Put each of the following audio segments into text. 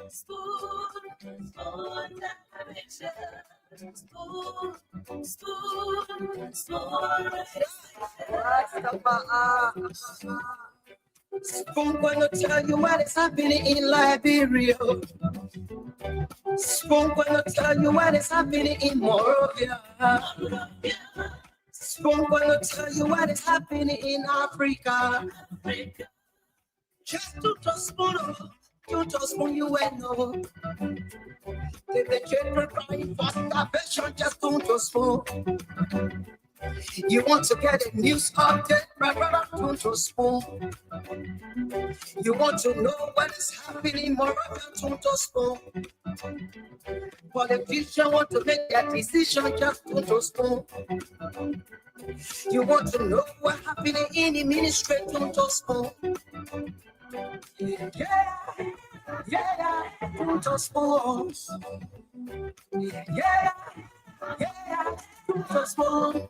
Spoon gonna tell you what is happening in Liberia. Spoon gonna tell you what is happening in Moravia. Spoon gonna tell you what is happening in Africa. Just to spoon, to spoon you and know. The children crying for starvation, just to spoon. You want to get a news update, brother, to spoon. You want to know what is happening more than to spoon. Politicians want to make their decision just to spoon. You want to know what's happening in the ministry to spoon. Yeah, to spoon. Yeah, to spoon.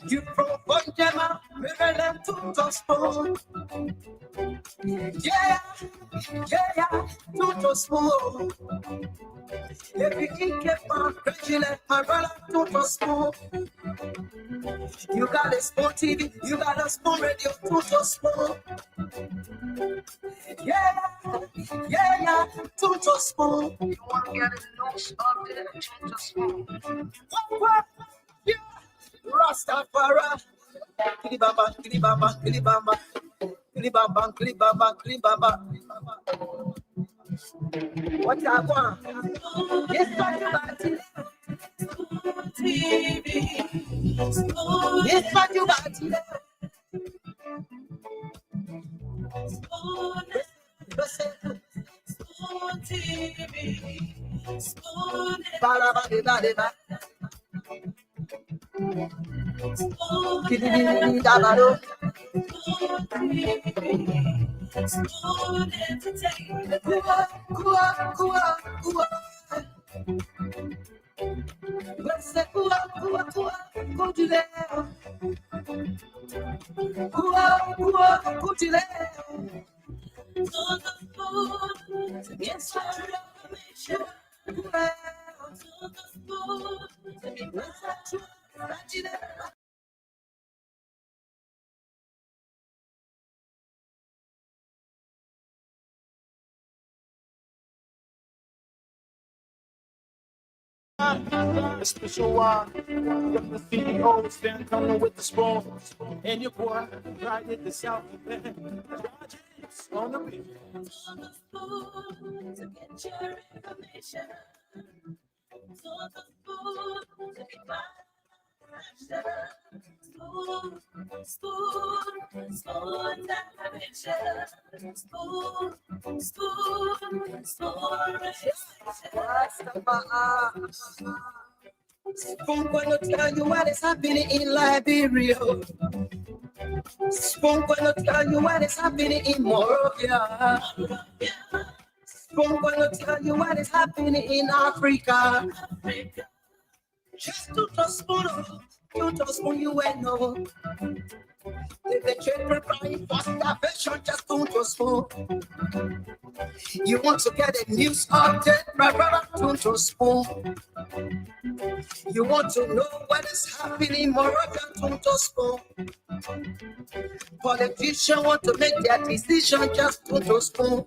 You from Bonjama, Maryland to spoon. Yeah, to spoon. Everything kept on crazy like my brother to spoon. You got a spoon TV, you got a spoon radio to spoon. Yeah, to spoon. You want to get a news update to spoon. Yeah, Rastafari. Kilibamba, kilibamba, kilibamba. Kilibamba, kilibamba, kilibamba. What I want? Yes, what you got? TV. Yes, what you got? Spoon TV. Spoon. Ba-da-ba-de-ba-de-ba. Spoon entertainment. Let's say go to there. Go to there. On the phone, it's a renovation. On the phone, it's a a special one. The CEO stand coming with the spoon. And your boy right at the south end. On the beat. On the phone to get your information. On the phone to get my spoon dimension. Spoon gonna tell you what is happening in Liberia. Spoon gonna tell you what is happening in Moravia. Spoon gonna tell you what is happening in Africa. Just to spoon you and know. The children crying for starvation, just to spoon. You want to get a news update, brother, to spoon. You want to know what is happening more than to spoon. Politicians want to make their decision just to spoon.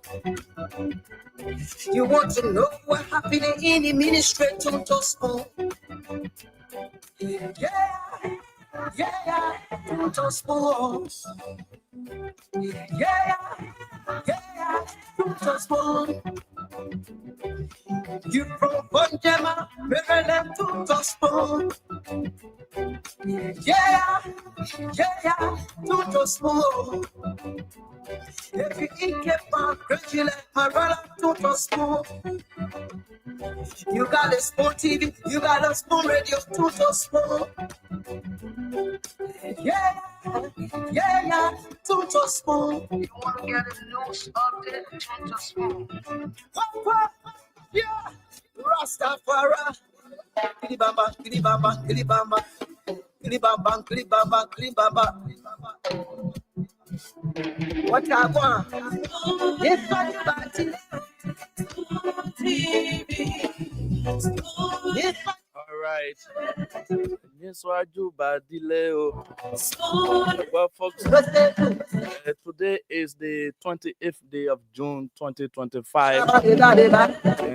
You want to know what's happening in the ministry to spoon. Yeah, to spoon. Yeah, to spoon. You from Bonjama, Maryland to spoon. Yeah, to spoon. Everything kept on crazy like my brother to spoon. You got a spoon TV, you got a spoon radio to spoon. Yeah, to spoon. You want to get a news update to spoon. Yeah, Rastafari. Kilibamba, kilibamba, kilibamba. Kilibamba, kilibamba, kilibamba. What I want. If I do bad if I All right. Yes, what you bad delay. Well, folks, today is the 28th day of June 2025. And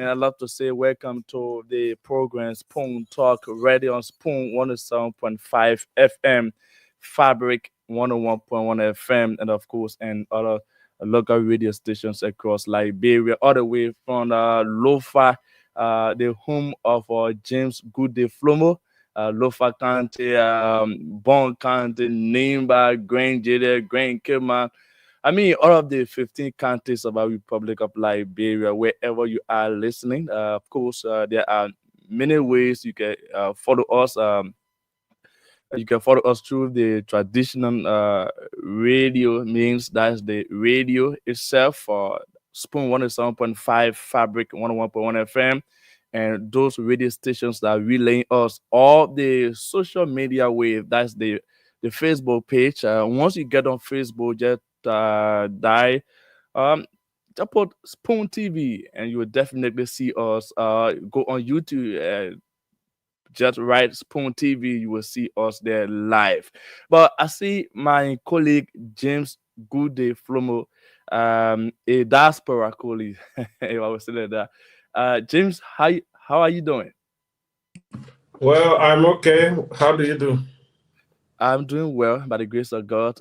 I'd love to say welcome to the program Spoon Talk Radio on Spoon 107.5 FM, Fabric 101.1 FM, and of course, and other local radio stations across Liberia, all the way from Lofa, the home of James Goode Flomo. Lofa County, Bon County, Nimba, Grand Jada, Grand Kima. I mean, all of the 15 counties of our Republic of Liberia, wherever you are listening. Of course, there are many ways you can follow us. You can follow us through the traditional radio means that's the radio itself for Spoon 107.5, Fabric 101.1 FM, and those radio stations that relay us all the social media with that's the Facebook page. Once you get on Facebook, just um just put Spoon TV and you will definitely see us. Go on YouTube. Just write Spoon TV, you will see us there live. But I see my colleague James Goode Flomo, a diaspora colleague, if I was saying that. James, how are you doing? Well, I'm okay. How do you do? I'm doing well by the grace of God.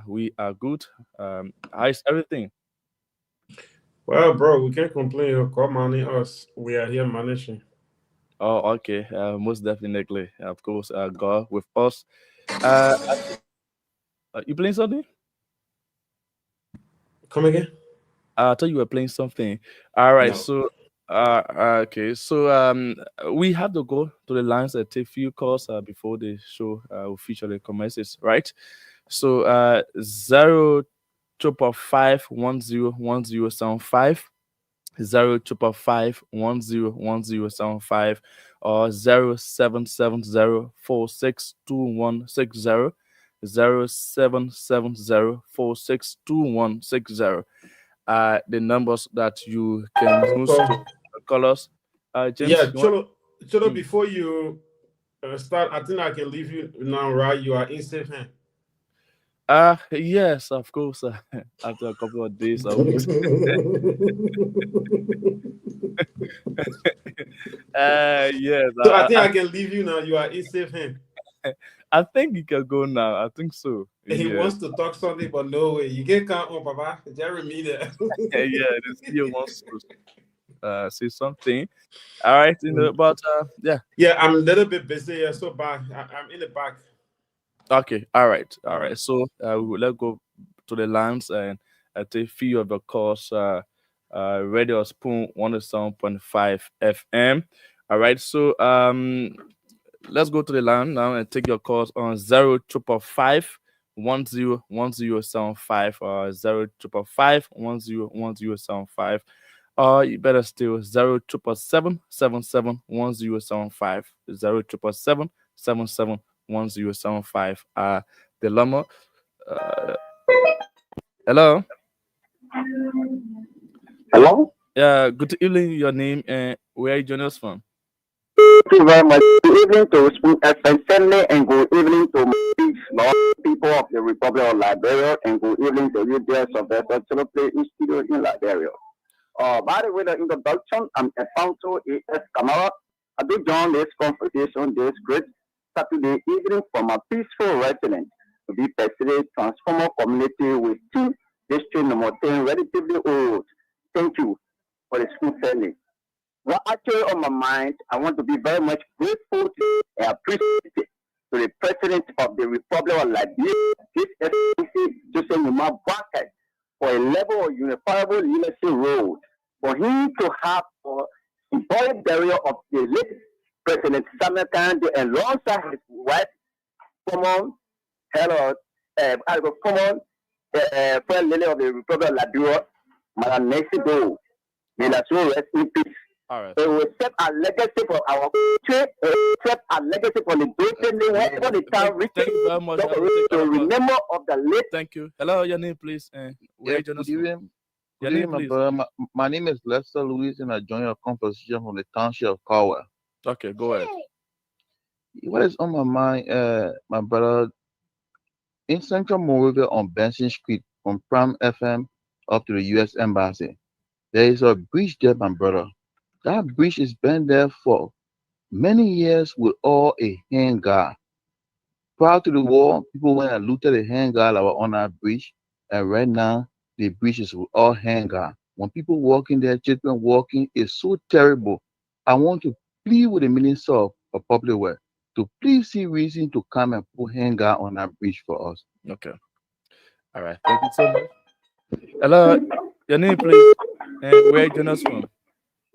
We are good. How is everything? Well, bro, we can't complain. You come manage us. We are here managing. Oh, okay. Most definitely. Of course, God with us. Uh, you playing something? Come again? I thought you were playing something. All right, No. so okay, so we have to go to the lines and take few calls before the show officially commences, right? So 0 555 10 1075, 0 555 10 1075, or 0770 462160, 0770 462160 the numbers that you can use So, to call us. yeah, James, you want? Cholo, Mm. before you start, I think I can leave you now, right? You are in safe hand. Yes, of course. After a couple of days or weeks. Yes, So I think I can leave you now. You are in safe hand. I think you can go now. I think so. He Yeah, wants to talk something, but no way. You can't count on Papa. Jerry me there. yeah. The CEO wants to say something. All right, but yeah. Yeah, I'm a little bit busy here, so back. I'm in the back. Okay, all right, all All right. right. So let's go to the lines and take few of the calls. Radio Spoon 107.5 FM. All right, so let's go to the line now and take your calls on 0555 10 1075 or 0555 10 1075. Or you better still 0777 771075, 0777 1075. The Lama. Uh, hello. Hello? Good evening. Your name and where you joining us from? Thank you very much. Good evening to Spoon FM family and good evening to my people of the Republic of Liberia and good evening to you dear Sylvester Play in studio in Liberia. By the way, the introduction, I'm Alfonso A.S. Camara. I do join this conversation this great Saturday evening from a peaceful residence to be pursuing transformer community with two district number 10 relatively old. Thank you for the school family. What actually on my mind, I want to be very much grateful to and appreciative to the President of the Republic of Liberia, His Excellency Joseph Numa Barker, for a level of unifiable leadership role. For him to have a symbolic burial of the late President Samuel Kennedy alongside his wife, common, hello, common, First Lady of the Republic of Liberia, Madam Nancy Doe. May the soul rest in peace. All right. It will set a legacy for our country. It will set a legacy for the great name wherever the town reaches. Thank you very much. I will take To all of us. remember of the late. Thank you. Hello, your name, please. Where you join us from? Your Good name, evening, my please. brother. My name is Lester Lewis, and I join your conversation from the township of Caldwell. Okay, go ahead. What is on my mind, my brother? In Central Monrovia on Benson Street, from Prime FM up to the U.S. Embassy, there is a bridge there, my brother. That bridge has been there for many years with all a handguard. Prior to the war, people went and looted the handguard that were on that bridge, and right now the bridge is with all handguard. When people walking there, children walking, it's so terrible. I want to plead with the Minister of Public Works to please see reason to come and put handguard on that bridge for us. Okay. All right. Thank you so much. Hello, your name, please. Where you join us from?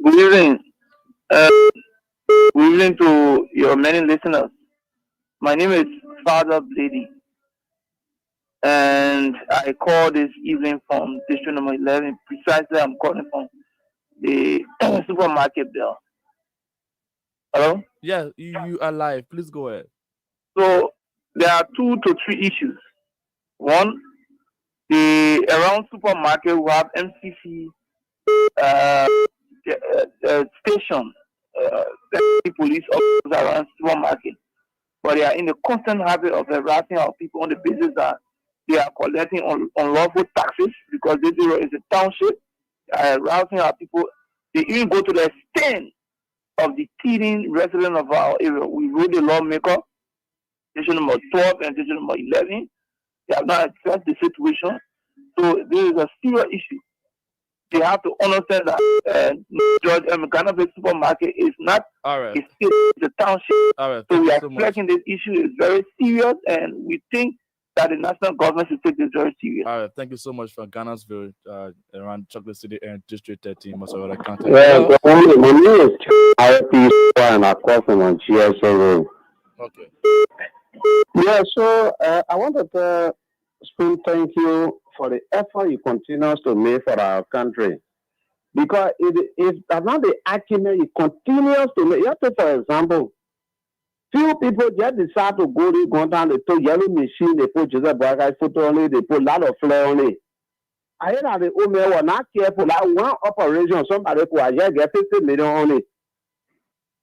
Good evening. Good evening to your many listeners. My name is Father Blady, and I call this evening from district number 11. Precisely, I'm calling from the supermarket there. Hello? Yeah, you are live. Please go ahead. So, there are 2 to 3 issues. One, the around supermarket we have MCC station, police officers around supermarket, but they are in the constant habit of harassing our people on the basis that they are collecting unlawful taxes because this area is a township. They are harassing our people. They even go to the extent of the teething residents of our area. We wrote the lawmaker, station number 12 and station number 11. They have not addressed the situation. So this is a serious issue. They have to understand that George Ghana supermarket is not All right. a state, it's a township. All right. So Thank we you are so much. expecting this issue is very serious, and we think that the national government should take this very serious. All right. Thank you so much for Ghana's view around Chocolate City and District 13, Massachusetts County. Yeah, Hello? my name is RP, and I call from on GSO. Okay. Yeah, so I want to tell Spoon thank you for the effort you continue to make for our country. Because if that's not the argument you continues to make, you have to, for example, few people just decide to go down, they put yellow machine, they put Joseph Boyka photo only, they put a lot of flare only. I hear that the old man were not careful. Like one operation, somebody could just get 50 million only.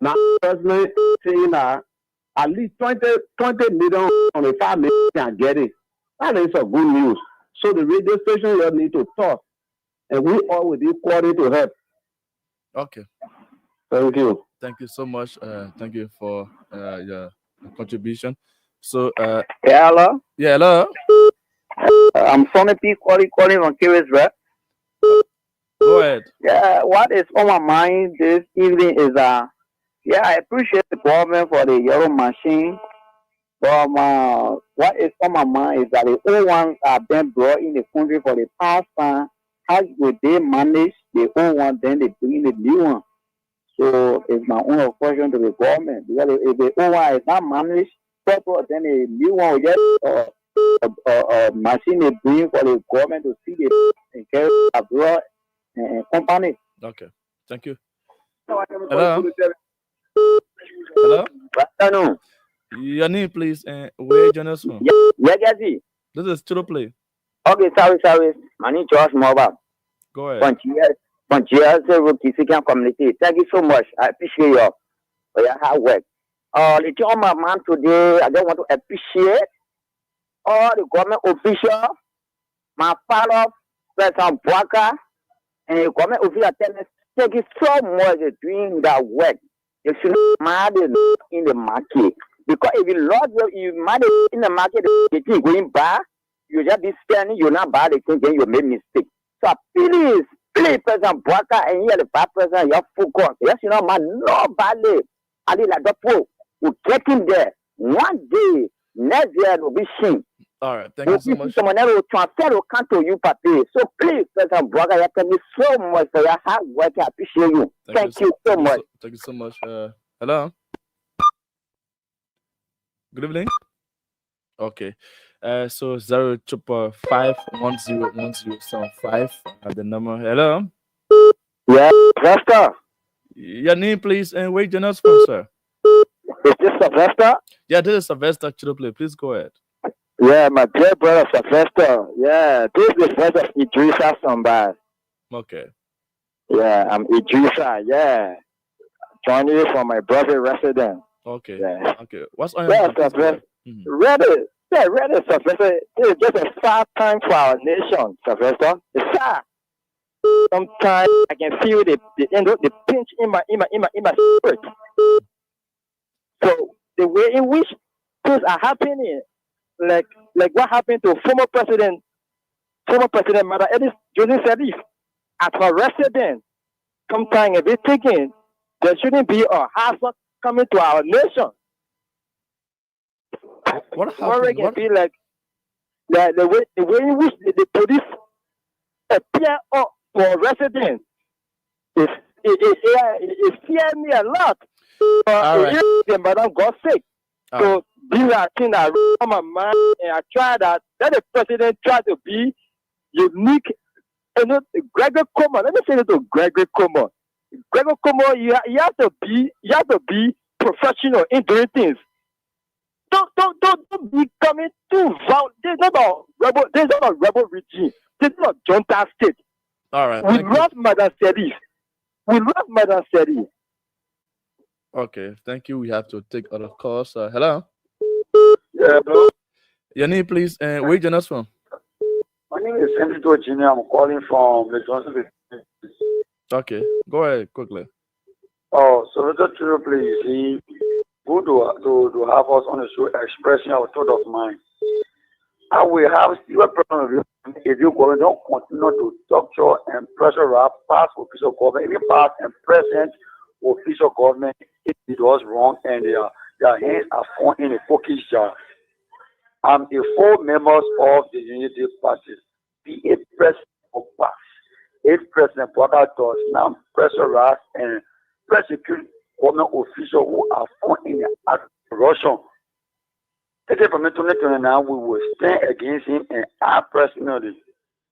Now, president saying that at least 20 million on the 5 million can get it. That is a good news. So the radio station here need to talk, and we all will be equally to help. Okay. Thank you. Thank you so much. Thank you for your contribution. So, Yeah, hello? yeah, hello. I'm Sonny P. calling from Kiris, right? Go ahead. Yeah, what is on my mind this evening is yeah, I appreciate the government for the yellow machine. But what is on my mind is that the old ones have been brought in the country for the past time. How will they manage the old one, then they bring the new one? So it's my own question to the government. Because if the old one is not managed proper, then the new one will get a machine they bring for the government to see the carry abroad and company. Okay. Thank you. Hello. Hello. Good afternoon. Your name, please, and where you join us from? Yeah, Jesse. This is Chiro Play. Okay, sorry. My name is George Mobile. Go ahead. From GS community. Thank you so much. I appreciate your hard work. The job my man today, I just want to appreciate all the government officials, my father, President Boyka, and the government officials. Thank you so much for doing that work. You should not in the market. Because if you lost you mad in the market, the thing going bad, you just be spending, you're not bad, then you make mistake. So please, President Boyka and here the bad president, you're focused. Yes, you know, man, nobody, I did like the poor, will get him there. One day, next year, will be seen. All right, thank you so much. Someone else will transfer will come to you, Papi. So please, President Boyka, you thank me so much for your hard work. I appreciate you. Thank you so much. Thank you so much. Hello. Good evening. Okay. So 055101075. The number. Hello. Yeah, Pastor. Your name, please, and where you join us from, sir? Is this Sylvester? Yeah, this is Sylvester Chidople. Please go ahead. Yeah, my dear brother Sylvester. Yeah, this is the voice of Idrissa Sambal. Okay. Yeah, I'm Idrissa. Yeah, joining you from my brother resident. Okay. Yeah. Okay. What's on your Yeah, mind? Please go ahead. Sylvester. Ready? Yeah, ready, Sylvester. This is just a sad time for our nation, Sylvester. It's sad. Sometimes I can feel the pinch in my spirit. So the way in which things are happening, like what happened to former president Mother Edith Joseph Salif at her residence. Sometimes if it's thinking there shouldn't be a hazard coming to our nation. What happened? Can be like the way in which the police appear up for residents. It scared me a lot. All right. The madam got sick. So these are things that on my mind, and I try that the president tried to be unique. You know, Gregory Como. Let me say it to Gregory Como. Gregory Como, you have to be professional in doing things. Don't be coming too violent. There's not a rebel regime. This is not junta state. All right. We love Madam Serif. Okay, thank you. We have to take other calls. Hello. Yeah, hello. Your name, please, and where you join us from? My name is Henry Jr. I'm calling from the Johnson. Okay, go ahead quickly. Oh, so Mr. True, please, see, good to have us on the show expressing our thought of mind. I will have still a problem if you go and don't continue to torture and pressurize past official government, even past and present official government, if it was wrong and their hands are found in a focus jar. I'm the 4 members of the Unity Party. The 8 president of PAS, 8 President Walker does now pressurize and persecute government officials who are found in the act of corruption. Taking from 2029, we will stand against him, and I personally,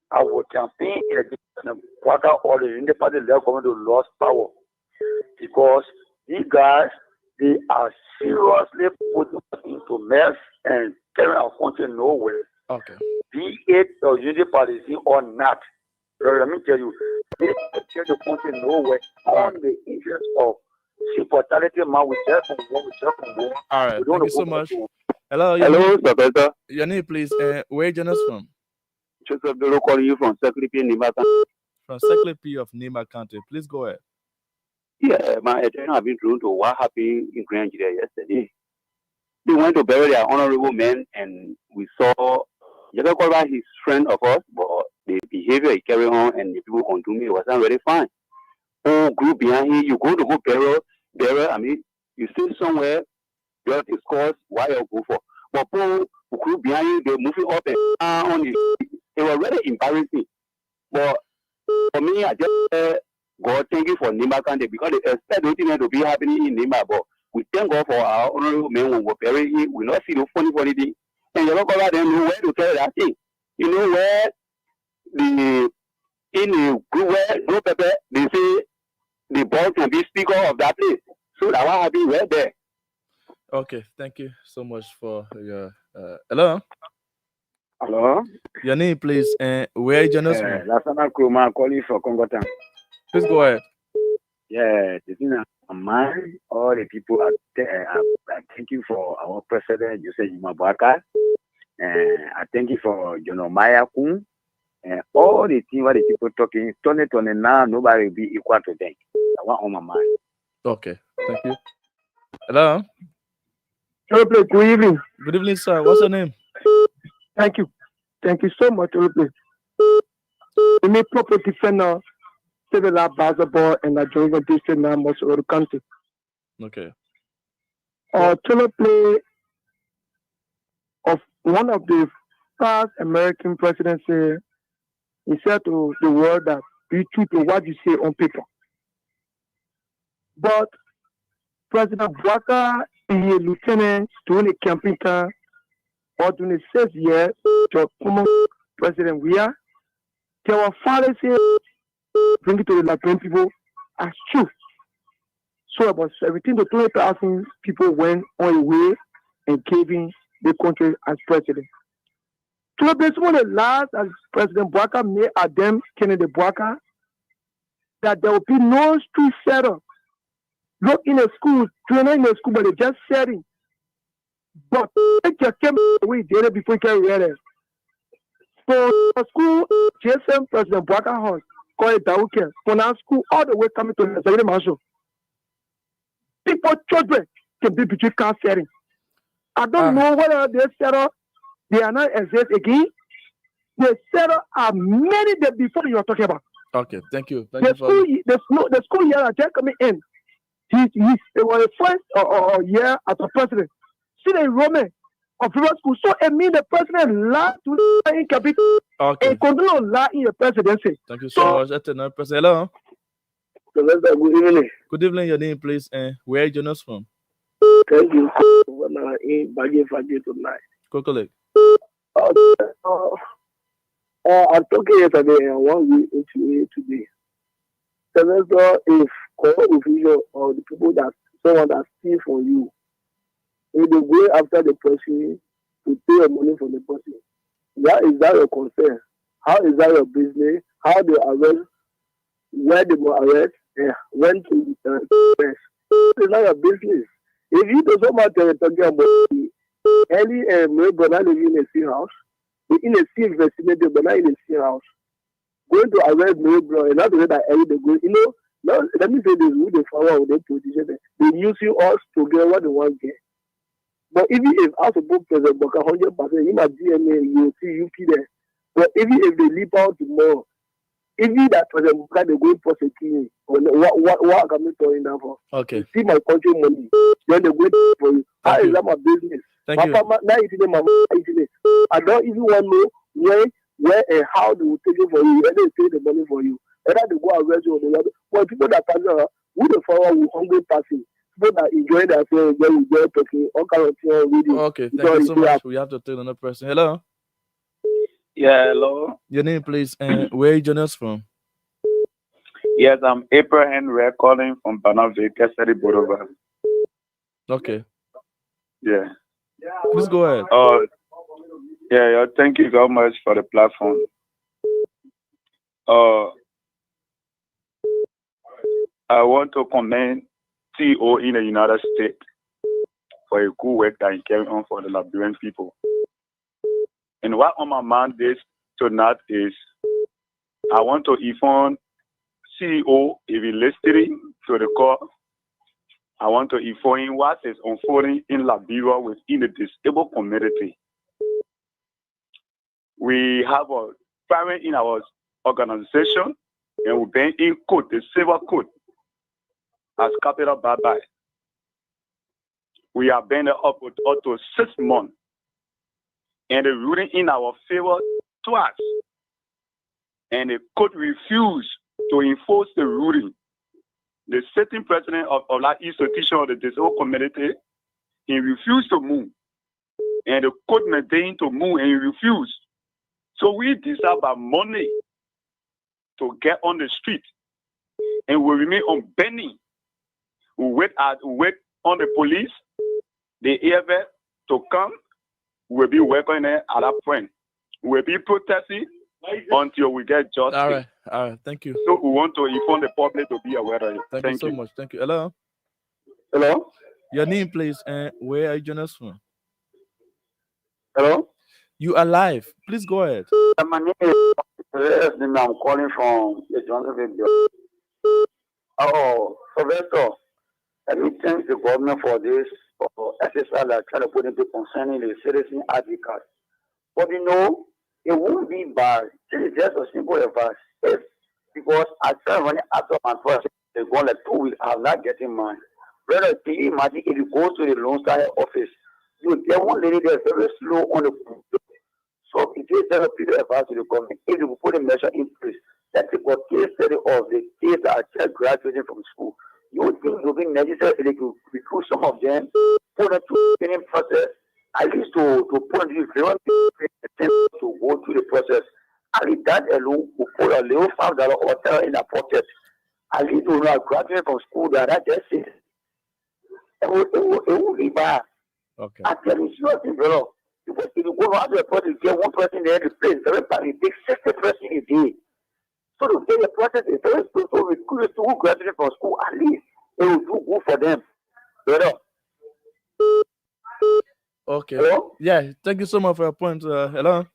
I will campaign against President Walker or the Unity Party level government to lose power, because these guys, they are seriously putting us into mess and carrying our country nowhere. Okay. Be it the Unity Party or not, let me tell you, they carry the country nowhere on the interest of sympathetic man with just from war. All right. Thank you so much. Hello. Hello, Professor. Your name, please, and where you join us from? Joseph Dolo calling you from Secretary Nima. From Secretary of Nima County. Please go ahead. Yeah, my attention have been drawn to what happened in Grand Nigeria yesterday. They went to bury their honorable men, and we saw Jacob, his friend of us, but the behavior he carried on and the people consuming it wasn't very fine. Oh, group behind him, you go to go bury, I mean, you sit somewhere, you have discourse why you go for. But people group behind you, they're moving up and down. It was very embarrassing. But for me, I just God, thank you for Nima County, because they expect nothing to be happening in Nima, but we thank God for our honorable men when we bury him. We not see no funny thing. And you look over them, know where to carry that thing. You know where in the group where no pepper, they say the boss can be speaker of that place. So that one happened right there. Okay, thank you so much for your hello. Hello? Your name, please, and where you join us from? Lasana Kruma calling for Congo Town. Please go ahead. Yeah, the thing on mind, all the people are thank you for our president, Joseph Mabaka. And I thank you for Maya Kun. And all the things what the people talking, 2029, nobody will be equal to them. I want on my mind. Okay, thank you. Hello. Good evening. Good evening, sir. What's your name? Thank you. Thank you so much, Olupe. We need proper defender, civil basketball, and the Georgia district now, most of the country. Okay. Olupe of one of the past American presidents said, he said to the world that be true to what you say on paper. But President Walker is a lieutenant during a campaign time or during the 6 years to former President Weah. There were fathers here bring it to the Liberian people as truth. So about 17 to 20,000 people went on the way and gave him the country as president. So basically, the last as President Bouaka made at them, Kennedy Bouaka, that there will be no street setup. Look in a school, training in a school, but they just setting. But they just came away there before he can read it. So the school, GSM President Bouaka House, called it Dauke, for now school, all the way coming to the Executive Mansion. People, children, can be between car setting. I don't know whether they set up, they are not exist again. The setup are many days before you are talking about. Okay, thank you. The school year are just coming in. It was the first year as a president. See the enrollment of private school. So it means the president lied to in capital and continue to lie in the presidency. Thank you so much. Hello. Good evening. Good evening. Your name, please, and where are you joining us from? Thank you. When I'm in Bagay tonight. Kokolek. I'm talking yesterday and 1 week into it today. Semester, if corrupt official or the people that someone that steal from you, if they go after the person to pay your money from the person, is that your concern? How is that your business? How they arrest, where they will arrest, and when to arrest? It's not your business. If you do so much talking about any my brother living in a sea house, in a sea vicinity, but not in a sea house, going to arrest my brother, and not the way that they go, now, let me say this, with the power of the position, they using us to get what they want to get. But even if as a book president, 100%, in my DNA, you see UP there. But even if they leap out tomorrow, even that president, they go prosecuting, what can we tell you now for? Okay. See my country money, then they go for you. How is that my business? Thank you. I don't even want to know where and how they will take it for you, where they take the money for you. Whether they go arrest you or they well, people that pass who the follow will hungry passing. People that enjoy themselves, they will enjoy talking, all kind of things reading. Okay, thank you so much. We have to take another person. Hello. Yeah, hello. Your name, please, and where are you joining us from? Yes, I'm April Henry calling from Banavik, Kesari Boulevard. Okay. Yeah. Please go ahead. Yeah, thank you very much for the platform. I want to commend CEO in the United States for a good work that he carried on for the Liberian people. And what on my mind is tonight is I want to inform CEO if he's listening to the call. I want to inform him what is unfolding in Liberia within the disabled community. We have a parent in our organization, and we've been in court, the civil court, as capital bye-bye. We have been up to 6 months, and the ruling in our favor twice. And the court refused to enforce the ruling. The sitting president of that institution of the disabled community, he refused to move. And the court maintained to move, and he refused. So we decided by Monday to get on the street, and we remain on bending. We wait on the police, the AFF to come. We'll be working at that point. We'll be protesting until we get justice. All right. Thank you. So we want to inform the public to be aware of it. Thank you so much. Thank you. Hello. Hello. Your name, please, and where are you joining us from? Hello. You are live. Please go ahead. My name is I'm calling from the Johnson. Oh, Professor, let me thank the government for this exercise that trying to put into concerning the citizen advocate. But it won't be bad. This is just a simple advice. Because I try running after my person, they go like 2 weeks, I'm not getting mine. Brother, can you imagine if you go to the loan side office, you get one lady there very slow on the so it is just a people advice to the government. If you put a measure in place, that the case study of the kids that are just graduating from school, you would think it would be necessary to recruit some of them, put them through the training process, at least to put them to go through the process. At least that alone will put a little $5 hotel in their pocket. At least when you are graduating from school, that just it won't be bad. Okay. I tell you something, bro. Because if you go out to a place, you get one person there in the place, everybody takes 60 person a day. So to get the process is very slow. So with good who graduate from school, at least it will do good for them. Brother. Okay. Hello? Yeah, thank you so much for your point. Hello.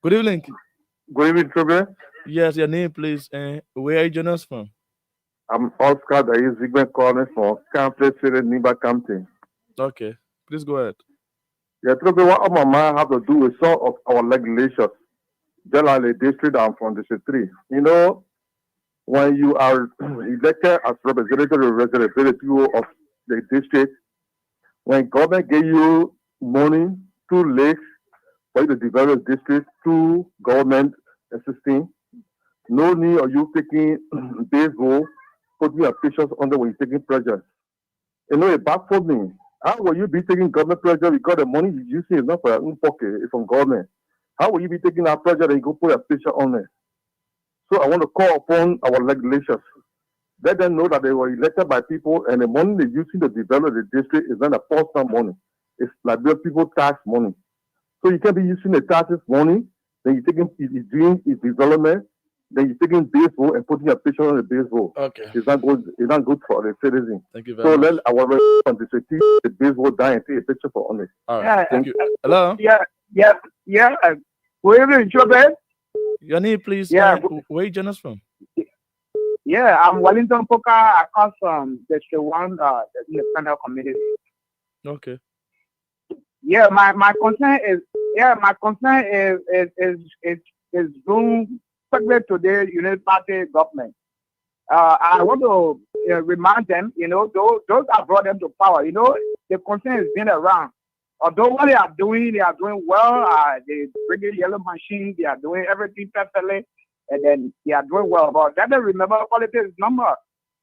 Good evening. Good evening, Trevor. Yes, your name, please. And where are you joining us from? I'm Oscar, that is Zigman calling from Campus City, Nimba County. Okay, please go ahead. Yeah, Trevor, what on my mind have to do with some of our regulations. Just like the district I'm from, District 3. You know, when you are elected as representative of the people of the district, when government give you money, 2 lakes for you to develop the district, 2 government assisting, no need of you taking baseball, putting your pictures under when you're taking projects. You know, it back for me. How will you be taking government project because the money you're using is not for your own pocket, it's from government? How will you be taking that project and you go put your picture on it? So I want to call upon our regulations. Let them know that they were elected by people and the money they're using to develop the district is not a personal money. It's like the people tax money. So you can't be using the taxes money, then you're doing development, then you're taking baseball and putting a picture on the baseball. Okay. It's not good for the citizens. Thank you very much. So let our representatives take the baseball down and take a picture for on it. All right. Thank you. Hello. Yeah. Good evening, Trevor. Your name, please. Yeah. Where are you joining us from? Yeah, I'm Wellington Poker. I come from District 1, the independent community. Okay. Yeah, my concern is doing subject to the United Party government. I want to remind them, you know, those that brought them to power, you know, the concern has been around. Although what they are doing well. They bring in yellow machine, they are doing everything perfectly, and then they are doing well. But let them remember politics is number.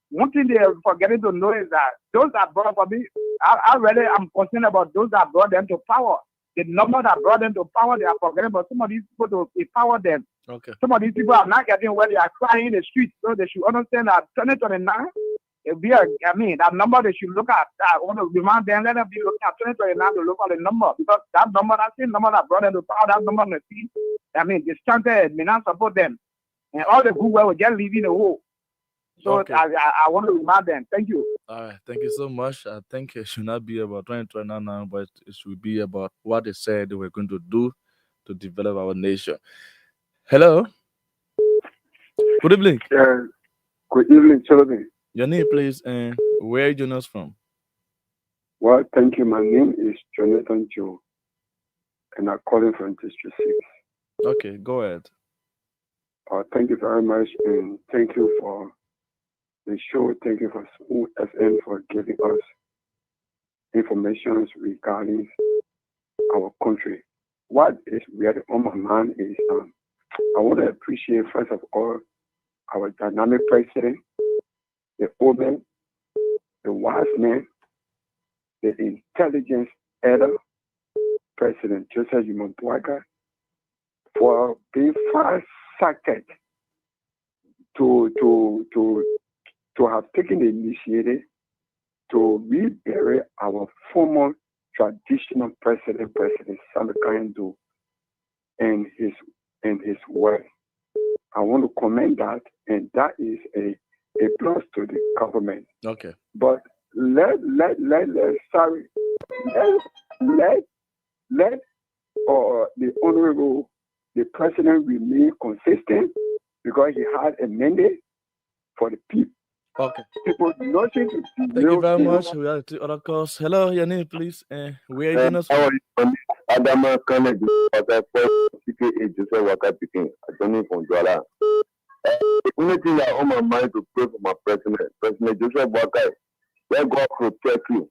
One thing they are forgetting to know is that those that brought for me, I'm concerned about those that brought them to power. The number that brought them to power, they are forgetting about some of these people to empower them. Okay. Some of these people are not getting where they are crying in the streets, so they should understand that 2029, that number they should look at. I want to remind them, let them be looking at 2029 to look at the number, because that number, that same number that brought them to power, that number, the strength may not support them. And all the good will just leave in the hole. So Okay. I want to remind them. Thank you. All right. Thank you so much. I think it should not be about 2029 now, but it should be about what they said they were going to do to develop our nation. Hello. Good evening. Good evening, children. Your name, please, and where are you joining us from? Well, thank you. My name is Jonathan Joe, and I'm calling from District 6. Okay, go ahead. Thank you very much, and thank you for the show. Thank you for Spoon FM for giving us information regarding our country. What is really on my mind is I want to appreciate, first of all, our dynamic president, the old man, the wise man, the intelligence elder, President Joseph Yumontwaga, for being far-sighted to have taken the initiative to rebury our former traditional President Sami Kayando and his work. I want to commend that, and that is a plus to the government. Okay. But let the honorable, the president remain consistent, because he had a mandate for the people. Okay. People nothing to Thank you very much. We have the other calls. Hello, your name, please. Where are you joining us from? Adama Kennedy, Joseph Waka Pikin, attorney from Douala. The only thing I on my mind to pray for my President Joseph Waka, let God protect you.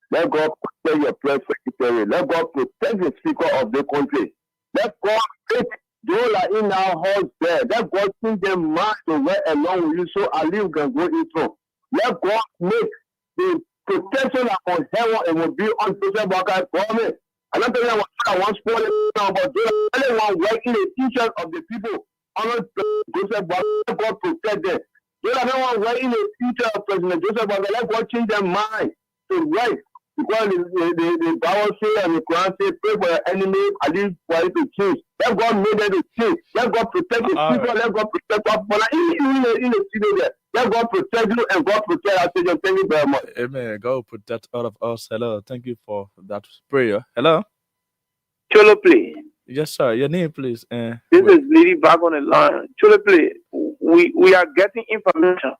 Let God protect your press secretary. Let God protect the speaker of the country. Let God take those are in our house there. Let God send them march to where along with you so Ali can go into. Let God make the protection upon heaven and will be on Joseph Waka's government. I'm not telling you what I want to spoil it now, but anyone working the teachers of the people, honor Joseph Waka, God protect them. Those that don't want to write in the future of President Joseph Boakai, let God change their mind to right. Because the Bible says and the Quran says, pray for your enemy, at least for it to change. Let God make them to change. Let God protect the people. Right. Let God protect us. But in the city there, let God protect you and God protect us. Thank you very much. Amen. God will protect all of us. Hello. Thank you for that prayer. Hello. Cholo play. Yes, sir. Your name, please. This is Lady back on the line. Cholo play. We are getting information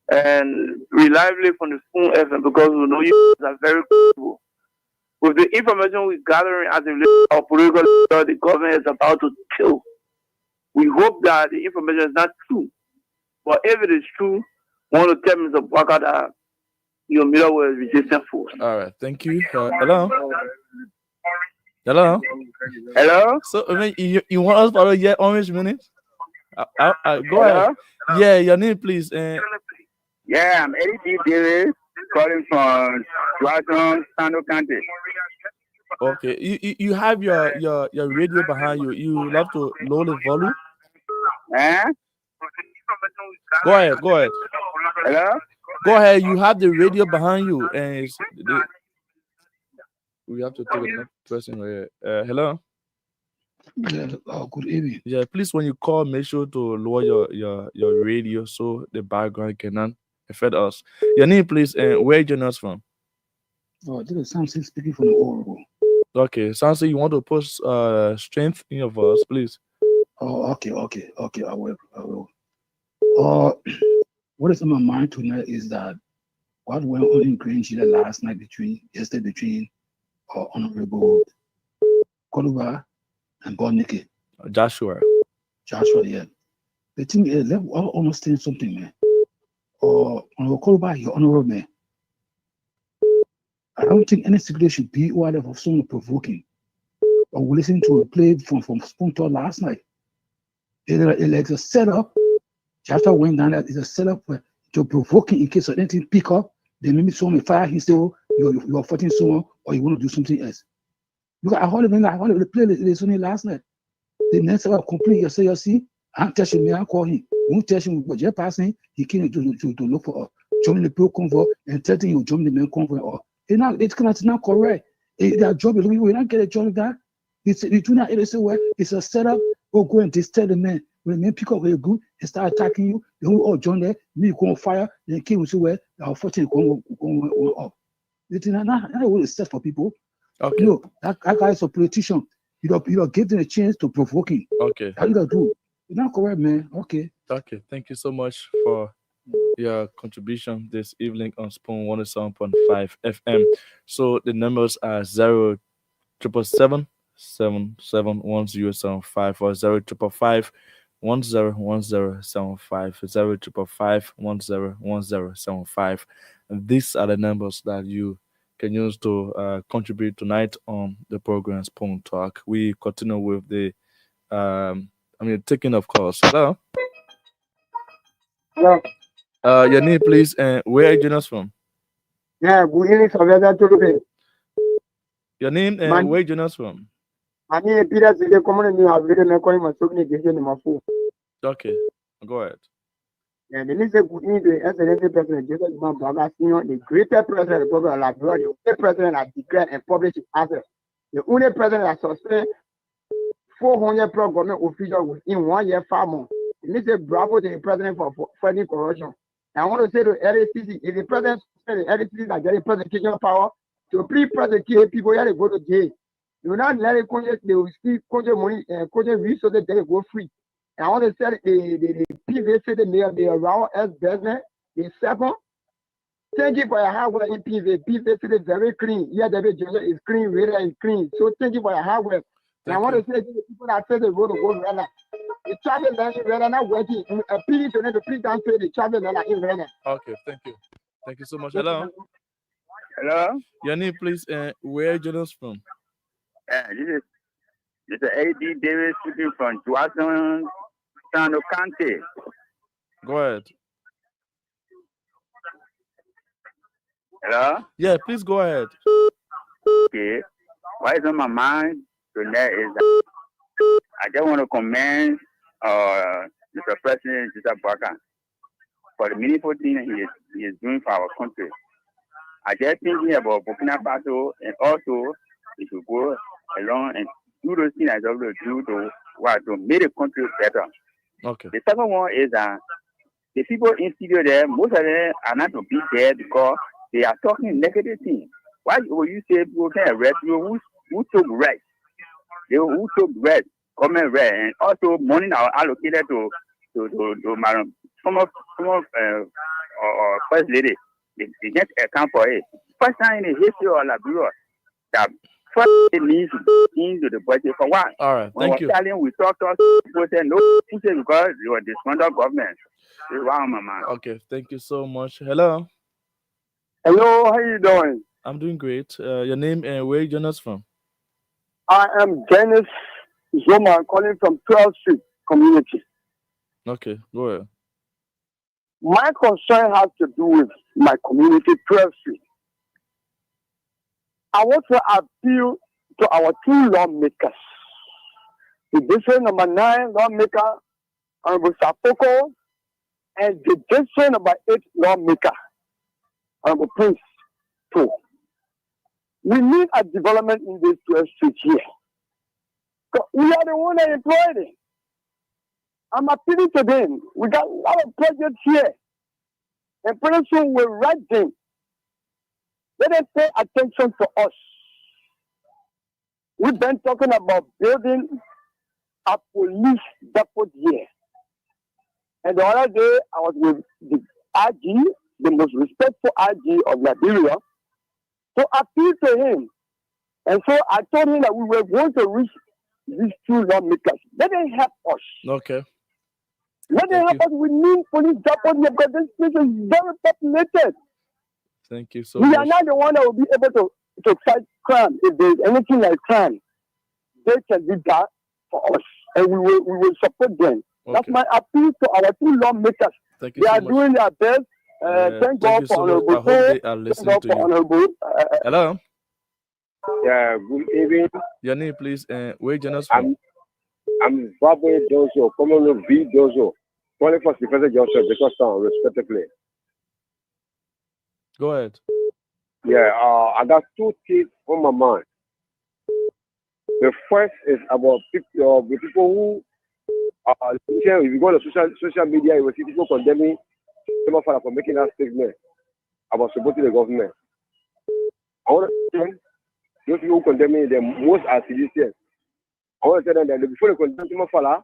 and reliably from the phone FM because we know you guys are very capable. With the information we're gathering as a political leader, the government is about to kill. We hope that the information is not true. But if it is true, we want to tell Mr. Boakai that your middle was resistant force. All right. Thank you. Hello. Hello. Hello? So, I mean, you want us to get orange minutes? Go Hello? ahead. Yeah, your name, please. Yeah, I'm Eddie D. Davis, calling from Richardson, Sando County. Okay. You have your radio behind you. You love to lower the volume? Eh? Go ahead. Hello? Go ahead. You have the radio behind you, and we have to take another person right here. Hello. Yeah, good evening. Yeah, please, when you call, make sure to lower your radio so the background cannot affect us. Your name, please, and where you join us from? Oh, this is Samson speaking from the Oracle. Okay, sounds like you want to put strength in your voice, please. Oh, okay. I will. What is on my mind tonight is that what went on in Green Chile last night between Honorable Koluba and Bonike. Joshua, yeah. The thing is, let all understand something, man. Honorable Koluba, you're honorable, man. I don't think any secret should be whatever of someone provoking. Or we listened to a play from Spoon Talk last night. It's like a setup. Joshua went down there. It's a setup to provoking in case of anything pick up. Then maybe someone fire him, say, oh, you're fighting someone or you want to do something else. Because I heard the play listening last night. The next hour complete, you see, I'm touching me, I call him. Won't touch him, but just passing, he came to look for us. Joining the pro convoy and telling you join the main convoy. Or it's not correct. Their job is we don't get a job like that. It's a setup. Or go and disturb the man. When the men pick up your good and start attacking you, they will all join there. Me go on fire. Then came to where our fortune go up. It's not what it's set for people. okay. No, that guy is a politician. You don't give them a chance to provoke him. Okay. How you gonna do? You're not correct, man. Okay. Okay. Thank you so much for your contribution this evening on Spoon 107.5 FM. So the numbers are 0777 771075 or 0555 101075 0555 101075. And these are the numbers that you can use to contribute tonight on the program Spoon Talk. We continue with the taking of calls. Hello. Hello. Your name, please, and where are you joining us from? Yeah, good evening, Sylvester. Your name and where are you joining us from? My name is Peter. Today, come on, you have written a coin. My son is getting my phone. Okay, go ahead. Yeah, the next good evening to the excellent president, Jesus Boakai, the greatest president of the Republic of Liberia, the only president that declared and published his assets, the only president that suspended 400 pro government officials within 1 year, 5 months. It needs a bravo to the president for fighting corruption. And I want to say to LACC, if the president suspended the LACC that get prosecution power to pre-prosecute people, you have to go to jail. You will not let it conjure, they will still conjure money and conjure resources, they will go free. And I want to say the PVC, the mayor, the Raul S. Business, the second, thank you for your hard work in PVC. PVC is very clean. Yeah, the Georgia is clean, radar is clean. So thank you for your hard work. And I want to say to the people that say the road to go rather, the travel lane is rather not working. Appealing to them to please don't say the travel lane is rather. Okay, thank you. Thank you so much. Hello. Hello? Your name, please, and where are you joining us from? This is A.D. Davis speaking from Richardson, Sando County. Go ahead. Hello? Yeah, please go ahead. Okay. What is on my mind tonight is that I just want to commend Mr. President Joseph Boakai for the meaningful thing he is doing for our country. I just thinking about Burkina Faso, and also we should go along and do those things I always do to make the country better. Okay. The second one is that the people in studio there, most of them are not to be there because they are talking negative things. Why would you say people can arrest you who took rest? They who took rest, come and rest, and also money are allocated to Madam some of first lady. They just account for it. First time in the history of Liberia that first it needs to be into the budget for what? All right, when thank you. We talk, people say no, because you are dismantled government. Wow, mama. Okay, thank you so much. Hello. Hello, how you doing? I'm doing great. Your name and where you join us from? I am Dennis Zoma, calling from 12th Street community. Okay, go ahead. My concern has to do with my community, 12th Street. I want to appeal to our two lawmakers. The district number 9 lawmaker, Honorable Sapoko, and the district number 8 lawmaker, Honorable Prince too. We need a development in this 12th Street here. We are the one that employed it. I'm appealing to them. We got a lot of projects here. And pretty soon we'll write them. Let them pay attention to us. We've been talking about building a police depot here. And the other day, I was with the RG, the most respectful RG of Liberia, to appeal to him. And so I told him that we were going to reach these two lawmakers. Let them help us. Okay. Let them help us. We need police depot here because this place is very populated. Thank you so We much. are not the one that will be able to fight crime. If there is anything like crime, they can do that for us. And we will support them. Okay. That's my appeal to our two lawmakers. Thank you They so are much. doing their best. Thank God you for so much. Honorable I hope they are listening to you. Honorable. Hello. Yeah, good evening. Your name, please, and where you join us from? I'm Babu Dozo, commonly V Dozo, calling for Professor Joseph because respectively. Go ahead. Yeah, I got two things on my mind. The first is about the people who if you go to social media, you will see people condemning Sema Fala for making that statement about supporting the government. I want to tell those people who condemning them most are citizens. I want to tell them that before they condemn Sema Fala,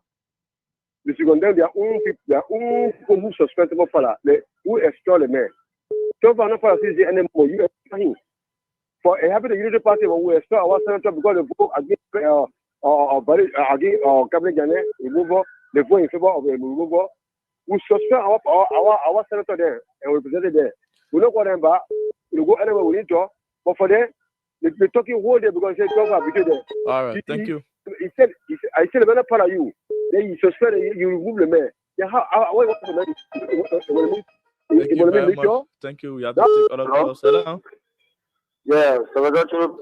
they should condemn their own people who suspect Sema Fala, who extol the man. So far, not for the anymore. You extol him. For a happy unity party, when we extol our senator because they vote against cabinet Janet removal, they vote in favor of the removal. We suspend our senator there and represented there. We don't call them back. We go anywhere we need to. But for them, they're talking whole day because they talk about there. All right, thank you. He said, I said, I'm not part of you. Then you suspend, you remove the man. Yeah, what the man? Thank you very much. Thank you. We have to take other calls. Hello. Yeah, so we're going to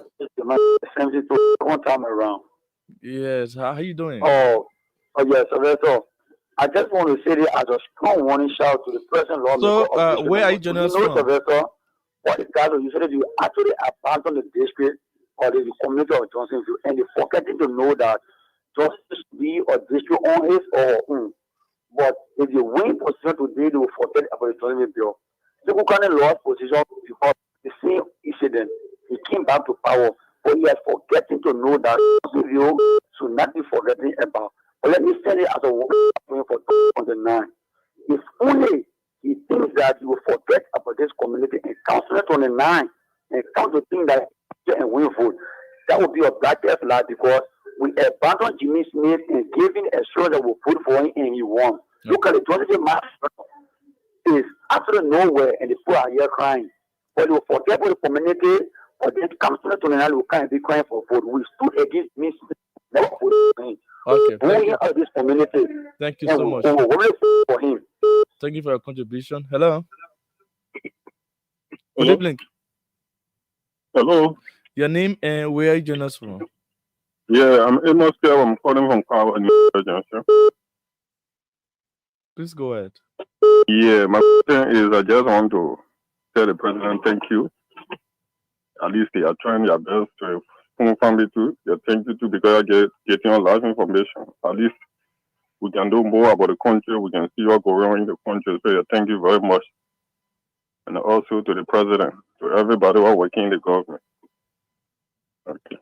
72 one time around. Yes, how you doing? Oh yes, so I just want to say that as a strong warning shout to the present lawmaker. So, where are you joining us from? What is that? You said you actually abandon the district or the community of Johnsonville, and they're forgetting to know that justice be or district on his or own. But if you win position today, they will forget about the Johnsonville bill. So who can lost position because the same incident, he came back to power, but he is forgetting to know that Johnsonville should not be forgetting about. But let me say it as a warning for 2009. If only he thinks that he will forget about this community and council 29 and count the thing that and win vote, that would be a blackest lie because we abandoned Jimmy Smith and giving assurance that we vote for him and he won. Look at the 20 March is absolutely nowhere and the poor are here crying. But they will forget about the community, but then council 29 will come and be crying for vote. We stood against Jimmy Smith, never voted for him. Okay, thank you. This community. Thank you so much. For him. Thank you for your contribution. Hello. Good evening. Hello. Your name and where are you joining us from? Yeah, I'm Amos here. I'm calling from Carver, New Jersey. Please go ahead. Yeah, my question is I just want to tell the president thank you. At least they are trying their best to inform me too. Yeah, thank you too because I getting a lot of information. At least we can do more about the country. We can see what going on in the country. So yeah, thank you very much. And also to the president, to everybody who are working in the government. Okay.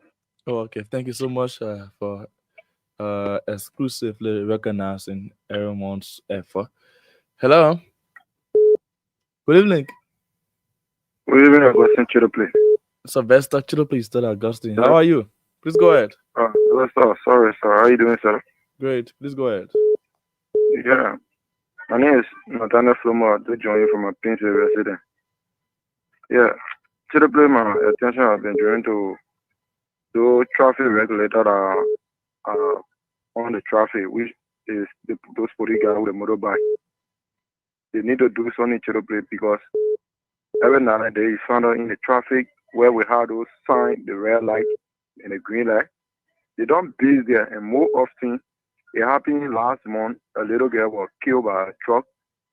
Oh, okay. Thank you so much for exclusively recognizing everyone's effort. Hello. Good evening. Good evening, Augustine Chidople. Sylvester Chido, please tell Augustine. How are you? Please go ahead. Hello, sir. Sorry, sir. How are you doing, sir? Great. Please go ahead. Yeah. My name is Nathaniel Flomo. I do join you from a Painesville resident. Yeah. Chidople, my attention has been drawn to the traffic regulator on the traffic, which is those police guys with the motorbike. They need to do something, Chidople, because every now and then you found out in the traffic where we have those signs, the red light and the green light. They don't be there, and more often, it happened last month. A little girl was killed by a truck,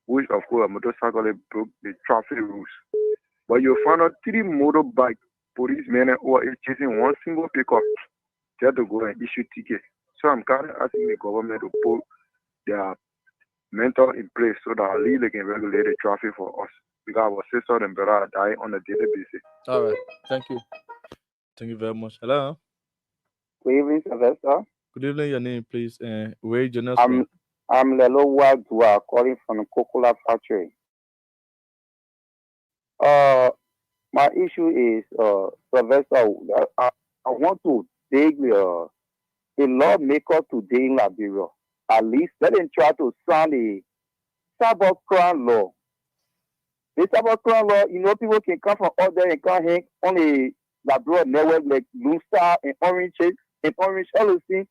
which of course a motorcyclist broke the traffic rules. But you found out 3 motorbike policemen who are chasing one single pickup just to go and issue tickets. So I'm kind of asking the government to put their mentor in place so that at least they can regulate the traffic for us. Because our sister and brother are dying on a daily basis. All right. Thank you. Thank you very much. Hello. Good evening, Sylvester. Good evening. Your name, please. Where you joining us from? I'm Lelo Wadua, calling from the Coca-Cola factory. My issue is, Sylvester, I want to dig a lawmaker today in Liberia. At least let them try to sign the Sabbath Crown law. The Sabbath Crown law, people can come from out there and come hang on the Liberia network like Blue Star and Orange LOC.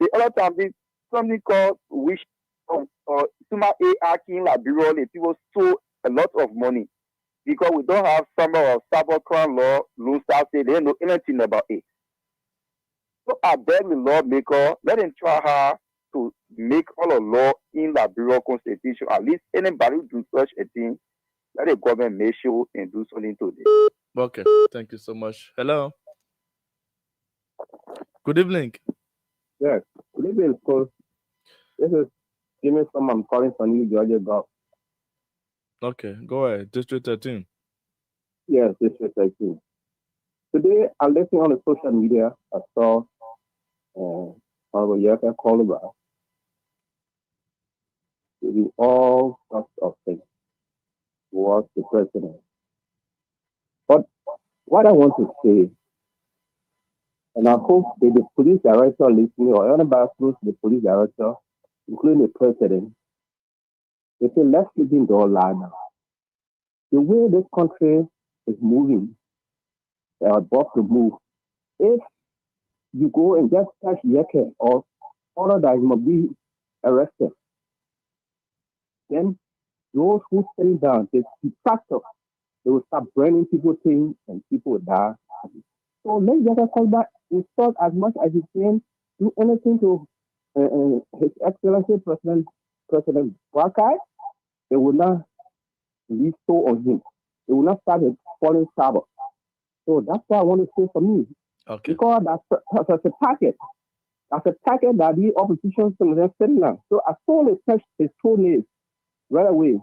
The other time, there's something called Wish Suma A in Liberia. The people stole a lot of money because we don't have some of Sabbath Crown law. Blue Star say they don't know anything about it. So I beg the lawmaker, let them try hard to make all the law in Liberia constitution. At least anybody who do such a thing, let the government make sure and do something today. Okay. Thank you so much. Hello. Good evening. Yes. Good evening, school. This is Jimmy from I'm calling from New Georgia Gulf. Okay. Go ahead. District 13. Yes, District 13. Today, I'm listening on the social media. I saw Honorable Yaka Columbus doing all sorts of things towards the president. But what I want to say, and I hope that the police director listening or anybody close to the police director, including the president, they say, let's keep in the line now. The way this country is moving, they are about to move. If you go and just catch Yeke or order that he must be arrested, then those who sitting down, they detractors, they will start burning people's things and people will die. So let Yeke come back, install as much as he can, do anything to His Excellency President Wakai. They will not leave so on him. They will not start a falling Sabbath. So that's what I want to say for me. Okay. Because that's a target. That's a target that the opposition is setting now. So as soon as they touch his toenails right away,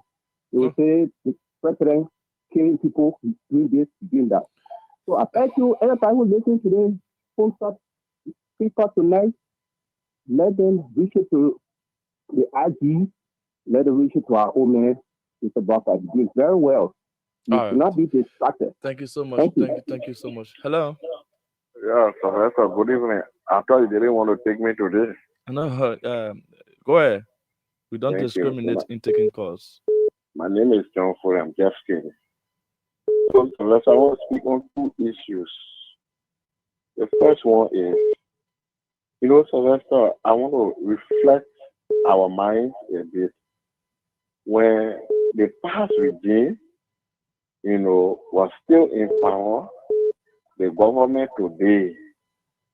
they will say the president killing people, doing this, doing that. So I thank you, everybody who listens to this phone stop speaker tonight, let them reach it to the IG, let them reach it to our own man, Mr. Barker. He did very well. You should not be distracted. Thank you so much. Thank you so much. Hello. Yeah, Sylvester, good evening. I thought you didn't want to take me today. No, go ahead. We don't Thank you. discriminate in taking calls. My name is John Foley. I'm just kidding. So, Sylvester, I want to speak on 2 issues. The first one is, Sylvester, I want to reflect our minds a bit. When the past regime, was still in power, the government today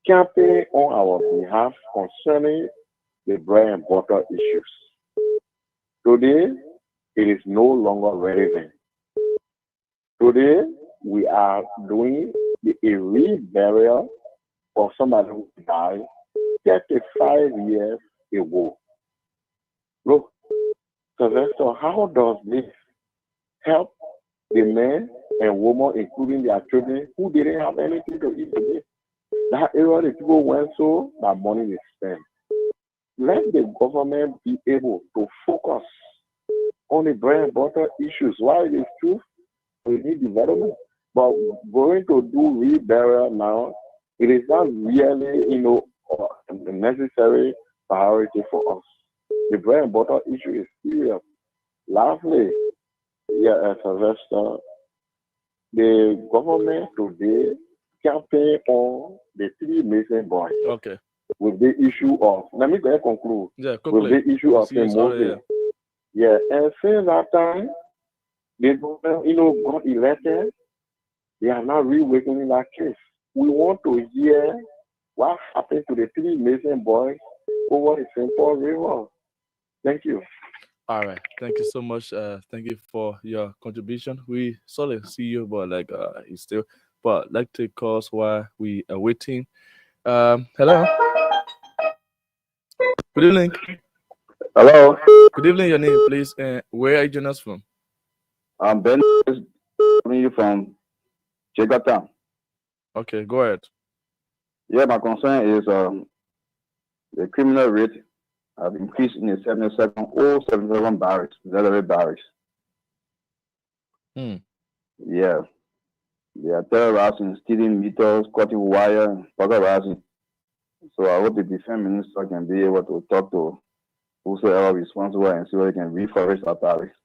campaigning on our behalf concerning the bread and butter issues. Today, it is no longer relevant. Today, we are doing a reburial of somebody who died 35 years ago. Look, Sylvester, how does this help the men and women, including their children, who didn't have anything to eat today? That area the people went so that money is spent. Let the government be able to focus on the bread and butter issues. While it is true, we need development. But going to do reburial now, it is not really, the necessary priority for us. The bread and butter issue is serious. Lastly, Sylvester, the government today campaign on the 3 missing boys. Okay. With the issue of, let me conclude. Yeah, with the issue of Moses. Yeah, and since that time, the government, got elected, they are now reawakening that case. We want to hear what happened to the 3 missing boys over the St. Paul River. Thank you. All right. Thank you so much. Thank you for your contribution. We sorry see you, but it's still. But like to calls while we are waiting. Hello. Good evening. Hello. Good evening. Your name, please. Where are you joining us from? I'm Ben coming you from Chegatown. Okay, go ahead. Yeah, my concern is the criminal rate have increased in the 77 barracks, Delaware barracks. Yeah. They are terrorizing, stealing meters, cutting wire, burglarizing. So I hope the defense minister can be able to talk to whosoever responsible and see whether they can refurbish our barracks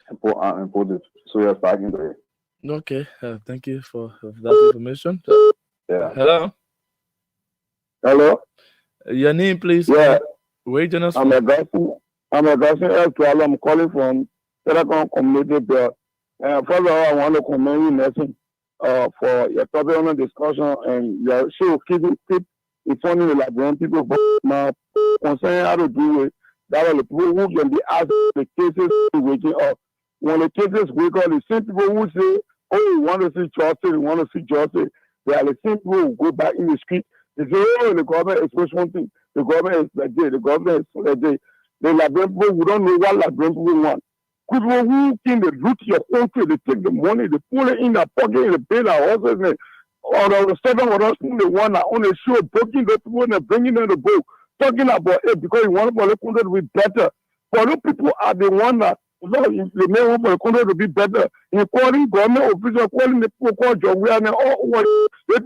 and put the soldiers back into it. Okay. Thank you for that information. Yeah. Hello. Hello. Your name, please. Yeah. Where you joining us I'm from? Augustine L. I'm calling from Telecom Community Belt. First of all, I want to commend you, Nelson, for your topic on the discussion and your show. Keep informing the Liberian people. But my concern how to do it, that are the people who can be asked the cases waking up. When the cases wake up, the same people who say, oh, we want to see justice, they are the same people who go back in the street. They say, oh, the government is supposed one thing. The government is like this. The government is like this. The Liberian people, we don't know what Liberian people want. People who can they loot your country, they take the money, they pull it in their pocket, they pay their horses, or the second or else they want on the show, breaking the people and bringing them to boat, talking about it because you want for the country to be better. But those people are the one that the men want for the country to be better. In calling government officials, calling the people called job, we are all over the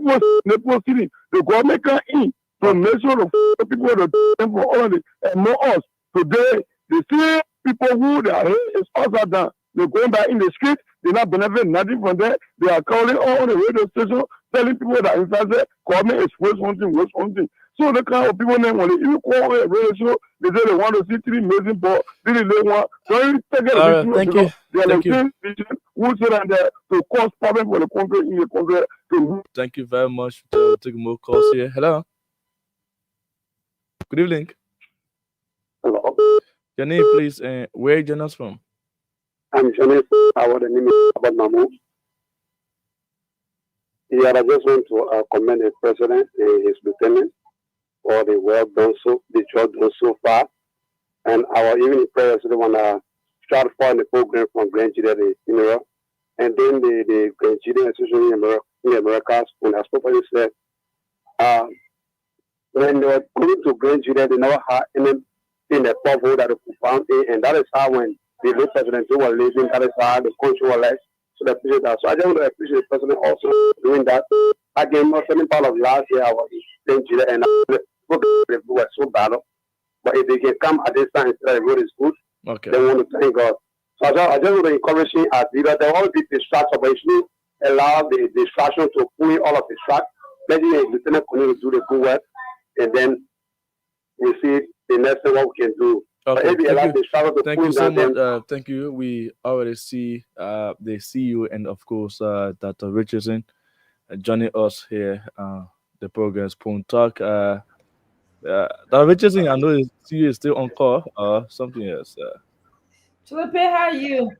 people city. The government can in to make sure the people that for all of it and not us. Today, they see people who they are here is upside down. They're going back in the street. They're not benefiting nothing from that. They are calling on the radio station, telling people that in fact the government is worth something. So the kind of people then when they even call a radio show, they say they want to see 3 amazing, but really they want. So you take it a bit Thank you. They are the same vision who say that to cause problem for the country in the country. Thank you very much. We'll take more calls here. Hello. Good evening. Hello. Your name, please, and where you joining us from? I'm Johnny. Our name is Abad Mahmoud. Yeah, I just want to commend the president and his lieutenant for the work done the job done so far. And our evening prayers, they want to start for the program from grandchildren, and then the grandchildren, especially in America, when I spoke said, when they were going to grandchildren, they never had any in the powerful that they found in, and that is how when the late president who were living, that is how the country was left. So they appreciate that. So I just want to appreciate the president also doing that. Again, not second part of last year, I was in Chile and we were so bad. But if they can come at this time, the road is good. Okay. They want to thank God. So I just want to encourage you as leaders. There will always be distractions, but you should allow the distraction to pull in all of the track. Let the lieutenant continue to do the good work, and then we see the next thing what we can do. Okay, thank you so much. Thank you. We already see the CEO and of course Dr. Richardson joining us here. The program Spoon Talk. Dr. Richardson, I know the CEO is still on call or something else. Philippe, how are you?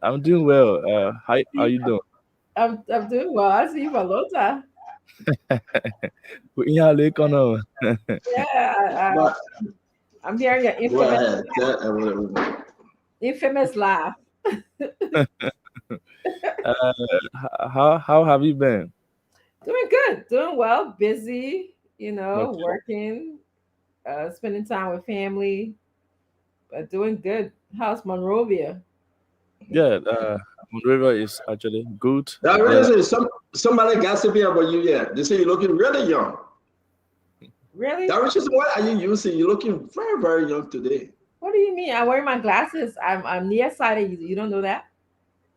I'm doing well. How are you doing? I'm doing well. I see you for a long time. Yeah, look on. Yeah, I'm hearing your Go ahead. infamous laugh. How have you been? Doing good, doing well, busy, Okay. working, spending time with family, but doing good. How's Monrovia? Yeah, Monrovia is actually good. That Yeah, really is somebody gossiping about you yet. They say you're looking really young. Really? That Richardson, what are you using? You're looking very, very young today. What do you mean? I wear my glasses. I'm nearsighted. You don't know that?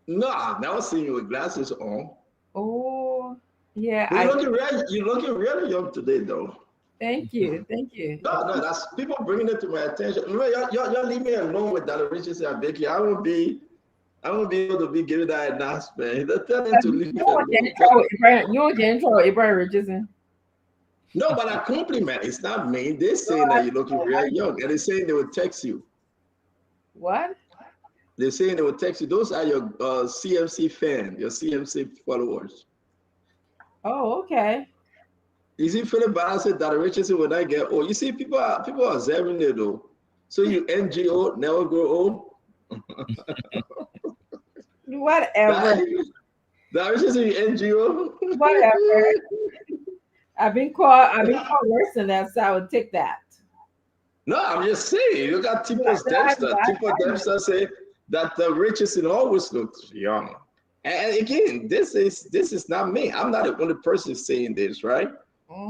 No, I've never seen you with glasses on. Oh, yeah. But you're looking really young today, though. Thank you. No, that's people bringing it to my attention. Y'all leave me alone with that Richardson and Becky. I won't be able to be giving that announcement. They're telling to leave me alone. You won't get in trouble, Abraham Richardson. No, but a compliment. It's not me. They're saying that you're looking really young, and they're saying they will text you. What? They're saying they will text you. Those are your CMC fans, your CMC followers. Oh, okay. You see, Philip Barr said that Richardson will not get old. You see, people are observing it though. So you NGO never grow old. Whatever. That Richardson, you NGO. Whatever. I've been called worse than that, so I would take that. No, I'm just saying. Look at Tipo Dempster. Tipo Dempster say that Richardson always looks young. And again, this is not me. I'm not the only person saying this, right?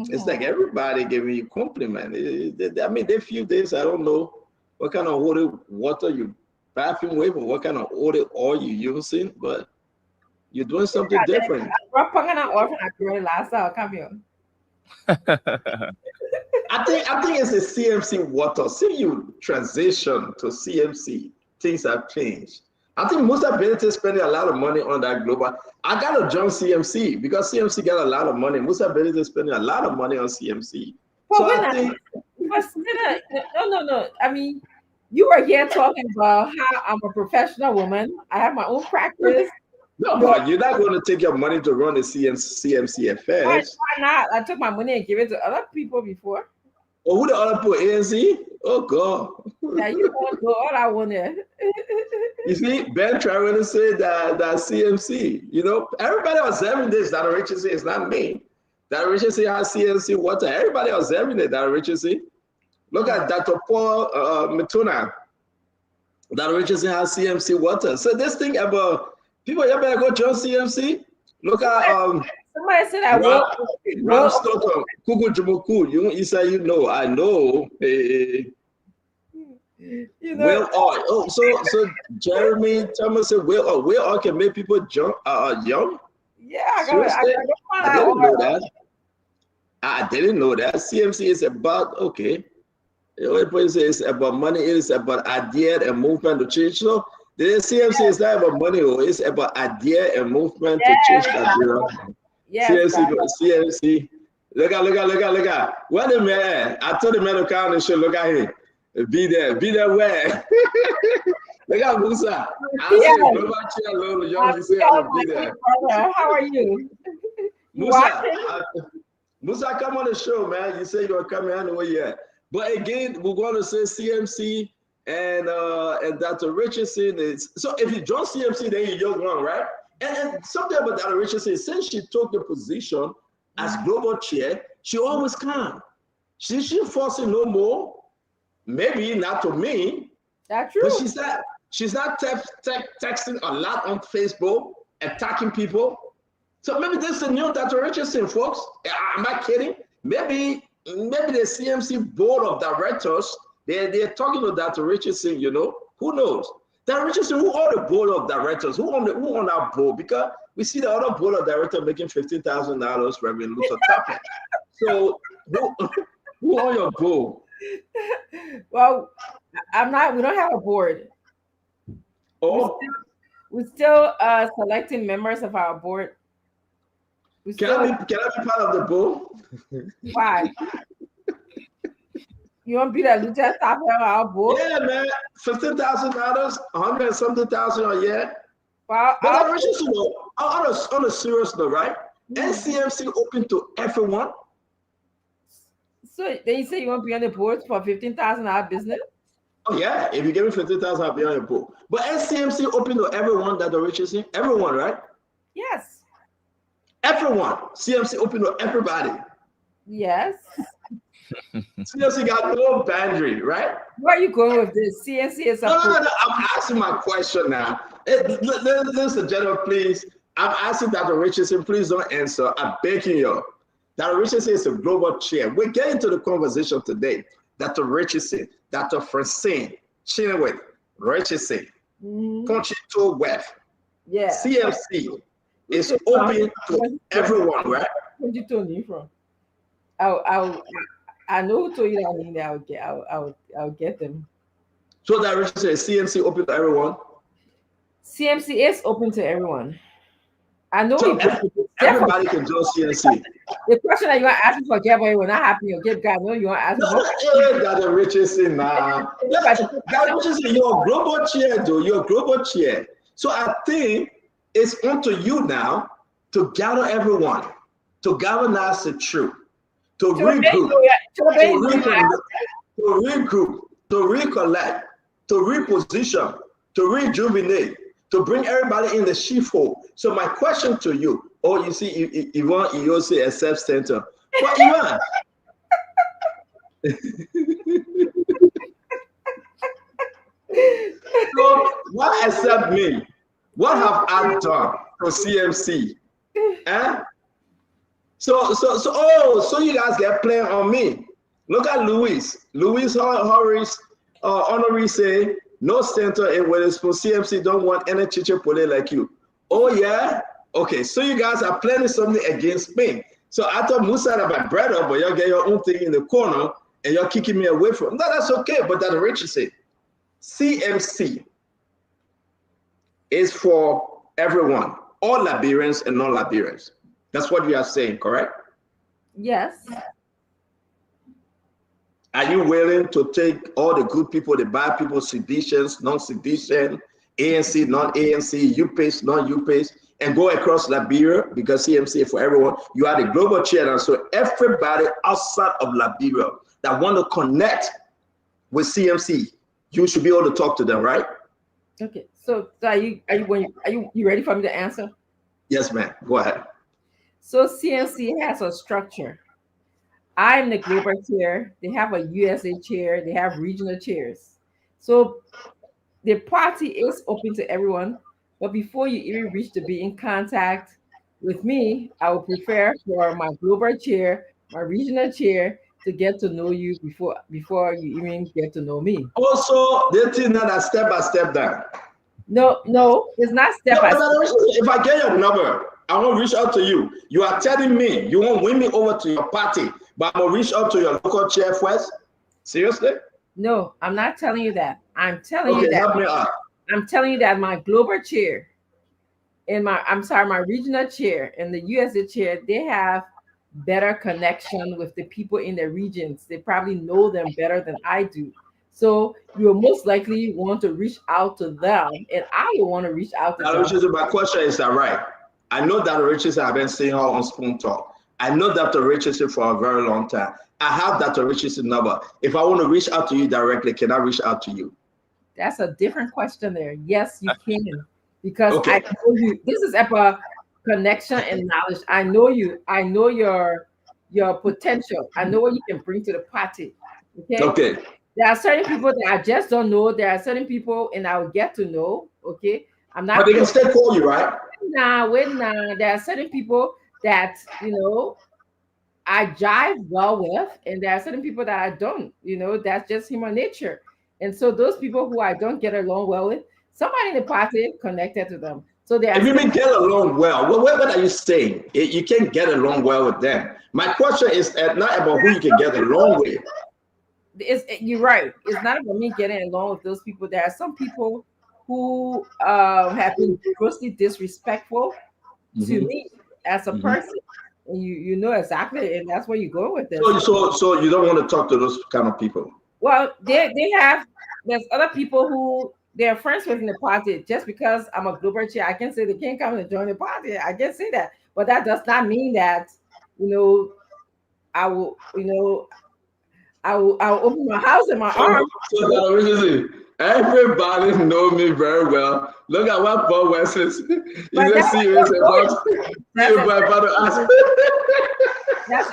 It's like everybody giving you compliment. I mean, they few days, I don't know what kind of water you bathing with or what kind of oil you using, but you're doing something different. I think it's the CMC water. See, you transition to CMC, things have changed. I think most ability is spending a lot of money on that global. I got to join CMC because CMC got a lot of money. Most ability is spending a lot of money on CMC. Well, no. I mean, you were here talking about how I'm a professional woman. I have my own practice. No, but you're not going to take your money to run the CMC affairs. Why not? I took my money and gave it to other people before. Oh, who the other people? ANC? Oh, God. Yeah, you don't know all I wanted. You see, Ben trying to say that CMC, everybody was having this, that Richardson is not me. That Richardson has CMC water. Everybody was having it, that Richardson. Look at Dr. Paul Mituna. That Richardson has CMC water. So this thing about people, you better go join CMC. Look at somebody said I will. Ram Stockton, Kuku Jumuku. You say I know. Well, so Jeremy Thomas said, well, can make people jump young. Yeah, I didn't know that. I didn't know that. CMC is about it's about money. It is about idea and movement to change. So the CMC is not about money. It's about idea and movement to change Nigeria. Yes, CMC. Look at. What a man! I told the man to come and show. Look at him. Be there where? Look at Musa. How are you? Musa, come on the show, man. You say you're coming anyway, yeah. But again, we're going to say CMC and Dr. Richardson is. So if you join CMC, then you're young one, right? And something about Dr. Richardson, since she took the position as global chair, she always calm. She forcing no more. Maybe not to me. That's true. But she's not texting a lot on Facebook, attacking people. So maybe this is the new Dr. Richardson, folks. Am I kidding? Maybe the CMC board of directors, they're talking to Dr. Richardson, Who knows? Dr. Richardson, who are the board of directors? Who on our board? Because we see the other board of directors making $15,000 revenue to top it. So who on your board? Well, we don't have a board. Oh, we're still selecting members of our board. Can I be part of the board? Why? You want to be that lieutenant top on our boat? Yeah, man. $15,000, 100 and something thousand a year. Well, but that Richardson, on a serious note, right? NCMC open to everyone. So then you say you want to be on the board for $15,000 business? Oh yeah, if you give me 15,000, I'll be on your board. But NCMC open to everyone that the Richardson, everyone, right? Yes. Everyone. CMC open to everybody. Yes. CMC got no boundary, right? Where are you going with this? CNC is no, I'm asking my question now. Listen, gentlemen, please. I'm asking Dr. Richardson, please don't answer. I'm begging you. Dr. Richardson is a global chair. We're getting to the conversation today. Dr. Richardson, Dr. Francine, Chinewit, Richardson, Conchito Webb, CMC is open to everyone, right? Where'd you told me from? I know who told you that name. I'll get them. So that Richardson is CMC open to everyone? CMC is open to everyone. I know so everybody can join CMC. The question that you are asking for Jeff, will not happen. You get God. No, you want to ask for Dr. Richardson now. Dr. Richardson, you're a global chair, though. You're a global chair. So I think it's onto you now to gather everyone, to galvanize the truth, to regroup, to recollect, to reposition, to rejuvenate, to bring everybody in the sheepfold. So my question to you, you see, Yvonne, you say accept center. But Yvonne, so what accept me? What have I done for CMC? So you guys get playing on me. Look at Louis Horace, Honorary say, no center in Wetherspoon. CMC don't want any chiche pole like you. Oh yeah? Okay, so you guys are planning something against me. So I thought Musa had my brother, but y'all get your own thing in the corner and you're kicking me away from. No, that's okay, but that Richardson, CMC is for everyone, all Liberians and non-Liberians. That's what we are saying, correct? Yes. Are you willing to take all the good people, the bad people, seditions, non-sedition, ANC, non-ANC, UPACE, non-UPACE, and go across Liberia because CMC for everyone? You are the global chair, and so everybody outside of Liberia that want to connect with CMC, you should be able to talk to them, right? Okay. So are you ready for me to answer? Yes, ma'am. Go ahead. So CMC has a structure. I'm the global chair. They have a USA chair. They have regional chairs. So the party is open to everyone. But before you even reach to be in contact with me, I would prefer for my global chair, my regional chair, to get to know you before you even get to know me. Also, they think that a step by step down. No, it's not step by step. If I get your number, I won't reach out to you. You are telling me you won't win me over to your party, but I'm gonna reach out to your local chair first. Seriously? No, I'm not telling you that. I'm telling you that. Help me out. I'm telling you that my global chair and my regional chair and the USA chair, they have better connection with the people in the regions. They probably know them better than I do. So you will most likely want to reach out to them, and I will want to reach out to them. Richardson, my question is that right? I know Dr. Richardson, I've been seeing her on Spoon Talk. I know Dr. Richardson for a very long time. I have Dr. Richardson's number. If I want to reach out to you directly, can I reach out to you? That's a different question there. Yes, you can. Because I know you. This is about connection and knowledge. I know you. I know your potential. I know what you can bring to the party. Okay. There are certain people that I just don't know. There are certain people, and I will get to know. Okay. I'm not. But they can still call you, right? Wait now. There are certain people that I jive well with, and there are certain people that I don't. That's just human nature. And so those people who I don't get along well with, somebody in the party connected to them. So if you may get along well, what are you saying? You can't get along well with them. My question is not about who you can get along with. You're right. It's not about me getting along with those people. There are some people who have been grossly disrespectful to me as a person. And you know exactly, and that's where you go with this. So you don't want to talk to those kind of people? Well, they have. There's other people who they're friends with in the party. Just because I'm a global chair, I can say they can't come and join the party. I can say that, but that does not mean that you know I will. I will open my house and my arms. So that Richardson, everybody know me very well. Look at what Paul West is. You just see you about to ask.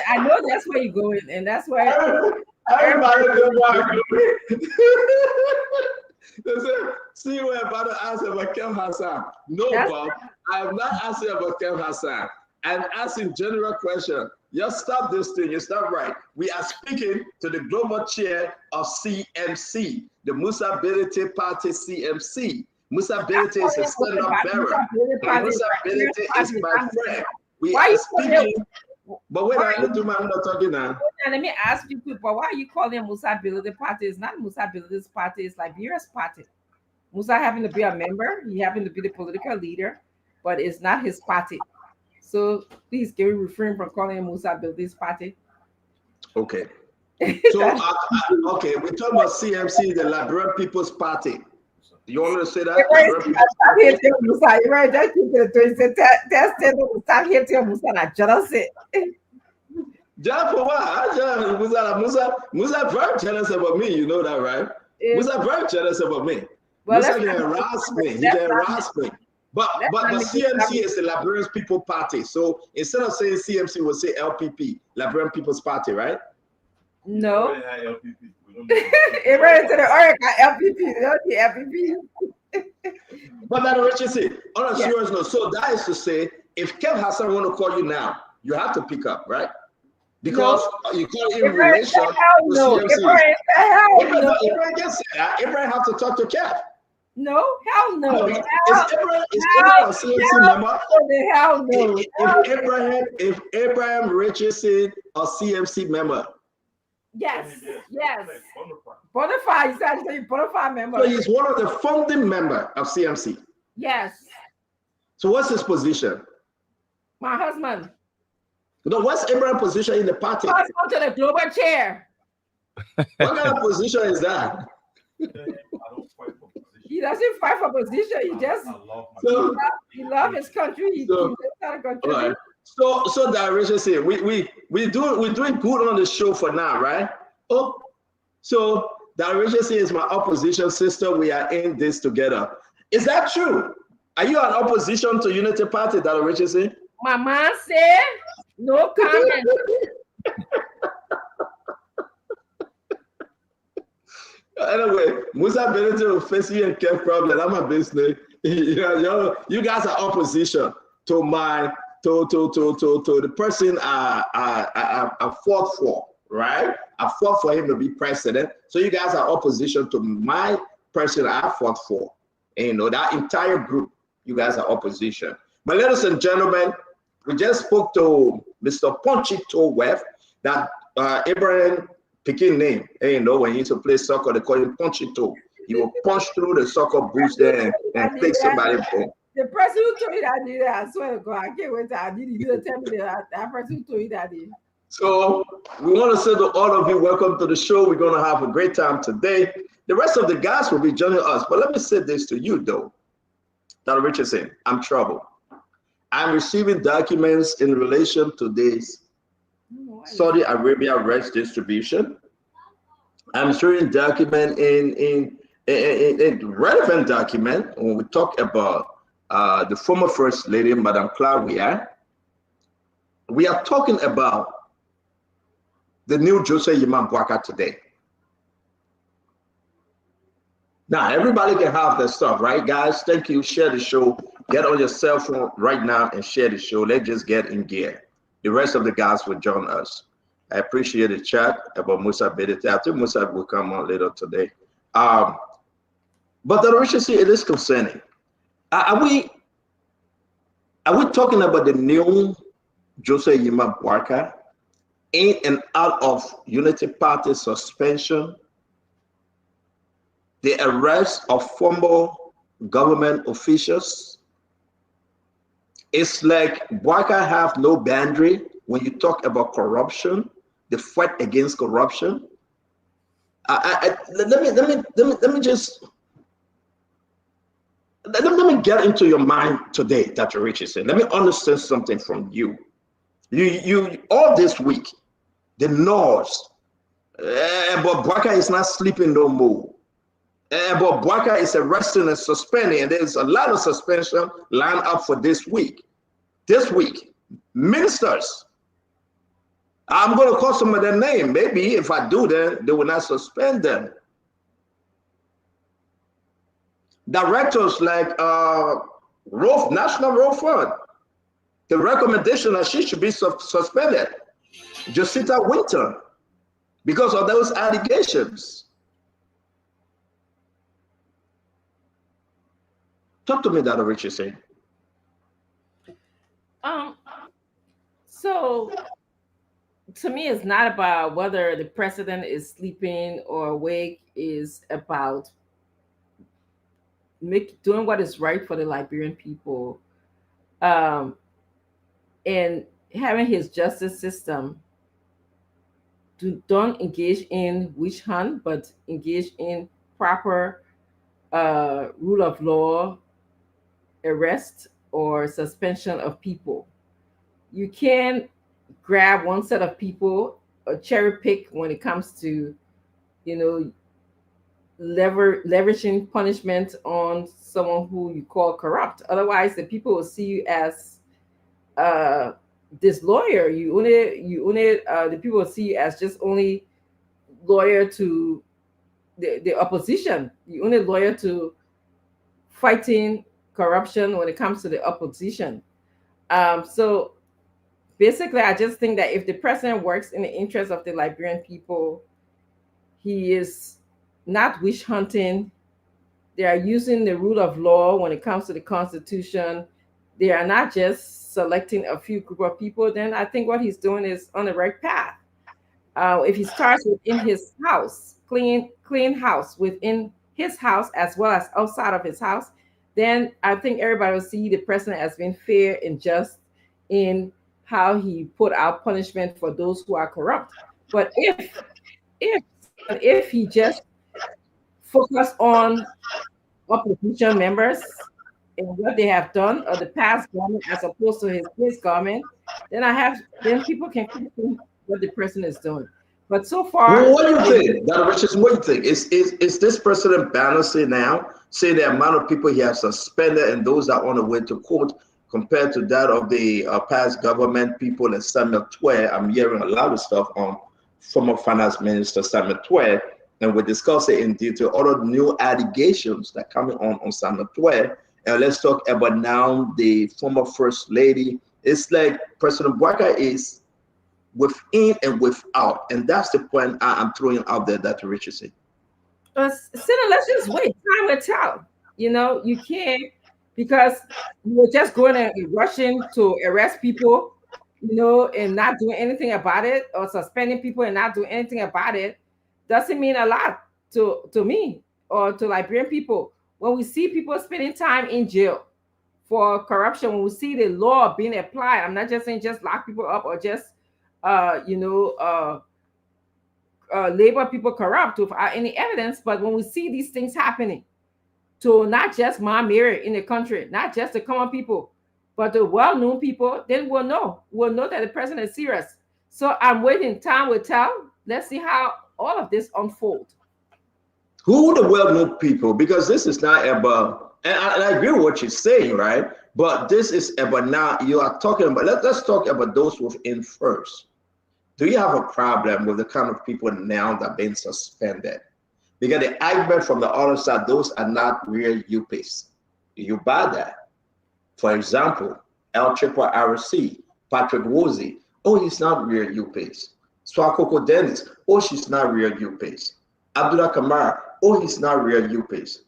I know that's where you're going, and that's where Everybody know why they say, see, we're about to ask about Kem Hassan. No, Bob, I am not asking about Kem Hassan. I'm asking general question. Just stop this thing. You stop right. We are speaking to the global chair of CMC, the Musa Bility Party CMC. Musa Bility is a stand-up bearer. Musa Bility is my friend. We are speaking. But wait, I'm not talking now. Let me ask you people, why are you calling Musa Bility Party? It's not Musa Bility's party, it's Liberia's party. Musa happened to be a member, he happened to be the political leader, but it's not his party. So please, can we refrain from calling him Musa Bility's party? Okay. So, okay, we're talking about CMC, the Liberian People's Party. You want to say that? Stop hating Musa. You right, just keep it to stop hating Musa. I just say. Just for what? Musa very jealous about me. You know that, right? Musa very jealous about me. Well, Musa can harass me. He can harass me. But the CMC is the Liberian People Party. So instead of saying CMC, we'll say LPP, Liberian People's Party, right? No. It ran into the Oracle LPP. LPP. But that Richardson, on a serious note, so that is to say, if Kev Hassan want to call you now, you have to pick up, right? Because you call it in relation to CMC. Abraham have to talk to Kev. No, hell no. Is Abraham a CMC member? Hell no. If Abraham Richardson a CMC member. Yes. Bonafide, he's actually a bonafide member. So he's one of the founding members of CMC. Yes. So what's his position? My husband. No, what's Abraham's position in the party? Husband to the global chair. What kind of position is that? He doesn't fight for position. He just he loves his country. He knows how to contribute. Right. So that Richardson, we're doing good on the show for now, right? Oh, so that Richardson is my opposition sister. We are in this together. Is that true? Are you an opposition to Unity Party, that Richardson? My mom said no comment. Anyway, Musa Bility will face you and Kev problem. I'm a business. You guys are opposition to my to the person I fought for, right? I fought for him to be president. So you guys are opposition to my person I fought for. And you know that entire group, you guys are opposition. But ladies and gentlemen, we just spoke to Mr. Ponchito Webb, that Abraham picking name. And you know, when he used to play soccer, they call him Ponchito. He will punch through the soccer boots there and take somebody for. The person who told me that day, I swear to God, I can't wait till I need you to tell me that person who told me that day. So we want to say to all of you, welcome to the show. We're going to have a great time today. The rest of the guys will be joining us. But let me say this to you, though. Dr. Richardson, I'm troubled. I'm receiving documents in relation to this Saudi Arabia rights distribution. I'm receiving document in relevant document when we talk about the former First Lady, Madame Claudia. We are talking about the new Jose Yimam Bwaka today. Now, everybody can have their stuff, right, guys? Thank you. Share the show. Get on your cell phone right now and share the show. Let's just get in gear. The rest of the guys will join us. I appreciate the chat about Musa Bility. I think Musa will come on later today. But the Richardson, it is concerning. Are we talking about the new Jose Yimam Bwaka in and out of Unity Party suspension, the arrest of former government officials? It's like Bwaka have no boundary when you talk about corruption, the fight against corruption. Let me just let me get into your mind today, Dr. Richardson. Let me understand something from you. You all this week, the North, but Bwaka is not sleeping no more. But Bwaka is arresting and suspending, and there's a lot of suspension lined up for this week. This week, ministers. I'm going to call some of their name. Maybe if I do that, they will not suspend them. Directors like National Road Fund, the recommendation that she should be suspended. Josita Winter, because of those allegations. Talk to me, Dr. Richardson. So to me, it's not about whether the president is sleeping or awake. Is about doing what is right for the Liberian people, and having his justice system don't engage in witch hunt, but engage in proper rule of law, arrest or suspension of people. You can't grab one set of people or cherry pick when it comes to, leveraging punishment on someone who you call corrupt. Otherwise, the people will see you as disloyal. The people will see you as just only loyal to the opposition. You only loyal to fighting corruption when it comes to the opposition. So basically, I just think that if the president works in the interest of the Liberian people, he is not witch hunting. They are using the rule of law when it comes to the Constitution. They are not just selecting a few group of people. Then I think what he's doing is on the right path. If he starts within his house, clean house within his house as well as outside of his house, then I think everybody will see the president as being fair and just in how he put out punishment for those who are corrupt. But if he just focus on opposition members and what they have done or the past government as opposed to his government, then people can question what the president is doing. But so far, well, what do you think, Dr. Richardson? What do you think? Is this president balancing now, say the amount of people he has suspended and those that are on the way to court compared to that of the past government people and Samuel Twe? I'm hearing a lot of stuff on former finance minister Samuel Twe, and we discuss it in detail. All of the new allegations that coming on Samuel Twe, and let's talk about now the former first lady. It's like President Bwaka is within and without, and that's the point I'm throwing out there, Dr. Richardson. Senator, let's just wait. Time will tell. You can't, because you're just going and rushing to arrest people, and not doing anything about it, or suspending people and not doing anything about it, doesn't mean a lot to me or to Liberian people. When we see people spending time in jail for corruption, when we see the law being applied, I'm not just saying just lock people up or just label people corrupt without any evidence, but when we see these things happening to not just my mayor in the country, not just the common people, but the well-known people, then we'll know that the president is serious. So I'm waiting. Time will tell. Let's see how all of this unfolds. Who the well-known people? Because this is not about, and I agree with what you're saying, right? But this is about now, you are talking about, let's talk about those within first. Do you have a problem with the kind of people now that are being suspended? Because the argument from the other side, those are not real UPs. You buy that. For example, El Triple RC, Patrick Woolsey, oh, he's not real UPs. Swakoko Dennis, oh, she's not real UPs. Abdullah Kamara, oh, he's not real UPs.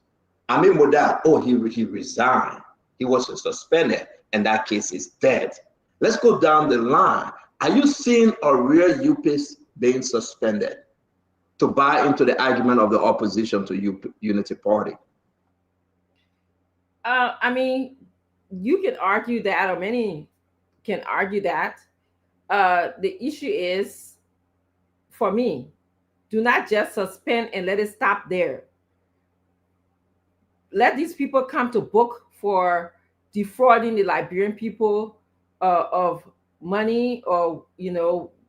Amin Modad, oh, he resigned. He was suspended, and that case is dead. Let's go down the line. Are you seeing a real UPs being suspended to buy into the argument of the opposition to Unity Party? I mean, you can argue that, or many can argue that. The issue is, for me, Do not just suspend and let it stop there. Let these people come to book for defrauding the Liberian people of money, or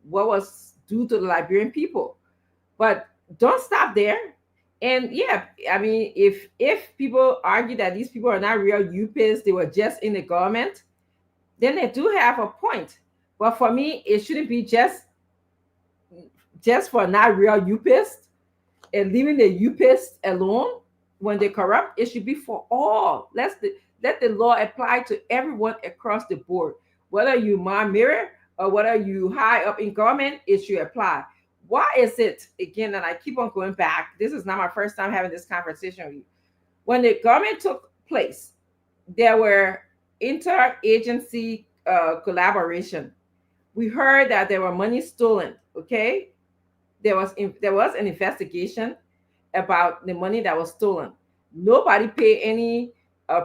what was due to the Liberian people. But don't stop there. And yeah, I mean, if people argue that these people are not real UPIs, they were just in the government, then they do have a point. But for me, it shouldn't be just for not real UPIs and leaving the UPIs alone when they corrupt. It should be for all. Let the law apply to everyone across the board. Whether you mirror or whether you high up in government, it should apply. Why is it, again, and I keep on going back, this is not my first time having this conversation with you. When the government took place, there were interagency collaboration. We heard that there were money stolen, okay? There was an investigation about the money that was stolen. Nobody paid any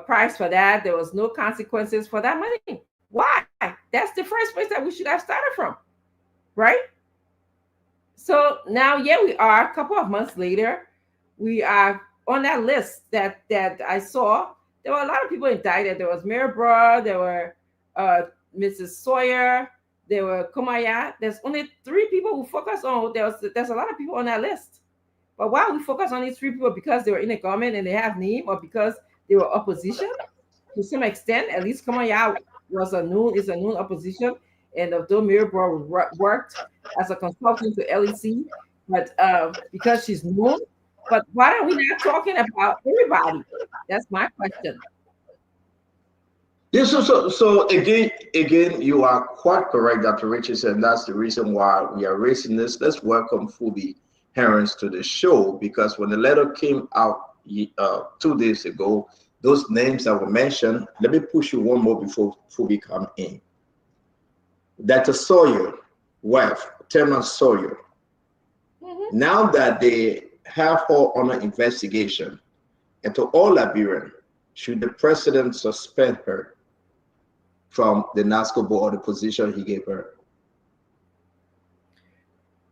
price for that. There was no consequences for that money. Why? That's the first place that we should have started from, right? So now, yeah, we are a couple of months later. We are on that list that I saw. There were a lot of people indicted. There was Mayor Broad, there were Mrs. Sawyer, there were Kumaya. There's only 3 people who focus on. There's a lot of people on that list. But why we focus on these 3 people? Because they were in the government and they have name, or because they were opposition to some extent. At least Kumaya is a known opposition, and although Mayor Broad worked as a consultant to LEC, but because she's known. But why are we not talking about everybody? That's my question. Yes, so again, you are quite correct, Dr. Richardson. That's the reason why we are raising this. Let's welcome Phoebe Herons to the show, because when the letter came out 2 days ago, those names that were mentioned. Let me push you one more before Phoebe come in. Dr. Sawyer, wife, Terman Sawyer. Now that they have her on an investigation, and to all Liberians, should the president suspend her from the NASCO board or the position he gave her?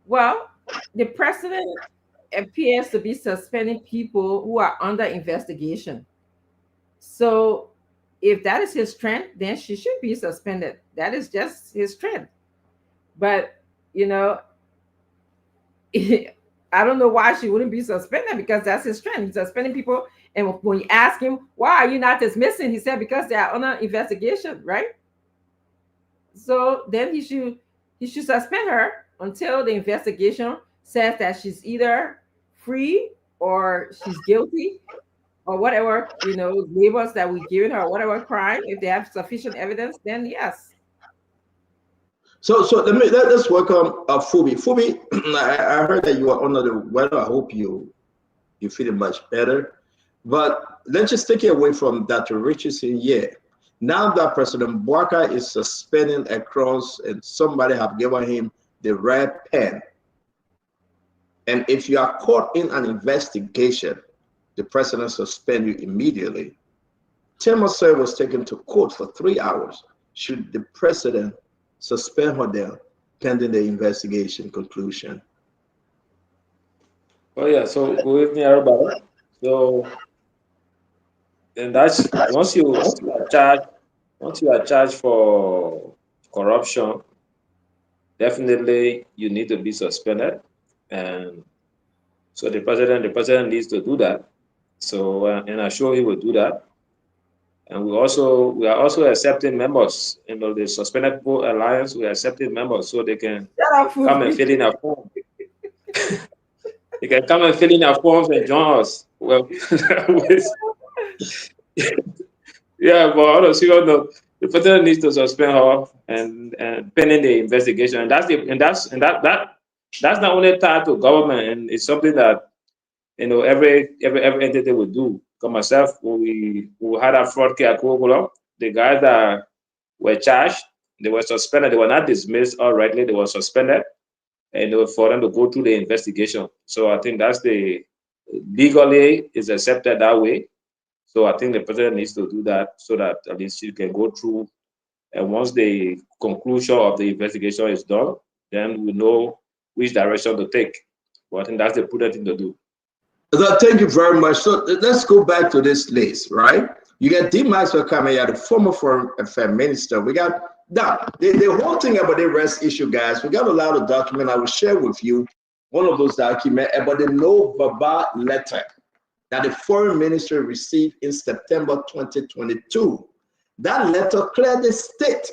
Well, the president appears to be suspending people who are under investigation. So if that is his trend, then she should be suspended. That is just his trend. But, I don't know why she wouldn't be suspended, because that's his trend. He's suspending people. And when you ask him, why are you not dismissing? He said, because they are under investigation, right? So then he should suspend her until the investigation says that she's either free or she's guilty, or whatever, labels that we given her, whatever crime. If they have sufficient evidence, then yes. So let's welcome Phoebe. Phoebe, I heard that you are under the weather. I hope you're feeling much better. But let's just take it away from Dr. Richardson. Yeah, now that President Bouaka is suspending across, and somebody have given him the red pen. And if you are caught in an investigation, the president suspend you immediately. Timothy was taken to court for 3 hours. Should the president suspend her there pending the investigation conclusion? Oh yeah, so good evening, everybody. So, and that's once you are charged for corruption, definitely you need to be suspended, and so the president needs to do that. So, and I'm sure he will do that. And we are also accepting members. The Suspended People Alliance, we are accepting members so they can come and fill in our form. They can come and fill in our forms and join us. Well, yeah, but on a serious note, the president needs to suspend her and pending the investigation. And that's not only tied to government, and it's something that every entity will do. Because myself, when we had a fraud case at Coca-Cola, the guys that were charged, they were suspended. They were not dismissed outrightly. They were suspended, and for them to go through the investigation. So I think that's legally is accepted that way. So I think the president needs to do that so that at least you can go through. And once the conclusion of the investigation is done, then we know which direction to take. But I think that's the prudent thing to do. So thank you very much. So let's go back to this list, right? You got D-Max Kamaya, the former Foreign Affairs Minister. We got now the whole thing about the rest issue, guys. We got a lot of document. I will share with you one of those documents about the no verbal letter that the Foreign Ministry received in September 2022. That letter clearly states,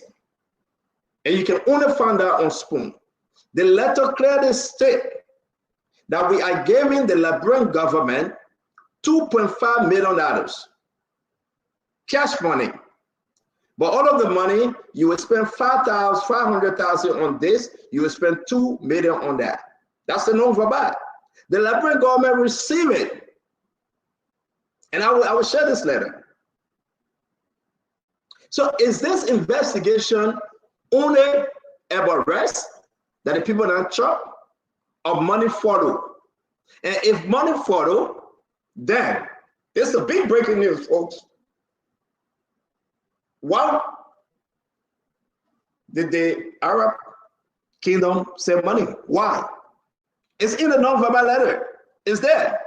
and you can only find that on Spoon. The letter clearly states that we are giving the Liberian government $2.5 million cash money. But all of the money, you will spend $500,000 on this, you will spend $2 million on that. That's the non-verbal. The Liberian government received it. And I will share this letter. So is this investigation only about arrest that the people not chop, or money follow? And if money follow, then this is a big breaking news, folks. Why did the Arab kingdom send money? Why? It's in the non-verbal letter. It's there.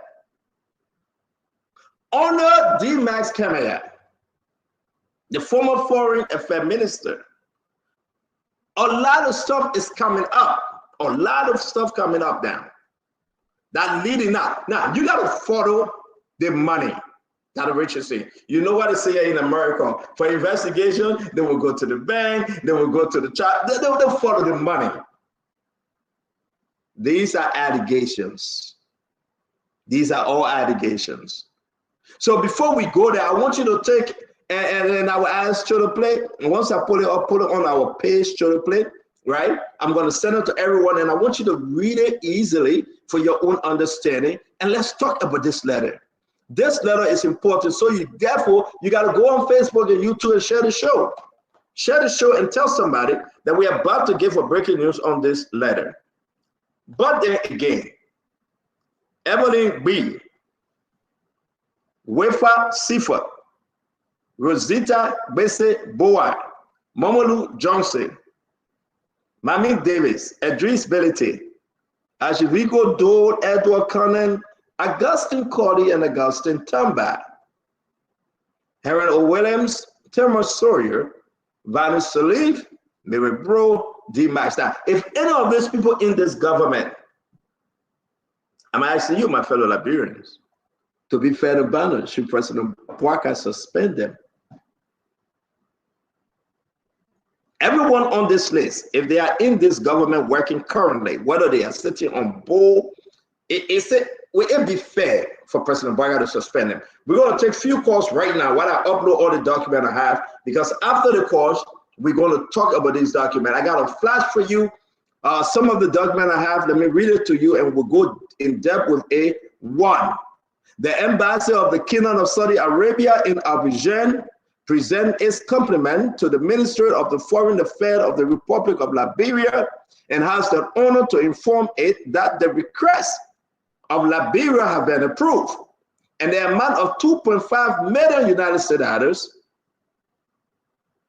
Under D-Max Kamaya, the former Foreign Affairs Minister, a lot of stuff is coming up. A lot of stuff coming up now. That leading up. Now, you got to follow the money that Richardson. You know what they say in America? For investigation, they will go to the bank, they will go to the child, they'll follow the money. These are allegations. These are all allegations. So before we go there, I want you to take, and then I will ask you to play. And once I put it up, put it on our page, to play, right? I'm going to send it to everyone, and I want you to read it easily for your own understanding. And let's talk about this letter. This letter is important. So you therefore, you got to go on Facebook and YouTube and share the show. Share the show and tell somebody that we are about to give a breaking news on this letter. But then again, Evelyn B., Wefa Sifa, Rosita Bese Boa, Momolu Johnson, Mami Davis, Idris Belite, Ashiviko Dole, Edward Conan, Augustine Cody, and Augustine Tamba, Heron O. Williams, Timur Sawyer, Vanessa Salif, Mary Bro, D-Max. Now, if any of these people in this government, I'm asking you, my fellow Liberians, to be fair to Banner, should President Bouaka suspend them? Everyone on this list, if they are in this government working currently, whether they are sitting on board, will it be fair for President Bouaka to suspend them? We're going to take a few calls right now while I upload all the documents I have, because after the calls, we're going to talk about these documents. I got a flash for you. Some of the documents I have, let me read it to you, and we'll go in depth with A1. The embassy of the Kingdom of Saudi Arabia in Abidjan present its compliment to the Ministry of the Foreign Affairs of the Republic of Liberia, and has the honor to inform it that the request of Liberia have been approved, and the amount of 2.5 million United States dollars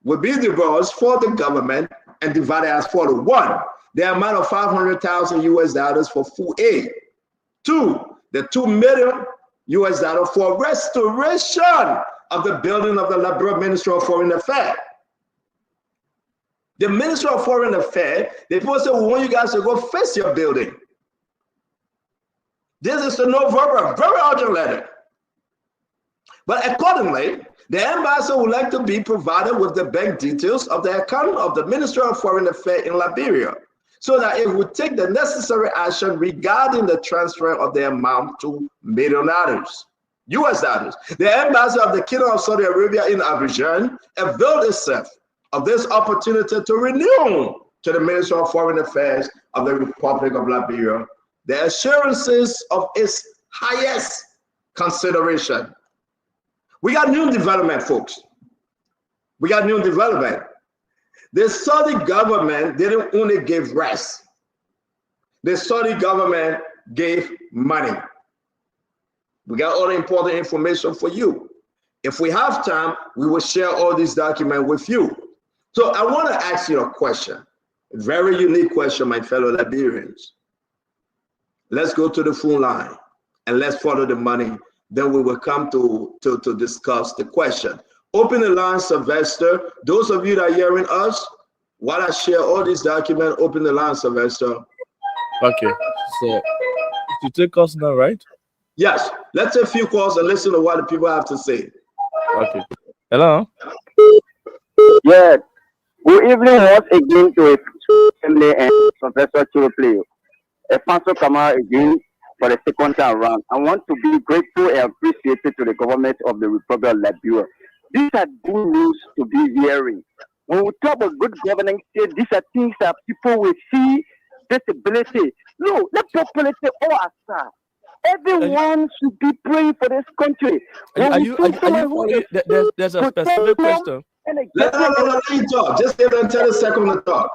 will be disbursed for the government and divided as follows. 1, the amount of $500,000 US for food aid. 2, the $2 million US for restoration of the building of the Liberia Ministry of Foreign Affairs. The Ministry of Foreign Affairs, they people say, we want you guys to go fix your building. This is the no-verbal, very urgent letter. But accordingly, the ambassador would like to be provided with the bank details of the account of the Ministry of Foreign Affairs in Liberia, so that it would take the necessary action regarding the transfer of the amount to $1 million US dollars. The ambassador of the Kingdom of Saudi Arabia in Abidjan availed itself of this opportunity to renew to the Ministry of Foreign Affairs of the Republic of Liberia the assurances of its highest consideration. We got new development, folks. We got new development. The Saudi government didn't only give rest. The Saudi government gave money. We got all the important information for you. If we have time, we will share all these documents with you. So I want to ask you a question, a very unique question, my fellow Liberians. Let's go to the phone line and let's follow the money. Then we will come to discuss the question. Open the line, Sylvester. Those of you that are hearing us, while I share all these documents, open the line, Sylvester. Okay, so to take us now, right? Yes, let's take a few calls and listen to what the people have to say. Okay. Hello. Yeah. Good evening once again to a family and Professor Chiroplay. Alfonso Kamara again for the second time around. I want to be grateful and appreciated to the government of the Republic of Liberia. These are good news to be hearing. When we talk about good governance, these are things that people will see disability. No, let population all aside. Everyone should be praying for this country. Are you following? There's a specific question. Let me talk. Just give them 10 seconds to talk.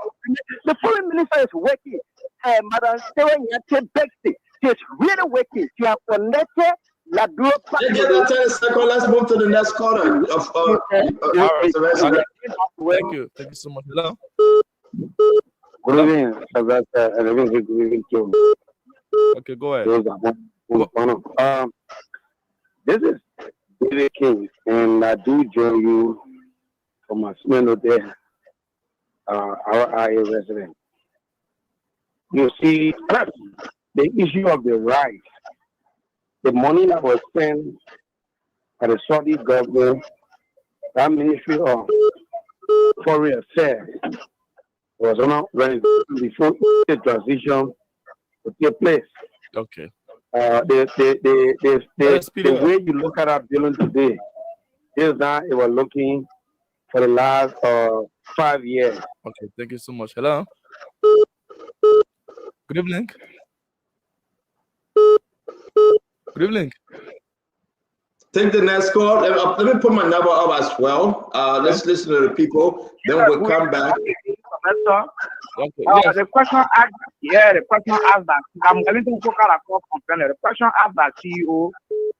The foreign minister is working. Madam Sarah Nyate Bexley, she's really working. She has connected Liberia. Just give them 10 seconds. Let's move to the next corner. Thank you. Thank you so much. Hello. Good evening, Sylvester, and good evening to Okay, go ahead. This is David King, and I do join you from my smell there, our IA resident. You see, the issue of the rights, the money that was spent by the Saudi government, that Ministry of Foreign Affairs, was not when before the transition to take place. Okay. The way you look at our building today is that it was looking for the last 5 years. Okay, thank you so much. Hello. Good evening. Good evening. Take the next call. Let me put my number up as well. Let's listen to the people. Then we'll come back. Okay. Yes. The question asked, the question asked that I'm going to focus on complaint. The question asked that CEO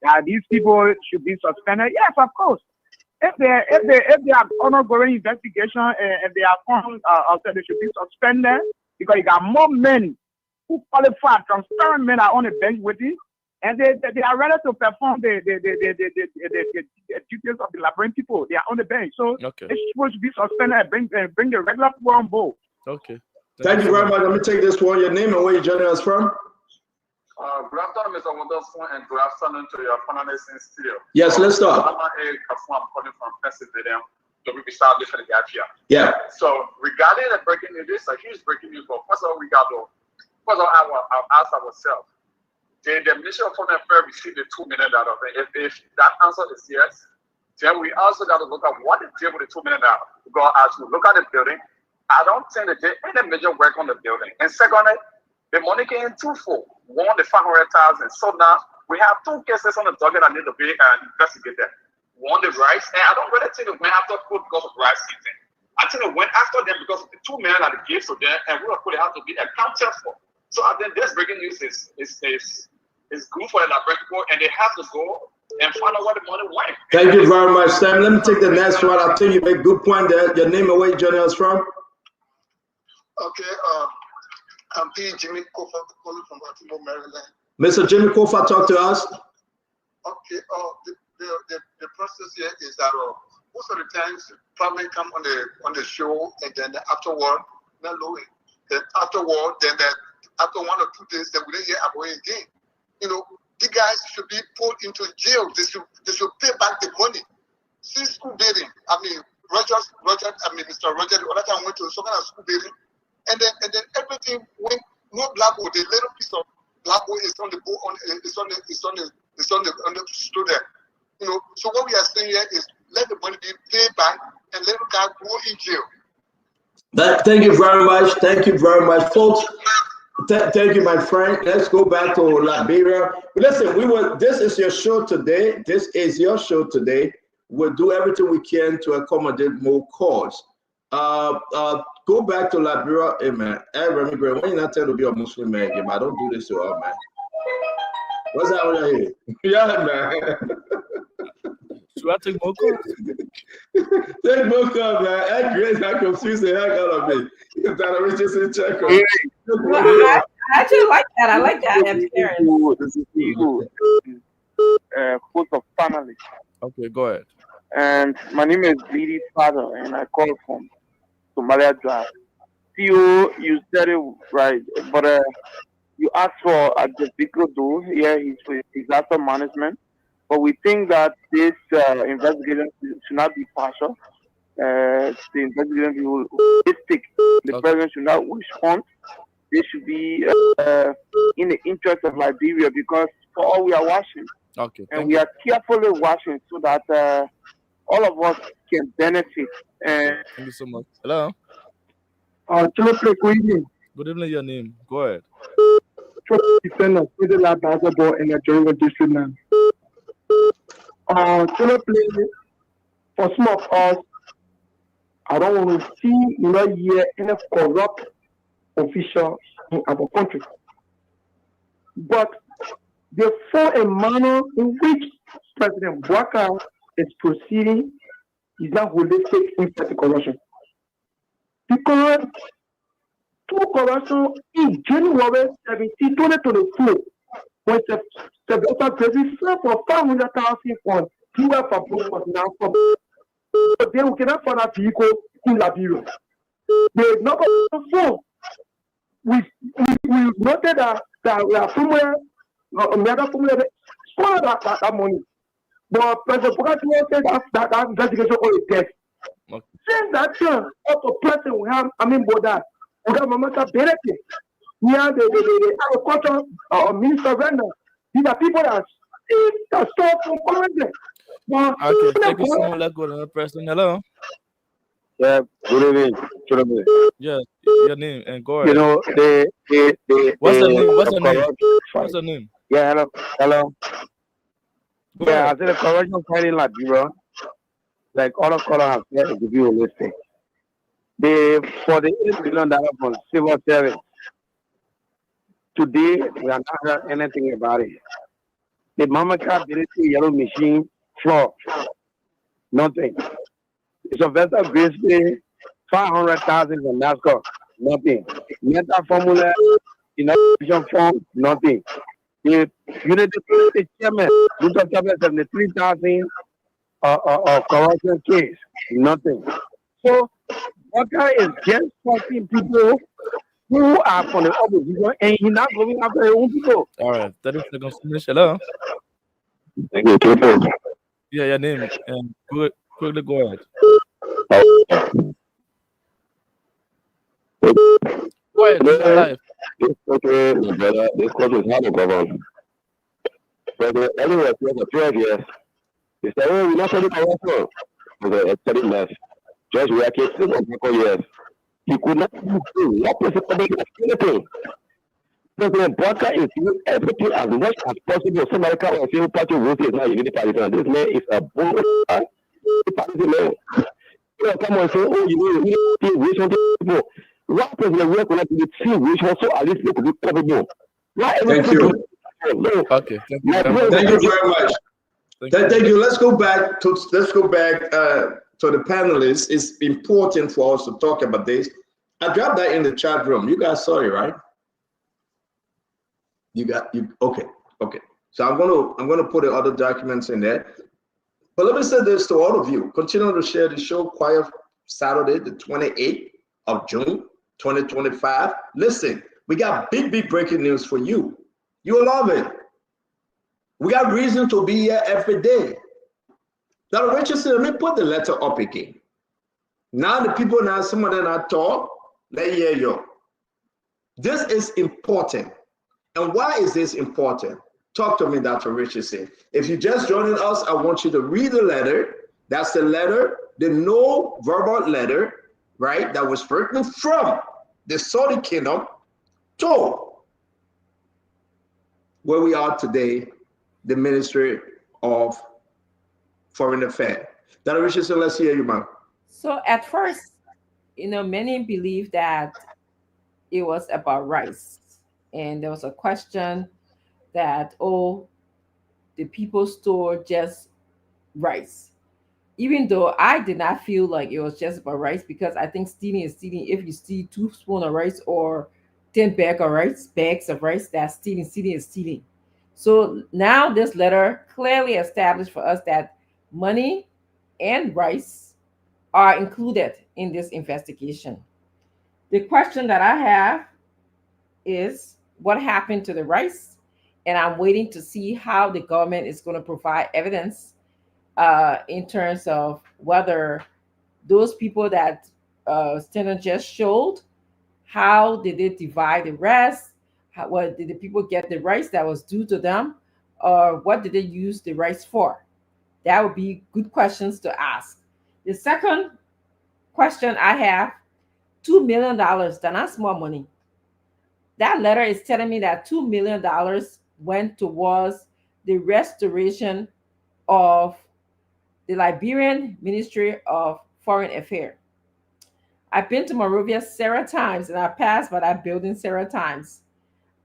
that these people should be suspended. Yes, of course. If they have ongoing investigation, if they are found, they should be suspended because you got more men who qualify, transparent men are on the bench with it, and they are ready to perform the duties of the laboring people. They are on the bench, so they should be suspended and bring the regular people on board. Okay. Thank you very much. Let me take this one. Your name and where you're joining us from. Good afternoon, Mr. Wonderful, and good afternoon to your panelists in studio. Yes, let's start. I'm calling from Pennsylvania. Yeah. So regarding the breaking news, this is a huge breaking news. But first of all, I'll ask ourselves: did the Ministry of Foreign Affairs receive the $2 million? If that answer is yes, then we also got to look at what they did with the $2 million. Because as we look at the building, I don't think they did any major work on the building. And secondly, the money came twofold. One, the 500,000. So now we have two cases on the docket that need to be investigated. One, the rights, and I don't really think it went after food because of rights season. I think it went after them because of the $2 million that they gave to them, and we were going to have to be accounted for. So I think this breaking news is good for the people, and they have to go and find out what the money went. Thank you very much, Sam. Let me take the next one. I think you make a good point there. Your name and where you're joining us from. Okay, I'm P. Jimmy Kofa calling from Baltimore, Maryland. Mr. Jimmy Kofa, talk to us. Okay, the process here is that most of the times probably come on the show and then afterward, not knowing. Then afterward, after 1 or 2 days, they will hear about it again. You know, the guys should be put into jail. They should pay back the money. See school building. I mean, Mr. Roger, the other time went to some kind of school building. And then everything went no blackboard. The little piece of blackboard is on the board on the student. You know, so what we are saying here is let the money be paid back and let the guy go in jail. Thank you very much. Thank you very much, folks. Thank you, my friend. Let's go back to Liberia. Listen, this is your show today. This is your show today. We'll do everything we can to accommodate more calls. Go back to Liberia, hey man. Every immigrant, when you're not trying to be a Muslim man, I don't do this to all, man. What's that over here? Yeah, man. Should I take more calls? Take more calls, man. That Grace, I confused the heck out of me. That Richardson check on. I actually like that. I like that appearance. This is you, host of panelists. Okay, go ahead. And my name is Lady Father, and I call from Somalia Drive. CEO, you said it right, but you asked for Adjetico do. Yeah, he's with disaster management. But we think that this investigation should not be partial. The investigation be holistic. The president should not wish funds. They should be in the interest of Liberia because for all we are watching, Okay, and thank we you. are carefully watching so that all of us can benefit. And Thank you so much. Hello. Children, good evening. Good evening. Your name. Go ahead. Defender, Civil Lab Basketball in the Joringo District now. Children play for some of us. I don't want to see hear any corrupt official in our country. But the full manner in which President Bouaka is proceeding is not holistic in corruption. Because through corruption in January 17, 2024, when the president for 500,000 for fuel for brokers now for they we cannot find a vehicle in Liberia. The number four, we noted that we are somewhere, another somewhere, swallow that money. But President Bouaka said that investigation only death. Since that time, up to present, we have, Boda, we have Mamata Benete, we have the agriculture minister Renda. These are people that stop from currently. Okay, thank you so much. Let's go to the person. Hello. Yeah, good evening. Good evening. Yes, your name and go ahead. You know, What's the name? What's the name? What's the name? Yeah, hello. Go Yeah, ahead. I said the corruption fight in Liberia, like all of color have said, to be holistic. The $48 million from civil service. Today, we have not heard anything about it. The Mamaka ability yellow machine floor, nothing. The Sylvester Gracie, 500,000 from NASCAR, nothing. Meta formula, innovation form, nothing. The Unity Chairman, Luther Chairman, 73,000 corruption case, nothing. So, Walker is just fighting people who are from the opposition and he's not going after their own people. All right, 30 seconds finish. Hello. Thank you. Yeah, your name and quickly go ahead. Go ahead, you're live. This country is hard to govern. But anyway, for 12 years, they said, oh, we're not studying corruption. It was a study mess. Just working 6 or 4 years. He could not do what president anything. President Bouaka is doing everything as much as possible. Somebody come and say, party vote is not unity party. This man is a bull party man. You come and say, oh, you need to reach out to people. Why President Bouaka connect with see which also at least could be capable? Thank you. Okay, thank you. Thank you very much. Thank you. Let's go back to the panelists. It's important for us to talk about this. I dropped that in the chat room. You guys saw it, right? Okay. So I'm gonna put the other documents in there. But let me say this to all of you. Continue to share the show. Quiet Saturday, the 28th of June, 2025. Listen, we got big breaking news for you. You'll love it. We got reason to be here every day. Now, Richardson, let me put the letter up again. Now the people now, some of them are talk. Let hear you. This is important. And why is this important? Talk to me, Dr. Richardson. If you're just joining us, I want you to read the letter. That's the letter, the no verbal letter, right? That was written from the Saudi kingdom to where we are today, the Ministry of Foreign Affairs. Dr. Richardson, let's hear you, man. So at first, many believe that it was about rice. And there was a question that, the people store just rice. Even though I did not feel like it was just about rice, because I think stealing is stealing if you steal 2 spoons of rice or 10 bags of rice, that's stealing. So now this letter clearly established for us that money and rice are included in this investigation. The question that I have is what happened to the rice? And I'm waiting to see how the government is going to provide evidence in terms of whether those people that Steno just showed, how did they divide the rest? What did the people get the rice that was due to them? Or what did they use the rice for? That would be good questions to ask. The second question I have, $2 million, that's not small money. That letter is telling me that $2 million went towards the restoration of the Liberian Ministry of Foreign Affairs. I've been to Monrovia several times and I passed by that building several times.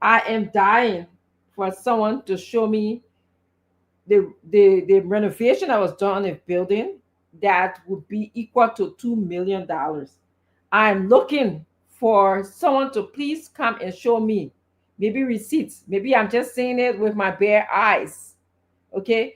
I am dying for someone to show me the renovation that was done in the building that would be equal to $2 million. I'm looking for someone to please come and show me, maybe receipts. Maybe I'm just seeing it with my bare eyes. Okay.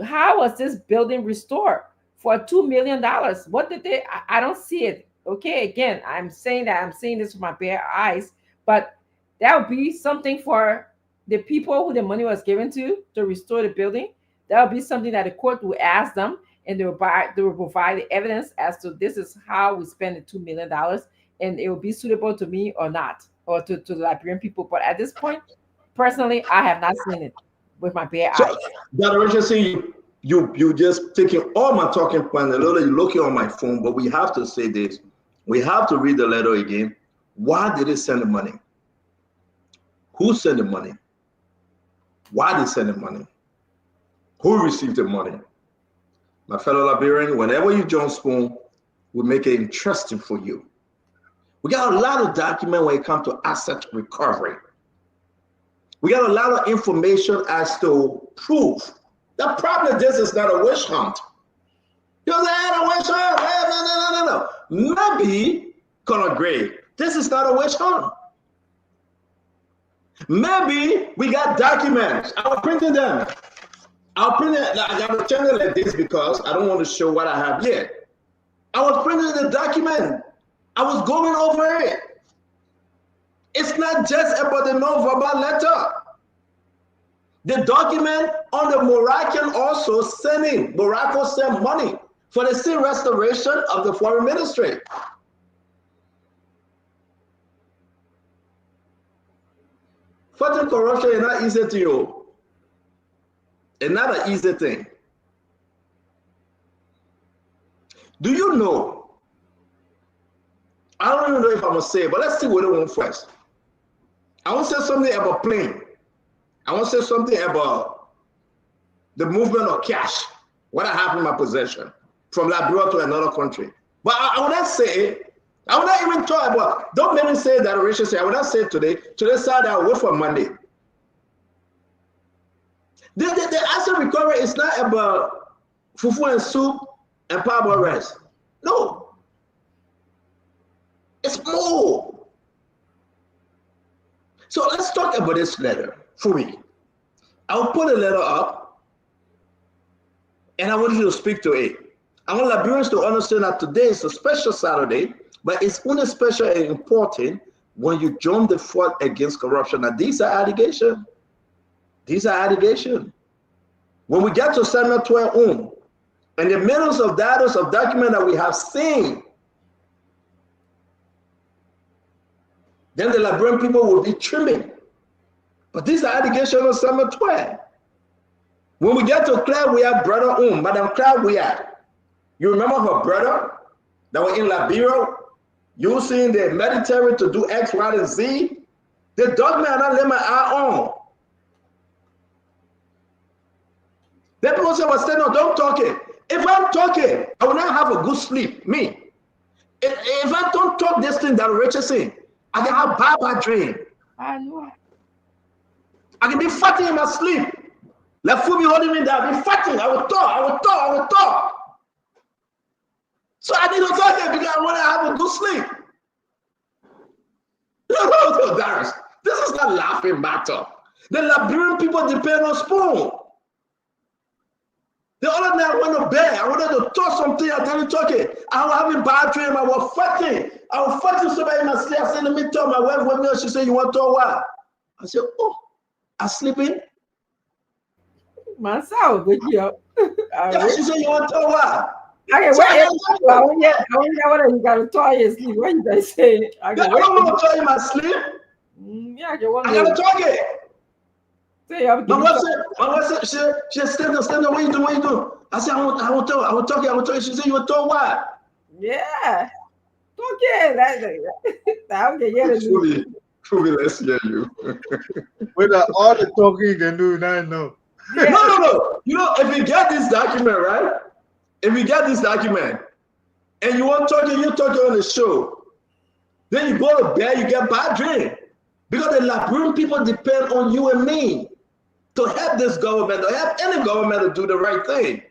How was this building restored for $2 million? What did they? I don't see it. Okay. Again, I'm saying that I'm seeing this with my bare eyes, but that would be something for the people who the money was given to restore the building. That would be something that the court will ask them, and they will provide the evidence as to this is how we spend the $2 million, and it will be suitable to me or not, or to the Liberian people. But at this point, personally, I have not seen it with my bare eyes. Dr. Richardson, you just taking all my talking points, a little, you're looking on my phone, but we have to say this. We have to read the letter again. Why did they send the money? Who sent the money? Why did they send the money? Who received the money? My fellow Liberian, whenever you join Spoon, we make it interesting for you. We got a lot of document when it comes to asset recovery. We got a lot of information as to proof. The problem is this is not a witch hunt. You say, a witch hunt? No. Maybe, Colonel Gray, this is not a witch hunt. Maybe we got documents. I'm printing them. I'll print it. I got to turn it like this because I don't want to show what I have yet. I was printing the document. I was going over it. It's not just about the non-verbal letter. The document on the Moroccan also sending, Morocco sent money for the sea restoration of the foreign ministry. Fighting corruption is not easy to you. It's not an easy thing. Do you know? I don't even know if I'm gonna say it, but let's see what it wants first. I want to say something about plane. I want to say something about the movement of cash, what I have in my possession from Liberia to another country. But I would not say it. I would not even talk about, don't let me say that Richardson. I would not say today side I'll wait for Monday. The asset recovery is not about fufu and soup and parboiled rice. No. It's more. So let's talk about this letter for me. I'll put a letter up and I want you to speak to it. I want Liberians to understand that today is a special Saturday, but it's only special and important when you join the fight against corruption. Now, these are allegations. These are allegations. When we get to Samuel 12, and the millions of dollars of documents that we have seen, then the Liberian people will be trimming. But these are allegations of Samuel 12. When we get to Claire, we have brother Madam Claire, we are. You remember her brother that was in Liberia using the military to do X, Y, and Z? The document I not lay my eye on. The people say, well, no, don't talk it. If I'm talking, I will not have a good sleep. Me. If I don't talk this thing that Richardson, I can have bad dream. I know. I can be fighting in my sleep. Like food be holding me down. Be fighting. I will talk. So I need to talk it because I want to have a good sleep. No, Darius. This is not laughing matter. The Liberian people depend on spoon. The other night I went to bed. I wanted to talk something. I didn't talk it. I was having bad dream. I was fighting. Somebody in my sleep. I said, let me talk. My wife went me. She said, you want to talk what? I said, oh, I'm sleeping. Myself, with you. Yeah, she said, you want to talk what? Okay, so wait. I want to what you got to talk in sleep. What you guys say? Okay, I don't want to talk in my sleep. Yeah, you want I got to talk it. My wife said, she said, stand up, what you doing, what you doing? I said, I want to talk. She said, you want to talk what? Yeah. Okay, Truly, let's hear you. With all the talking you can do, now no. Yeah. No. You know, if you get this document, right? If you get this document, and you want talking, you talking on the show, then you go to bed, you get bad dream. Because the Liberian people depend on you and me to help this government, to help any government to do the right thing.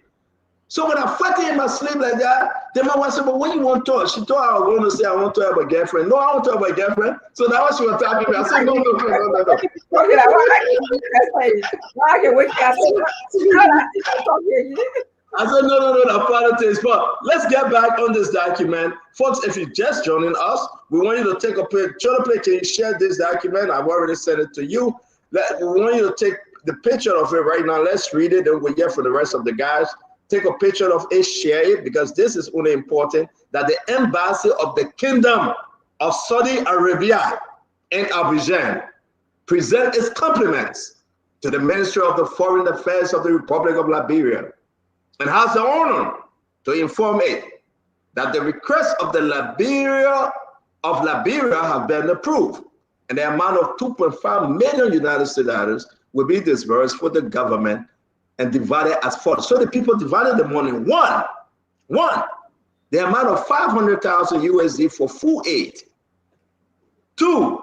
So when I'm fighting in my sleep like that, then my wife said, well, what do you want to talk? She thought I was going to say, I want to have a girlfriend. No, I want to have a girlfriend. So that was she was talking to me. I said, no. I said, no, the politics. But let's get back on this document. Folks, if you're just joining us, we want you to take a picture. Can you share this document? I've already sent it to you. We want you to take the picture of it right now. Let's read it, and we'll get for the rest of the guys. Take a picture of it, share it, because this is only important that the embassy of the Kingdom of Saudi Arabia in Abidjan present its compliments to the Ministry of the Foreign Affairs of the Republic of Liberia, and has the honor to inform it that the requests of the Liberia have been approved, and the amount of 2.5 million United States dollars will be disbursed for the government and divided as follows. So the people divided the money. One, the amount of 500,000 USD for full aid. $2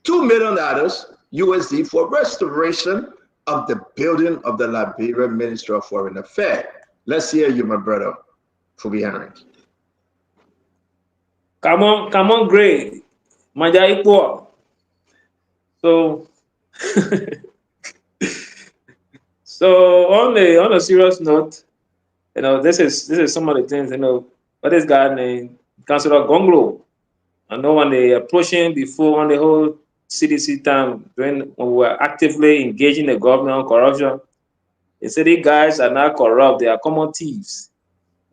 million USD for restoration of the building of the Liberian Ministry of Foreign Affairs. Let's hear you, my brother, for behind. Come on, Gray. Majai poor. So, so on a serious note, you know, this is some of the things, you know, what this guy named Councillor Gonglo. I know when they approaching before on the whole CDC time when we were actively engaging the government on corruption, they said these guys are not corrupt, they are common thieves.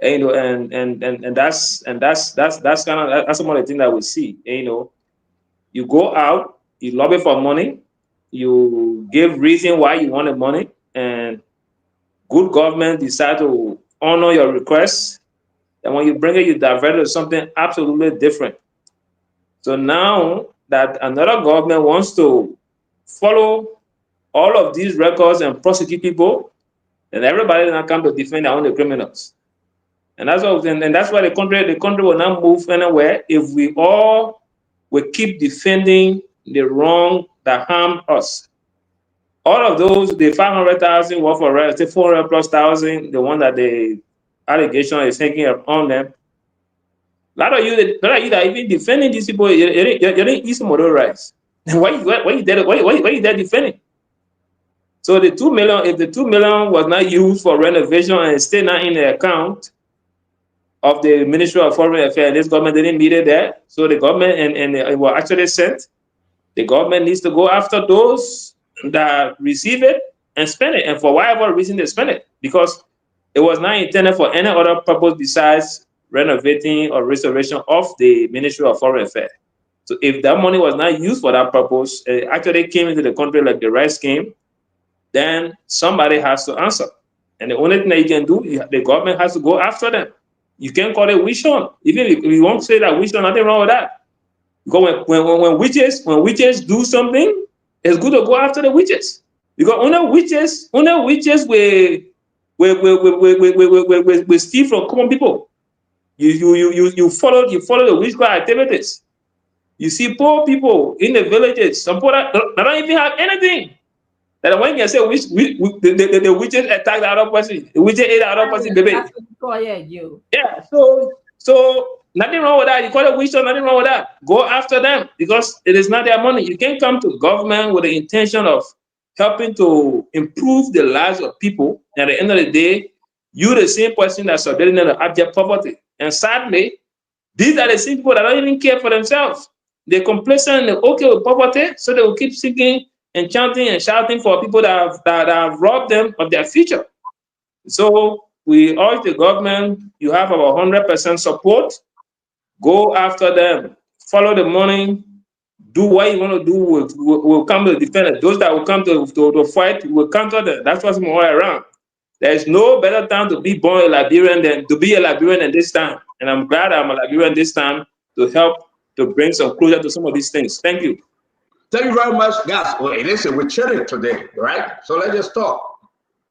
And, you know, and that's kind of that's some of the things that we see. And, you know, you go out, you lobby for money, you give reason why you want the money, and good government decide to honor your requests. And when you bring it, you divert it to something absolutely different. So now that another government wants to follow all of these records and prosecute people, and everybody now come to defend their own criminals. And that's what, and that's why the country will not move anywhere if we all will keep defending the wrong that harmed us. All of those, the 500,000 worth for arrest, the 400 plus thousand, the one that the allegation is taking on them. A lot of you that even defending these people, you didn't eat some of those rights. Why you there defending? So the 2 million, if the 2 million was not used for renovation and still not in the account of the Ministry of Foreign Affairs, this government didn't meet it there. So the government and it was actually sent. The government needs to go after those that receive it and spend it, and for whatever reason they spend it, because it was not intended for any other purpose besides renovating or restoration of the Ministry of Foreign Affairs. So if that money was not used for that purpose, it actually came into the country like the rice came, then somebody has to answer. And the only thing that you can do, the government has to go after them. You can't call it witch hunt. Even if you won't say that witch hunt, nothing wrong with that. Because when witches do something, it's good to go after the witches. Because only witches will steal from common people. You follow the witchcraft activities. You see poor people in the villages, some poor that don't even have anything. That when you say the witches attack the other person, the witches ate the other person, baby. Yeah. Yeah. So Nothing wrong with that. You call it wisdom, nothing wrong with that. Go after them because it is not their money. You can't come to government with the intention of helping to improve the lives of people. And at the end of the day, you're the same person that's subjecting them to abject poverty. And sadly, these are the same people that don't even care for themselves. They're complacent and they're okay with poverty, so they will keep singing and chanting and shouting for people that have robbed them of their future. So we urge the government, you have our 100% support. Go after them. Follow the money. Do what you want to do. We'll come to defend it. Those that will come to fight, we'll counter them. That's what's all around. There's no better time to be born a Liberian than to be a Liberian at this time. And I'm glad I'm a Liberian this time to help to bring some closure to some of these things. Thank you. Thank you very much, guys. Well, listen, we're chilling today, right? So let's just talk.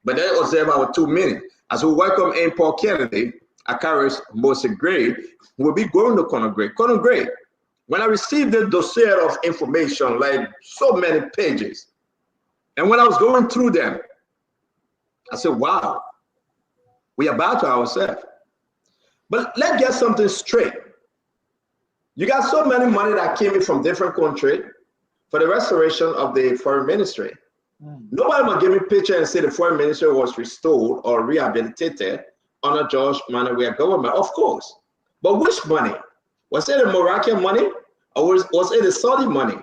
But then observe our 2 minutes. As we welcome in Paul Kennedy, Akaris Mose Gray, we'll be going to Conor Gray. Conor Gray, when I received the dossier of information, like so many pages, and when I was going through them, I said, wow, we are bad to ourselves. But let's get something straight. You got so many money that came in from different countries for the restoration of the foreign ministry. Nobody will give me a picture and say the foreign ministry was restored or rehabilitated under George Manuel government, of course. But which money? Was it the Moroccan money or was it the Saudi money?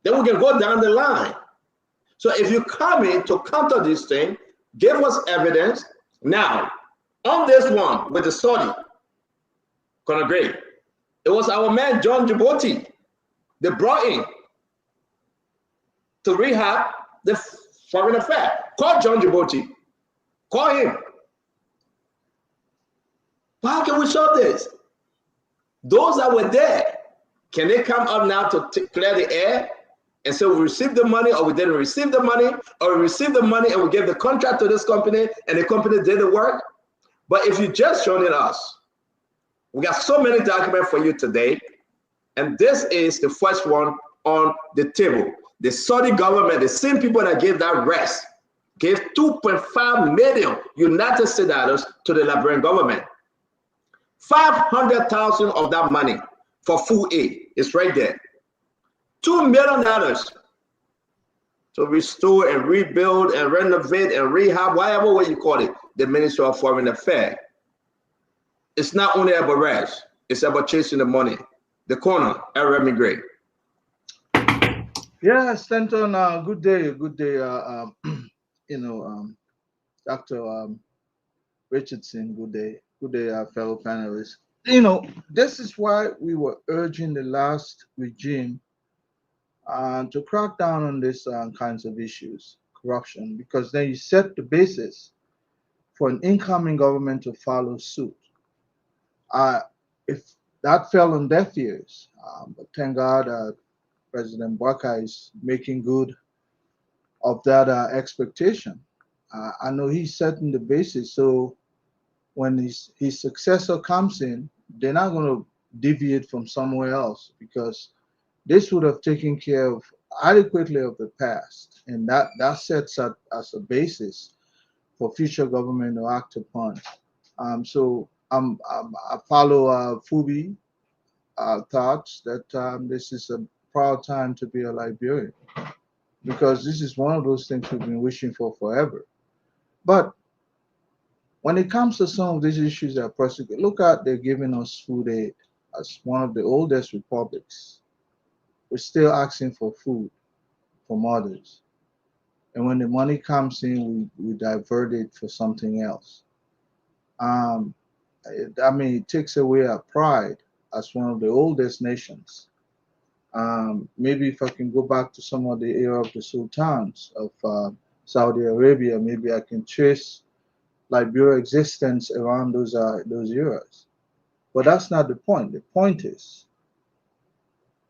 Then we can go down the line. So if you come in to counter this thing, give us evidence. Now, on this one with the Saudi, Conor Gray, it was our man John Djibouti. They brought in to rehab the foreign affair. Call John Djibouti. Call him. How can we solve this? Those that were there, can they come up now to clear the air and say we received the money or we didn't receive the money, or we received the money and we gave the contract to this company and the company did the work? But if you just joining us, we got so many documents for you today. And this is the first one on the table. The Saudi government, the same people that gave that rest, gave 2.5 million United States dollars to the Liberian government. 500,000 of that money for full aid is right there. $2 million to restore and rebuild and renovate and rehab, whatever way you call it, the Ministry of Foreign Affairs. It's not only about rest, it's about chasing the money. The corner, Remy Gray. Yeah, Stanton, good day, Dr. Richardson, good day, fellow panelists. This is why we were urging the last regime to crack down on these kinds of issues, corruption, because then you set the basis for an incoming government to follow suit. If that fell on deaf ears, but thank God President Bwaka is making good of that expectation. I know he's setting the basis, so when his successor comes in, they're not going to deviate from somewhere else, because this would have taken care of adequately of the past, and that sets up as a basis for future government to act upon. So I follow Fubi thoughts that this is a proud time to be a Liberian, because this is one of those things we've been wishing for forever. But when it comes to some of these issues that are prosecuted, look at they're giving us food aid as one of the oldest republics. We're still asking for food from others. And when the money comes in, we divert it for something else. It takes away our pride as one of the oldest nations. Maybe if I can go back to some of the era of the sultans of Saudi Arabia, maybe I can trace Liberia's existence around those eras. But that's not the point. The point is,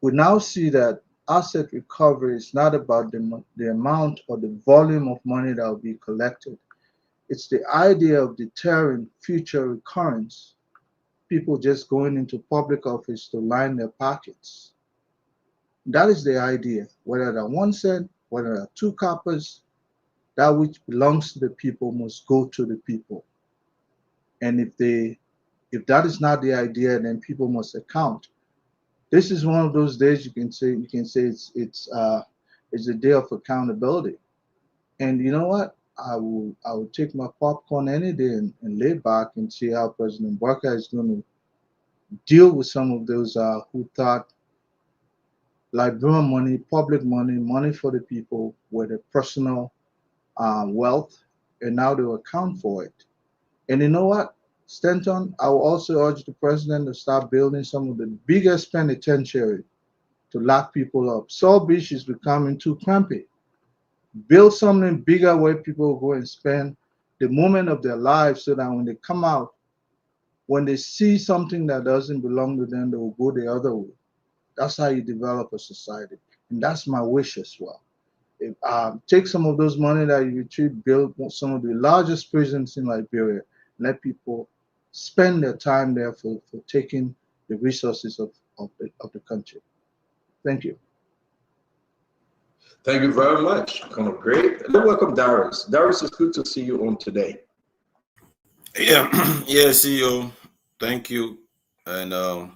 we now see that asset recovery is not about the amount or the volume of money that will be collected. It's the idea of deterring future recurrence, people just going into public office to line their pockets. That is the idea. Whether they're 1 cent, whether they're 2 coppers, that which belongs to the people must go to the people. And if they If that is not the idea, then people must account. This is one of those days you can say it's a day of accountability. And you know what? I will take my popcorn any day and lay back and see how President Barker is going to deal with some of those who thought Liberian money, public money, money for the people, were their personal wealth, and now they will account for it. And you know what, Stanton, I will also urge the president to start building some of the biggest penitentiary to lock people up. South Beach is becoming too crampy. Build something bigger where people will go and spend the moment of their lives so that when they come out, when they see something that doesn't belong to them, they will go the other way. That's how you develop a society. And that's my wish as well. If, take some of those money that you retrieve, build some of the largest prisons in Liberia, let people spend their time there for taking the resources of the country. Thank you. Thank you very much. Great. Let's welcome Darius. Darius, it's good to see you on today. Yeah, yeah, CEO. Thank you. And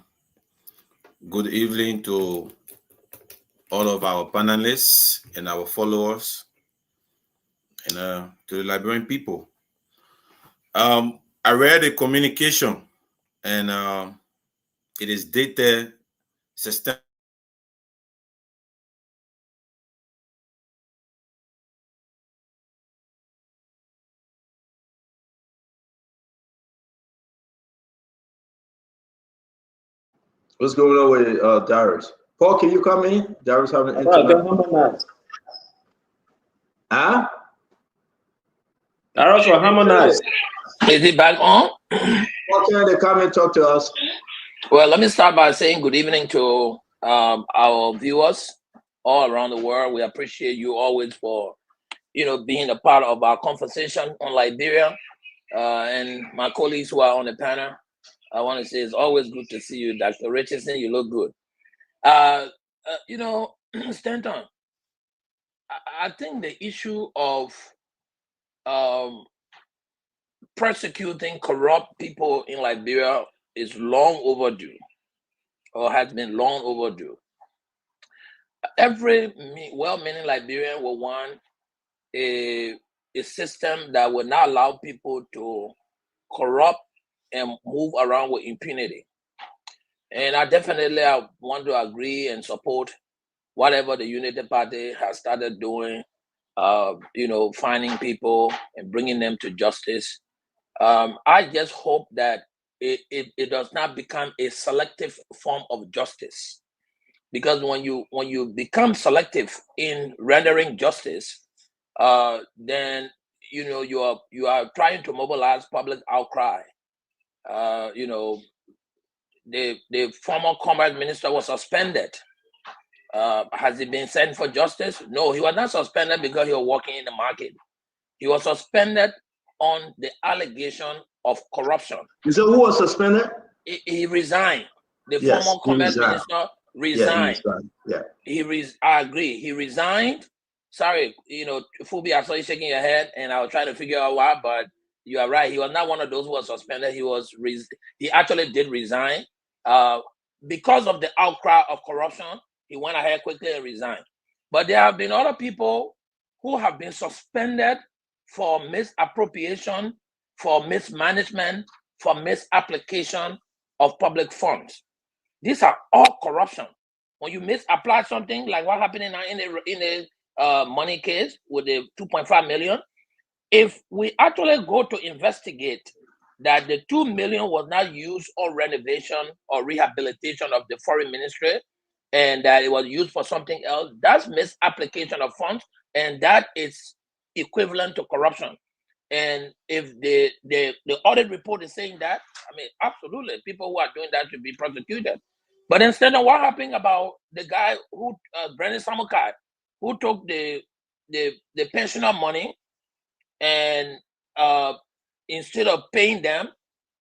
good evening to all of our panelists and our followers, and to the Liberian people. I read a communication, and it is dated September. What's going on with Darius? Paul, can you come in? Darius having internet. Huh? Darius will harmonize. Is it back on? Okay, they come and talk to us. Well, let me start by saying good evening to our viewers all around the world. We appreciate you always for, being a part of our conversation on Liberia. And my colleagues who are on the panel, I want to say it's always good to see you, Dr. Richardson. You look good. Stanton, I think the issue of persecuting corrupt people in Liberia is long overdue, or has been long overdue. Every well-meaning Liberian will want a system that will not allow people to corrupt and move around with impunity. And I want to agree and support whatever the Unity Party has started doing, finding people and bringing them to justice. I just hope that it does not become a selective form of justice, because when you become selective in rendering justice, then you are trying to mobilize public outcry. The former commerce minister was suspended. Has he been sent for justice? No, he was not suspended because he was working in the market. He was suspended on the allegation of corruption. You said who was suspended? He resigned. The former commerce minister resigned. I agree. He resigned. Sorry, Fubi, I saw you shaking your head, and I was trying to figure out why, but you are right. He was not one of those who was suspended. He actually did resign. Because of the outcry of corruption, he went ahead quickly and resigned. But there have been other people who have been suspended for misappropriation, for mismanagement, for misapplication of public funds. These are all corruption. When you misapply something like what happened in the money case with the 2.5 million, if we actually go to investigate that the 2 million was not used on renovation or rehabilitation of the foreign ministry, and that it was used for something else, that's misapplication of funds, and that is equivalent to corruption. And if the audit report is saying that, I mean, absolutely, people who are doing that should be prosecuted. But instead of what happened about the guy who, Brendan Samukai, who took the pensioner money and instead of paying them,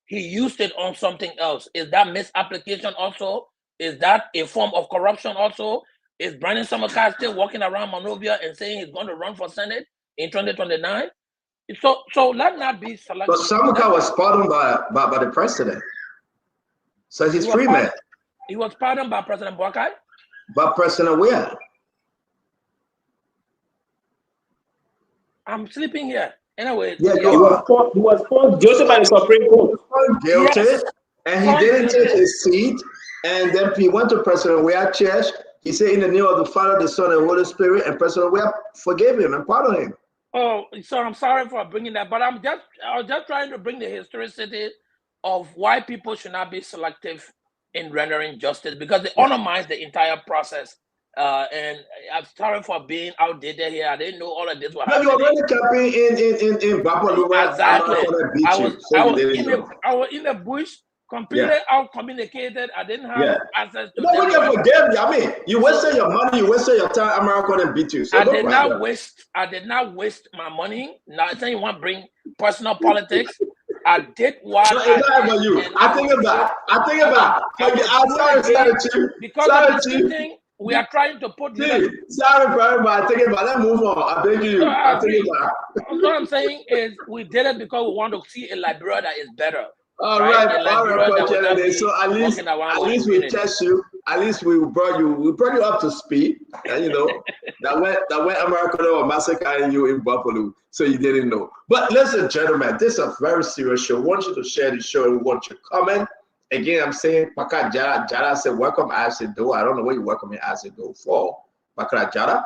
he used it on something else. Is that misapplication also? Is that a form of corruption also? Is Brandon Samukai still walking around Monrovia and saying he's going to run for Senate in 2029? So let not be selective. But Samukai was pardoned by the president. So he's free man. He was pardoned by President Boakai? By President where? I'm sleeping here. Anyway. Yeah, he was found guilty by the Supreme Court. Guilty, yes. and he didn't take his seat. And then he went to President Weah's church. He said, in the name of the Father, the Son, and the Holy Spirit, and President Weah forgave him and pardoned him. Oh, so I'm sorry for bringing that, but I was just trying to bring the historicity of why people should not be selective in rendering justice, because it undermines the entire process. And I'm sorry for being outdated here. I didn't know all of this was happening. You already camping in Bapaluga. Exactly. I was in the bush, completely out-communicated. I didn't have access to we can forgive you. I mean, you wasted your money, you wasted your time. America gonna beat you. So I did not waste my money. Not saying you want to bring personal politics. I did what I think about. Because Chief. We are trying to put. Sorry for everybody. I think about. Let's move on. I beg you. I think about. What I'm saying is, we did it because we want to see a Liberia that is better. All right. So at least we test you. At least we brought you up to speed. And you know that when America was massacring you in Buffalo, so you didn't know. But listen, gentlemen, this is a very serious show. We want you to share the show. We want your comment. Again, I'm saying, Paka Jara said, welcome Asido. I don't know what you welcome Asido for. Paka Jara.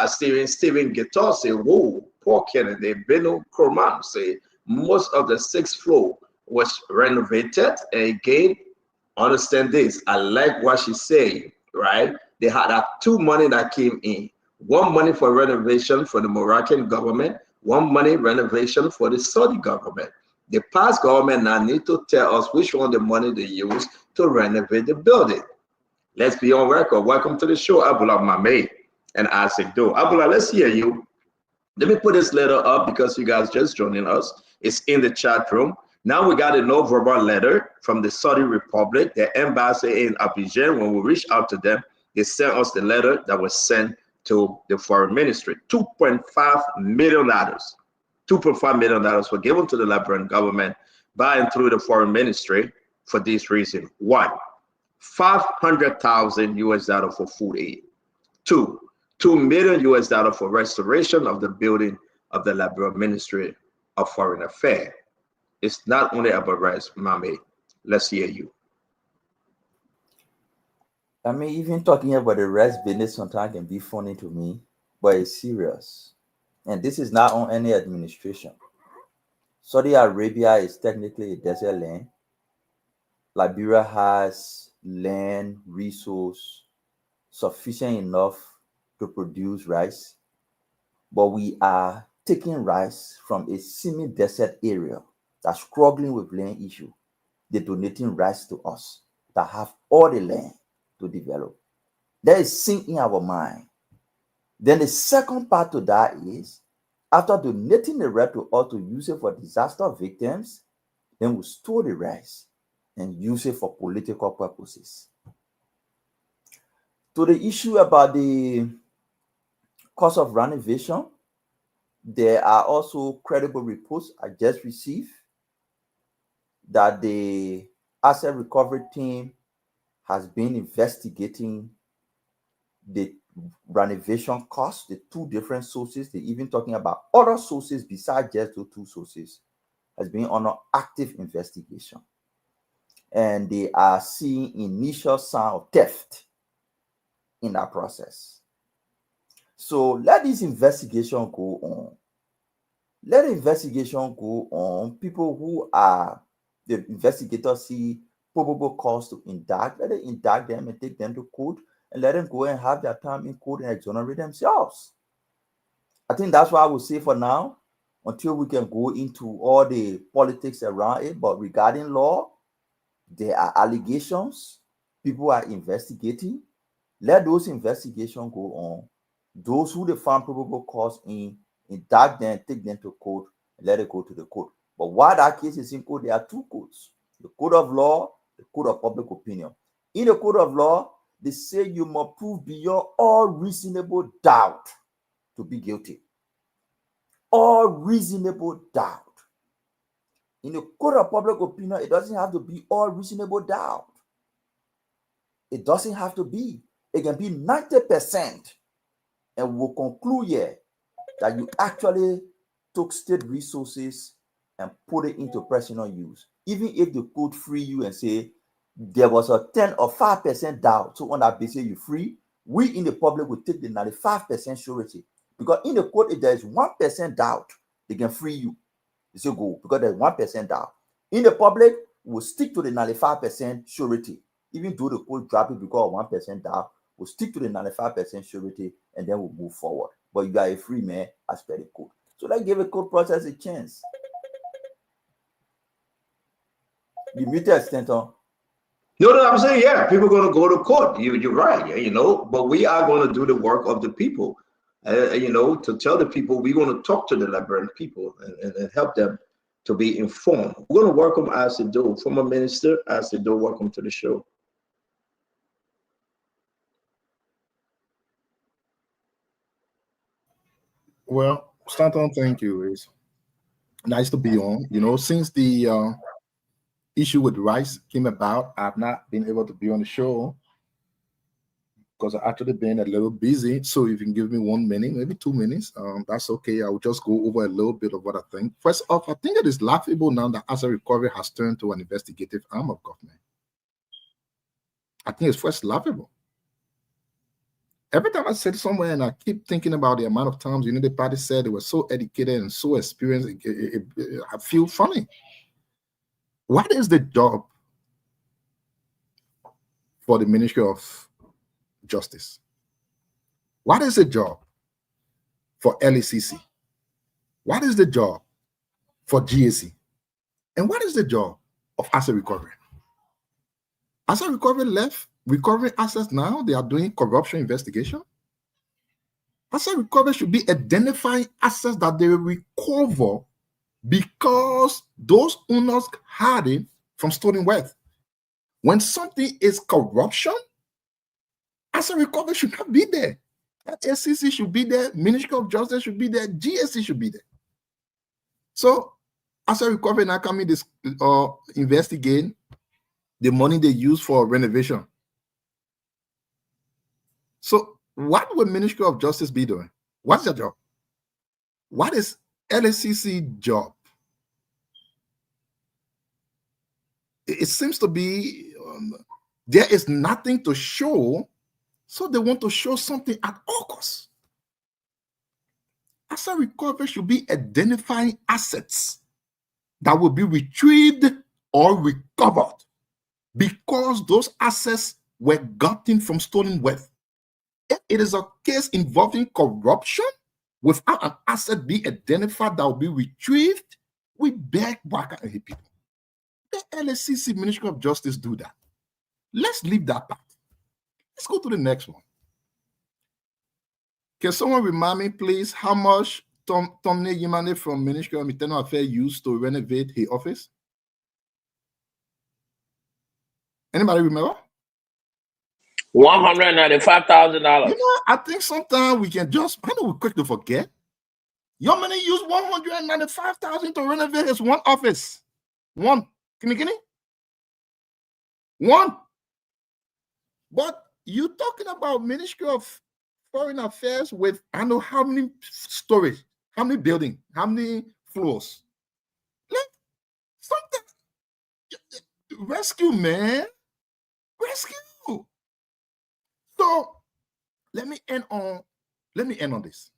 Steven Guitar say, whoa, poor Kennedy. Beno Kroman say, most of the 6th floor was renovated. And again, understand this. I like what she's saying, right? They had 2 money that came in. 1 money for renovation for the Moroccan government, 1 money renovation for the Saudi government. The past government now need to tell us which one the money they use to renovate the building. Let's be on record. Welcome to the show, Abula Mame and Asikdo. Abula, let's hear you. Let me put this letter up because you guys just joining us. It's in the chat room. Now we got a no-verbal letter from the Saudi Republic, the embassy in Abidjan. When we reached out to them, they sent us the letter that was sent to the foreign ministry. $2.5 million. $2.5 million were given to the Liberian government by and through the foreign ministry for this reason. 1, $500,000 for food aid. 2, $2 million for restoration of the building of the Liberian Ministry of Foreign Affairs. It's not only about rice, Mame. Let's hear you. I mean, even talking about the rice business sometimes can be funny to me, but it's serious. And this is not on any administration. Saudi Arabia is technically a desert land. Liberia has land resource sufficient enough to produce rice, but we are taking rice from a semi-desert area that's struggling with land issue. They're donating rice to us that have all the land to develop. That is sink in our mind. Then the second part to that is, after donating the rice to us to use it for disaster victims, then we store the rice and use it for political purposes. To the issue about the cost of renovation, there are also credible reports I just received that the asset recovery team has been investigating the renovation costs, the 2 different sources. They're even talking about other sources besides just the 2 sources, has been under active investigation. And they are seeing initial sign of theft in that process. So let this investigation go on. Let the investigation go on. People who are the investigators see probable cause to indict, let them indict them and take them to court and let them go and have their time in court and exonerate themselves. I think that's what I would say for now, until we can go into all the politics around it. But regarding law, there are allegations. People are investigating. Let those investigations go on. Those who they found probable cause in, indict them, take them to court, and let it go to the court. But while that case is in court, there are 2 courts: the court of law, the court of public opinion. In the court of law, they say you must prove beyond all reasonable doubt to be guilty. All reasonable doubt. In the court of public opinion, it doesn't have to be all reasonable doubt. It doesn't have to be. It can be 90%. And we'll conclude here that you actually took state resources and put it into personal use. Even if they could free you and say there was a 10 or 5% doubt, so on that basis you free, we in the public will take the 95% surety. Because in the court, if there is 1% doubt, they can free you. They say go, because there's 1% doubt. In the public, we'll stick to the 95% surety. Even though the court drop it because of 1% doubt, we'll stick to the 95% surety and then we'll move forward. But you got a free man as per the code. So let's give a court process a chance. You muted, Stanton. No, I'm saying, yeah, people are going to go to court. You're right, you know, but we are going to do the work of the people, you know, to tell the people we're going to talk to the Liberian people and help them to be informed. We're going to welcome Asido, former minister. Asido, welcome to the show. Well, Stanton, thank you. It's nice to be on. You know, since the issue with Rice came about, I've not been able to be on the show because I've actually been a little busy. So if you can give me 1 minute, maybe 2 minutes, that's okay. I'll just go over a little bit of what I think. First off, I think it is laughable now that asset recovery has turned to an investigative arm of government. I think it's first laughable. Every time I sit somewhere and I keep thinking about the amount of times, you know, the party said they were so educated and so experienced, I feel funny. What is the job for the Ministry of Justice? What is the job for LACC? What is the job for GAC? And what is the job of asset recovery? Asset recovery left recovering assets now. They are doing corruption investigation. Asset recovery should be identifying assets that they recover because those owners had it from stolen wealth. When something is corruption, asset recovery should not be there. SEC should be there, Ministry of Justice should be there, GSC should be there. So asset recovery now coming this investigate the money they use for renovation. So what will Ministry of Justice be doing? What's their job? What is LACC job? It seems to be there is nothing to show, so they want to show something at all costs. Asset recovery should be identifying assets that will be retrieved or recovered because those assets were gotten from stolen wealth. If it is a case involving corruption without an asset being identified that will be retrieved, we beg Waka and his people. The LACC Ministry of Justice do that. Let's leave that part. Let's go to the next one. Can someone remind me, please, how much Tomne Yimane from Ministry of Internal Affairs used to renovate his office? Anybody remember? $195,000. You know, I think sometimes we can just, I know we're quick to forget. Your money used $195,000 to renovate his one office. One. Can you? One. But you talking about Ministry of Foreign Affairs with, I know how many stories, how many buildings, how many floors. Like, something. Rescue, man. Rescue. So let me end on this.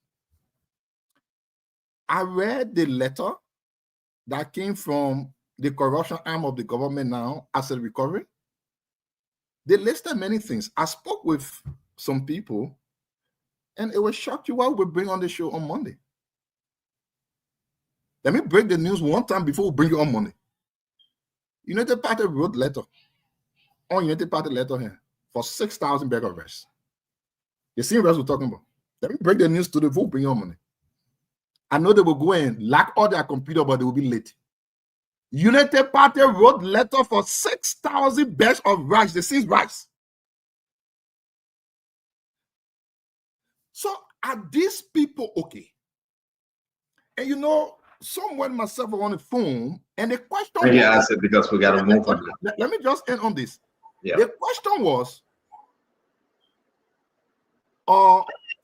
I read the letter that came from the corruption arm of the government now, asset recovery. They listed many things. I spoke with some people, and it will shock you what we bring on the show on Monday. Let me break the news one time before we bring you on Monday. United Party wrote letter on United Party letter here for 6,000 bag of rice. The same rice we're talking about. Let me break the news to the vote, bring your money. I know they will go and lock all their computer, but they will be late. United Party wrote letter for 6,000 bags of rice. They see rice. So are these people okay? And you know, someone myself were on the phone, and the question I said because we got to move on. Let me just end on this. Yeah. The question was,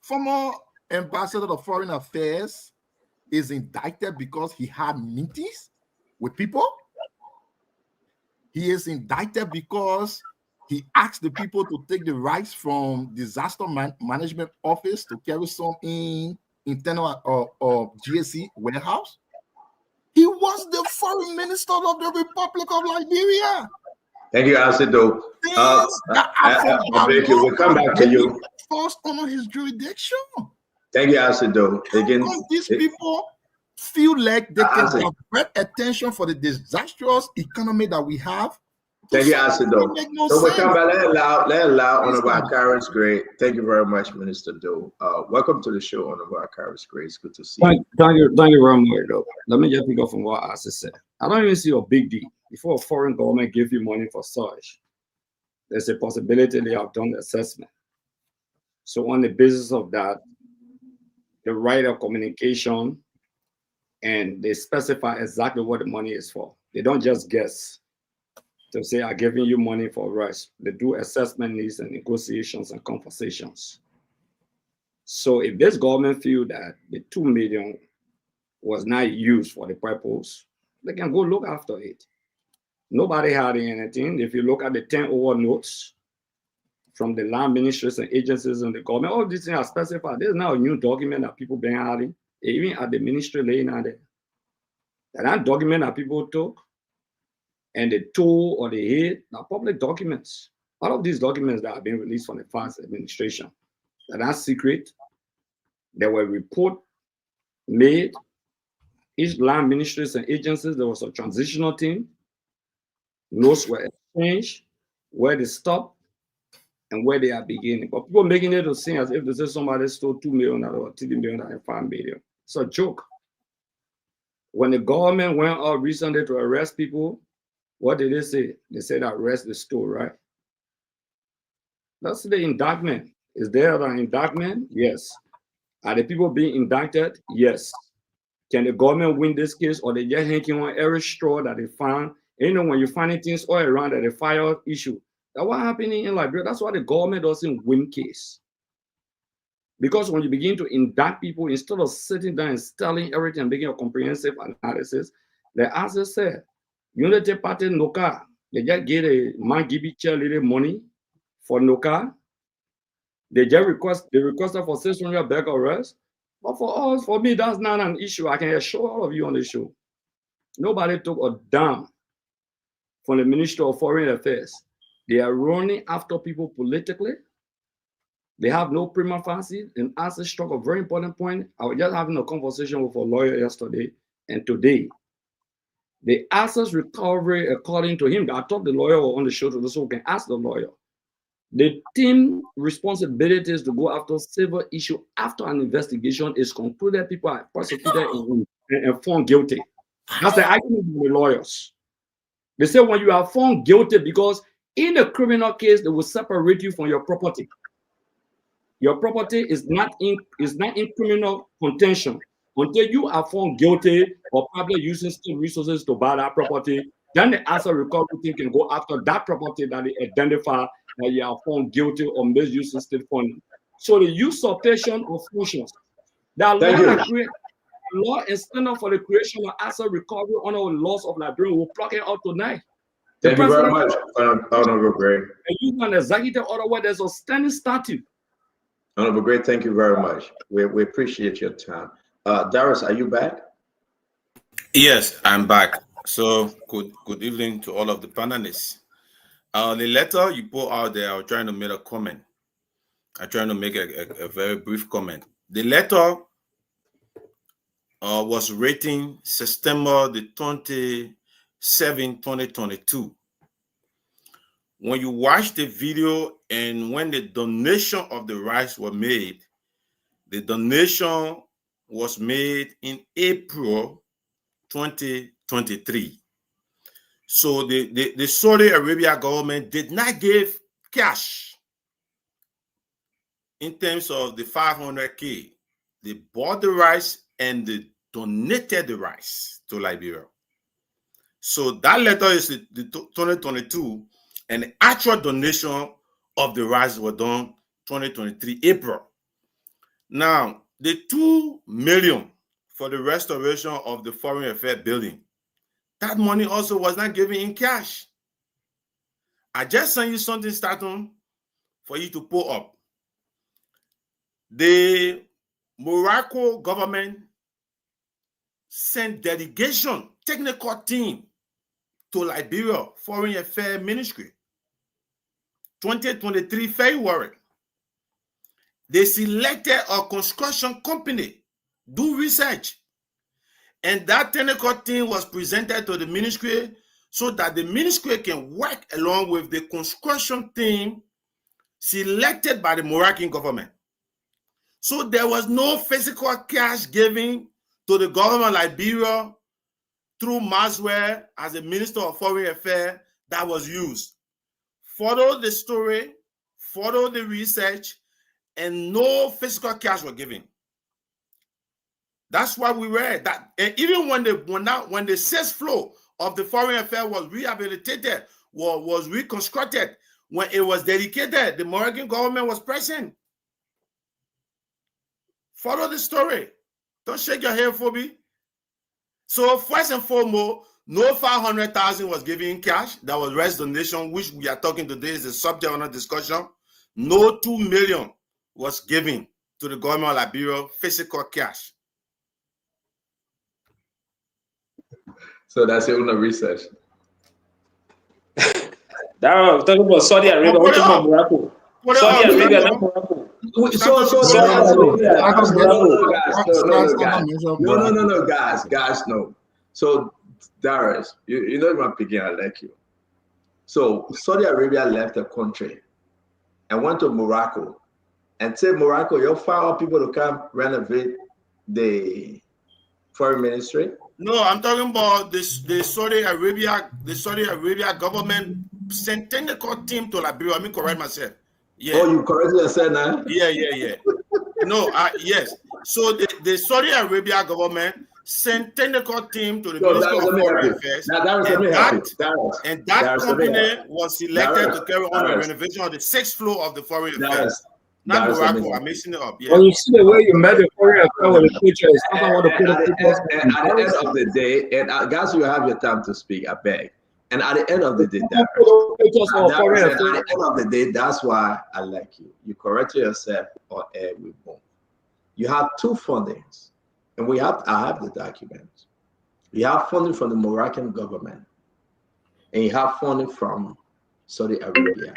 former ambassador of foreign affairs is indicted because he had meetings with people. He is indicted because he asked the people to take the rights from disaster management office to carry some in internal or GSC warehouse. He was the foreign minister of the Republic of Liberia. Thank you, Asido. We'll come back to you. First under his jurisdiction. Thank you, Asido. Again, these people feel like they can divert attention for the disastrous economy that we have. Thank you, Asido. So we'll come back. Let allow Honorable Akaris Gray. Thank you very much, Minister Doe. Welcome to the show, Honorable Akaris Gray. It's good to see you. Thank you very much, though. Let me just pick up from what Asa said. I don't even see a big deal. Before a foreign government gives you money for storage, there's a possibility they have done the assessment. So on the basis of that, the right of communication, and they specify exactly what the money is for. They don't just guess to say, I'm giving you money for rest. They do assessment needs and negotiations and conversations. So if this government feel that the 2 million was not used for the purpose, they can go look after it. Nobody hiding anything. If you look at the 10 over notes from the land ministries and agencies in the government, all these things are specified. There's now a new document that people been hiding, even at the ministry laying out there. That document that people took and the toe or the head are public documents. All of these documents that have been released from the past administration, that are secret. There were reports made. Each land ministries and agencies, there was a transitional team. Notes were exchanged, where they stopped and where they are beginning. But people making it to seem as if they say somebody stole 2 million or 3 million and 5 million. It's a joke. When the government went out recently to arrest people, what did they say? They said arrest the store, right? That's the indictment. Is there an indictment? Yes. Are the people being indicted? Yes. Can the government win this case, or they just hanging on every straw that they find? You know, when you find things all around that the fire issue, that's what happening in Liberia. That's why the government doesn't win case. Because when you begin to indict people, instead of sitting down and telling everything and making a comprehensive analysis, the answer said, Unity Party Noka, they just get a man give each little money for Noka. They just requested for 600 bag arrest. But for us, for me, that's not an issue. I can assure all of you on the show. Nobody took a damn from the Ministry of Foreign Affairs. They are running after people politically. They have no prima facie. And as struck a very important point, I was just having a conversation with a lawyer yesterday and today. The assets recovery, according to him, I thought the lawyer was on the show today, so we can ask the lawyer. The team responsibility is to go after civil issue after an investigation is concluded. People are prosecuted and found guilty. That's the argument of the lawyers. They say when you are found guilty, because in a criminal case, they will separate you from your property. Your property is not in criminal contention until you are found guilty or probably using state resources to buy that property. Then the asset recovery team can go after that property that they identify that you are found guilty or misusing state funding. So the usurpation of functions. The law is standard for the creation of asset recovery under the laws of Liberia. We'll plug it out tonight. Thank you very much, Honorable Gray. And you an executive order where there's a standing statute. Honorable Gray, thank you very much. We appreciate your time. Darius, are you back? Yes, I'm back. So good evening to all of the panelists. The letter you put out there, I was trying to make a comment. I'm trying to make a very brief comment. The letter was written September the 27th, 2022. When you watch the video and when the donation of the rice were made, the donation was made in April 2023. So the Saudi Arabia government did not give cash in terms of the 500K. They bought the rice and they donated the rice to Liberia. So that letter is the 2022, and the actual donation of the rice was done 2023 April. Now, the 2 million for the restoration of the Foreign Affairs building, that money also was not given in cash. I just sent you something, Statum, for you to pull up. The Morocco government sent delegation, technical team to Liberia Foreign Affairs Ministry, 2023 February. They selected a construction company, do research, and that technical team was presented to the ministry so that the ministry can work along with the construction team selected by the Moroccan government. So there was no physical cash given to the government of Liberia through Maswell as the Minister of Foreign Affairs that was used. Follow the story, follow the research, and no physical cash was given. That's why we read that. And even when the sixth floor of the Foreign Affairs was rehabilitated, was reconstructed, when it was dedicated, the Moroccan government was present. Follow the story. Don't shake your head, Phoebe. So first and foremost, no 500,000 was given in cash. That was rest donation, which we are talking today is the subject of our discussion. No 2 million was given to the government of Liberia, physical cash. So that's your own research. That talking about Saudi Arabia, we're talking about Morocco. Saudi Arabia, not Morocco. No, guys, no. So Darius, you know my picking, I like you. So Saudi Arabia left the country and went to Morocco and said, Morocco, you'll fire people to come renovate the foreign ministry. No, I'm talking about the Saudi Arabia government sent technical team to Liberia. Let me correct myself. Yeah. Oh, you corrected yourself now? Yeah. No, yes. So the Saudi Arabia government sent technical team to the Ministry of Foreign Affairs, and that company was selected to carry on the renovation of the 6th floor of the Foreign Affairs. Not Morocco, I'm mixing it up. Yeah. When you see the way you met the Foreign Affairs with the pictures, I don't want to put the pictures. And at the end of the day, and guys, you have your time to speak, I beg. And at the end of the day, that's why I like you. You corrected yourself on air with boom. You have two fundings, and I have the documents. You have funding from the Moroccan government, and you have funding from Saudi Arabia,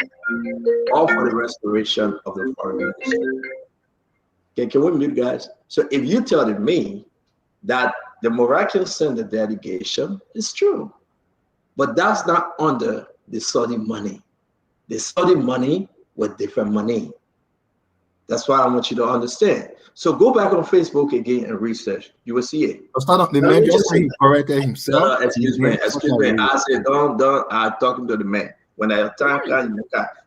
all for the restoration of the foreign ministry. Okay, can we mute, guys? So if you tell me that the Moroccans send the delegation, it's true. But that's not under the Saudi money. The Saudi money was different money. That's why I want you to understand. So go back on Facebook again and research. You will see it. The man just corrected himself. No, excuse me. I said, don't. I'm talking to the man. When I time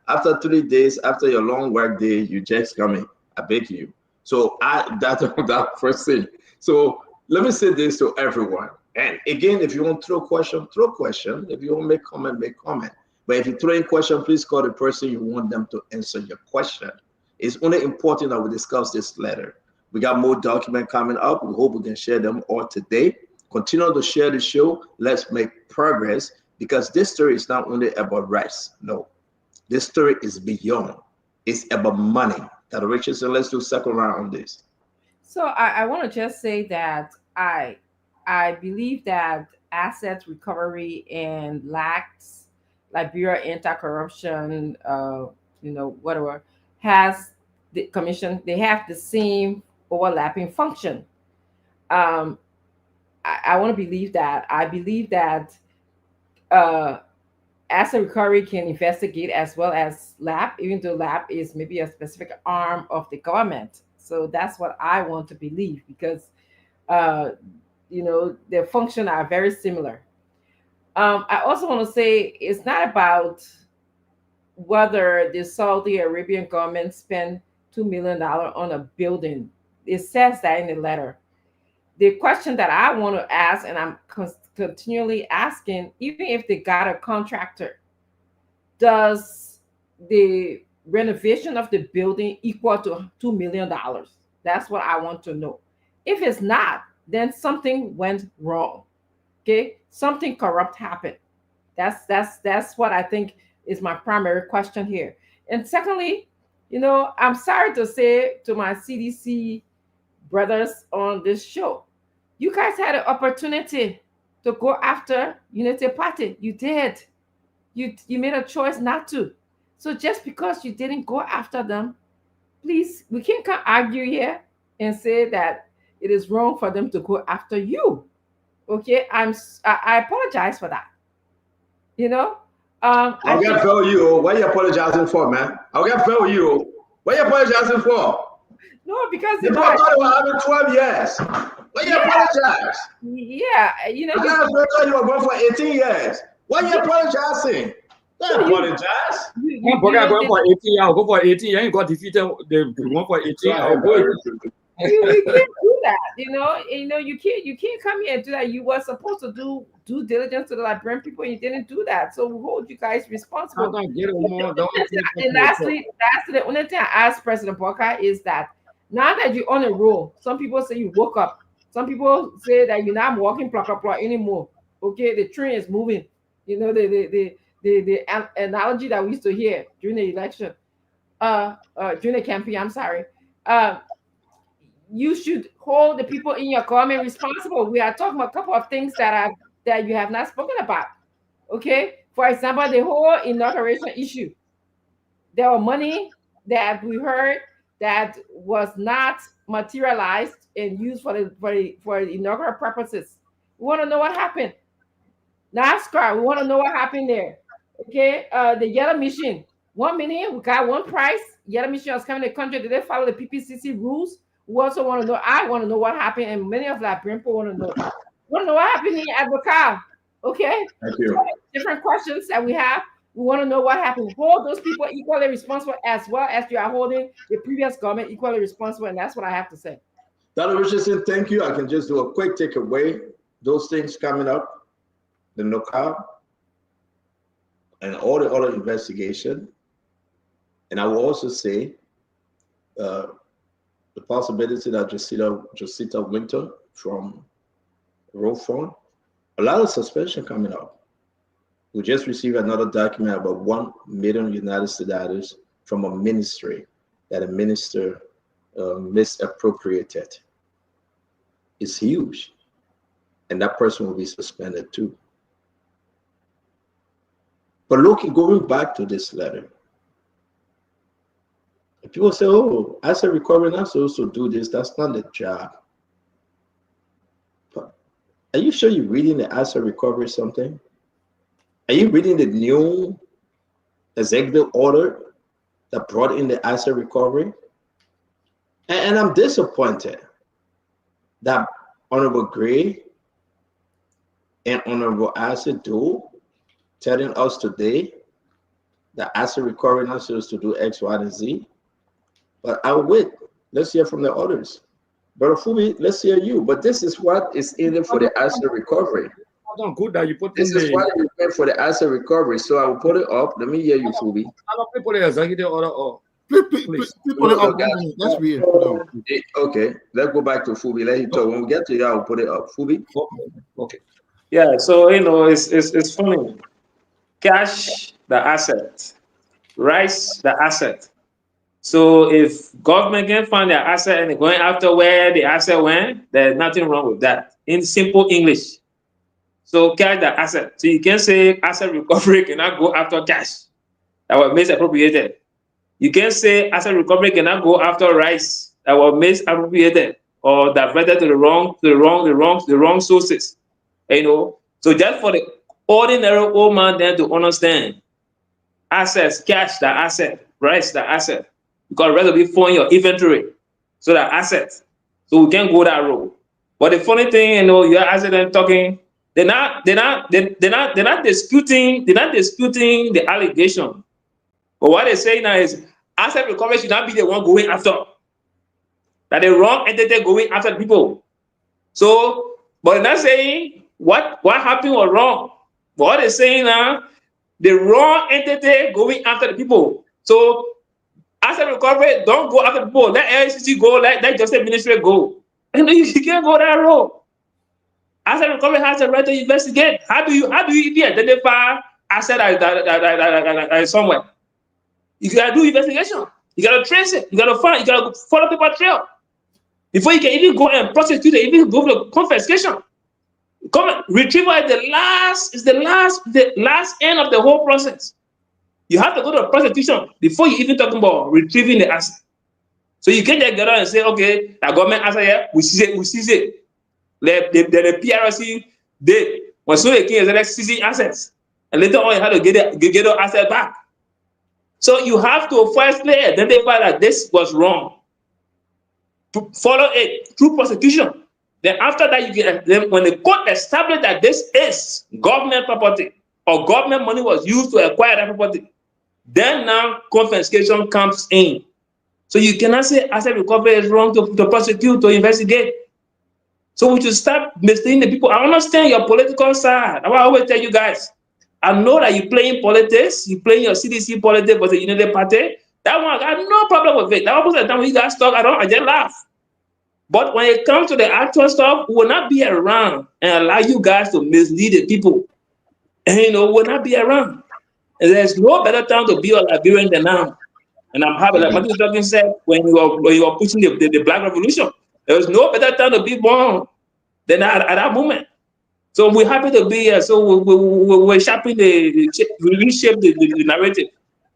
after 3 days, after your long work day, you just come in. I beg you. So that's that first thing. So let me say this to everyone. And again, if you want to throw question, throw question. If you want to make comment, make comment. But if you throw in question, please call the person you want them to answer your question. It's only important that we discuss this letter. We got more documents coming up. We hope we can share them all today. Continue to share the show. Let's make progress, because this story is not only about rights. No, this story is beyond. It's about money. Dr. Richardson, let's do second round on this. So I want to just say that I believe that asset recovery and LACs, Liberia anti-corruption, whatever, has the commission. They have the same overlapping function. I want to believe that. I believe that asset recovery can investigate as well as LAP, even though LAP is maybe a specific arm of the government. So that's what I want to believe, because their function are very similar. I also want to say it's not about whether the Saudi Arabian government spent $2 million on a building. It says that in the letter. The question that I want to ask, and I'm continually asking, even if they got a contractor, does the renovation of the building equal to $2 million? That's what I want to know. If it's not, then something went wrong. Okay, something corrupt happened. That's what I think is my primary question here. And secondly, I'm sorry to say to my CDC brothers on this show, you guys had an opportunity to go after Unity Party. You did. You made a choice not to. So just because you didn't go after them, please, we can't argue here and say that it is wrong for them to go after you. Okay, I apologize for that. I'll get fair with you. What are you apologizing for, man? I'll get fair with you. What are you apologizing for? No, because you thought you were having 12 years. Why you apologize? Yeah, you thought you were going for 18 years. Why are you apologizing? Don't apologize. I'm going for 18. I'll go for 18. You ain't got defeated. They went for 18. I'll go. You can't do that, you can't come here and do that. You were supposed to do due diligence to the Liberian people, and you didn't do that. So we hold you guys responsible. And lastly, the only thing I ask President Walker is that now that you're on a roll, some people say you woke up. Some people say that you're not walking plug anymore. Okay, the train is moving. The analogy that we used to hear during the election, during the campaign. I'm sorry. You should hold the people in your government responsible. We are talking about a couple of things that you have not spoken about. Okay, for example, the whole inauguration issue. There were money that we heard that was not materialized and used for the inaugural purposes. We want to know what happened. NASCAR, we want to know what happened there. Okay, the yellow machine. 1 million, we got one price. Yellow machine was coming to the country. Did they follow the PPCC rules? We also want to know. I want to know what happened, and many of Liberian people want to know. Want to know what happened in Advocal? Okay. Thank you. So different questions that we have. We want to know what happened. Hold those people equally responsible as well as you are holding the previous government equally responsible, and that's what I have to say. Dr. Richardson, thank you. I can just do a quick takeaway. Those things coming up, the knockout, and all the other investigation. And I will also say the possibility that Josita Winter from Rofon, a lot of suspension coming up. We just received another document about $1 million United States dollars from a ministry that a minister misappropriated. It's huge. And that person will be suspended too. But going back to this letter, people say, oh, asset recovery not supposed to do this. That's not the job. But are you sure you're reading the asset recovery something? Are you reading the new executive order that brought in the asset recovery? And I'm disappointed that Honorable Gray and Honorable Asset do telling us today that asset recovery not supposed to do X, Y, and Z. But I'll wait. Let's hear from the others. Brother Fubi, let's hear you. But this is what is in it for the asset recovery. Good that you put this is what you pay for the asset recovery. So I will put it up. Let me hear you, Fubi. I don't put the executive order up. Please put it up. Let's read it. Okay, let's go back to Fubi. Let him talk. When we get to you, I'll put it up. Fubi. Okay. Yeah, so it's funny. Cash the asset, rice the asset. So if government can find their asset and they're going after where the asset went, there's nothing wrong with that. In simple English. So cash the asset. So you can say asset recovery cannot go after cash that was misappropriated. You can say asset recovery cannot go after rice that was misappropriated or diverted to the wrong sources. So just for the ordinary old man then to understand, assets, cash the asset, rice the asset. Because rather be for your inventory, so that assets, so we can go that road. But the funny thing, your asset and talking, they're not disputing the allegation. But what they say now is asset recovery should not be the one going after. That the wrong entity going after the people. So, but they're not saying what happened was wrong. But what they're saying now, the wrong entity going after the people. So Asset recovery, don't go after people. Let LCC go, let Justice Ministry go. And you can't go that road. Asset recovery has the right to investigate. How do you even identify asset that somewhere? You gotta do investigation. You gotta trace it. You gotta find. You gotta follow paper trail before you can even go and prosecute it. Even go for confiscation. Retrieval is the last end of the whole process. You have to go to prosecution before you even talk about retrieving the asset. So you can't just get out and say, okay, the government asset here, we seize it. The PRC did. When so they came and seizing assets, and later on you have to get the asset back. So you have to firstly identify that this was wrong. To follow it through prosecution. Then after that, then when the court established that this is government property or government money was used to acquire that property, then now confiscation comes in. So you cannot say asset recovery is wrong to prosecute, to investigate. So we should start misleading the people. I understand your political side. I always tell you guys, I know that you're playing politics, you're playing your CDC politics for the United Party. That one, I got no problem with it. That was the time when you guys talk, I just laugh. But when it comes to the actual stuff, we will not be around and allow you guys to mislead the people. And we'll not be around. And there's no better time to be a Liberian than now. And I'm happy, like Martin Luther King said, when you were pushing the Black Revolution, there was no better time to be born than at that moment. So we're happy to be here. So we're shaping we reshape the narrative.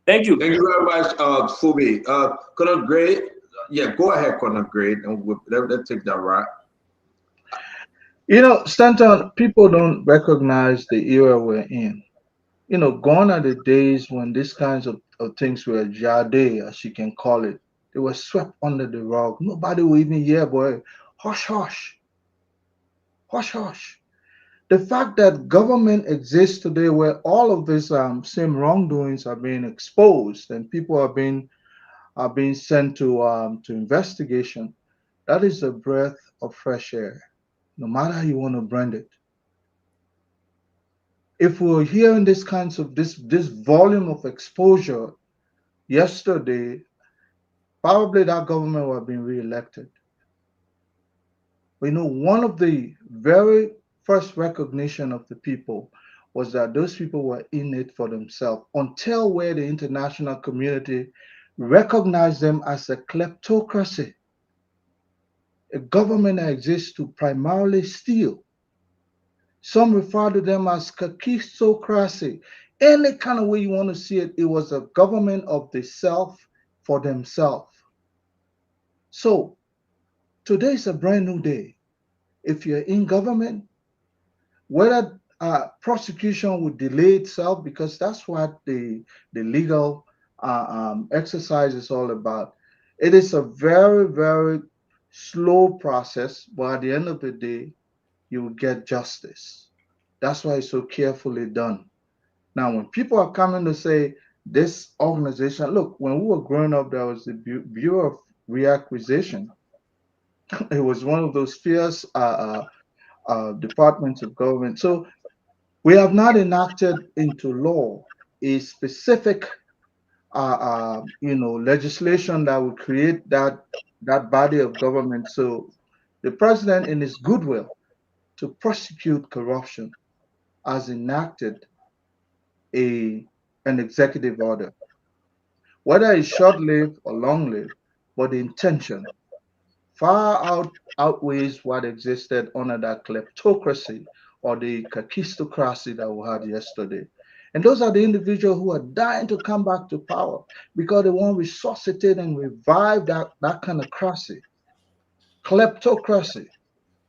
Thank you. Thank you very much, Phoebe. Colonel Gray, yeah, go ahead, Colonel Gray, and let's take that right. Stanton, people don't recognize the era we're in. Gone are the days when these kinds of things were jade, as you can call it. They were swept under the rug. Nobody will even hear, boy. Hush, hush. Hush, hush. The fact that government exists today where all of these same wrongdoings are being exposed and people are being sent to investigation, that is a breath of fresh air, no matter how you want to brand it. If we're hearing this volume of exposure yesterday, probably that government would have been re-elected. But one of the very first recognition of the people was that those people were in it for themselves until where the international community recognized them as a kleptocracy, a government that exists to primarily steal. Some refer to them as kakistocracy. Any kind of way you want to see it, it was a government of the self for themselves. So today is a brand new day. If you're in government, whether prosecution would delay itself, because that's what the legal exercise is all about. It is a very, very slow process, but at the end of the day, you will get justice. That's why it's so carefully done. Now, when people are coming to say this organization, look, when we were growing up, there was the Bureau of Reacquisition. It was one of those fierce departments of government. So we have not enacted into law a specific, legislation that would create that body of government. So the president, in his goodwill to prosecute corruption, has enacted an executive order, whether it's short-lived or long-lived, but the intention far outweighs what existed under that kleptocracy or the kakistocracy that we had yesterday. And those are the individuals who are dying to come back to power because they want to resuscitate and revive that kind of cracy, kleptocracy.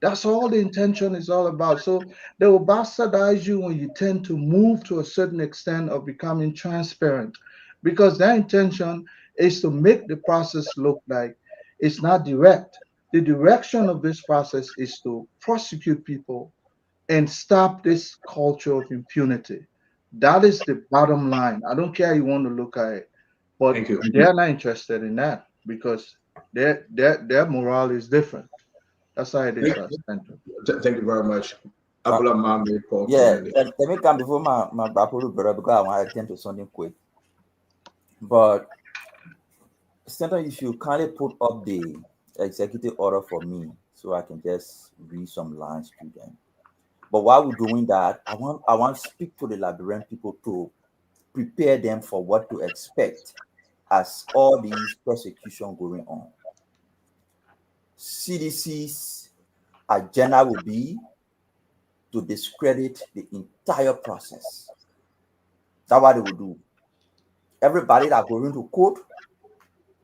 That's all the intention is all about. So they will bastardize you when you tend to move to a certain extent of becoming transparent, because their intention is to make the process look like it's not direct. The direction of this process is to prosecute people and stop this culture of impunity. That is the bottom line. I don't care how you want to look at it, but they're not interested in that because their morale is different. That's how it is. Thank you very much. Yeah, let me come before my Bapuru brother because I want to attend to something quick. But Senator, if you kindly put up the executive order for me so I can just read some lines to them. But while we're doing that, I want to speak to the Liberian people to prepare them for what to expect as all these persecution going on. CDC's agenda will be to discredit the entire process. That's what they will do. Everybody that going to court,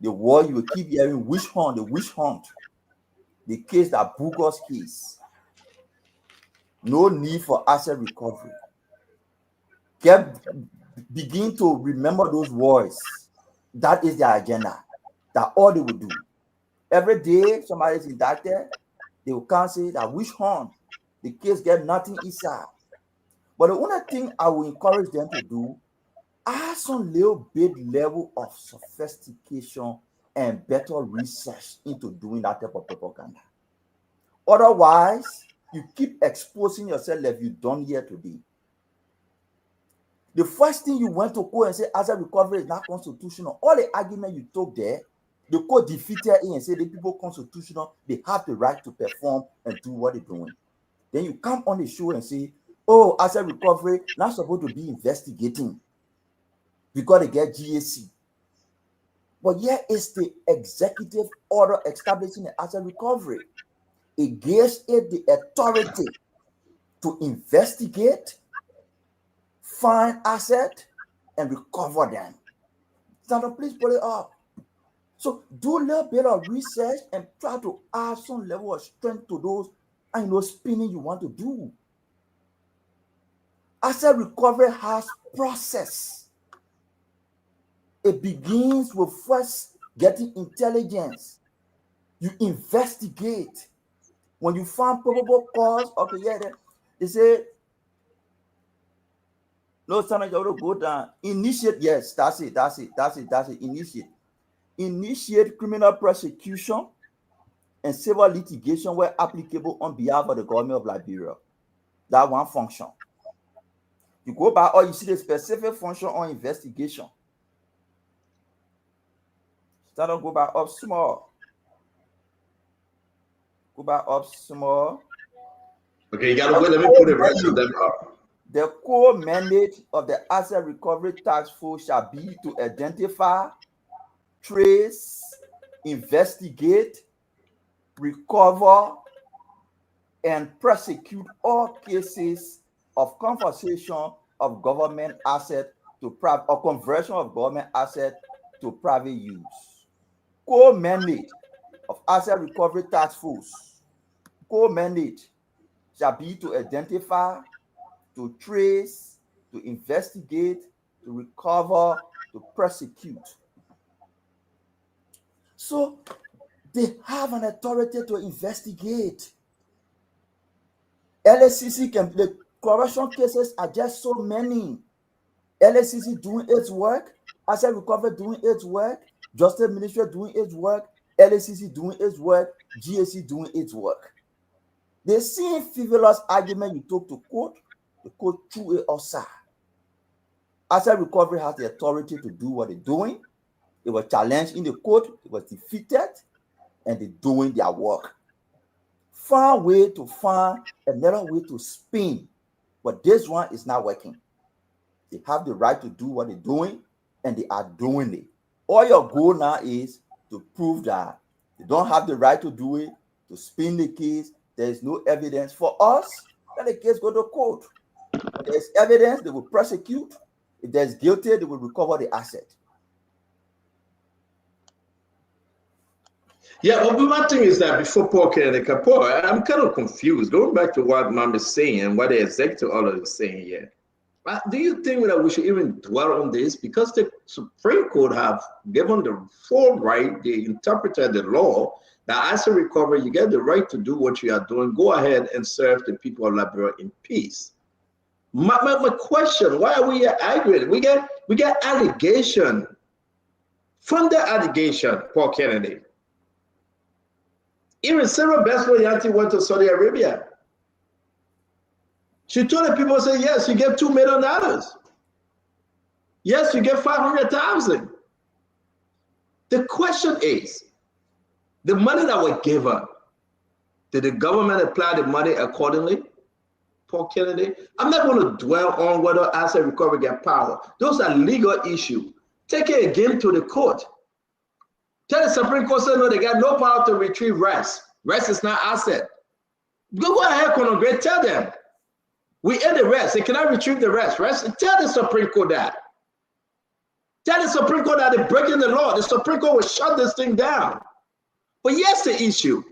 the word you will keep hearing, witch hunt, the witch hunt, the case that bogus case. No need for asset recovery. Begin to remember those words. That is their agenda. That's all they will do. Every day somebody is indicted, they will come say that witch hunt, the case get nothing inside. But the only thing I will encourage them to do, add some little bit level of sophistication and better research into doing that type of propaganda. Otherwise, you keep exposing yourself like you've done here today. The first thing you went to court and say asset recovery is not constitutional. All the argument you took there, the court defeated it and said the people constitutional, they have the right to perform and do what they're doing. Then you come on the show and say, oh, asset recovery not supposed to be investigating because they get GAC. But here is the executive order establishing the asset recovery. It gives it the authority to investigate, find assets, and recover them. Sandra, please put it up. So do a little bit of research and try to add some level of strength to those spinning you want to do. Asset recovery has process. It begins with first getting intelligence. You investigate. When you find probable cause, okay, yeah, they say, no, Senator, you have to go down. Initiate, yes, that's it. Initiate criminal prosecution and civil litigation where applicable on behalf of the government of Liberia. That one function. You go back, or you see the specific function on investigation. Start to go back up small. Go back up small. Okay, you gotta wait. Let me put the rest of them up. The core mandate of the Asset Recovery Task Force shall be to identify, trace, investigate, recover, and prosecute all cases of confiscation of government asset to private or conversion of government asset to private use. Core mandate of Asset Recovery Task Force. Core mandate shall be to identify, to trace, to investigate, to recover, to prosecute. So they have an authority to investigate. LSCC the corruption cases are just so many. LSCC doing its work, Asset Recovery doing its work, Justice Ministry doing its work, LSCC doing its work, GAC doing its work. The same frivolous argument you took to court, the court threw it aside. Asset Recovery has the authority to do what they're doing. It was challenged in the court, it was defeated, and they're doing their work. Find a way to find another way to spin, but this one is not working. They have the right to do what they're doing, and they are doing it. All your goal now is to prove that they don't have the right to do it, to spin the case. There is no evidence for us. Let the case go to court. When there's evidence, they will prosecute. If there's guilty, they will recover the asset. Yeah, well, my thing is that before Paul can Kapoor, I'm kind of confused. Going back to what Mom is saying and what the executive order is saying here. Do you think that we should even dwell on this? Because the Supreme Court have given the full right, they interpreted the law, that as a recovery, you get the right to do what you are doing. Go ahead and serve the people of Liberia in peace. My question, why are we arguing? We get allegation. From the allegation, Paul Kennedy, even Sarah Beswell Yanti went to Saudi Arabia. She told the people, say, yes, you get $2 million. Yes, you get 500,000. The question is, the money that was given, did the government apply the money accordingly? Paul Kennedy, I'm not going to dwell on whether asset recovery get power. Those are legal issues. Take it again to the court. Tell the Supreme Court, say, no, they got no power to retrieve rest. Rest is not asset. Go ahead, Conor Gray, tell them. We end the rest. They cannot retrieve the rest. Tell the Supreme Court that. Tell the Supreme Court that they're breaking the law. The Supreme Court will shut this thing down. But here's the issue.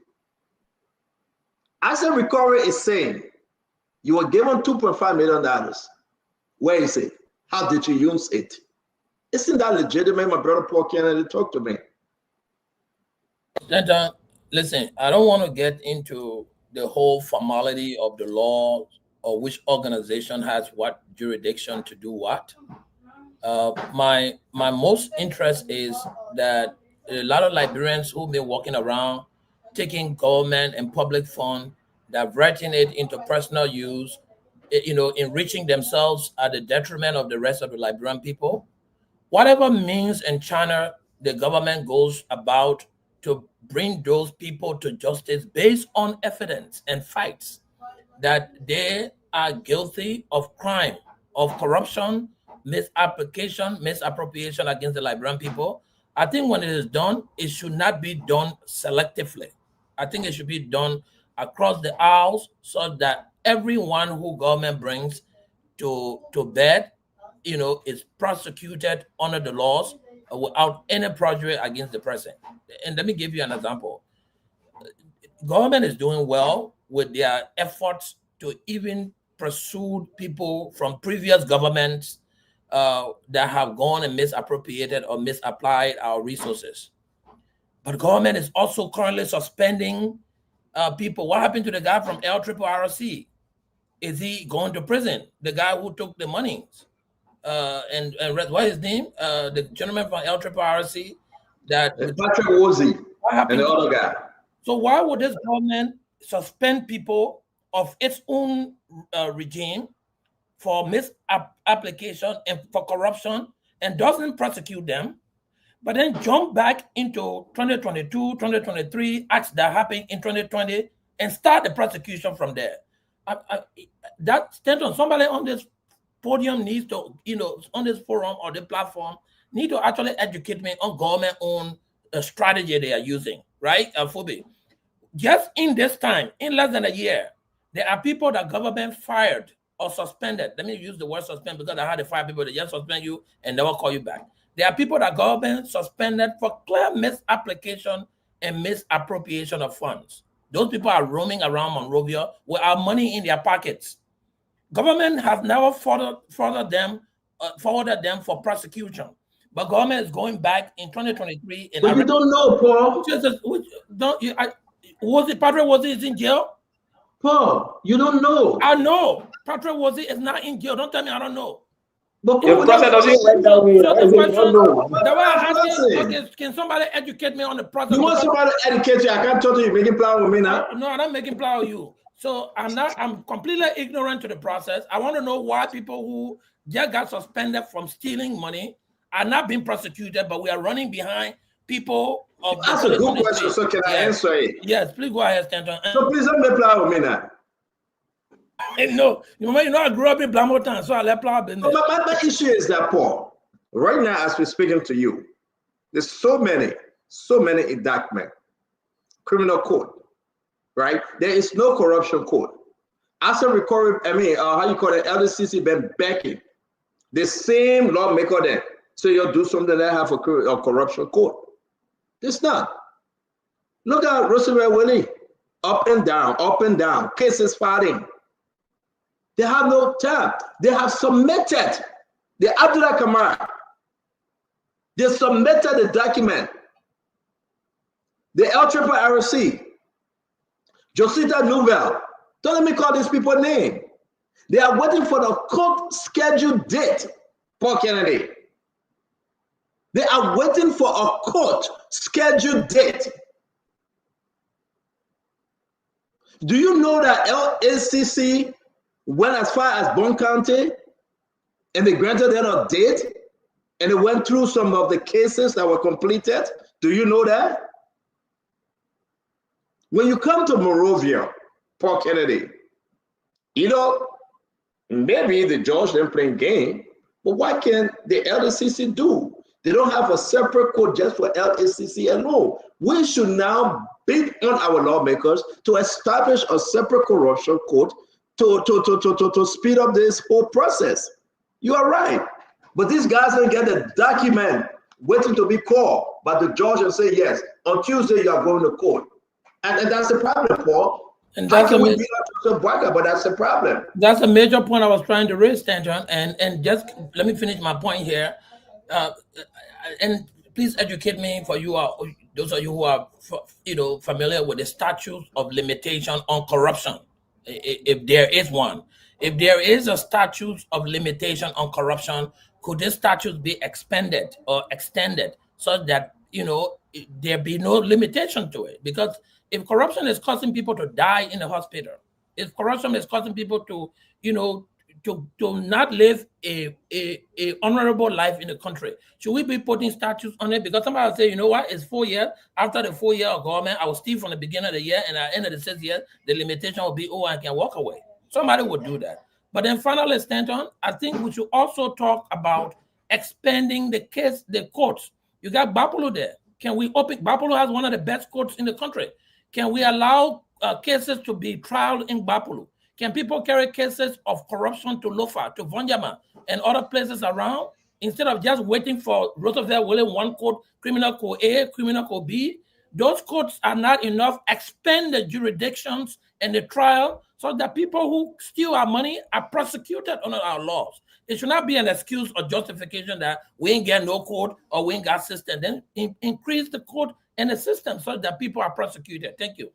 Asset recovery is saying you were given $2.5 million. Where is it? How did you use it? Isn't that legitimate, my brother Paul Kennedy? Talk to me. Listen, I don't want to get into the whole formality of the law or which organization has what jurisdiction to do what. My most interest is that a lot of Liberians who've been walking around taking government and public fund, diverting it into personal use, enriching themselves at the detriment of the rest of the Liberian people. Whatever means and channel the government goes about to bring those people to justice based on evidence and facts that they are guilty of crime, of corruption, misapplication, misappropriation against the Liberian people. I think when it is done, it should not be done selectively. I think it should be done across the aisles so that everyone who government brings to bed, is prosecuted under the laws without any prejudice against the president. And let me give you an example. Government is doing well with their efforts to even pursue people from previous governments that have gone and misappropriated or misapplied our resources. But government is also currently suspending people. What happened to the guy from LRRC? Is he going to prison? The guy who took the money? And what's his name? The gentleman from LRRC. Patrick Wozie and the other guy. So why would this government suspend people of its own regime for misapplication and for corruption and doesn't prosecute them, but then jump back into 2022, 2023 acts that happened in 2020 and start the prosecution from there? That Stanton, somebody on this podium needs to, on this forum or the platform, need to actually educate me on government-owned strategy they are using, right? Phoebe. Just in this time, in less than a year, there are people that government fired or suspended. Let me use the word suspend because I had to fire people that just suspend you and never call you back. There are people that government suspended for clear misapplication and misappropriation of funds. Those people are roaming around Monrovia with our money in their pockets. Government has never forwarded them for prosecution. But government is going back in 2023. But you don't know, Paul. Patrick Wozie is in jail? Paul, you don't know. I know. Patrick Wozie is not in jail. Don't tell me I don't know. But the process doesn't work that way. The way I ask is, can somebody educate me on the process? You want somebody to educate you? I can't talk to you. Making plan with me now. No, I'm not making plan with you. So I'm completely ignorant to the process. I want to know why people who just got suspended from stealing money are not being prosecuted, but we are running behind people. That's a good question. So can I answer it? Yes, please go ahead, Stanton. So please don't make plan with me now. No, I grew up in Blamotan, so I let plan business. My issue is that, Paul, right now as we're speaking to you, there's so many indictments, criminal code, right? There is no corruption code. Asset recovery, how you call it, LDCC been backing the same lawmaker there. So you'll do something that have a corruption code. It's not. Look at Roosevelt Willie, up and down, cases fighting. They have no time. They have submitted the Abdullah Kamara. They submitted the document. The LRRC, Josita Nouvelle. Don't let me call these people names. They are waiting for the court scheduled date, Paul Kennedy. They are waiting for a court scheduled date. Do you know that LACC went as far as Bond County and they granted them a date and they went through some of the cases that were completed Do you know that? When you come to Morovia, Paul Kennedy, you know, maybe the judge didn't play game, but what can the LACC do? They don't have a separate court just for LACC alone. We should now bid on our lawmakers to establish a separate corruption court to speed up this whole process. You are right. But these guys don't get a document waiting to be called by the judge and say, yes, on Tuesday you are going to court. And that's the problem, Paul. And that's but that's the problem. That's a major point I was trying to raise, Stanton. And just let me finish my point here. And please educate me for you, those of you who are familiar with the statute of limitation on corruption, if there is one. If there is a statute of limitation on corruption, could this statute be expanded or extended so that there be no limitation to it? Because if corruption is causing people to die in the hospital, if corruption is causing people to not live a honorable life in the country, should we be putting statutes on it? Because somebody will say, you know what, it's 4 years. After the 4 year of government, I will steal from the beginning of the year, and at the end of the 6 years, the limitation will be, I can walk away. Somebody would do that. But then finally, Stanton, I think we should also talk about expanding the courts. You got Bapolo there. Can we open? Bapolo has one of the best courts in the country. Can we allow cases to be trialed in Bapolo? Can people carry cases of corruption to Lofa, to Vonjama, and other places around, instead of just waiting for Roosevelt William one court, criminal code A, criminal code B? Those courts are not enough. Expand the jurisdictions and the trial so that people who steal our money are prosecuted under our laws. It should not be an excuse or justification that we ain't got no court or we ain't got system. Then increase the court and the system so that people are prosecuted. Thank you.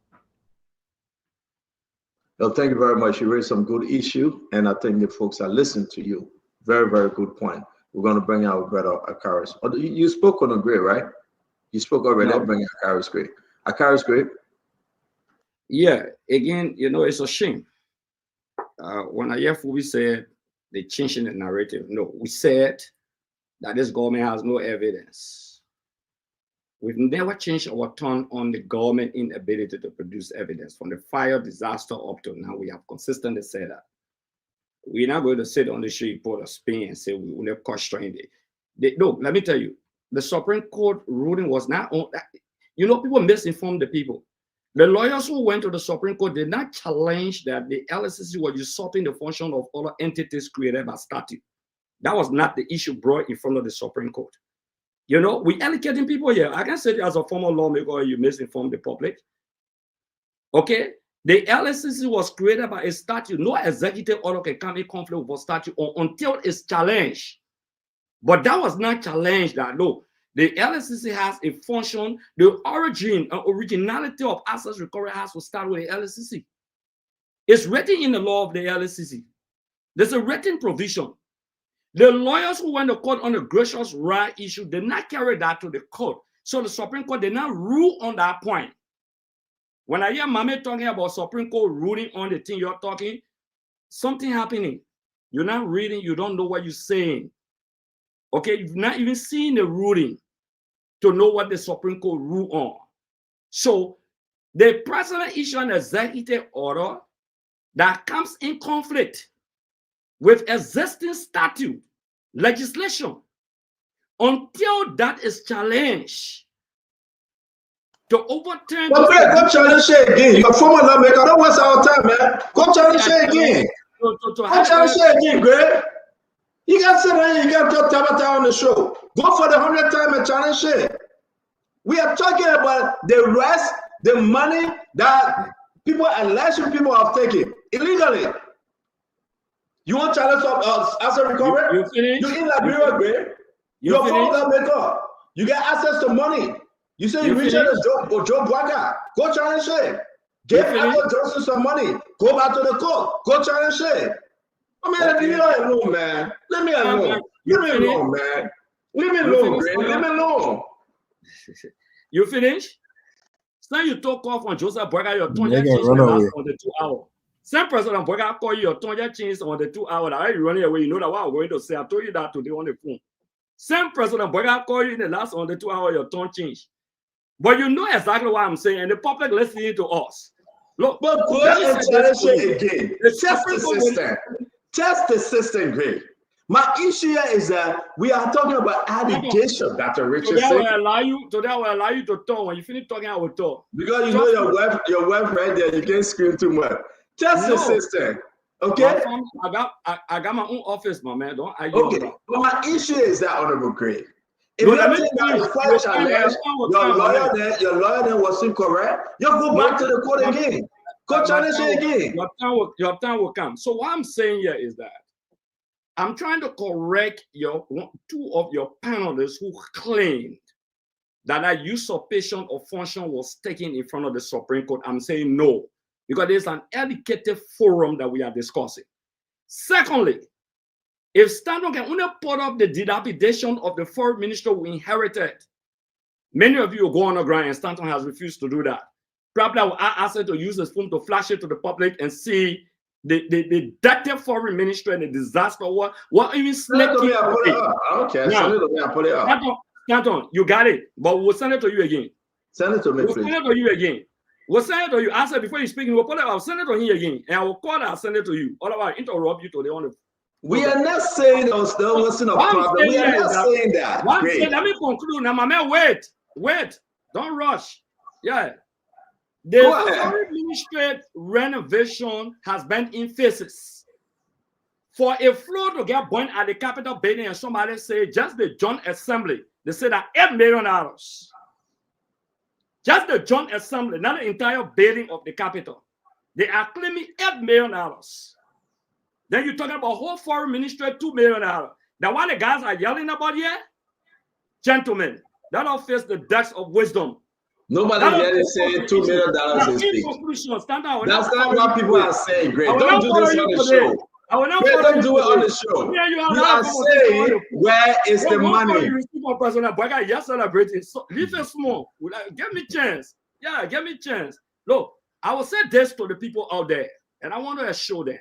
Well, thank you very much. You raised some good issue, and I think the folks are listening to you. Very, very good point. We're going to bring out Brother Akaris. Oh, you spoke on a grid, right? You spoke already. I'll bring Akaris Gray. Akaris Gray. Yeah, again, it's a shame. When I hear Fubi said they changing the narrative, no, we said that this government has no evidence. We've never changed our tone on the government inability to produce evidence. From the fire disaster up to now, we have consistently said that. We're not going to sit on the show report of Spain and say we will not constrain it. No, let me tell you, the Supreme Court ruling was not on that. People misinformed the people. The lawyers who went to the Supreme Court did not challenge that the LSCC was usurping the function of other entities created by statute. That was not the issue brought in front of the Supreme Court. We educating people here. I can say as a former lawmaker, you misinform the public. Okay? The LSCC was created by a statute. No executive order can come in conflict with a statute until it's challenged. But that was not challenged that, no. The LSCC has a function. The originality of assets recovery has to start with the LSCC. It's written in the law of the LSCC. There's a written provision. The lawyers who went to court on the gracious right issue did not carry that to the court. So the Supreme Court did not rule on that point. When I hear Mame talking about Supreme Court ruling on the thing you're talking, something happening. You're not reading, you don't know what you're saying. Okay, you've not even seen the ruling to know what the Supreme Court ruled on. So the president issued an executive order that comes in conflict with existing statute legislation. Until that is challenged to overturn. But go challenge it again. You're a former lawmaker. Don't waste our time, man. Go challenge it again. Go challenge it again, Greg. You got to sit there, you got to talk Tabata on the show. Go for the 100th time and challenge it. We are talking about the rest, the money that election people have taken illegally. You want to challenge us as a recovery? You in Liberia, Greg. You're a former lawmaker. You get access to money. You say you reach out to Joe Bwaga. Go challenge it. Give Michael Johnson some money. Go back to the court. Go challenge it. I mean, leave me alone, man. Leave me alone. Leave me alone, man. Leave me alone, Greg. Leave me alone. You finish? So you talk off on Joseph Bwaga, your tongue just changed on the 2 hour. Same President Bwaga call you, your tongue just changed on the 2 hour. That you running away. You know that what I'm going to say. I told you that today on the phone. Same President Bwaga call you in the last on the 2 hour, your tongue changed. But you know exactly what I'm saying, and the public listening to us. Look, but go and challenge it again. Test the system. Test the system, Greg. My issue here is that we are talking about allegation, Dr. Richardson. Today I will allow you to talk. When you finish talking, I will talk. Because you know your wife right there, you can't scream too much. Test the system. Okay? I got my own office, my man. Don't argue. Okay. But my issue is that, Honorable Greg. If you think that your lawyer there was incorrect, you go back to the court again. Go challenge it again. Your time will come. So what I'm saying here is that I'm trying to correct two of your panelists who claimed that usurpation of function was taken in front of the Supreme Court. I'm saying no, because there's an educated forum that we are discussing. Secondly, if Stanton can only put up the dilapidation of the foreign minister we inherited, many of you will go on the ground, and Stanton has refused to do that. Probably I will ask him to use his phone to flash it to the public and see the dirty foreign ministry and the disaster. What even snake? Okay, send it to me. I put it up. Stanton, you got it, but we'll send it to you again. Send it to me, please. We'll send it to you again. We'll send it to you. I said before you speak, we'll put it. I'll send it to him again, and I will call it. I'll send it to you. Otherwise, interrupt you today on the. We are not saying there wasn't a problem. We are not saying that. Let me conclude. Now, my man, wait. Don't rush. Yeah. The foreign ministry renovation has been in phases. For a floor to get burned at the Capitol building, and somebody say just the Joint Assembly, they say that $8 million. Just the Joint Assembly, not the entire building of the Capitol. They are claiming $8 million. Then you're talking about whole foreign ministry, $2 million. Now, what the guys are yelling about here, gentlemen, that all face the depths of wisdom. Nobody here is saying $2 million is big. That's not what people are saying, Greg. Don't do this on the show. Greg, don't do it on the show. You are saying, where is the money? Yes, celebrating. Leave it small. Give me a chance. Yeah, give me a chance. Look, I will say this to the people out there, and I want to assure them.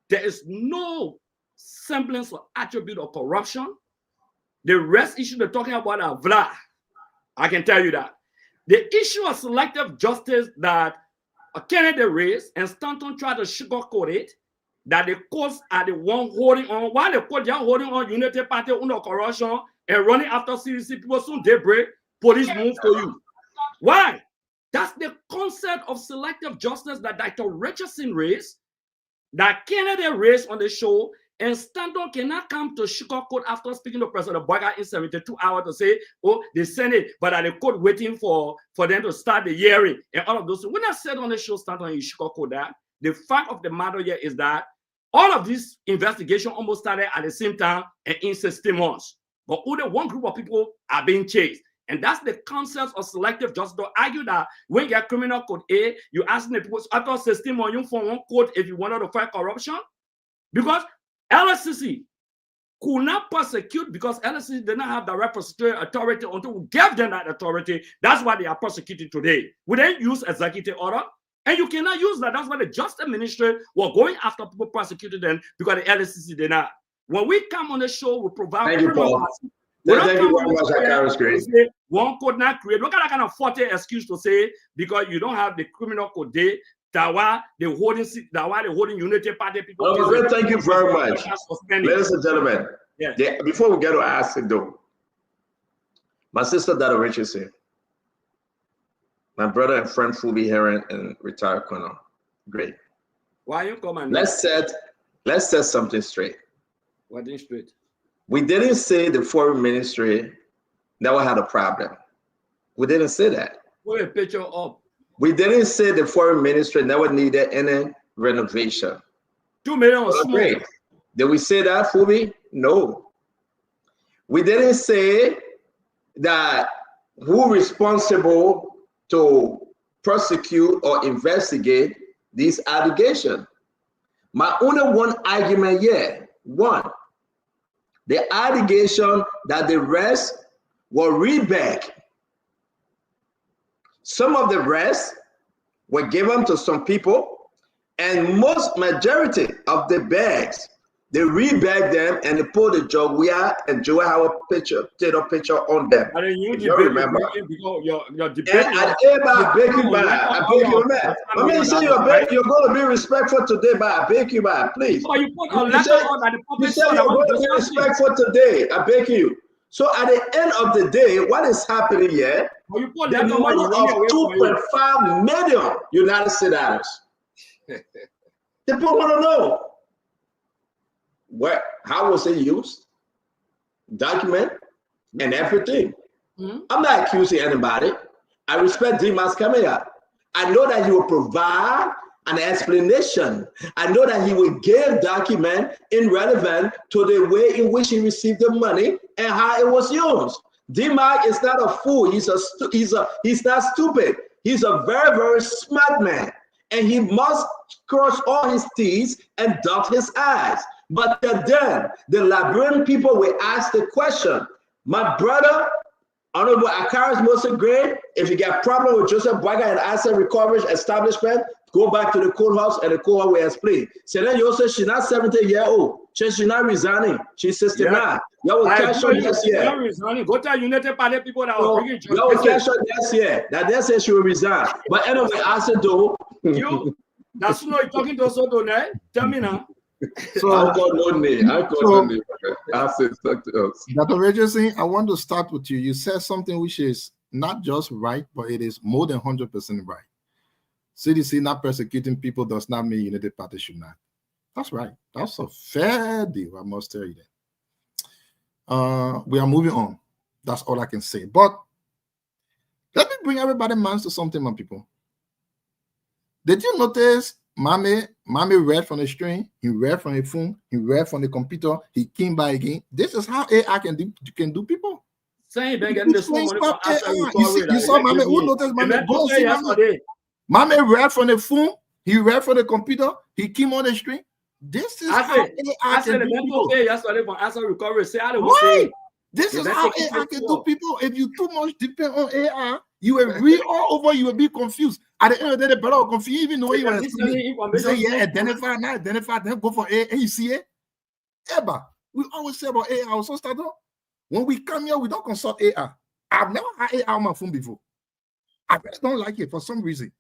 There is no semblance or attribute of corruption. The rest issue they're talking about are blah. I can tell you that. The issue of selective justice that Kennedy raised and Stanton tried to sugarcoat it, that the courts are the one holding on, while the court are holding on Unity Party under corruption and running after CDC people, soon they break, police move to you. Why? That's the concept of selective justice that Dr. Richardson raised, that Kennedy raised on the show, and Stanton cannot come to sugarcoat after speaking to President Boyka in 72 hours to say, oh, they sent it, but are the court waiting for them to start the hearing and all of those. When I said on the show, Stanton, you sugarcoat that. The fact of the matter here is that all of this investigation almost started at the same time and in 16 months. But only one group of people are being chased. And that's the concept of selective justice. To argue that when you get criminal code A, you ask the people after 16 months, you for one code if you wanted to fight corruption. Because LSCC could not prosecute because LSCC did not have direct prosecutorial authority until we gave them that authority. That's why they are prosecuting today. We didn't use executive order. And you cannot use that. That's why the Justice Ministry were going after people prosecuting them because the LSCC did not. When we come on the show, we provide. Thank you, Paul. Thank you very much. That was great. One could not create. Look at that kind of 40 excuse to say because you don't have the criminal code day. That why they're holding Unity Party people. Oh, thank you very much, ladies and gentlemen. Yeah. Before we get to ask it though, my sister Dada Richardson, my brother and friend Fubi Heron and retired Colonel. Great. Why you come and let's set something straight. What is straight? We didn't say the foreign ministry never had a problem. We didn't say that. Put a picture up. We didn't say the foreign ministry never needed any renovation. 2 million. Did we say that, Fubi? No. We didn't say that who responsible to prosecute or investigate these allegations. My only one argument here, the allegation that the rest were read back. Some of the rest were given to some people, and majority of the bags They rebag them and they pull the jug. We are enjoy our picture, take a picture on them. And then you If you remember. Your debate. And I beg you by, I beg you, man. I mean, you say you're going to be respectful today, but I beg you by, please. But you put a letter on that the You public said you're going to be respectful today. I beg you. So at the end of the day, what is happening here? The money of 2.5 million United States dollars. People want to know. How was it used? Document and everything. I'm not accusing anybody. I respect Dimas Kamea. I know that he will provide an explanation. I know that he will give document irrelevant to the way in which he received the money and how it was used. Dimas is not a fool. He's not stupid. He's a very, very smart man. And he must cross all his T's and dot his I's. But then the Liberian people will ask the question, my brother, Honorable Akaris Moses Gray, if you got problem with Joseph Boakai and asset recovery establishment, go back to the courthouse and the courthouse will explain. So then you also, she's not 70-year-old. She's not resigning. She's 69. Yeah. You will cash her this year. Go to United Party people that will bring it. You will cash her this year. That they say she will resign. But anyway, I said though. That's not you're talking to us, don't you? Tell me now. So I got no name. I said something else. Dr. Richardson, I want to start with you. You said something which is not just right, but it is more than 100% right. CDC not persecuting people does not mean United Party should not. That's right. That's a fair deal, I must tell you that. We are moving on. That's all I can say. But let me bring everybody minds to something, my people. Did you notice Mame read from the string, he read from the phone, he read from the computer, he came by again. This is how AI can do people. Saying been getting this money from you saw Mame, who noticed Mame? Go see Mame. Mame read from the phone, he read from the computer, he came on the string. This is how AI can do people. Right. This is how AI can do people. If you too much depend on AI, you will read all over, you will be confused. At the end of the day, the brother will confuse, even though you say, yeah, identify, not identify, then go for AI, and you see it. Ever. We always say about AI, also start up. When we come here, we don't consult AI. I've never had AI on my phone before. I really don't like it for some reason.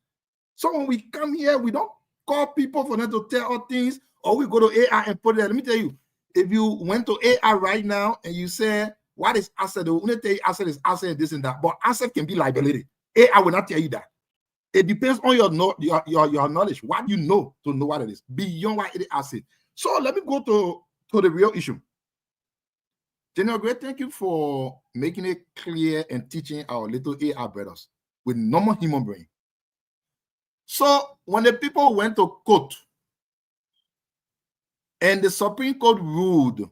So when we come here, we don't call people for them to tell us things, or we go to AI and put it there. Let me tell you, if you went to AI right now and you say, what is asset? They will only tell you asset is asset, this and that. But asset can be liability. AI will not tell you that. It depends on your knowledge, what you know to know what it is, beyond what it is asset. So let me go to the real issue. General Gray, thank you for making it clear and teaching our little AI brothers with normal human brain. So when the people went to court and the Supreme Court ruled,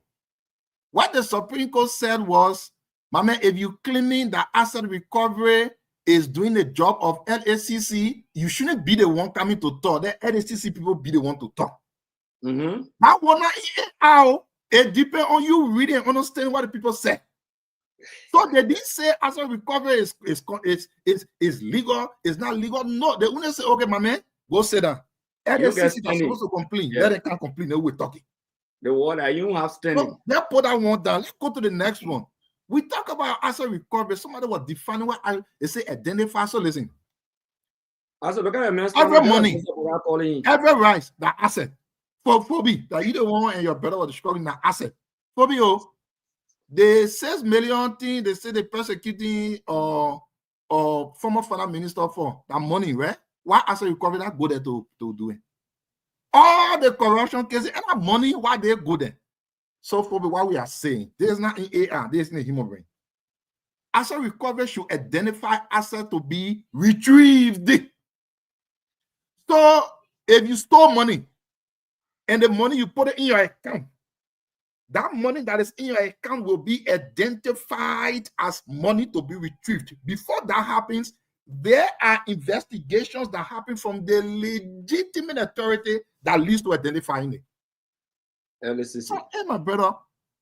what the Supreme Court said was, Mama, if you claiming that asset recovery is doing the job of LACC, you shouldn't be the one coming to talk. The LACC people be the one to talk. That one not how it depends on you reading and understanding what the people say. So they didn't say asset recovery is legal, it's not legal. No, they only say, okay, my man, go sit down. LACC is supposed to complain. Yeah. They can't complain, they were talking. The one that you have standing. So let's put that one down. Let's go to the next one. We talk about asset recovery. Somebody was defining what they say identify. So listen. Every money, every rights, that asset. For Phoebe, that you the one and your brother was describing that asset. Phoebe, the 6 million thing they say they persecuting or former finance minister for that money, right? Why asset recovery that go there to do it? All the corruption cases and that money, why they go there? So for what we are saying, there's not in AI, there's in a human brain. Asset recovery should identify asset to be retrieved. So if you store money and the money you put it in your account, that money that is in your account will be identified as money to be retrieved. Before that happens, there are investigations that happen from the legitimate authority that leads to identifying it. So, hey, my brother,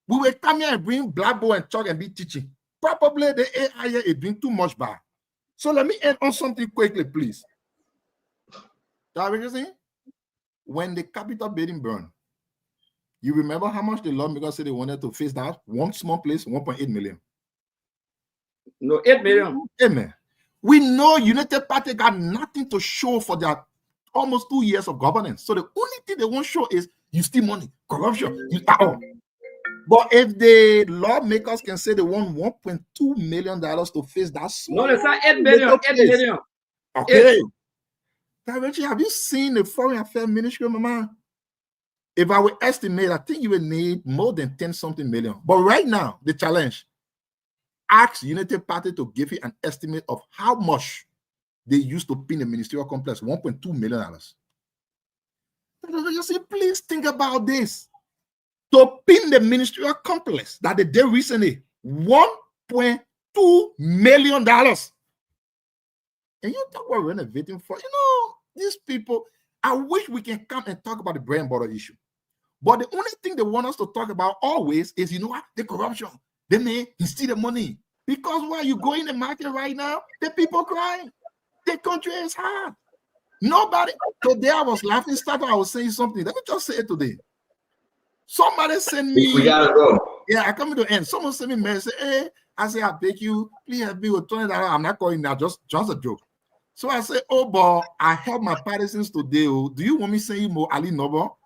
we will come here and bring blackboard and chalk and be teaching. Probably the AI is doing too much bad. So let me end on something quickly, please. When the Capitol building burned, You remember how much the lawmakers said they wanted to face that? One small place, 1.8 million. No, 8 million. Amen. We know United Party got nothing to show for their almost 2 years of governance. So the only thing they won't show is you steal money, corruption. But if the lawmakers can say they want $1.2 million to face that small, no, it's not 8 million. 8 million. Okay. Richie, have you seen the Foreign Affairs Ministry, Mama? If I would estimate, I think you would need more than 10-something million. But right now, the challenge, ask United Party to give you an estimate of how much they used to pin the ministerial complex, $1.2 million. You say, please think about this. To pin the ministerial complex that they did recently, $1.2 million. And you talk about renovating for, these people, I wish we can come and talk about the bread and butter issue. But the only thing they want us to talk about always is, the corruption. They may steal the money. Because while you go in the market right now, the people crying. The country is hard. Nobody. Today I was laughing, I was saying something. Let me just say it today. Somebody sent me. We gotta go. Yeah, I come to the end. Someone sent me a message. Hey, I say, I beg you, please help me with $20. I'm not calling now, just a joke. So I say, oh, boy, I help my partisans today. Oh, do you want me to say more Ali Nobo?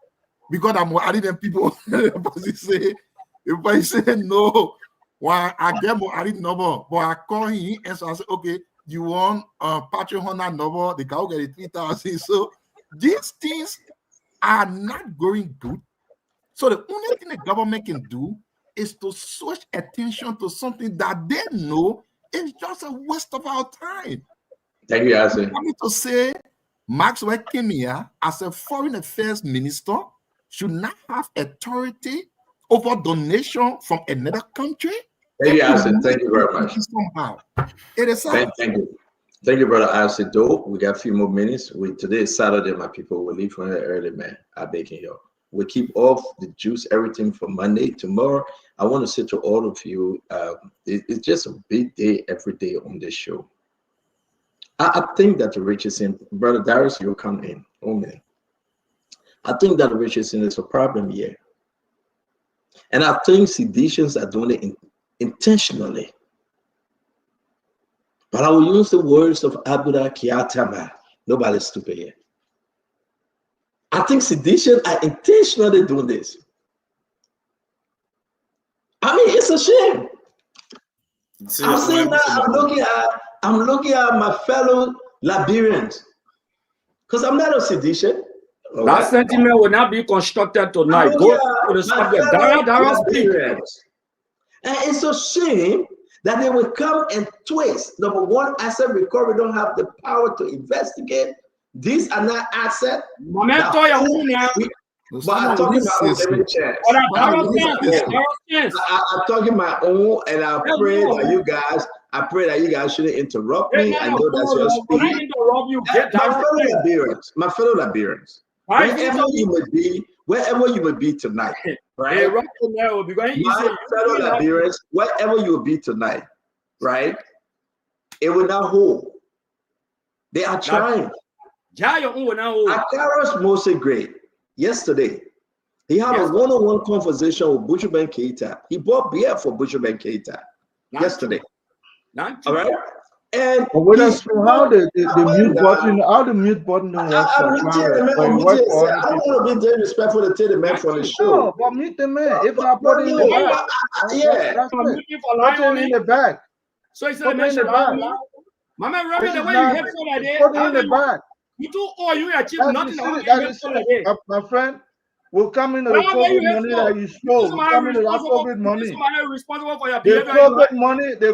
Because I'm more Ali than people. If I say no, well, I get more Ali Nobo. But I call him and so I say, okay, you want Patrick Honda Nobo? The guy will get it 3,000. So these things are not going good. So the only thing the government can do is to switch attention to something that they know is just a waste of our time. Thank you, Asa. I mean to say, Maxwell Kimia, as a foreign affairs minister, should not have authority over donation from another country. Thank you, Asa. Thank you very much. Somehow. It is thank you. Thank you, brother Asa. Though we got a few more minutes. Today is Saturday, my people. We'll leave from here early, man. I beg you. We keep off the juice, everything for Monday. Tomorrow, I want to say to all of you, it's just a big day every day on this show. I think that the Richardson, brother Darius, you'll come in. Oh man, I think that Richardson is a problem here, and I think seditions are doing it intentionally. But I will use the words of Abuda Kiatama. Nobody's stupid here. I think sedition are intentionally doing this. I mean, it's a shame. I'm saying that I'm looking at my fellow Liberians because I'm not a sedition. That sentiment will not be constructed tonight. Go to the subject. And it's a shame that they will come and twist. Number one, asset recovery don't have the power to investigate. These are not assets. But I'm talking I'm talking my own, and I pray that you guys shouldn't interrupt me. I know that's your speech. My fellow Liberians, wherever you may be tonight, right? My fellow Liberians, wherever you will be tonight, right? It will not hold. They are trying. Akaros Mose Gray, yesterday, he had a one-on-one conversation with Butcher Ben Keita. He bought beer for Butcher Ben Keita yesterday. All right? And how the mute button don't work. I don't want to be disrespectful to tell the man from the show. No, but mute the man. If I put it in the back, put it in the back. So it's in the back. Mama, Robin, the way you have for that put it in the back. You do all you achieve nothing. My friend, will come into the COVID money that you stole. Will come into that COVID money. Responsible for your the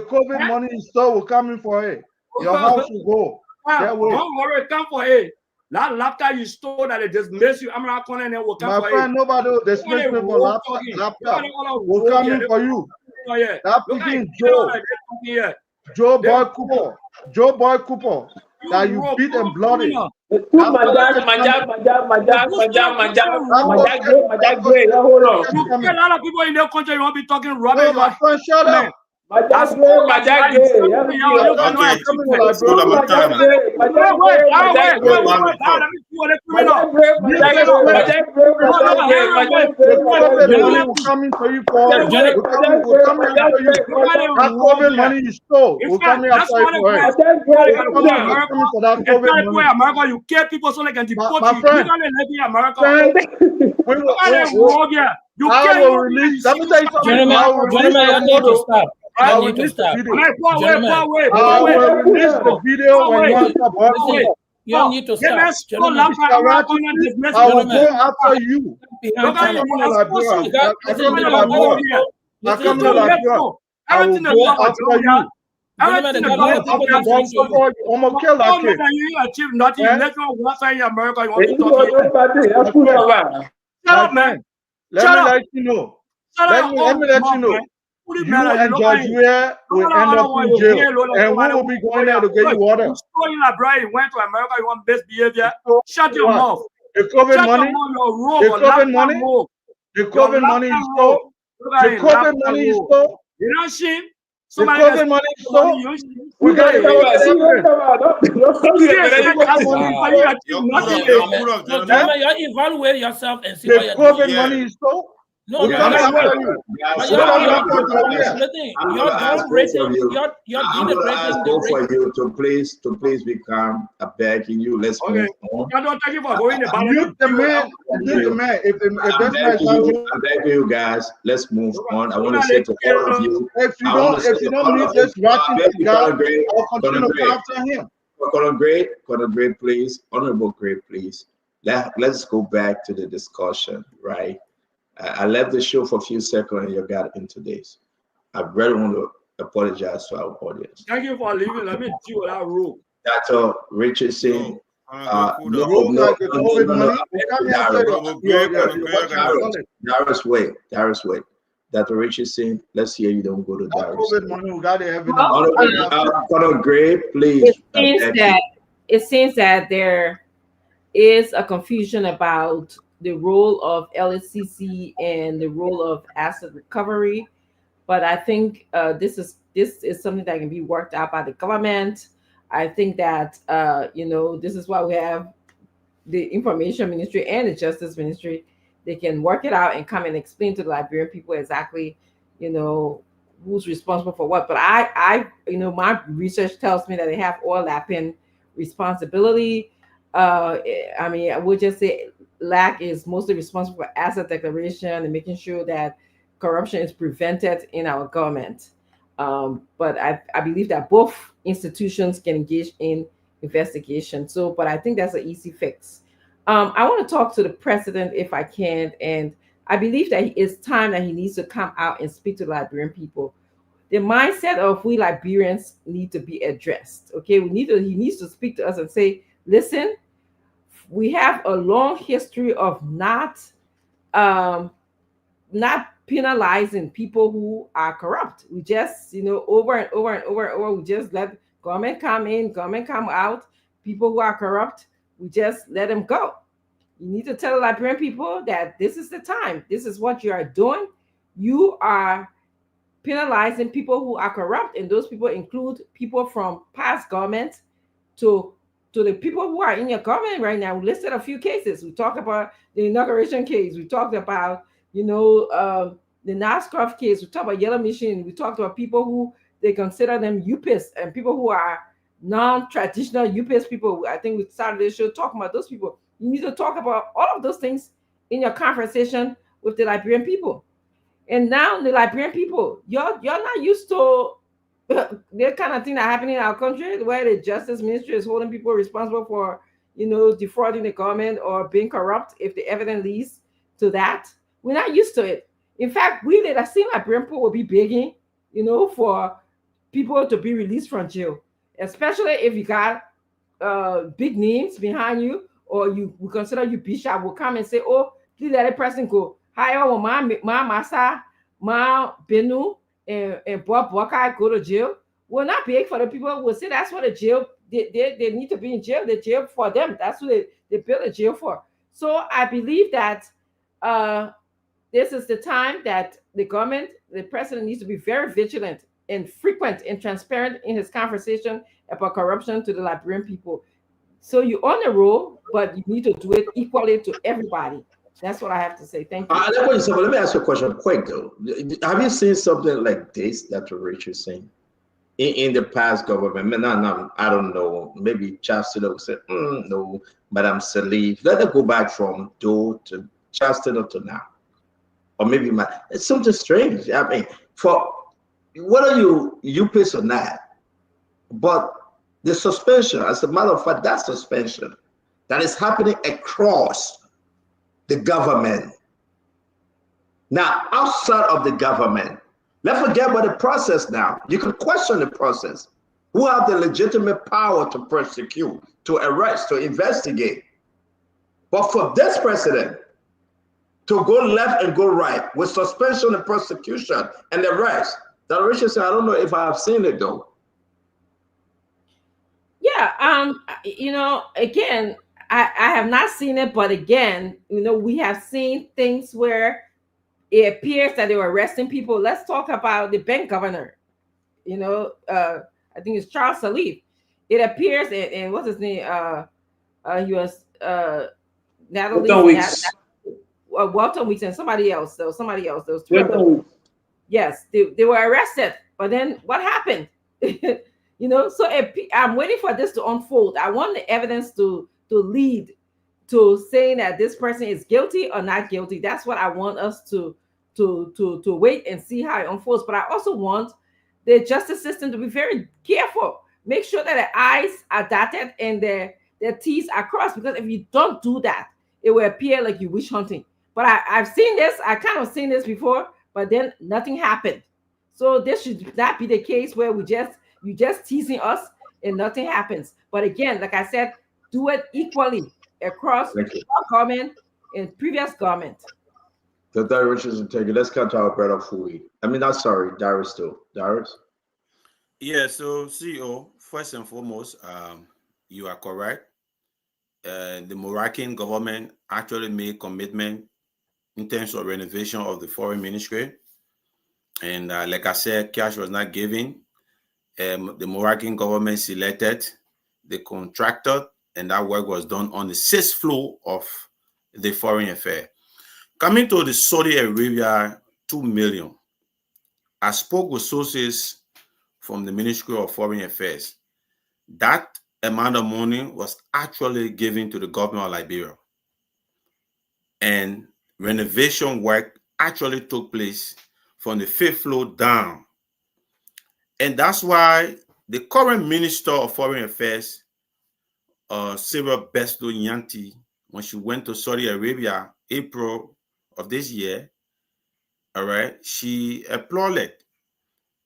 COVID money you stole will come in for it. Your house will go. Don't worry, come for it. That laptop you stole that it just mess you. I'm not calling it will come for it. My friend, nobody will dismiss me for laptop. Will come in for you. That picking Joe Boy Cooper. That you beat and bloody. Hold on. A lot of people in their country won't be talking rubbish. My friend, shut up. You are the criminal. Money will come into you for it. Will come after you. That COVID money you stole will come after you for it. Coming for that COVID money. America, you kill people so they can deport My you. friend, You live in America. I will release. Let me tell you something. I will release the photo. I will release the video. I will release the video when you want to stop busting. You don't need to stop. I will go after you. I come to Liberia. I will go after you. Everything I'm gonna kill that kid. You achieve nothing. You let your work in America. You want to talk. Shut up, man. Let me let you know. Let me let you know. You and George Weah will end up in jail, and we will be going there to get you water. You stole in Liberia. You went to America. You want best behavior. Shut your mouth. The COVID money. The COVID money. The COVID money is stole. The COVID money is stole. You know shit. The COVID money is stole. We got to go to you evaluate yourself and see the what you're COVID doing. money is stole. No, you're done rating. You're I'm going to ask both of you to please be calm. I'm begging you. Let's move on. Thank you for going the man. If this man sounds I'm begging you guys. Let's move on. I want to say to all of you. If you don't need this ratchet guy, I'll continue to go after him. Colonel Gray, please. Honorable Gray, please. Let's go back to the discussion, right? I left the show for a few seconds and you got into this. I really want to apologize to our audience. Thank you for leaving. Let me deal with that rule. Dr. Richardson, Darius, wait. Dr. Richardson, let's hear you. Don't go to Darius. Colonel Gray, please. It seems that there is a confusion about the role of LSCC and the role of asset recovery, but I think this is something that can be worked out by the government. I think that this is why we have the Information Ministry and the Justice Ministry. They can work it out and come and explain to the Liberian people exactly, who's responsible for what. But I my research tells me that they have overlapping responsibility. I would just say LAC is mostly responsible for asset declaration and making sure that corruption is prevented in our government. But I believe that both institutions can engage in investigation. But I think that's an easy fix. I want to talk to the president if I can, and I believe that it's time that he needs to come out and speak to the Liberian people. The mindset of we Liberians need to be addressed. Okay, he needs to speak to us and say, listen, we have a long history of not penalizing people who are corrupt. We just, over and over, we just let government come in, government come out. People who are corrupt, we just let them go. You need to tell the Liberian people that this is the time. This is what you are doing. You are penalizing people who are corrupt, and those people include people from past governments to the people who are in your government right now. We listed a few cases. We talked about the inauguration case. We talked about, the NASCRF case. We talked about Yellow Mission. We talked about people who they consider them UPIS and people who are non-traditional UPIS people. I think we started this show talking about those people. You need to talk about all of those things in your conversation with the Liberian people. And now the Liberian people, you're not used to the kind of thing that happening in our country where the Justice Ministry is holding people responsible for, defrauding the government or being corrupt if the evidence leads to that. We're not used to it. In fact, that seem Liberian people will be begging, for people to be released from jail, especially if you got big names behind you, or we consider you bishop will come and say, oh, please let a person go. Hi, oh, my massa, my Benu, and Bob Walker go to jail. We're not big for the people. We'll say that's what the jail, they need to be in jail. The jail for them. That's what they built a jail for. So I believe that this is the time that the government, the president needs to be very vigilant and frequent and transparent in his conversation about corruption to the Liberian people. So you own the role, but you need to do it equally to everybody. That's what I have to say. Thank you. Let me ask you a question quick though. Have you seen something like this that Richardson in the past government? No, I don't know. Maybe Chancellor said, no, Madam Salif. Let it go back from Doe to Chancellor to now. Or maybe it's something strange. I mean, for whether you piss or not, but the suspension, as a matter of fact, that suspension that is happening across the government. Now, outside of the government, let's forget about the process now. You can question the process. Who have the legitimate power to prosecute, to arrest, to investigate? But for this president to go left and go right with suspension and prosecution and arrest, Dr. Richardson, I don't know if I have seen it though. Yeah, again, I have not seen it, but again, we have seen things where it appears that they were arresting people. Let's talk about the bank governor. I think it's Charles Salif. It appears, and what's his name? He was Natalie. Walter Weeks and somebody else. There was two of them. Yes, they were arrested. But then what happened? So I'm waiting for this to unfold. I want the evidence to lead to saying that this person is guilty or not guilty. That's what I want us to wait and see how it unfolds. But I also want the justice system to be very careful. Make sure that the I's are dotted and the T's are crossed. Because if you don't do that, it will appear like you witch hunting. But I've seen this. I kind of seen this before, but then nothing happened. So this should not be the case where you just teasing us and nothing happens. But again, like I said, do it equally across government and previous government. So Darius Richardson, take it. Let's come to our brother Fui. I mean, I'm sorry, Darius too. Darius? Yeah, so CEO, first and foremost, you are correct. The Moroccan government actually made commitment in terms of renovation of the foreign ministry. And like I said, cash was not given. The Moroccan government selected the contractor, and that work was done on the 6th floor of the foreign affair. Coming to the Saudi Arabia, 2 million. I spoke with sources from the Ministry of Foreign Affairs. That amount of money was actually given to the government of Liberia. And renovation work actually took place from the 5th floor down. And that's why the current Minister of Foreign Affairs, Sarah Besto Nyanti, when she went to Saudi Arabia, April of this year, all right, she applauded.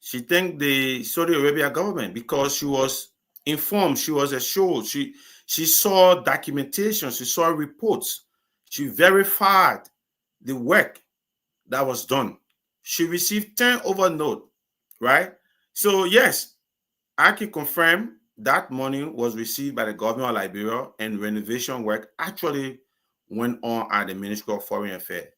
She thanked the Saudi Arabia government because she was informed, she was assured, she saw documentation, she saw reports, she verified the work that was done. She received 10 over note, right? So yes, I can confirm that money was received by the government of Liberia, and renovation work actually went on at the Ministry of Foreign Affairs.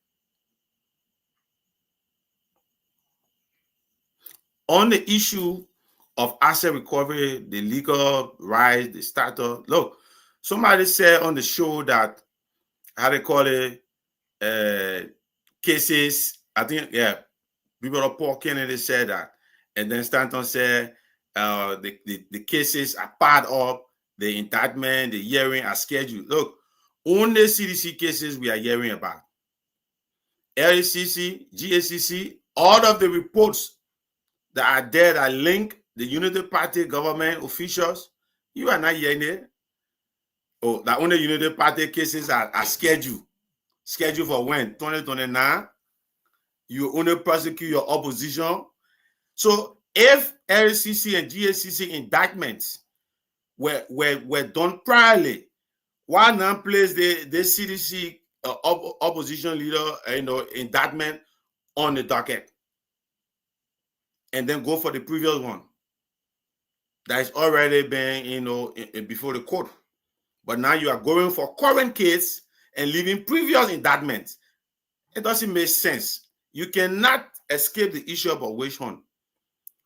On the issue of asset recovery, the legal rights, the status, look, somebody said on the show that, how they call it, cases, I think, yeah, people of Paul Kennedy said that. And then Stanton said the cases are part of the indictment, the hearing are scheduled. Look, only CDC cases we are hearing about. LACC, GACC, all of the reports that are there that link the Unity Party government officials, you are not hearing it. Oh, that only Unity Party cases are scheduled. Scheduled for when? 2029. You only prosecute your opposition. So if LCC and GACC indictments were done priorly, why not place the CDC opposition leader indictment on the docket and then go for the previous one that is already been before the court? But now you are going for current case and leaving previous indictments. It doesn't make sense. You cannot escape the issue of witch hunt.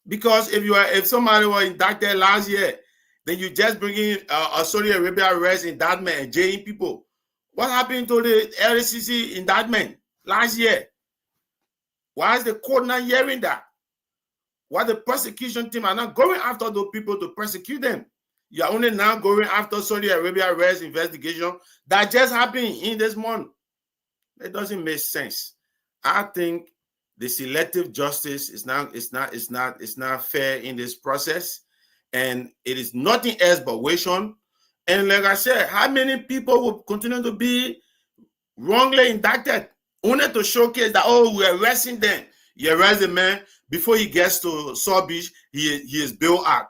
Because if somebody was indicted last year Then you just bring in a Saudi Arabia arrest indictment and jailing people. What happened to the LCC indictment last year? Why is the court not hearing that? Why the prosecution team are not going after those people to prosecute them? You are only now going after Saudi Arabia arrest investigation that just happened in this month. It doesn't make sense. I think the selective justice is not fair in this process, and it is nothing else but wishing. And like I said, how many people will continue to be wrongly indicted only to showcase that, oh, we're arresting them? You arrest the man before he gets to Saw Beach, he is bailed out,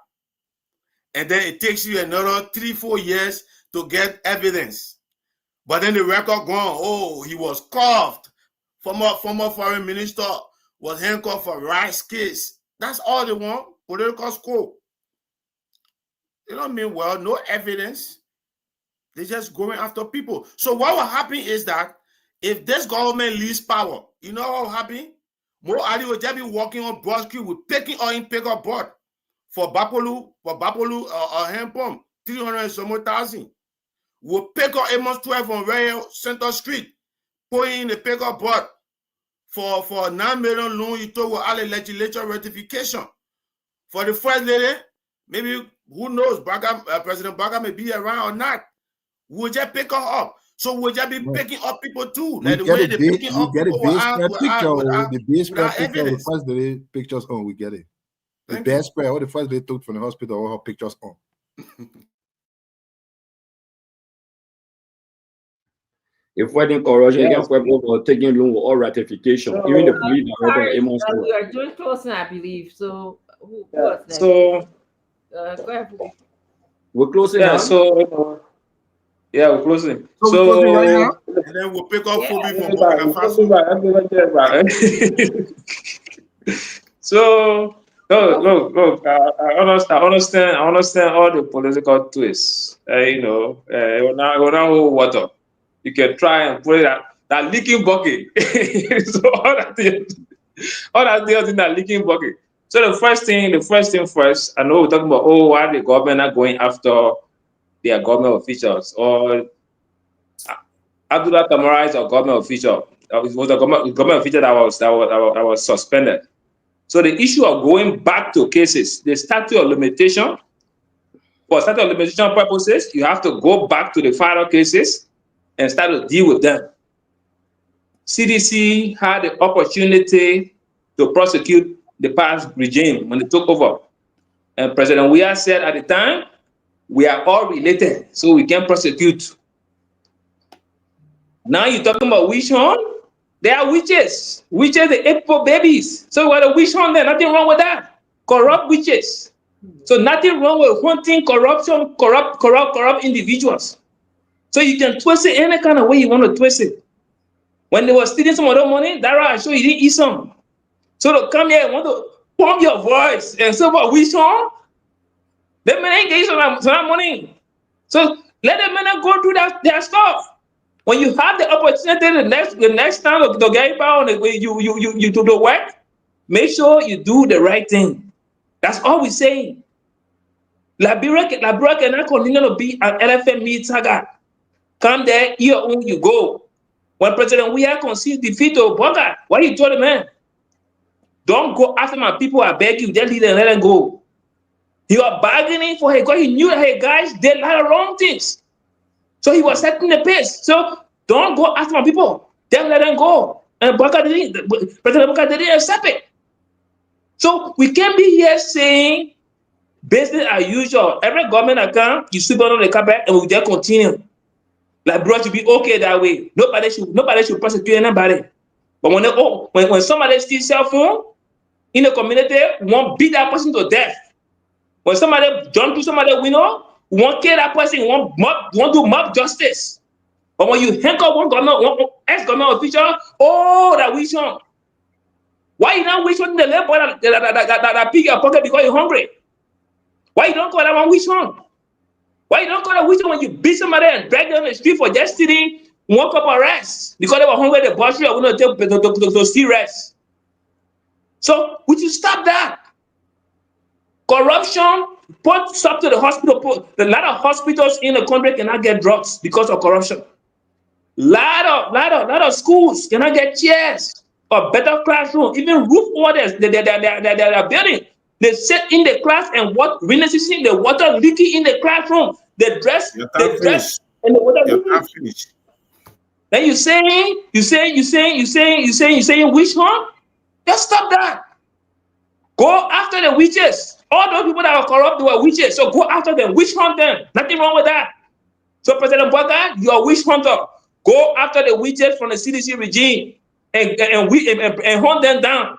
and then it takes you another 3-4 years to get evidence. But then the record gone. Oh, he was cuffed. Former foreign minister was handcuffed for rice case. That's all they want. Political scope. You know what I mean? Well, no evidence. They're just going after people. So what will happen is that if this government leaves power, you know what will happen? More Ali will just be walking on Broad Street with picking or in pick up board for Bapolu hand pump, 300 and some more thousand. We'll pick up Amos 12 on Royal Center Street, put in the pick up board for 9 million loan you told with all the legislature ratification. For the first lady, maybe who knows, President Baga may be around or not. We'll just pick her up. So we'll just be picking up people too. Like the way they're picking up people the base spread picture, the evidence. first day pictures on, we get it. The best spread, all the first they took from the hospital, all her pictures on. If wedding corruption, against people taking loan or ratification, even the police we are doing closing, I believe. So who was next? So go ahead. We're closing. Yeah. So we're closing. So we're closing right now. And then we'll pick up Phoebe from So look. I understand all the political twists. It will not hold water. You can try and put it that leaking bucket. So all that deals in that leaking bucket. So the first thing first, I know we're talking about why the government are going after their government officials, or Abdullah Tamara is a government official. It was a government official that was suspended. So the issue of going back to cases, the statute of limitation, for statute of limitation purposes, you have to go back to the final cases and start to deal with them. CDC had the opportunity to prosecute the past regime when they took over. And President Weah said at the time, we are all related, so we can prosecute. Now you're talking about witch hunt? They are witches. Witches, they ate poor babies. So what a witch hunt there? Nothing wrong with that. Corrupt witches. So nothing wrong with hunting corruption, corrupt individuals. So you can twist it any kind of way you want to twist it. When they were stealing some of the money, Dara, I show you didn't eat some. So to come here and want to pump your voice and say what witch hunt? They may engage on that money. So let them go do their stuff. When you have the opportunity the next time to get power on the way you do the work, make sure you do the right thing. That's all we're saying. Liberia cannot continue to be an elephant meat saga. Come there, you go. When President Weah conceded defeat to Boga, what he told the man? Don't go after my people, I beg you, just leave them and let them go. He was bargaining for her because he knew that her guys did a lot of wrong things. So he was setting the pace. So don't go after my people. Then let them go. And President Boga didn't accept it. So we can't be here saying business as usual. Every government account, you sweep under the carpet and we just continue. Like bro, to be okay that way. Nobody should prosecute anybody. But when somebody steals cell phone in the community, we won't beat that person to death. When somebody jump to somebody window, we won't kill that person, we won't do mob justice. But when you handcuff one ex-government official, that witch hunt. Why you not witch hunting the little boy that pick your pocket because you're hungry? Why you don't call that one witch hunt? Why you don't call that witch hunt when you beat somebody and drag them on the street for just stealing one cup of rice because they were hungry? The boss are going to steal rice. So would you stop that? Corruption put stop to the hospital. A lot of hospitals in the country cannot get drugs because of corruption. Lot of schools cannot get chairs or better classroom, even roof orders. They are building. They sit in the class and what witnessing the water leaking in the classroom. They dress, and the water leaking. Then you saying witch hunt? Just stop that. Go after the witches. All those people that are corrupt, they were witches. So go after them, witch hunt them. Nothing wrong with that. So President Bwaka, you are witch hunter. Go after the witches from the CDC regime and hunt them down.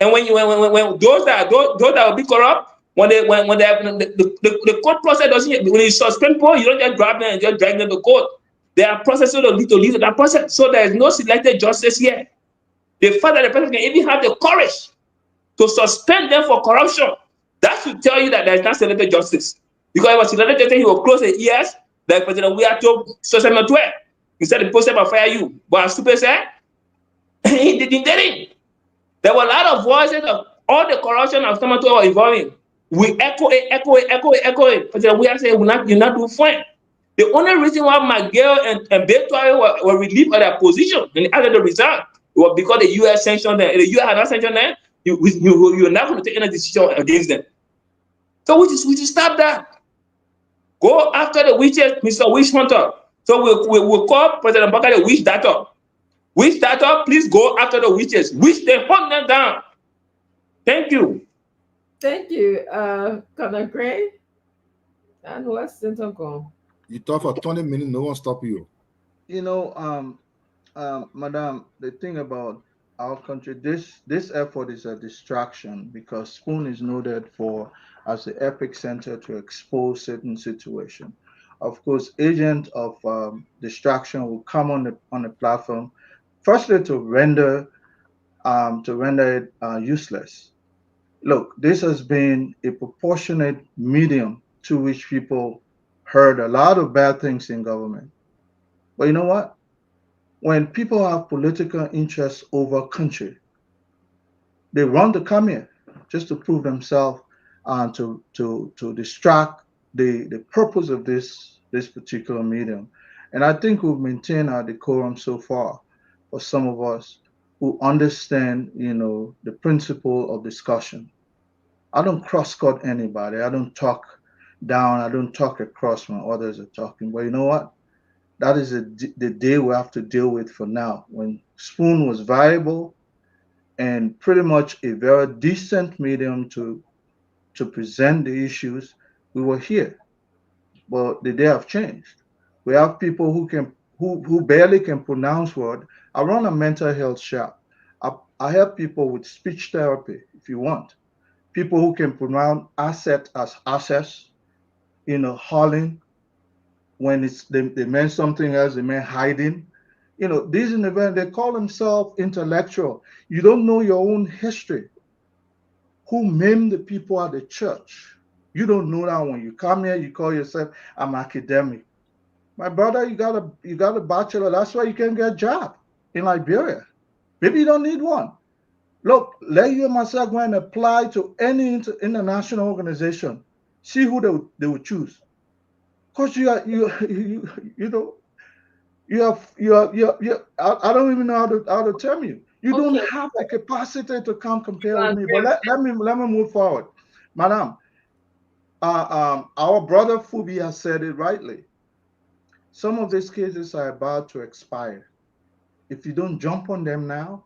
And when those that will be corrupt, when the court process doesn't, when you suspend people, you don't just grab them and just drag them to court. There are processes to lead to that process. So there is no selected justice here. The fact that the person can even have the courage to suspend them for corruption, that should tell you that there is not selected justice. Because if it was selected justice, he will close the ears. Like President we are told social media. Instead the process will fire you. But as Super said, he didn't. There were a lot of voices of all the corruption of some were involving. We echo it. President we are saying you're not doing fine. The only reason why Miguel and Beto were relieved of their position and after the result was because the US sanctioned them. If the US had not sanctioned them, you're not going to take any decision against them. So we just stop that. Go after the witches, Mr. Witch Hunter. So we'll call President Bwaka the witch doctor. Witch doctor, please go after the witches. Witch them, hunt them down. Thank you. Thank you, Colonel Gray. And what's Uncle? You talk for 20 minutes, no one stop you. You know, Madam, the thing about our country, this effort is a distraction because Spoon is noted for as the epic center to expose certain situation. Of course, agent of distraction will come on the platform, firstly to render it useless. Look, this has been a proportionate medium to which people heard a lot of bad things in government. But you know what? When people have political interests over country, they run to come here just to prove themselves and to distract the purpose of this particular medium. And I think we've maintained our decorum so far for some of us who understand, the principle of discussion. I don't cross-cut anybody. I don't talk down. I don't talk across when others are talking. But you know what? That is the day we have to deal with for now. When Spoon was viable and pretty much a very decent medium to present the issues, we were here. But the day have changed. We have people who barely can pronounce words. I run a mental health shop. I help people with speech therapy if you want. People who can pronounce asset as assets, hauling. When they meant something else, they meant hiding. These individuals, they call themselves intellectual. You don't know your own history. Who maimed the people at the church? You don't know that. When you come here, you call yourself I'm academic. My brother, you got a bachelor. That's why you can get a job in Liberia. Maybe you don't need one. Look, let you and myself go and apply to any international organization. See who they will choose. Because I don't even know how to tell you. You don't have the capacity to come compare with me. But let me move forward. Madam, our brother Fubi has said it rightly. Some of these cases are about to expire. If you don't jump on them now,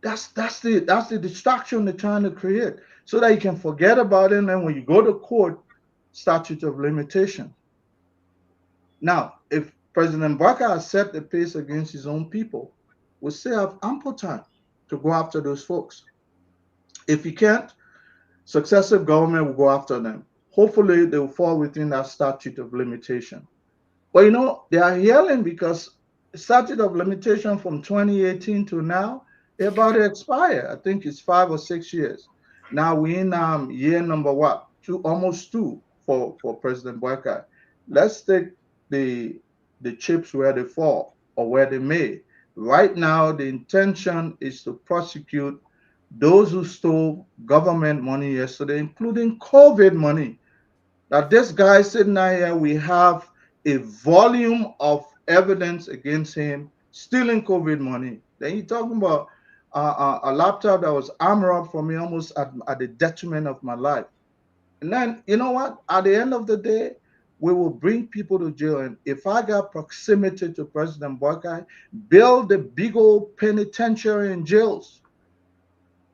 that's the distraction they're trying to create so that you can forget about it. And then when you go to court, statute of limitation. Now, if President Bwaka has set the pace against his own people, we still have ample time to go after those folks. If he can't, successive government will go after them. Hopefully, they will fall within that statute of limitation. But they are yelling because the statute of limitation from 2018 to now, they're about to expire. I think it's 5 or 6 years. Now we're in year number what? Almost two for President Bwaka. Let's take the chips where they fall or where they may. Right now, the intention is to prosecute those who stole government money yesterday, including COVID money. That this guy sitting out here, we have a volume of evidence against him stealing COVID money. Then you're talking about a laptop that was armored up for me almost at the detriment of my life. And then, you know what? At the end of the day, we will bring people to jail. And if I got proximity to President Buckeye, build the big old penitentiary and jails.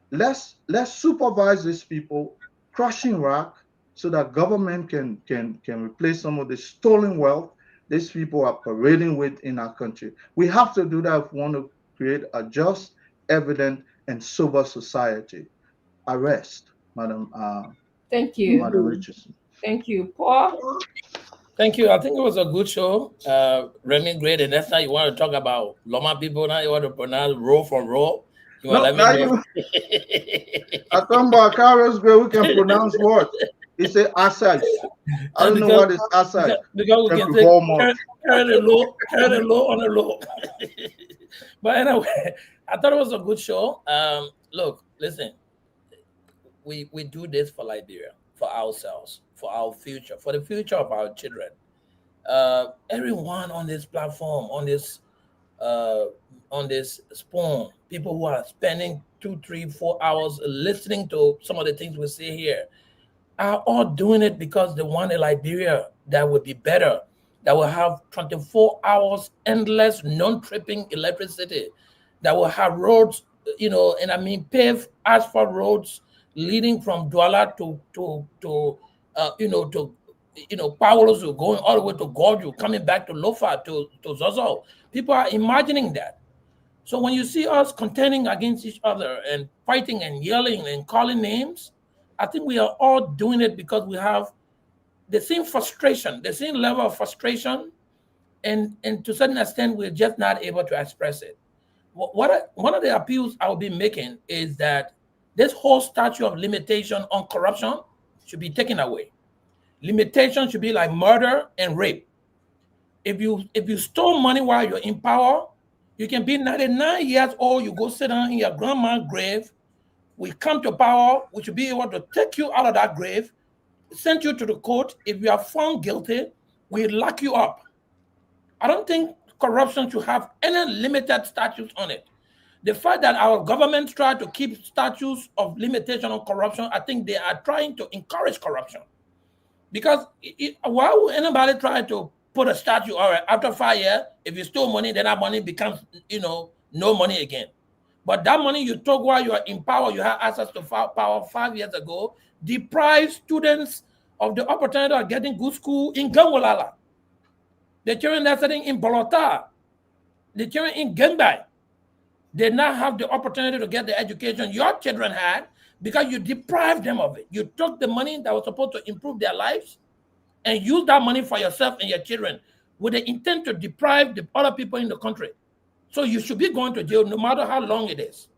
Let's supervise these people, crushing rock, so that government can replace some of the stolen wealth these people are parading with in our country. We have to do that if we want to create a just, evident, and sober society. I rest, Madam. Thank you, Madam Richardson. Thank you, Paul. Thank you. I think it was a good show. Remy, great. And next time you want to talk about Loma people, now you want to pronounce row from row. You want to let me know. I come about Carlos Gray, we can pronounce what? He said aside. I don't know what is aside. Because we can say carry the low on the low. But anyway, I thought it was a good show. Look, listen, we do this for Liberia, for ourselves, for our future, for the future of our children. Everyone on this platform, on this spoon, people who are spending 2, 3, 4 hours listening to some of the things we say here, are all doing it because they want a Liberia that would be better, that will have 24 hours endless non-tripping electricity, that will have roads, and I mean paved asphalt roads leading from Douala to Paulos, going all the way to Gorju, coming back to Lofa, to Zozo. People are imagining that. So when you see us contending against each other and fighting and yelling and calling names, I think we are all doing it because we have the same frustration, the same level of frustration, and to a certain extent, we're just not able to express it. One of the appeals I will be making is that this whole statute of limitation on corruption should be taken away. Limitation should be like murder and rape. If you stole money while you're in power, you can be 99 years old, you go sit down in your grandma's grave. We come to power, we should be able to take you out of that grave, send you to the court. If you are found guilty, we lock you up. I don't think corruption should have any limited statutes on it. The fact that our government try to keep statutes of limitation on corruption, I think they are trying to encourage corruption. Because why would anybody try to put a statute, all right, after 5 years, if you stole money, then that money becomes, no money again. But that money you took while you are in power, you have access to power 5 years ago, deprive students of the opportunity of getting good school in Gangolala. The children that are sitting in Bolota, the children in Gembai, they now have the opportunity to get the education your children had because you deprived them of it. You took the money that was supposed to improve their lives and use that money for yourself and your children with the intent to deprive the other people in the country. So you should be going to jail no matter how long it is,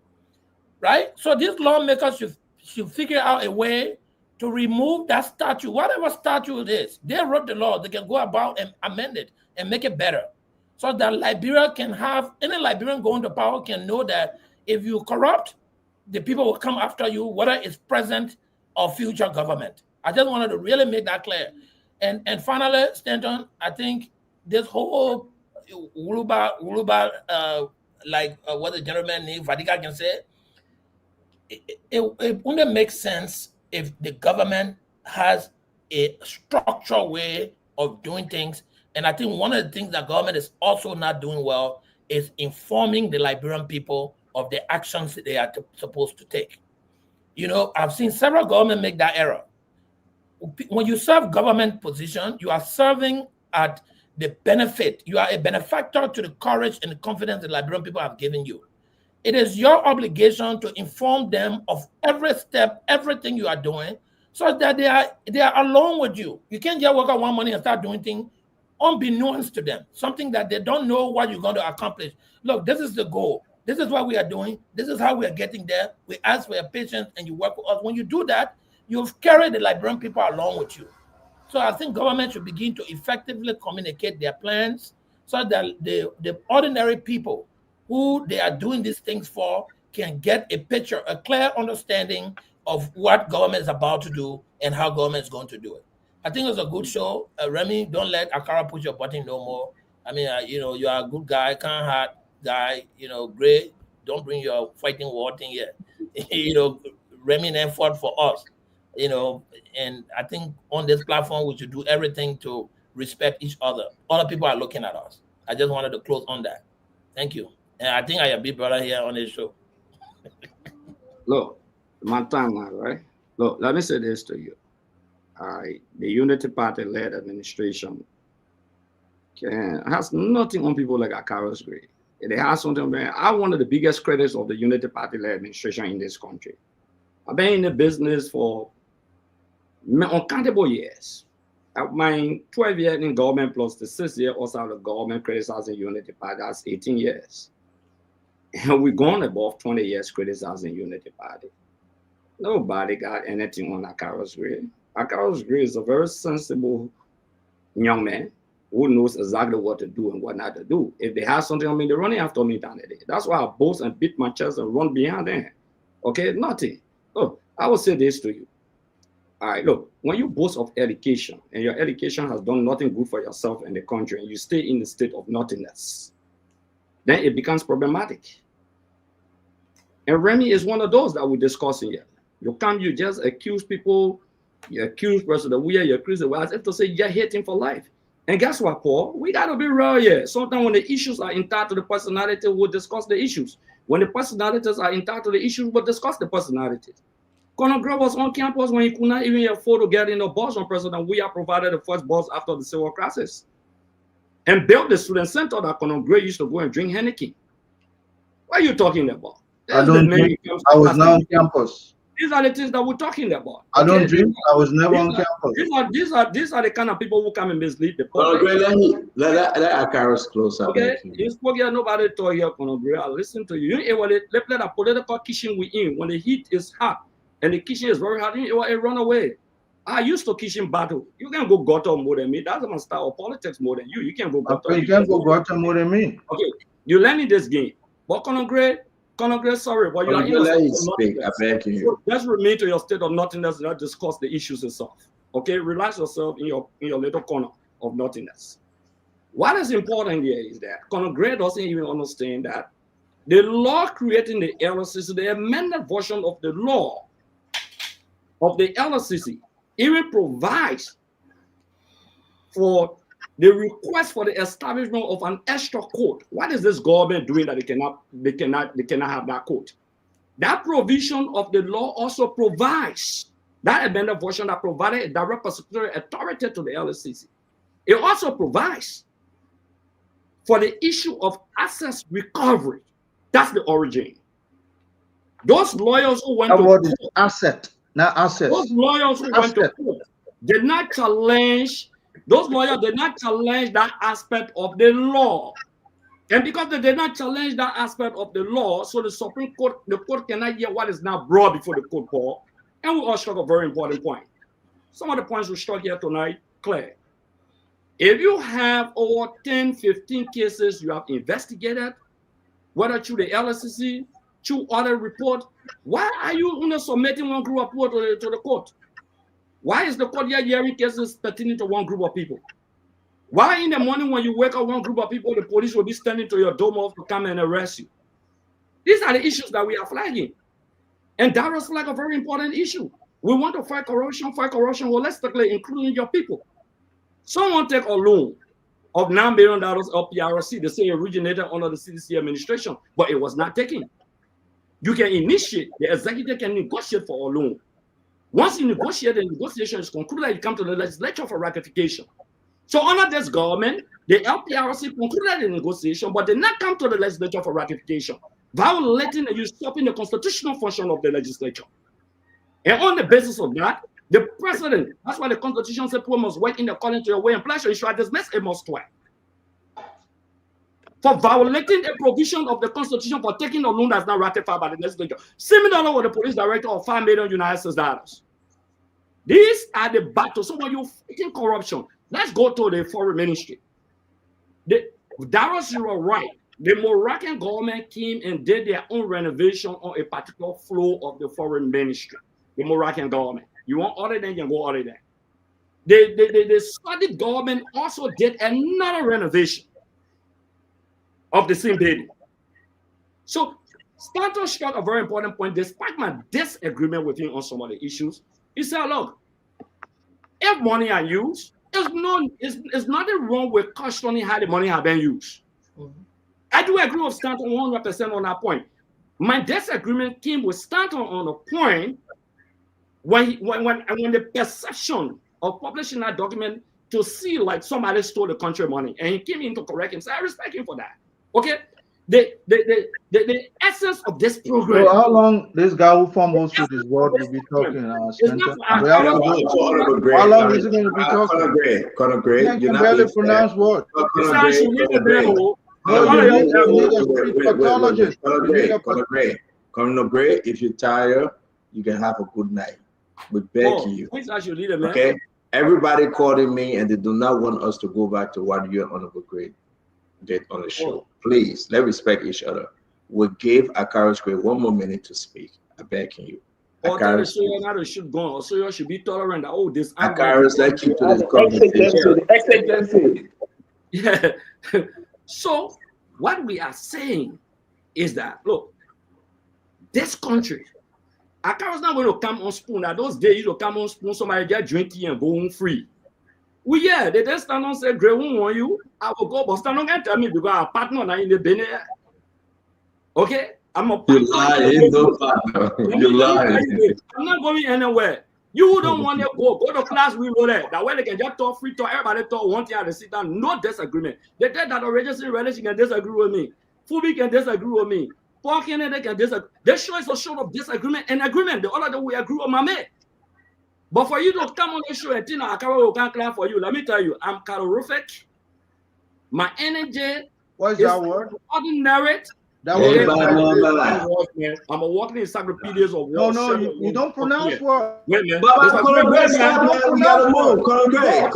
right? So these lawmakers should figure out a way to remove that statute, whatever statute it is. They wrote the law. They can go about and amend it and make it better. So that Liberia can have, any Liberian going to power can know that if you corrupt, the people will come after you, whether it's present or future government. I just wanted to really make that clear. And finally, Stanton, I think this whole Uluba, what the gentleman named Vadika can say, it only makes sense if the government has a structural way of doing things. And I think one of the things that government is also not doing well is informing the Liberian people of the actions that they are supposed to take. I've seen several governments make that error. When you serve government position, you are serving at the benefit. You are a benefactor to the courage and the confidence the Liberian people have given you. It is your obligation to inform them of every step, everything you are doing, so that they are along with you. You can't just work out one money and start doing things unbeknownst to them, something that they don't know what you're going to accomplish. Look, this is the goal. This is what we are doing. This is how we are getting there. We ask for your patience and you work with us. When you do that, you've carried the Liberian people along with you. So I think government should begin to effectively communicate their plans so that the ordinary people who they are doing these things for can get a picture, a clear understanding of what government is about to do and how government is going to do it. I think it was a good show. Remy, don't let Akara push your button no more. I mean, you know, you are a good guy, kind heart guy, you know, great. Don't bring your fighting war thing here. You know, Remy and fought for us, you know, and I think on this platform we should do everything to respect each other. Other people are looking at us. I just wanted to close on that. Thank you. And I think I have a big brother here on this show. Look, my time now, right? Look, let me say this to you. All right, the Unity Party-led administration has nothing on people like Akaros Gray. They have something, man. I'm one of the biggest critics of the Unity Party-led administration in this country. I've been in the business for uncountable years. My 12 years in government plus the 6 years also out of government criticizing Unity Party, that's 18 years. And we've gone above 20 years criticizing Unity Party. Nobody got anything on Akaros Gray. Akaros Gray is a very sensible young man who knows exactly what to do and what not to do. If they have something on me, they're running after me down there. That's why I boast and beat my chest and run behind them. Okay, nothing. Look, I will say this to you. All right, look, when you boast of education and your education has done nothing good for yourself and the country and you stay in the state of nothingness, then it becomes problematic. And Remy is one of those that we're discussing here. You come, you just accuse people, you accuse President Weir, you accuse the West, as if to say you're hating for life. And guess what, Paul? We got to be real here. Sometimes when the issues are entitled to the personality, we'll discuss the issues. When the personalities are entitled to the issues, we'll discuss the personalities. Colonel Gray was on campus when he could not even afford to get in a bus on President Weir provided the first bus after the civil crisis. And built the student center that Colonel Gray used to go and drink Henneken. What are you talking about? I don't drink. I was not on campus. These are the things that we're talking about. I don't drink. I was never on campus. These are the kind of people who come and mislead the Colonel public. Gray, let Akaros close up. Okay, you spoke here, nobody told you, Colonel Gray. I listen to you. You let a political kitchen we in. When the heat is hot and the kitchen is very hot, you run away. I used to kitchen battle. You can go gutter more than me. That's my style of politics more than you. You can go gutter. You can go gutter more than me. Okay, you learning this game. But Colonel Gray, sorry, but you are in speak. I beg you. So just remain to your state of nothingness and not discuss the issues itself. Okay, relax yourself in your little corner of nothingness. What is important here is that Colonel Gray doesn't even understand that the law creating the LCC, the amended version of the law of the LCC, even provides for the request for the establishment of an extra court. What is this government doing that they cannot have that court? That provision of the law also provides that amended version that provided a direct prosecutorial authority to the LCC. It also provides for the issue of assets recovery. That's the origin. Those lawyers who went to court, asset, not assets. Those lawyers who went to court did not challenge. Those lawyers did not challenge that aspect of the law. And because they did not challenge that aspect of the law, so the Supreme Court, the court cannot hear what is now brought before the court, Paul. And we all struck a very important point. Some of the points we struck here tonight, clear. If you have over 10, 15 cases you have investigated, whether through the LSCC, through other report, why are you only submitting one group report to the court? Why is the court hearing cases pertaining to one group of people? Why in the morning when you wake up, one group of people, the police will be standing to your door to come and arrest you? These are the issues that we are flagging. And that was like a very important issue. We want to fight corruption holistically, including your people. Someone take a loan of $9 billion of PRC, they say originated under the CDC administration, but it was not taken. You can initiate, the executive can negotiate for a loan. Once you negotiate, the negotiation is concluded, you come to the legislature for ratification. So under this government, the LPRC concluded the negotiation, but did not come to the legislature for ratification, violating and usurping the constitutional function of the legislature. And on the basis of that, the president, that's why the Constitution said people must work in according to your way and pleasure. You shall dismiss a must twice. For violating a provision of the Constitution for taking a loan that's not ratified by the legislature. Similarly with the police director of $5 million United States dollars. These are the battles. So when you're fighting corruption, let's go to the foreign ministry. Darius, you are right. The Moroccan government came and did their own renovation on a particular floor of the foreign ministry. The Moroccan government. You want other than you can go other than. The Saudi government also did another renovation of the same building. So Stanton struck a very important point, despite my disagreement with him on some of the issues. He said, look, if money are used, there's nothing wrong with questioning how the money has been used. I do agree with Stanton 100% on that point. My disagreement came with Stanton on the point when the perception of publishing that document to see like somebody stole the country money, and he came in to correct him. So I respect him for that. Okay, the essence of this program. So how long this guy who fumbles with his word will be talking? How long is he going to be talking? Conor Gray, you can barely pronounce words. Conor Gray, if you're tired, you can have a good night. We beg you. Okay? Everybody calling me and they do not want us to go back to what you and Honorable Gray did on the show. Please, let's respect each other. We gave Akaris Gray 1 more minute to speak. I beg you. Akaris should go. So you should be tolerant. Oh, this Akaris, let's keep to this conversation. Yeah. So what we are saying is that, look, this country, Akaris not going to come on spoon. That those days you come on spoon, somebody just drink tea and go home free. Well, yeah, they just stand on say, Gray won't want you. I will go, but stand on and tell me because our partner now in the Benin. Okay? I'm a partner. You lie, ain't no partner. You lie. I'm not going anywhere. You don't want to go to class, we know that. That way they can just talk free talk, everybody talk one thing at the sit down, no disagreement. They did that already, relation can disagree with me. Fubi can disagree with me. Paul Kennedy can disagree. They show us a show of disagreement and agreement. The other day we agree with my man. But for you to come on the show and think I can't clap for you, let me tell you, I'm calorific. My energy. What is that word? Ordinary. That word. I'm a walking encyclopedias of words. No, you don't pronounce words. Wait, man. Conor Gray, stop, man. We gotta move. Conor Gray. What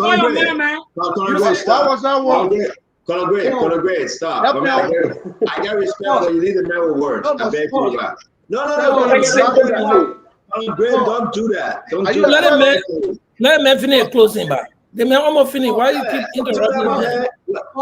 was that word? Conor Gray, stop. I got respect, but you need to know words. I beg you. No. Conor Gray, don't do that. Don't do that. Let me finish closing back. They may almost finish. Why you keep interrupting? But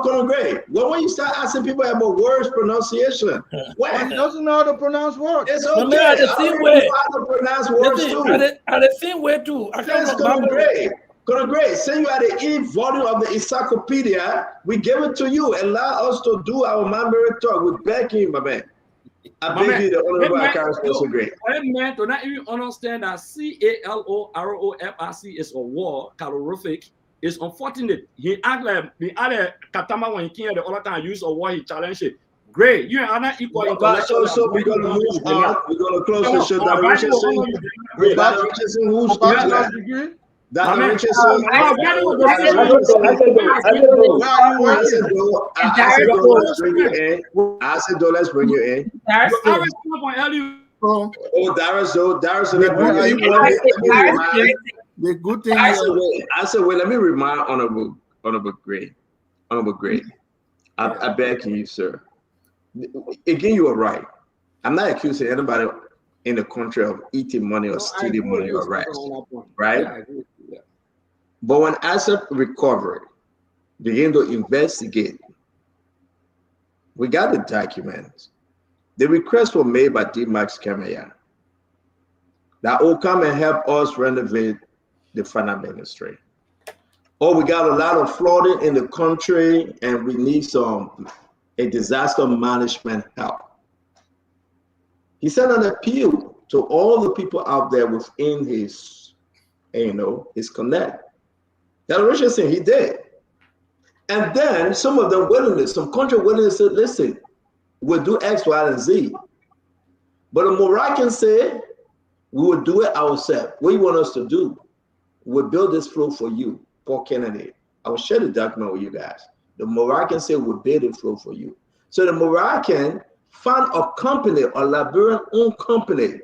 Conor Gray, when you start asking people about words pronunciation, he doesn't know how to pronounce words. It's okay. The same way. Pronounce words too. At the same way too. Yes, Conor Gray. Conor Gray, saying you are the e-volume of the encyclopedia, we give it to you. Allow us to do our Manbury talk. We beg you, my man. I beg you, the honorable Akaris Gray. Great. I meant to not even understand that CALOROFRC is a war, calorific. It's unfortunate. He act like the other Katama when he came the other time use a war, he challenged it. Great, you are not equal intellectual. So we're gonna move on. We're gonna close the show. That Richardson, who's Dr. Richardson. I said, let's bring you in. Oh, Darius, the good thing I said, wait, let me remind Honorable Gray. I beg you, sir. Again, you are right. I'm not accusing anybody in the country of eating money or stealing money or rights, right? Yeah. But when asset recovery begin to investigate, we got the documents. The requests were made by D-Max Kemaya that will come and help us renovate the finance ministry. Oh, we got a lot of flooding in the country and we need a disaster management help. He sent an appeal to all the people out there within his, his connect. That Richardson, he did. And then some of them some country willingness said, listen, we'll do X, Y, and Z. But the Moroccans said, we will do it ourselves. What do you want us to do? We'll build this flow for you, Paul Kennedy. I will share the document with you guys. The Moroccans said, we'll build the flow for you. So the Moroccan found a company, a Liberian-owned company,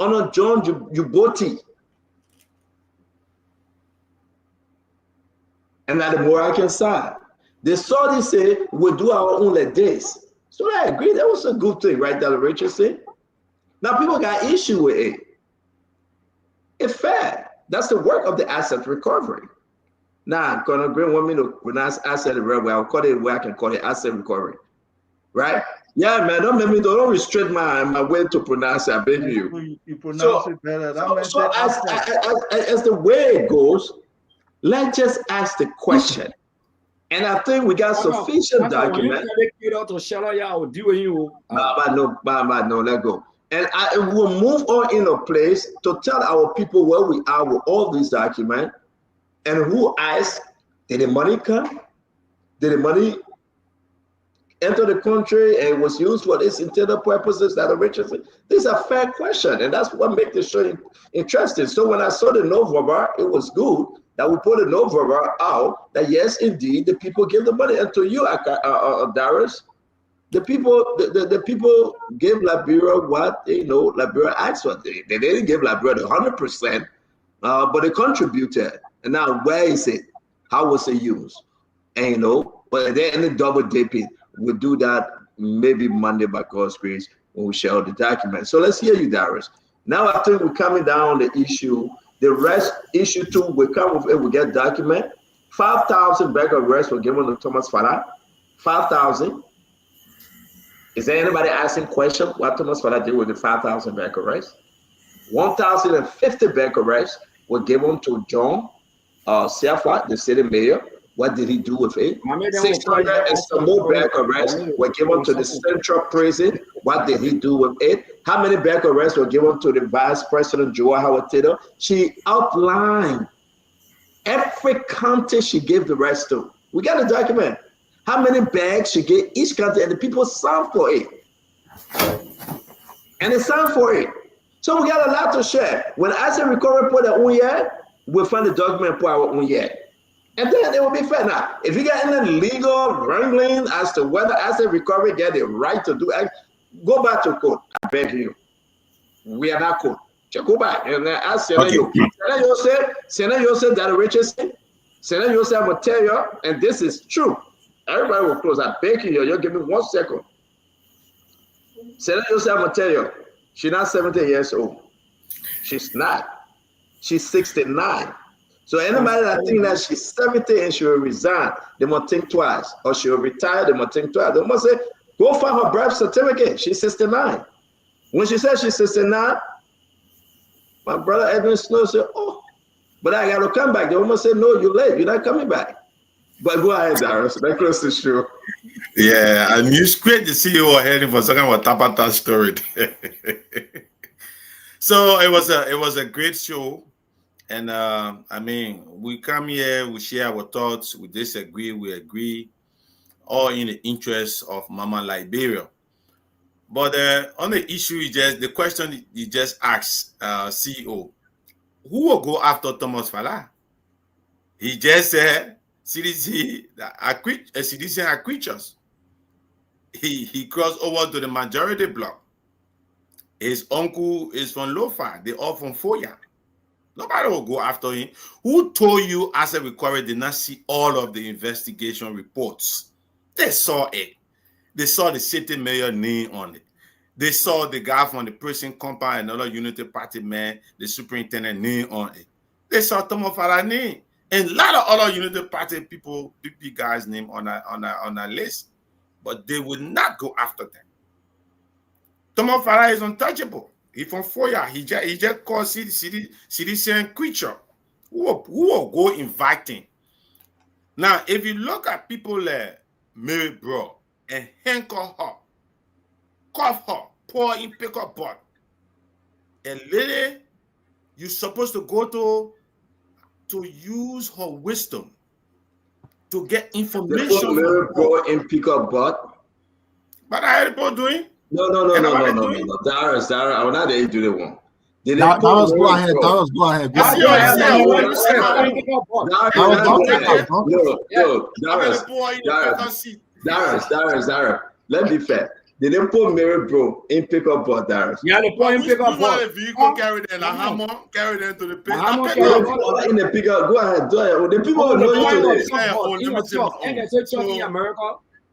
under John Djibouti. And at the Moroccan side, They saw this say, we'll do our own like this. So I agree, that was a good thing, right, that Richardson? Now people got issue with it. It's fair. That's the work of the asset recovery. Now, Colonel Green want me to pronounce asset recovery. I'll call it where I can call it asset recovery. Right? Yeah, man, don't restrict my way to pronounce it. I beg you. You pronounce it better. So as the way it goes, let's just ask the question. And I think we got sufficient document. No, let go. And I will move on in a place to tell our people where we are with all these documents and who asked, did the money come? Did the money enter the country and was used for its intended purposes that are Richardson? This is a fair question, and that's what makes the show interesting. So when I saw the November, it was good that we put a November out that yes, indeed, the people give the money. And to you, Darius, the people gave Liberia what Liberia asked for. They didn't give Liberia the 100%, but they contributed. And now where is it? How was it used? And but there any double dipping. We'll do that maybe Monday by God's grace when we share the document. So let's hear you, Darius. Now I think we're coming down the issue. The rest issue 2, we come with it, we get document. 5,000 bag of rice were given to Thomas Farah. 5,000. Is there anybody asking question what Thomas Farah did with the 5,000 bag of rice? 1,050 bag of rice were given to John Siafa, the city mayor. What did he do with it? 600 and some more bag of rice were given to the central prison. What did he do with it? How many bag of rice were given to the vice president, Joa Howard Taylor? She outlined every county she gave the rice to. We got a document. How many bags she gave each county, and the people signed for it. And they signed for it. So we got a lot to share. When asset recovery put their own year, we'll find the document for our own year. And then it will be fair. Now, if you get any legal wrangling as to whether asset recovery get the right to do it, go back to court. I beg you. We are not court. Just go back and ask Senator. Senator said that Richardson. Senator said material, and this is true. Everybody will close. I beg you. You give me 1 second. Senator said material. She's not 70 years old. She's not. She's 69. So anybody that think that she's 70 and she will resign, they must think twice. Or she will retire, they must think twice. They must say, go find her birth certificate. She's 69. When she said she's 69, my brother Edwin Snow said, oh, but I got to come back. They must say, no, you're late. You're not coming back. But go ahead, Darius. That close the show. Yeah, and you scraped the CEO heading for some kind of Tapata story. So it was a great show. And I mean, we come here, we share our thoughts, we disagree, we agree, all in the interest of Mama Liberia. But on the issue, the question you just asked, CEO, who will go after Thomas Farah? He just said, citizens are creatures. He crossed over to the majority bloc. His uncle is from Lofa, they all from Foya. Nobody will go after him. Who told you asset recovery did not see all of the investigation reports? They saw it. They saw the city mayor name on it. They saw the guy from the prison compound, another Unity Party man, the superintendent name on it. They saw Thomas Farah name. And a lot of other Unity Party people, big guys' name on a list. But they would not go after them. Thomas Farah is untouchable. He from Foya. He just called citizen creature. Who will go inviting? Now, if you look at people like Mary Bro and handcuff her, cuff her, pour in pickup pot, and lady, you're supposed to go to use her wisdom to get information. They put Mary Bro in pickup pot. What are people doing? No. Darius, I will not let you do the one. Darius, go ahead. Darius. Let me be fair. They didn't put Mary bro in pickup for Darius. Yeah, they put him pickup for. A vehicle carry them, a hammer carry them to the pickup. In the pickup, go ahead, do it. The people will know you today.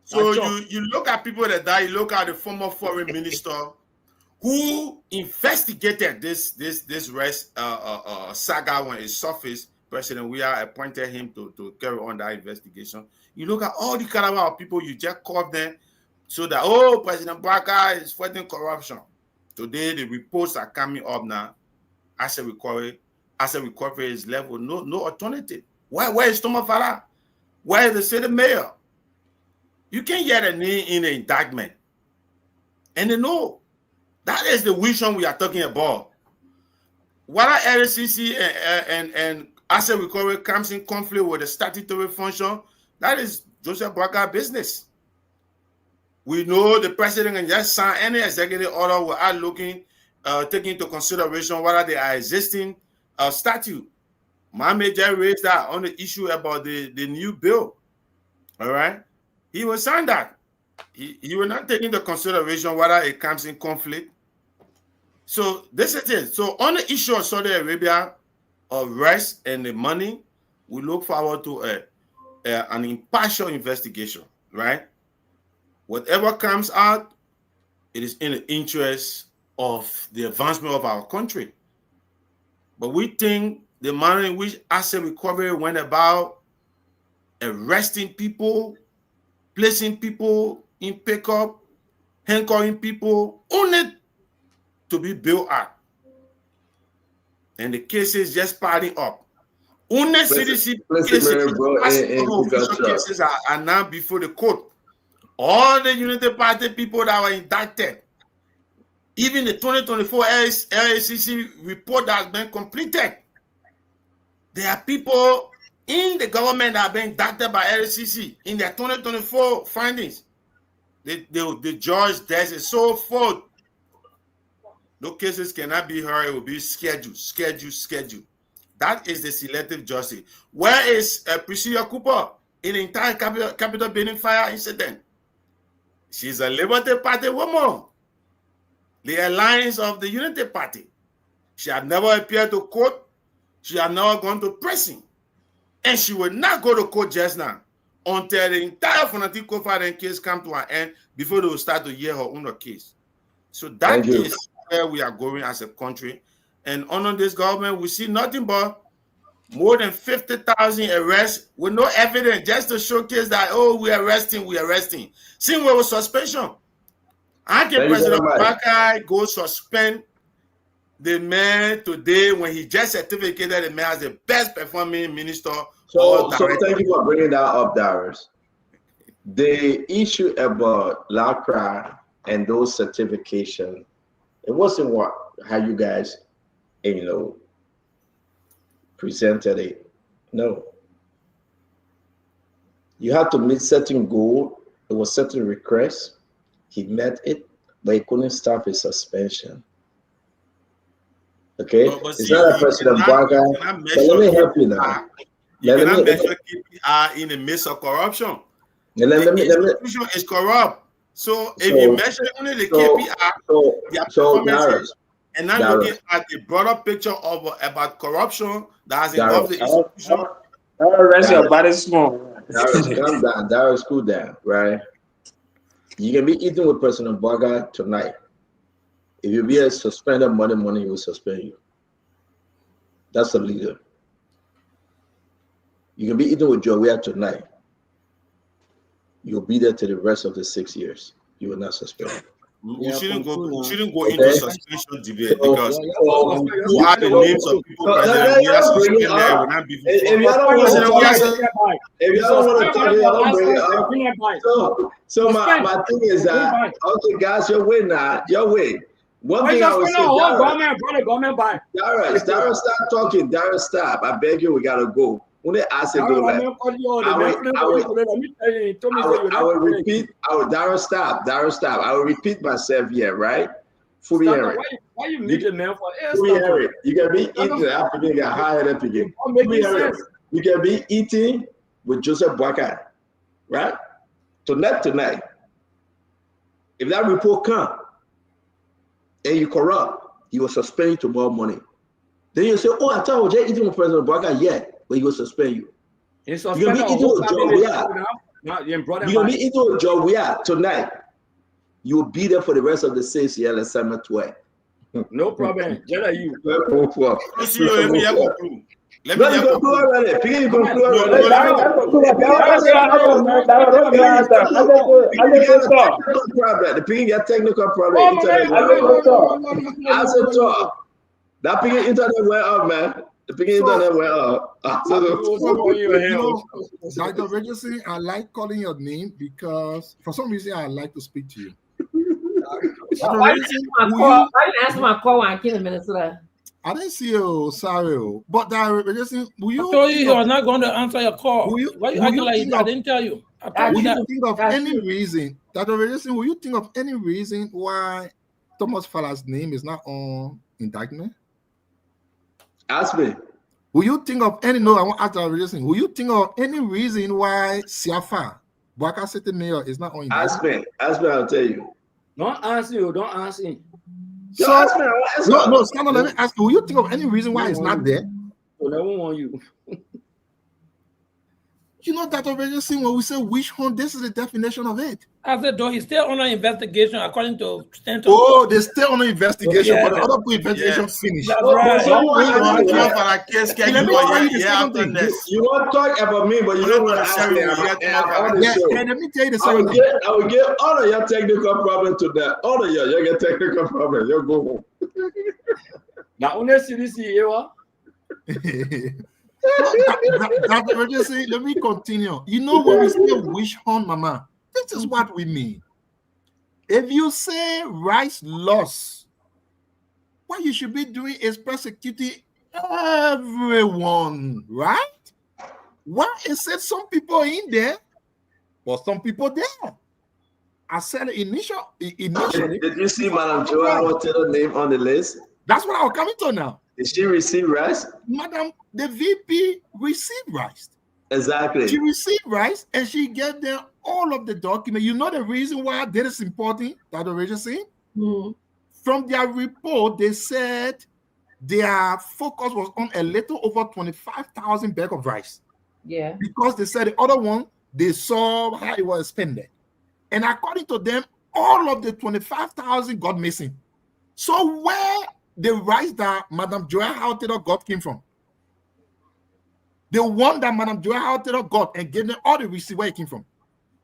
So you look at people that die. You look at the former foreign minister who investigated this rest saga when it surfaced. President Weah appointed him to carry on that investigation. You look at all the caliber of people you just called them, so that President Barker is fighting corruption. Today the reports are coming up now. Asset recovery is left with no alternative. Where is Thomas Farah? Where is the city mayor? You can't get a name in the indictment. And they know that is the vision we are talking about. Whether LCC and asset recovery comes in conflict with the statutory function, that is Joseph Boakai business. We know the president can just sign any executive order without taking into consideration whether they are existing statute. Mohammed just raised that on the issue about the new bill. All right. He will sign that. He will not take into consideration whether it comes in conflict. So this is it. So on the issue of Saudi Arabia, of rest and the money, we look forward to an impartial investigation, right? Whatever comes out, it is in the interest of the advancement of our country. But we think the manner in which asset recovery went about arresting people, placing people in pickup, handcuffing people, only to be built up. And the cases just piling up. Only CDC cases are now before the court. All the Unity Party people that were indicted, even the 2024 LACC report that has been completed, there are people in the government that have been indicted by LACC in their 2024 findings. The judge does it so forth. No cases cannot be heard. It will be scheduled. That is the selective justice. Where is Priscilla Cooper in the entire Capitol building fire incident? She's a Liberty Party woman. The alliance of the Unity Party. She had never appeared to court. She had never gone to prison. And she will not go to court just now until the entire Fanatico Fire case comes to an end before they will start to hear her own case. So that is where we are going as a country. And under this government, we see nothing but more than 50,000 arrests with no evidence, just to showcase that, we are arresting. Same way with suspension. How can President Bakai go suspend the man today when he just certificated the man as the best performing minister? So thank you for bringing that up, Darius. The issue about LACRA and those certifications, it wasn't how you guys, presented it. No. You had to meet certain goal. There was certain requests. He met it, but he couldn't stop his suspension. Okay? It's not a President Barker. Let me help you now. You cannot measure KPI in the midst of corruption. The institution is corrupt. So if you measure only the KPI, Darius, and now looking at the broader picture of about corruption that has involved the institution. Rest your body small. Darius, calm down. Darius, cool down, right? You can be eating with President Barker tonight. If you be a suspended money, he will suspend you. That's the leader. You can be eating with Joe Weah tonight. You'll be there to the rest of the 6 years. You will not suspend. We shouldn't go into suspension debate because who are the names of people President Weah suspended will not be if you don't want to talk, don't bring it up. So my thing is that, okay, guys, you're winning now. You're winning. One thing I would say, Darius, stop talking. Darius, stop. I beg you, we gotta go. When they ask it, go like, I will repeat. Darius, stop. I will repeat myself here, right? Fully hear it. Why you making man for Fully hear it. You can be eating after being a high-headed again. You can be eating with Joseph Boakai, right? Tonight. If that report come and you corrupt, he will suspend you to more money. Then you say, oh, I thought I was just eating with President Barack. Yeah, but he will suspend you. You're going to be eating a job we are. You're going to be eating a job we are tonight. You will be there for the rest of the 6 years and summer 12. No problem. Just you. Let me conclude already. You conclude already. The picking your technical problem. I said, that picking internet went up, man. The picking internet went up. Dr. Richardson, I like calling your name because for some reason I like to speak to you. Why you answer my call when I came to Minnesota? I didn't see you, sorry. But will you? I told you are not going to answer your call. Why you acting like I didn't tell you? Will you think of any reason, Dr. Richardson, will you think of any reason why Thomas Faller's name is not on indictment? Ask me. Will you think of any, no, I want to ask Dr. Richardson, will you think of any reason why Siafa, Boaka City Mayor, is not on indictment? Ask me, I'll tell you. Don't ask you, don't ask him. So, no, stand on, let me ask you, will you think of any reason why it's not there? So they won't want you. You know, Dr. Richardson, when we say witch hunt, this is the definition of it. I said, though, he's still under investigation according to Stanton. Oh, they're still under investigation, but the other investigation finished. That's right. You want to talk about me, but you don't want to ask me about the show. Let me tell you the second thing. I will get all of your technical problems to that. All of you get technical problems. You go home. Now, only CDC, you Dr. Richardson, let me continue. You know when we say witch hunt, Mama, this is what we mean. If you say rice loss, what you should be doing is persecuting everyone, right? Why is it some people in there, but some people there? I said initially. Did you see Madam Joa Taylor's name on the list? That's what I'm coming to now. Did she receive rice? Madam, the VP received rice. Exactly. She received rice and she gave them all of the documents. You know the reason why that is important, Dr. Richardson? From their report, they said their focus was on a little over 25,000 bags of rice. Yeah. Because they said the other one, they saw how it was spent. And according to them, all of the 25,000 got missing. So where the rice that Madam Joel Howard got came from? The one that Madam Joel Howard got and gave them all the receipt where it came from.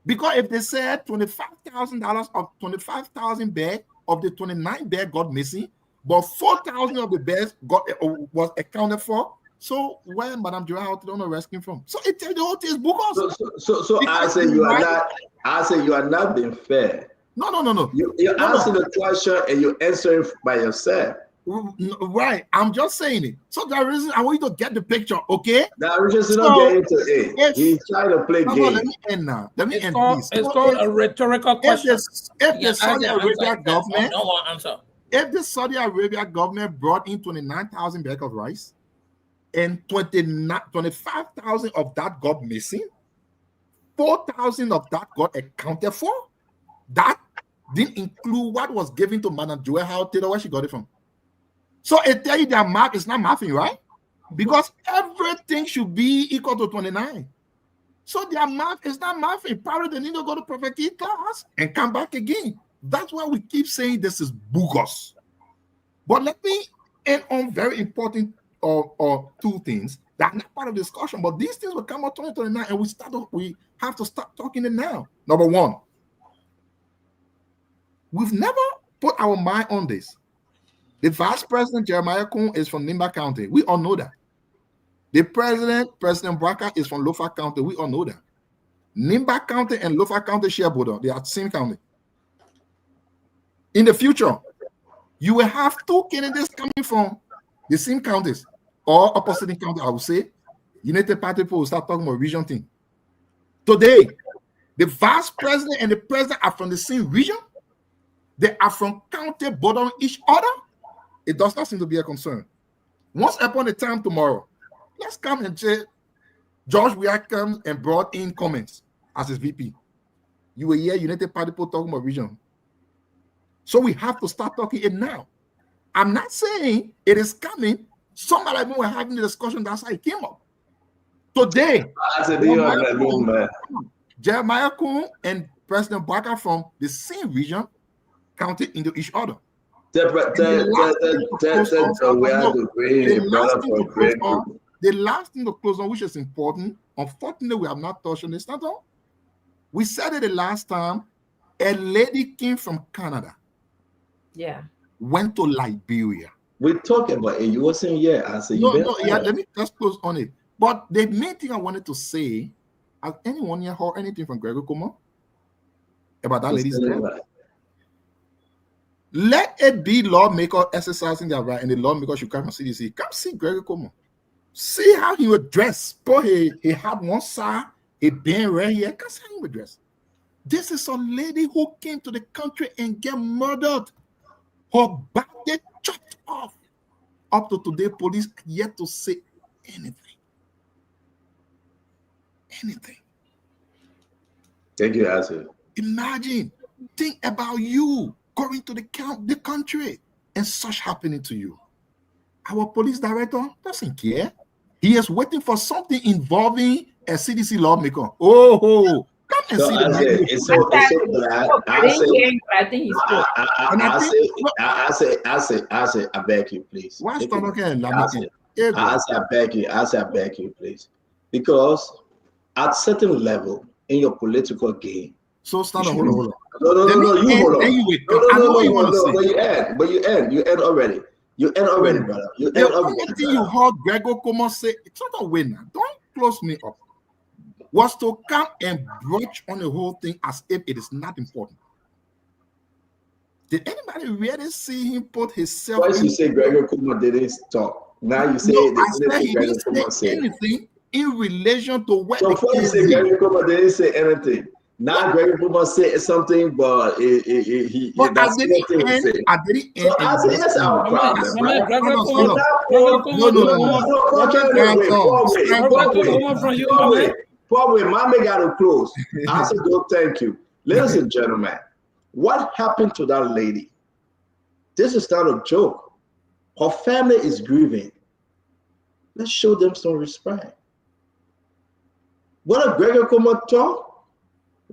Because if they said $25,000 of 25,000 bags of the 29 bags got missing, but 4,000 of the bags was accounted for. So where Madam Joel Howard on the rest came from? So it tells the whole thing is bogus. So I say you are not. I say you are not being fair. No. You're answering the question and you're answering by yourself. Right, I'm just saying it. So the reason I want you to get the picture, okay? That Richardson don't get into it. He's trying to play game. Let me end now. Let me end this. It's called a rhetorical question. If the Saudi Arabia government, no one answer. If the Saudi Arabia government brought in 29,000 bags of rice, and 25,000 of that got missing, 4,000 of that got accounted for, that didn't include what was given to Madam Joel Howard Taylor, where she got it from. So it tell you that math is not mathing, right? Because everything should be equal to 29. So their math is not mathing. Probably they need to go to Provocation class and come back again. That's why we keep saying this is bogus. But let me end on very important or two things that are not part of the discussion, but these things will come out 2029, and we have to start talking it now. Number one, we've never put our mind on this. The Vice President, Jeremiah Kuhn, is from Nimba County. We all know that. The President Bwaka, is from Lofa County. We all know that. Nimba County and Lofa County share border. They are the same county. In the future, you will have two candidates coming from the same counties or opposite county, I would say. United Party people will start talking about region thing. Today, the Vice President and the President are from the same region. They are from county bordering each other. It does not seem to be a concern. Once upon a time tomorrow, let's come and say George Weah comes and brought in comments as his VP. You will hear United Party people talking about region. So we have to start talking it now. I'm not saying it is coming. Somebody like me were having the discussion, that's how it came up. Today, Jeremiah Kuhn and President Barker from the same region counted into each other. The last thing to close on, which is important, unfortunately, we have not touched on this at all. We said it the last time. A lady came from Canada. Yeah. Went to Liberia. We talked about it. You were saying, yeah. I said, let me just close on it. But the main thing I wanted to say, has anyone here heard anything from Gregor Como about that lady's death? Let it be lawmaker exercising their right, and the lawmaker should come from CDC. Come see Gregor Como. See how he would dress. But he had one side, he been right here. Come see how he would dress. This is a lady who came to the country and get murdered. Her back get chopped off. Up to today, police yet to say anything. Anything. Thank you, Asif. Imagine, think about you going to the country and such happening to you. Our police director doesn't care. He is waiting for something involving a CDC lawmaker. Oh, come and see the video. It's so glad. I say, I beg you, please. Why start again? I say, I beg you, please. Because at certain level in your political game. So stand on, hold on. No, you hold on. But you end already. You end already, brother. The only thing you heard Gregor Como say, it's not a winner. Don't close me up. Was to come and broach on the whole thing as if it is not important. Did anybody really see him put himself? Why you say Gregor Como didn't talk? Now you say he didn't say anything in relation to what. So before you say Gregor Como didn't say anything. Now Gregor Como said something, but he that's the thing he said. So I say that's our problem. No. Probably, Mommy got to close. I said, "Go, thank you, ladies and gentlemen." What happened to that lady? This is not a joke. Her family is grieving. Let's show them some respect. What if Gregor Como talk?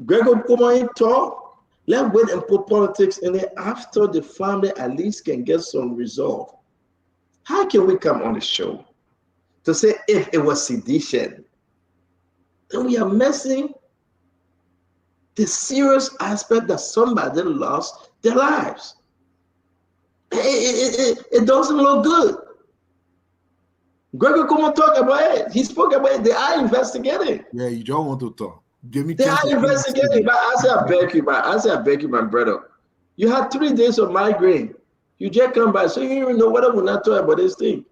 Gregor Como ain't talk. Let's wait and put politics in it after the family at least can get some resolve. How can we come on the show to say if it was sedition? Then we are missing the serious aspect that somebody lost their lives. It doesn't look good. Gregor Como talked about it. He spoke about it. They are investigating. Yeah, you don't want to talk. Give me. They are investigating. But I say, I beg you, my brother. You had 3 days of migraine. You just come back, so you don't even know whether we're not talking about this thing.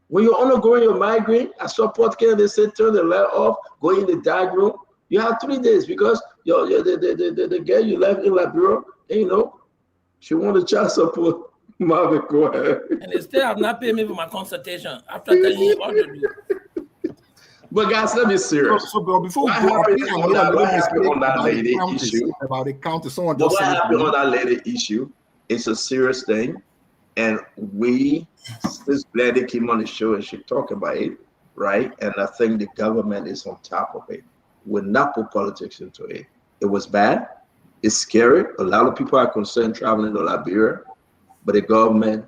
When you're undergoing your migraine, I saw Port Kennedy, they said turn the light off, go in the dark room. You have 3 days because the girl you left in Liberia, she wanted child support. Marvin, go ahead. And they still have not paid me for my consultation after telling you what to do. But guys, let me serious. So before what happened on that lady issue? About the county, someone just what happened on that lady issue? It's a serious thing, and this lady came on the show and she talked about it, right? And I think the government is on top of it. We'll not put politics into it. It was bad. It's scary. A lot of people are concerned traveling to Liberia, but the government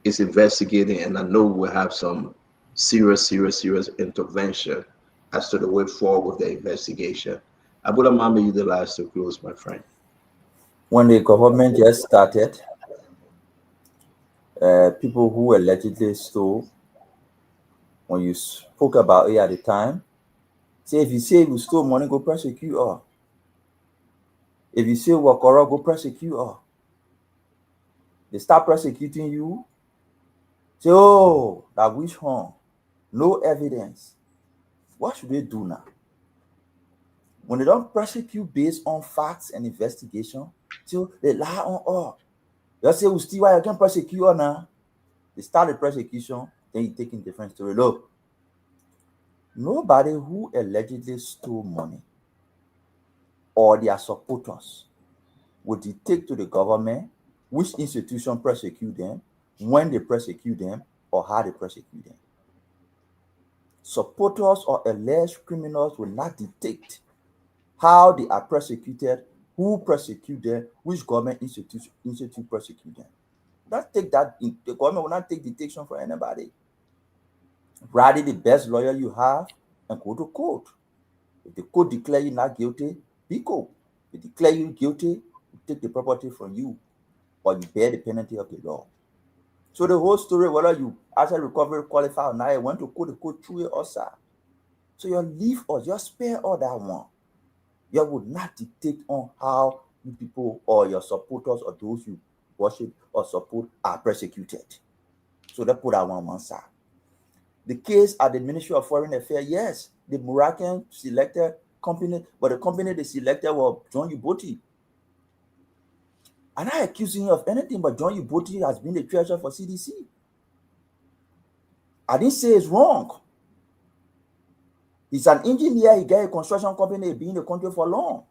is investigating, and I know we'll have some serious intervention as to the way forward with the investigation. I would have you the last to close, my friend. When the government just started, people who allegedly stole, when you spoke about it at the time, say if you say we stole money, go prosecute her. If you say Wakora, go prosecute her. They start prosecuting you. Say, oh, that witch hunt. No evidence. What should they do now? When they don't prosecute based on facts and investigation, so they lie on her. They say, we still why you can prosecute her now. They start the prosecution, then you take in different story. Look, nobody who allegedly stole money or their supporters would dictate to the government which institution prosecute them, when they prosecute them, or how they prosecute them. Supporters or alleged criminals will not dictate how they are prosecuted, who prosecute them, which government institute prosecute them. Don't take that. The government will not take dictation for anybody. Rather, the best lawyer you have and go to court. If the court declare you not guilty, be go. If they declare you guilty, take the property from you, or you bear the penalty of the law. So the whole story, whether you asset recovery qualify or not, I went to court, the court through it also. So you leave us, just spare all that one. You would not dictate on how you people or your supporters or those you worship or support are persecuted. So they put that one side. The case at the Ministry of Foreign Affairs, yes, the Moroccan selected company, but the company they selected was John Uboti. I'm not accusing him of anything, but John Uboti has been the treasurer for CDC. I didn't say it's wrong. He's an engineer, he got a construction company, he's been in the country for long.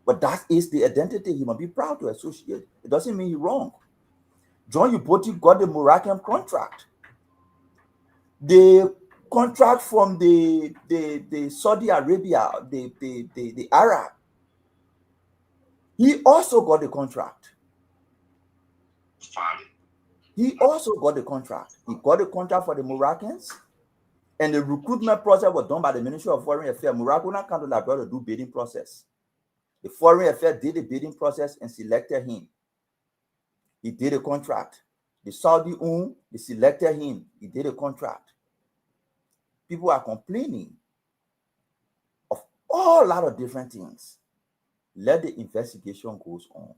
But that is the identity he must be proud to associate. It doesn't mean he's wrong. John Uboti got the Moroccan contract. The contract from the Saudi Arabia, the Arab, he also got the contract. He also got the contract. He got the contract for the Moroccans, and the recruitment process was done by the Ministry of Foreign Affairs. Morocco now come to Liberia to do bidding process. The Foreign Affairs did the bidding process and selected him. He did a contract. The Saudi they selected him. He did a contract. People are complaining of all lot of different things. Let the investigation goes on.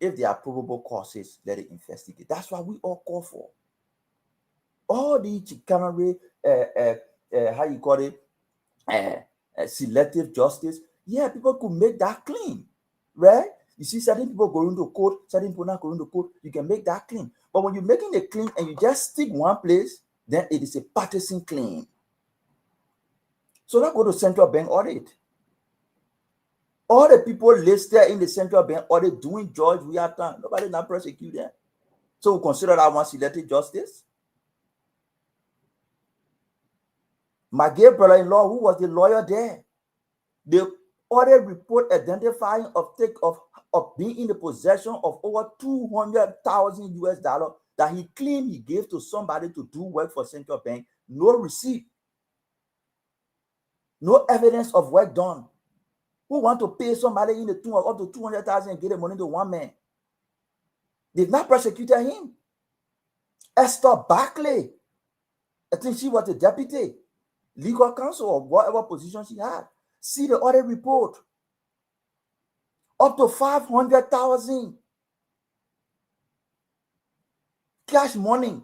If there are probable causes, let it investigate. That's what we all call for. All the chicanery, how you call it, selective justice. Yeah, people could make that claim, right? You see, certain people going to court, certain people not going to court. You can make that claim. But when you're making a claim and you just stick one place, then it is a partisan claim. So now go to central bank audit. All the people listed in the central bank audit doing George Weah, nobody not prosecute them. So we consider that one selective justice. My gay brother-in-law, who was the lawyer there, the audit report identifying of being in the possession of over $200,000 that he claimed he gave to somebody to do work for central bank. No receipt. No evidence of work done. Who want to pay somebody in the tune of up to 200,000 and get the money to one man? They've not prosecuted him. Esther Barclay, I think she was the deputy, legal counsel, or whatever position she had. See the audit report. Up to 500,000 cash money,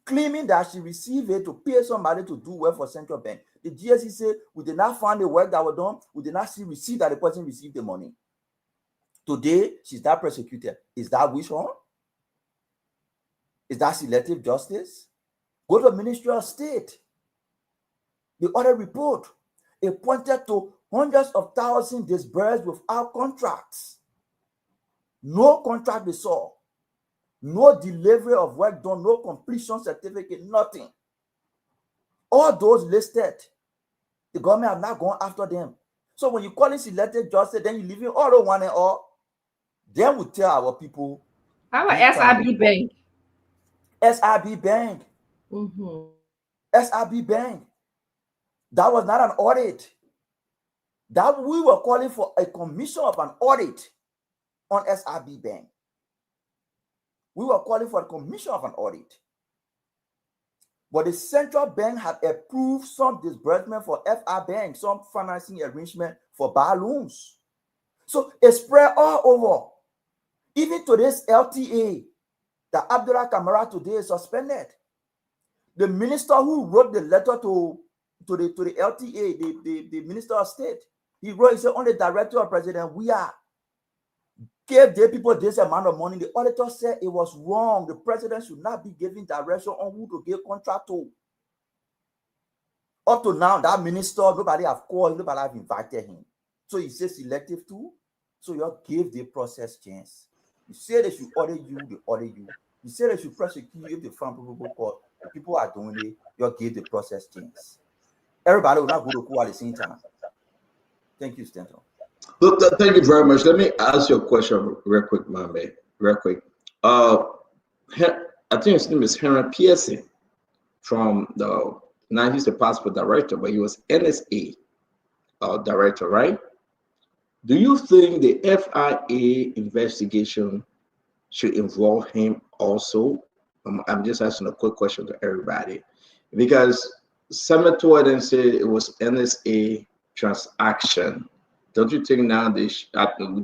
claiming that she received it to pay somebody to do work for central bank. The GSC said, we did not find the work that was done. We did not see receipt that the person received the money. Today, she's not prosecuted. Is that which one? Is that selective justice? Go to the Ministry of State. The audit report, it pointed to hundreds of thousands disbursed without contracts. No contract they saw. No delivery of work done, no completion certificate, nothing. All those listed, the government have not gone after them. So when you call it selective justice, then you leave it all the one and all. Then we tell our people. How about SIB Bank? SIB Bank. SIB Bank. That was not an audit. That we were calling for a commission of an audit on SIB Bank. We were calling for a commission of an audit. But the central bank had approved some disbursement for FR Bank, some financing arrangement for balloons. So it spread all over. Even to this LTA that Abdullah Kamara today is suspended. The minister who wrote the letter to the LTA, the Minister of State, he wrote, he said, on the director of President Weah gave the people this amount of money. The auditor said it was wrong. The president should not be giving direction on who to give contract to. Up to now, that minister, nobody have called, nobody have invited him. So he says selective too. So you give the process chance. You say they should order you, they order you. You say they should prosecute you if they find probable cause. The people are doing it, you give the process chance. Everybody will not go to court at the same time. Thank you, Stanton. Look, thank you very much. Let me ask you a question real quick, my man. Real quick. I think his name is Henry Pearson from the 90s, the passport director, but he was NSA director, right? Do you think the FIA investigation should involve him also? I'm just asking a quick question to everybody, because Senator then said it was NSA transaction. Don't you think now do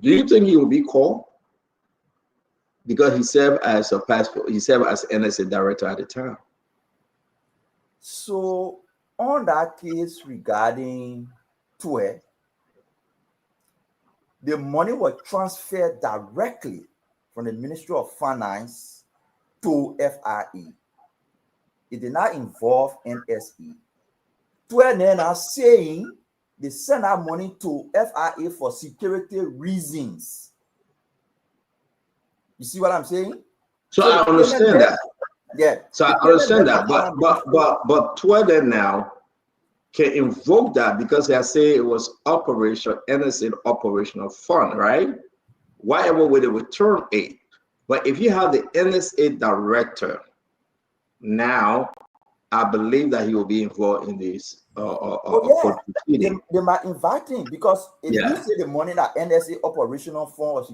you think he will be called? Because he served as a passport, he served as NSA director at the time. So on that case regarding TUE, the money was transferred directly from the Ministry of Finance to FIE. It did not involve NSE. TUE then are saying they send out money to FIA for security reasons. You see what I'm saying? So I understand that. Yeah. So I understand that, but Twitter now can invoke that because they say it was NSA operational fund, right? Whatever way they return aid. But if you have the NSA director now, I believe that he will be involved in this. They might invite him because if you say the money that NSA operational fund was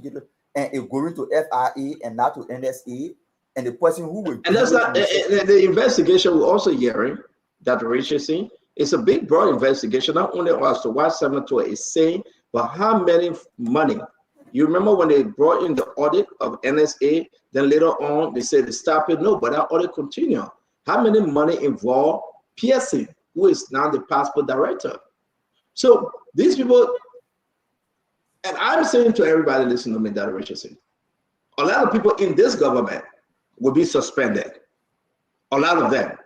and it going to FIA and not to NSA, and the person who will and that's not the investigation we're also hearing that Richardson, it's a big broad investigation, not only as to what Senator is saying, but how many money. You remember when they brought in the audit of NSA, then later on they said they stopped it. No, but that audit continued. How many money involved Pearson, who is now the passport director? So these people, and I'm saying to everybody listening to me, that Richardson, a lot of people in this government will be suspended. A lot of them,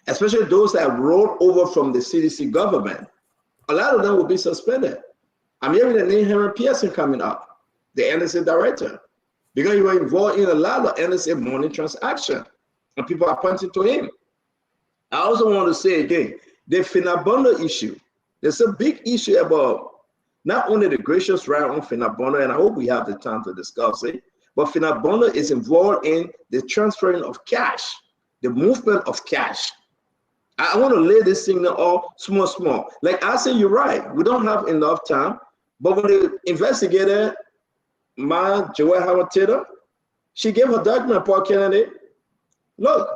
especially those that rolled over from the CDC government, a lot of them will be suspended. I'm hearing the name Henry Pearson coming up, the NSA director, because he was involved in a lot of NSA money transaction, and people are pointing to him. I also want to say again, the Finabondo issue. There's a big issue about not only the gracious right on Finabondo, and I hope we have the time to discuss it, but Finabondo is involved in the transferring of cash, the movement of cash. I want to lay this thing all small. Like I say, you're right. We don't have enough time. But when the investigator, Joelle Howard Taylor, she gave her document, Paul Kennedy. Look,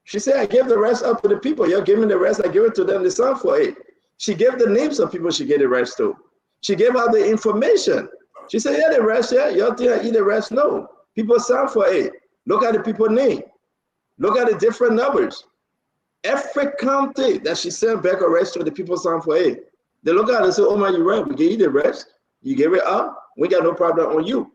she said, I gave the rest up to the people. You're giving the rest, I give it to them to sign for it. She gave the names of people she gave the rest to. She gave out the information. She said, yeah, the rest, yeah. Y'all think I eat the rest? No. People sign for it. Look at the people name. Look at the different numbers. Every county that she sent back a rest to the people sign for it. They look at it and say, oh my, you're right. We gave you the rest. You gave it up. We got no problem on you.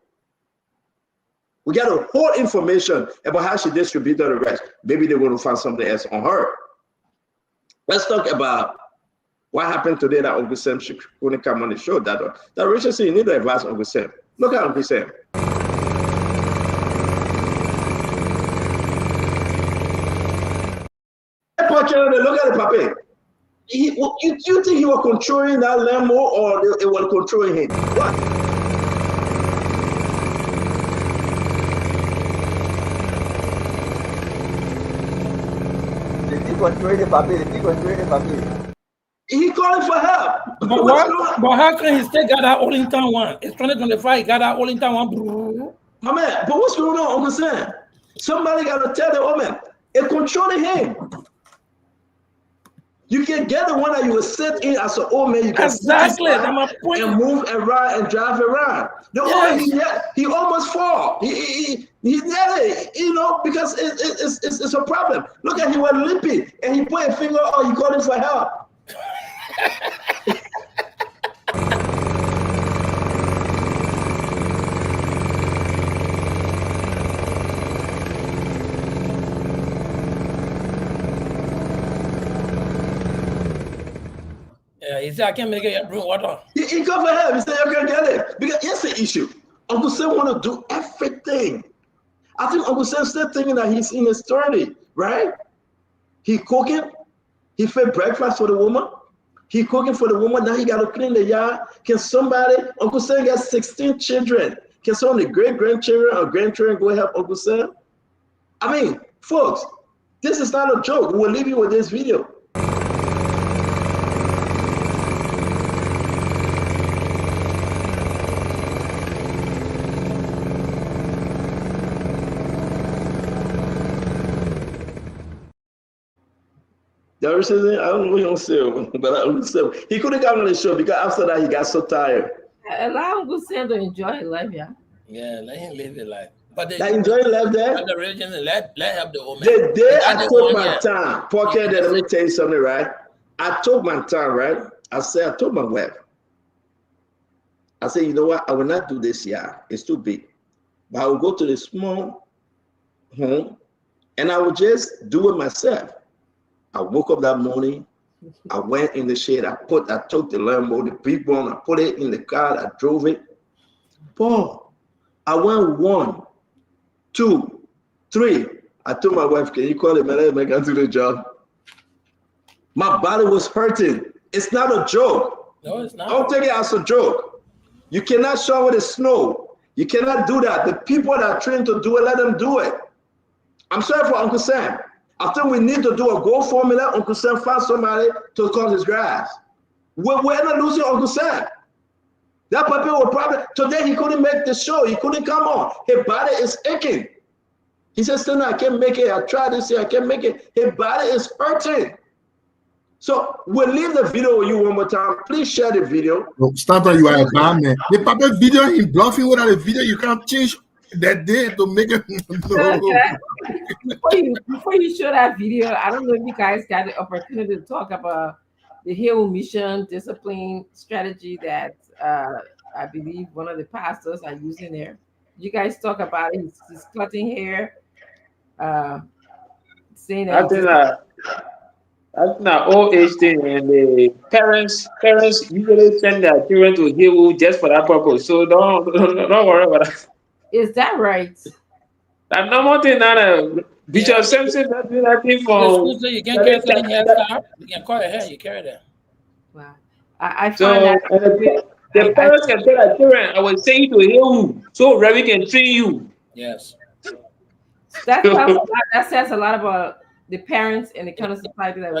We got a whole information about how she distributed the rest. Maybe they're going to find something else on her. Let's talk about what happened today that Uncle Sam couldn't come on the show. That Richardson, you need to advise Uncle Sam. Look at Uncle Sam. Look at the puppet. You think he was controlling that Lambo or it was controlling him? What? They controlling the puppet. He calling for help. But how can he still got that all in town one? It's 2025, he got that all in town one. My man, but what's going on, Uncle Sam? Somebody got to tell the woman, it's controlling him. You can get the one that you will sit in as an old man. You can exactly and move around and drive around. The old man, he almost fall. He nearly, because it's a problem. Look at him, he was limping, and he put a finger on. He called him for help. Yeah, he said, I can't make it, bring water. He come for help. He said, you can get it. Because here's the issue. Uncle Sam want to do everything. I think Uncle Sam still thinking that he's in his 30s, right? He cooking, he fed breakfast for the woman, he cooking for the woman, now he got to clean the yard. Can somebody, Uncle Sam got 16 children. Can some of the great-grandchildren or grandchildren go help Uncle Sam? I mean, folks, this is not a joke. We'll leave you with this video. The Richardson, I don't know what he gonna say, but Uncle Sam, he couldn't come on the show because after that he got so tired. Allow Uncle Sam to enjoy his life, yeah. Yeah, let him live his life. But they enjoy life there. The religion, let help the woman. The day I took my time, Pocket, let me tell you something, right? I took my time, right? I told my wife, I said, you know what? I will not do this yard. It's too big. But I will go to the small home and I will just do it myself. I woke up that morning, I went in the shade, I took the Lambo, the big one, I put it in the car, I drove it. Paul, I went 1, 2, 3. I told my wife, can you call it, man? I can do the job. My body was hurting. It's not a joke. No, it's not. Don't take it as a joke. You cannot shower the snow. You cannot do that. The people that are trained to do it, let them do it. I'm sorry for Uncle Sam. I think we need to do a GoFundMe. Let Uncle Sam find somebody to cut his grass. We're not losing Uncle Sam. That puppy will probably, today he couldn't make the show. He couldn't come on. His body is aching. He said, still, I can't make it. I tried this year, I can't make it. His body is hurting. So we'll leave the video with you one more time. Please share the video. No, Stanton, you are a bad man. The puppet video, him bluffing without a video, you can't change that day to make it. Before you show that video, I don't know if you guys got the opportunity to talk about the Hill mission discipline strategy that I believe one of the pastors are using there. You guys talk about it. He's cutting hair, saying that. That's not old age thing, and the parents usually send their children to Hill just for that purpose. So don't worry about that. Is that right? That normal thing now. Bishop Simpson does do that thing for. The school say you can't carry certain hairstyle. You can cut your hair, you carry that. Wow. I find that the parents can tell their children, I will send you to Hill so Ravi can train you. Yes. That says a lot about the parents and the kind of society that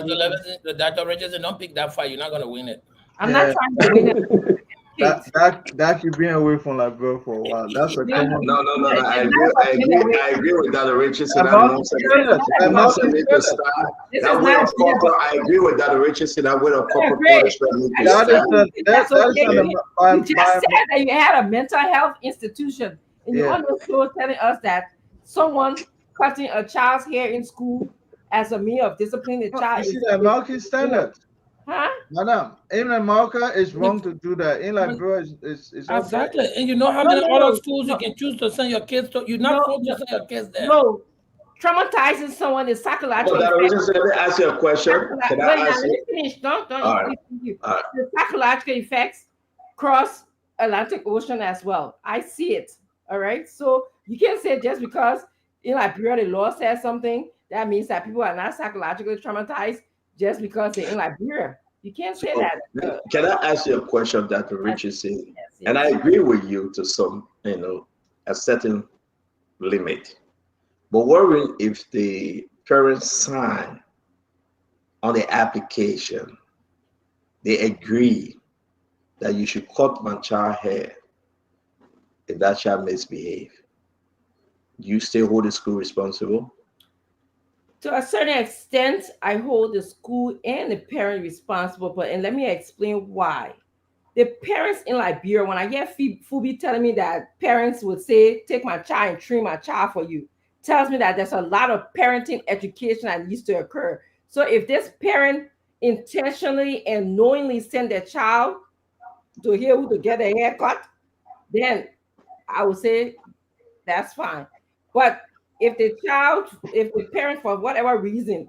the Dr. Richardson, don't pick that fight. You're not going to win it. I'm not trying to win it. That you've been away from Liberia for a while. That's a common. No. I agree with Dr. Richardson. I agree with Dr. Richardson. I went a couple of punishment. That's okay. You just said that you had a mental health institution, and you're on the show telling us that someone cutting a child's hair in school as a means of disciplining the child. You see the American standard. Huh? Madam, in America, it's wrong to do that. In Liberia, it's exactly. Okay. And you know how many other schools you can choose to send your kids to? You're not supposed to send your kids there. No, traumatizing someone is psychological. Let me ask you a question. Can I ask you? Finish. Don't right. The psychological effects cross Atlantic Ocean as well. I see it. All right. So you can't say just because in Liberia the law says something, that means that people are not psychologically traumatized just because they're in Liberia. You can't say that. Can I ask you a question, Dr. Richardson? Yes. And I agree with you to some, a certain limit. But what if the parents sign on the application, they agree that you should cut my child hair if that child misbehave? Do you still hold the school responsible? To a certain extent, I hold the school and the parent responsible, and let me explain why. The parents in Liberia, when I hear Fubi telling me that parents would say, take my child and train my child for you, tells me that there's a lot of parenting education that needs to occur. So if this parent intentionally and knowingly send their child to Hill to get a haircut, then I would say that's fine. But if the parent, for whatever reason,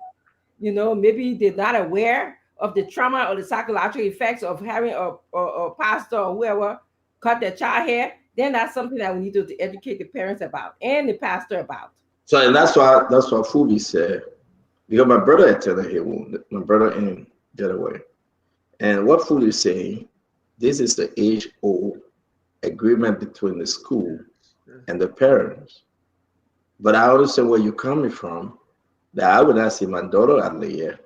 maybe they're not aware of the trauma or the psychological effects of having a pastor or whoever cut their child hair, then that's something that we need to educate the parents about and the pastor about. So, and that's what Fubi said, because my brother attended here, my brother in Delaware, and what Fubi is saying, this is the age-old agreement between the school and the parents. But I understand where you're coming from. That I would not see my daughter out there.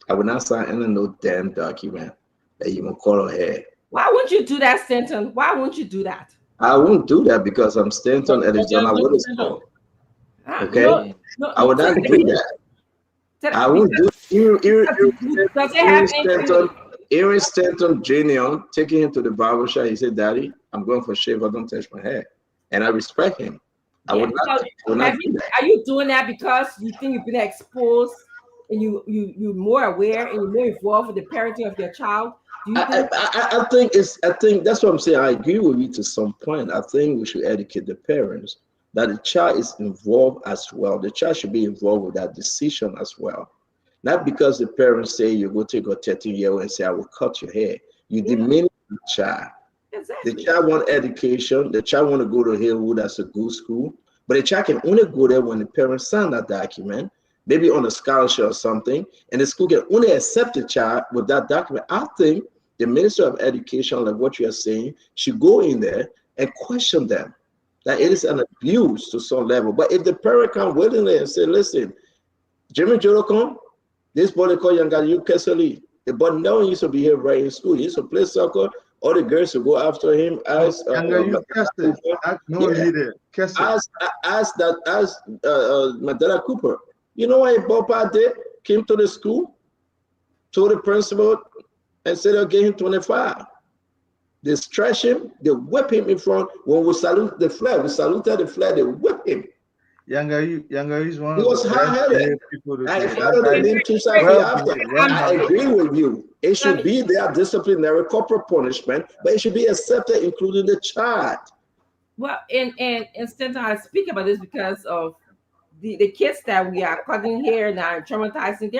I would not sign any no damn document that you can call her head. Why wouldn't you do that, Stanton? Why wouldn't you do that? I won't do that because I'm Stanton Arizona Widows School. Okay? No, I would not do that. I won't do Aaron Stanton Jr. taking him to the barber shop. He said, "Daddy, I'm going for a shave. I don't touch my hair," and I respect him. I would not do that. Are you doing that because you think you've been exposed and you're more aware and you're more involved with the parenting of your child? I think that's what I'm saying. I agree with you to some point. I think we should educate the parents that the child is involved as well. The child should be involved with that decision as well. Not because the parents say you go take a 13-year-old and say, I will cut your hair. You diminish the child. Exactly. The child want education. The child want to go to Hillwood, that's a good school. But the child can only go there when the parents sign that document, maybe on a scholarship or something, and the school can only accept the child with that document. I think the Minister of Education, like what you are saying, should go in there and question them. That it is an abuse to some level. But if the parent come willingly and say, listen, Jimmy Jorokon, this boy they call young guy, you Kessely. The boy now used to be here right in school. He used to play soccer. All the girls would go after him as Madonna Cooper. You know what Bopa did? Came to the school, told the principal, and said they'll get him 25. They stretch him, they whip him in front. When we salute the flag, we saluted the flag, they whip him. Younger is one. He was hard-headed. I followed the name too after. I agree with you. It should be their disciplinary corporal punishment, but it should be accepted, including the child. Well, and Stanton, I speak about this because of the kids that we are cutting here now and traumatizing.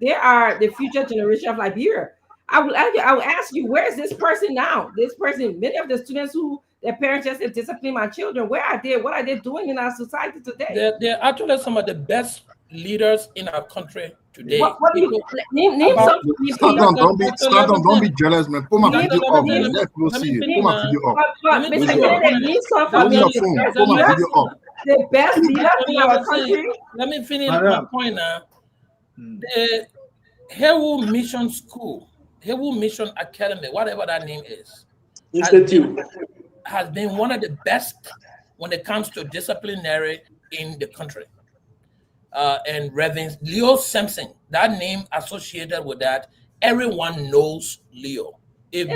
They are the future generation of Liberia. I will ask you, where is this person now? This person, many of the students who their parents just said, discipline my children, where are they? What are they doing in our society today? They're actually some of the best leaders in our country today. What do you name some people? Don't be jealous, man. Put my video up, man. Let me see it. Put my video up. Put my video up. The best leaders in our country. Let me finish my point now. The Hillwood Mission School, Hillwood Mission Academy, whatever that name is, has been one of the best when it comes to disciplinary in the country. And Reverend Leo Simpson, that name associated with that, everyone knows Leo. If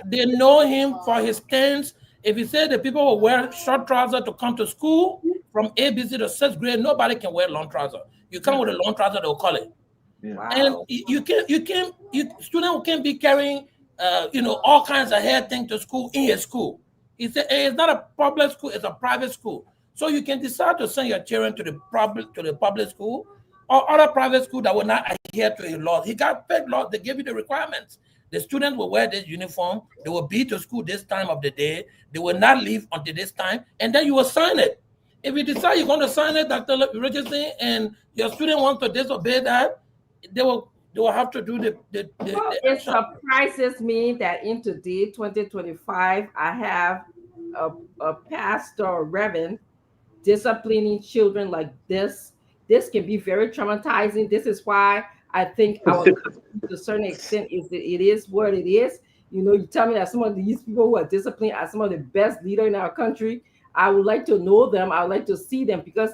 they know him for his stance, if he said the people will wear short trousers to come to school from ABC to 6th grade, nobody can wear long trousers. You come with a long trouser, they'll call it. Wow. And students can't be carrying all kinds of hair things to school in your school. He said, hey, it's not a public school, it's a private school. So you can decide to send your children to the public school or other private school that will not adhere to his laws. He got fed laws, they give you the requirements. The students will wear this uniform, they will be to school this time of the day, they will not leave until this time, and then you will sign it. If you decide you're going to sign it, Dr. Richardson, and your student wants to disobey that, they will have to do the it surprises me that in today, 2025, I have a pastor or reverend disciplining children like this. This can be very traumatizing. This is why I think our to a certain extent it is what it is. You tell me that some of these people who are disciplined are some of the best leaders in our country. I would like to know them. I would like to see them because,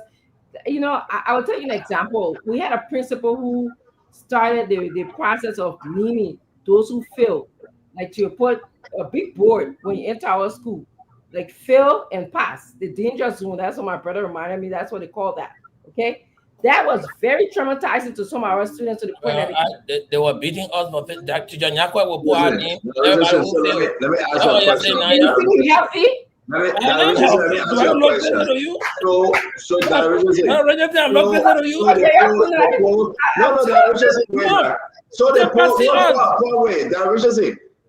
I will tell you an example. We had a principal who started the process of naming those who fail, like to put a big board when you enter our school, like fail and pass, the danger zone. That's what my brother reminded me. That's what they call that. Okay. That was very traumatizing to some of our students to the point that they were beating us. But Dr. Nyakwa will put our name. Let me ask you a question. Let me ask you a question.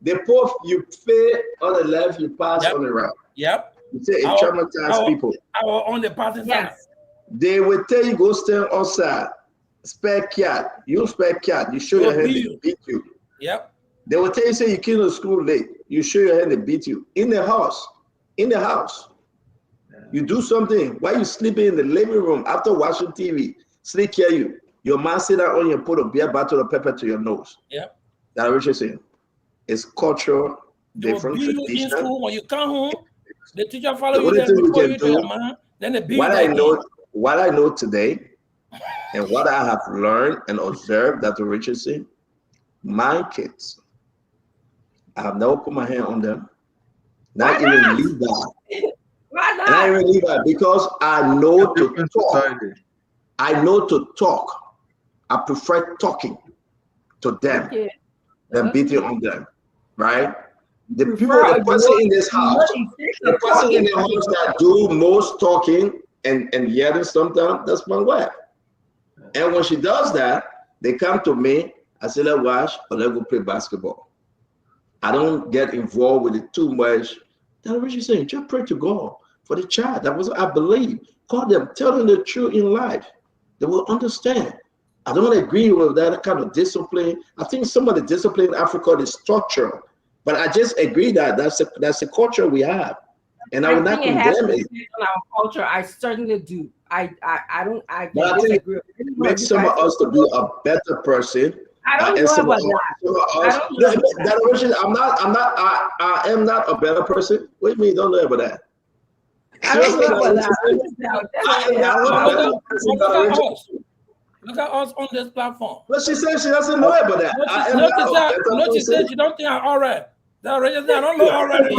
So The poor, you pay on the left, you pass on the right. Yep. You say it traumatizes people. Our on the passing side. They will tell you go stand outside, spare cat. You spare cat. You show your hand, they beat you. Yep. They will tell you say you came to school late. You show your hand, they beat you in the house. In the house. You do something while you sleeping in the living room after watching TV. Sleep here you. Your man sit down on you and put a beer bottle of pepper to your nose. Yep. That's what you're saying. It's cultural different You in tradition. school when you come home, the teacher follow The you only there thing we before can you to your do, man. Then they beat you. What I know today, and what I have learned and observed, Dr. Richardson, my kids, I have never put my hand on them. Not even Levi. Why not? And I even Levi because I know to talk. I know to talk. I prefer talking to them than beating on them, right? The person in this house, the person in the house that do most talking and yelling sometimes, that's my wife. And when she does that, they come to me, I say, let's watch or let's go play basketball. I don't get involved with it too much. That's what you're saying. Just pray to God for the child. That was, I believe. Call them, tell them the truth in life. They will understand. I don't agree with that kind of discipline. I think some of the discipline in Africa is structural. But I just agree that that's the culture we have. And I will not condemn it. On our culture, I certainly do. I But I think it makes some of us to be a better person. I don't know about that. I am not a better person. What do you mean? Don't know about that. I don't know about that. Look at us on this platform. But she said she doesn't know about that. She said she don't think I'm all right. I don't know already.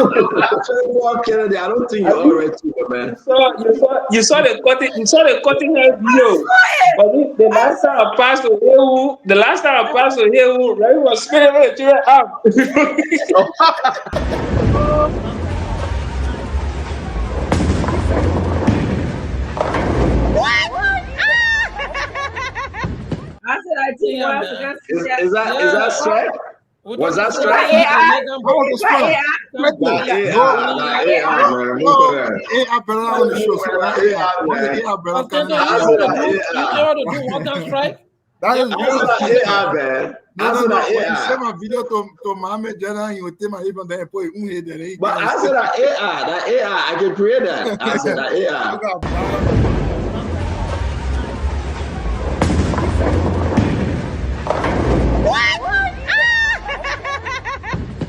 Kennedy, I don't think you're all right too, man. You saw the cutting head video. But the last time I passed to Hewu, Ray was spinning the chair up. I said I think is that strike? Was that strike? But I said that AI, I can create that. I said that AI.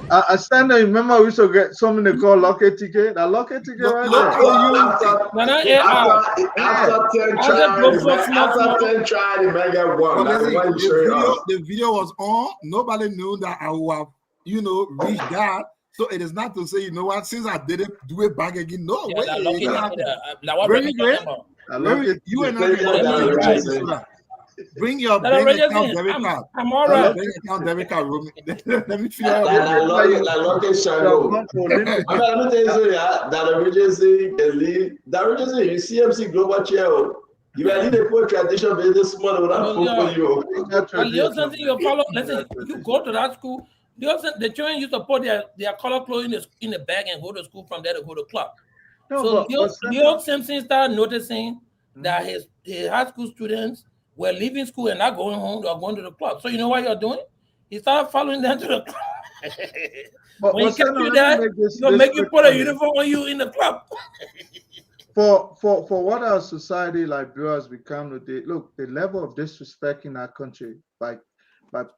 I stand there. Remember, we used to get something they call locket ticket. That locket ticket right there. After 10 try, the mega one. The video was on. Nobody knew that I would have, reached that. So it is not to say, you know what, since I didn't do it back again. No, wait. You and I bring your bank account debit card. I'm all right. Bank account debit card. Let me feel Let me tell you something. That Richardson, you CMC Global Chair. You are in the poor tradition business model without you. And the other thing you follow, listen, you go to that school, the children used to put their color clothes in the bag and go to school from there to go to club. So Leo Simpson started noticing that his high school students were leaving school and not going home or going to the club. So you know what you're doing? He started following them to the club. When he kept you there, he'll make you put a uniform on you in the club. For what our society like Bureau has become today, look, the level of disrespect in our country by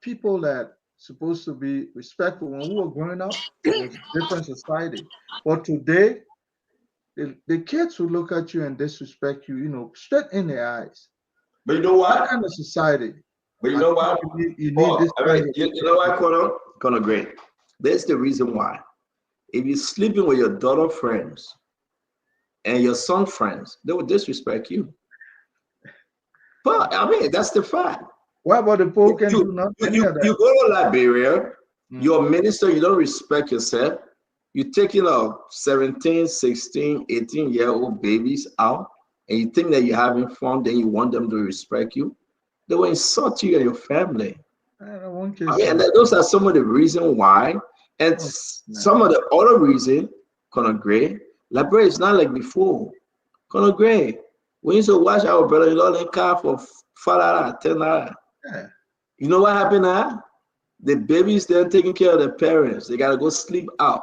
people that supposed to be respectful when we were growing up, it was a different society. But today, the kids who look at you and disrespect you, straight in their eyes. But you know what? What kind of society? But you know what? You need this. You know what, Connor? Great. That's the reason why. If you're sleeping with your daughter friends and your son friends, they will disrespect you. But I mean, that's the fact. What about the poor can do nothing? You go to Liberia, you're a minister, you don't respect yourself. You're taking 17, 16, 18-year-old babies out, and you think that you're having fun, then you want them to respect you. They will insult you and your family. I mean, those are some of the reasons why And some of the other reason, Conor Gray, Liberia is not like before. Conor Gray, we used to watch our brother in law in car for $5, $10. Yeah. You know what happened now? The babies they're taking care of their parents. They gotta go sleep out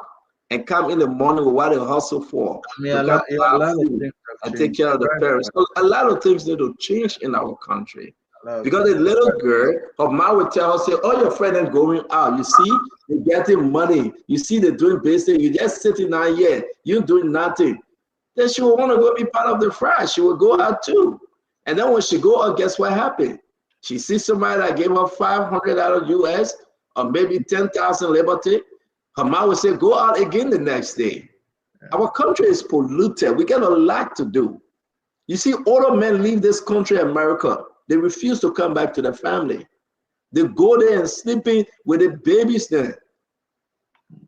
and come in the morning with what they hustle for. I mean, a lot of things have and changed. take care of the parents. So a lot of things need to change in our country. Because a little girl of mine would tell her, say, oh, your friend is going out. You see, they're getting money. You see, they're doing business. You're just sitting down here. You're doing nothing. Then she will want to go be part of the frat. She will go out too. And then when she go out, guess what happened? She sees somebody that gave her $500 US or maybe 10,000 liberty. Her mom would say, go out again the next day. Our country is polluted. We got a lot to do. You see, older men leave this country, America. They refuse to come back to their family. They go there and sleeping with the babies there.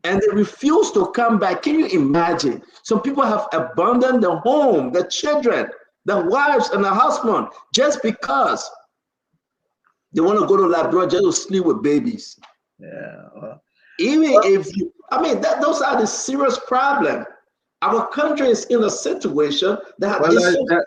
And they refuse to come back. Can you imagine? Some people have abandoned their home, their children, their wives, and their husband just because they want to go to Liberia just to sleep with babies. Yeah. Even if you, I mean, those are the serious problems. Our country is in a situation that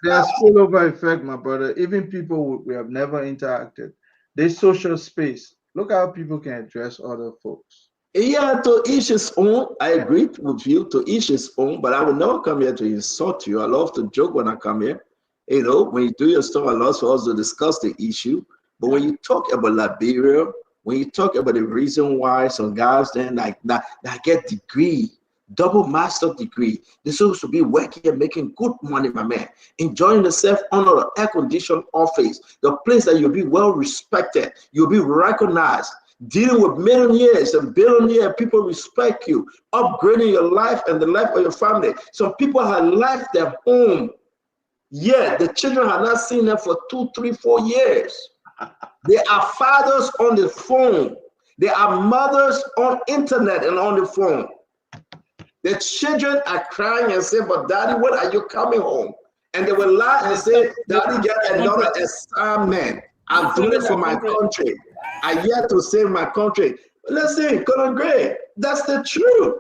there's spillover effect, my brother. Even people we have never interacted, this social space. Look how people can address other folks. Yeah, to each his own. I agree with you, to each his own, but I will never come here to insult you. I love to joke when I come here. You know, when you do your stuff, I love for us to discuss the issue. But when you talk about Liberia, when you talk about the reason why some guys then like that get degree, double master degree, they're supposed to be working and making good money, my man, enjoying themselves under the air-conditioned office, the place that you'll be well respected, you'll be recognized, dealing with millionaires and billionaires, people respect you, upgrading your life and the life of your family. Some people have left their home, yet the children have not seen them for 2, 3, 4 years. They are fathers on the phone. They are mothers on internet and on the phone. The children are crying and say, but daddy, when are you coming home? And they will lie and say, daddy, get another assignment. I'm doing it for my country. I yet to save my country. Listen, Conor Gray, that's the truth.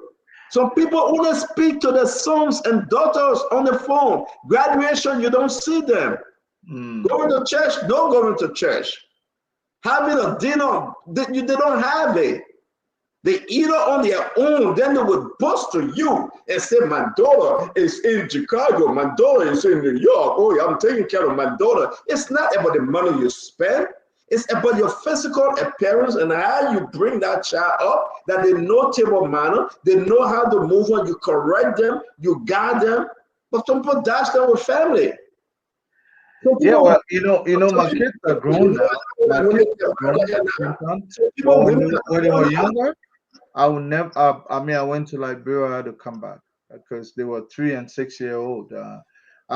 Some people only speak to their sons and daughters on the phone. Graduation, you don't see them. Going to church, don't go to church. Having a dinner, they don't have it. They eat it on their own, then they would boast to you and say, my daughter is in Chicago, my daughter is in New York, oh, I'm taking care of my daughter. It's not about the money you spend. It's about your physical appearance and how you bring that child up, that they know table manner, they know how to move on, you correct them, you guide them, but some people dash them with family. Yeah, well, you know, my kids are grown now. My kids are grown. But when they were younger, I would never. I mean, I went to Liberia to come back because they were 3 and 6 years old. I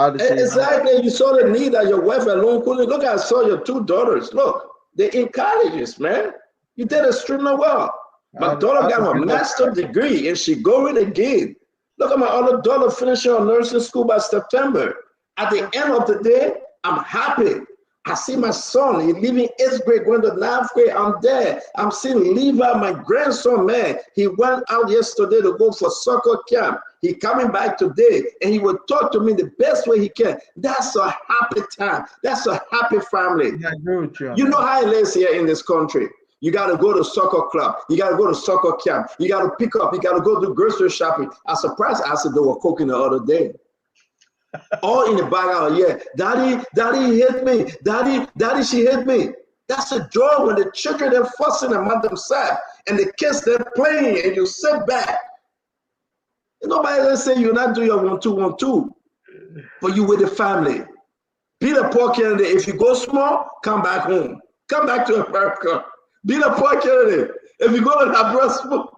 had to say, exactly, you saw the need that your wife alone couldn't. Look, I saw your 2 daughters. Look, they're in colleges, man. You did extremely well. My daughter got her master's degree and she going again. Look at my other daughter finishing her nursing school by September. At the end of the day, I'm happy. I see my son, he's leaving 8th grade, going to 9th grade. I'm there. I'm seeing Levi, my grandson, man. He went out yesterday to go for soccer camp. He coming back today, and he will talk to me the best way he can. That's a happy time. That's a happy family. I agree with you. You know how it is here in this country. You got to go to soccer club. You got to go to soccer camp. You got to pick up. You got to go do grocery shopping. I'm surprised I said they were cooking the other day. All in the background, yeah. Daddy hit me. Daddy, she hit me. That's a joy when the children are fussing among themselves and the kids they're playing and you sit back. And nobody will say you're not doing your 1-2-1-2, but you with the family. Be the poor candidate. If you go small, come back home. Come back to America. Be the poor candidate. If you go to Nebraska.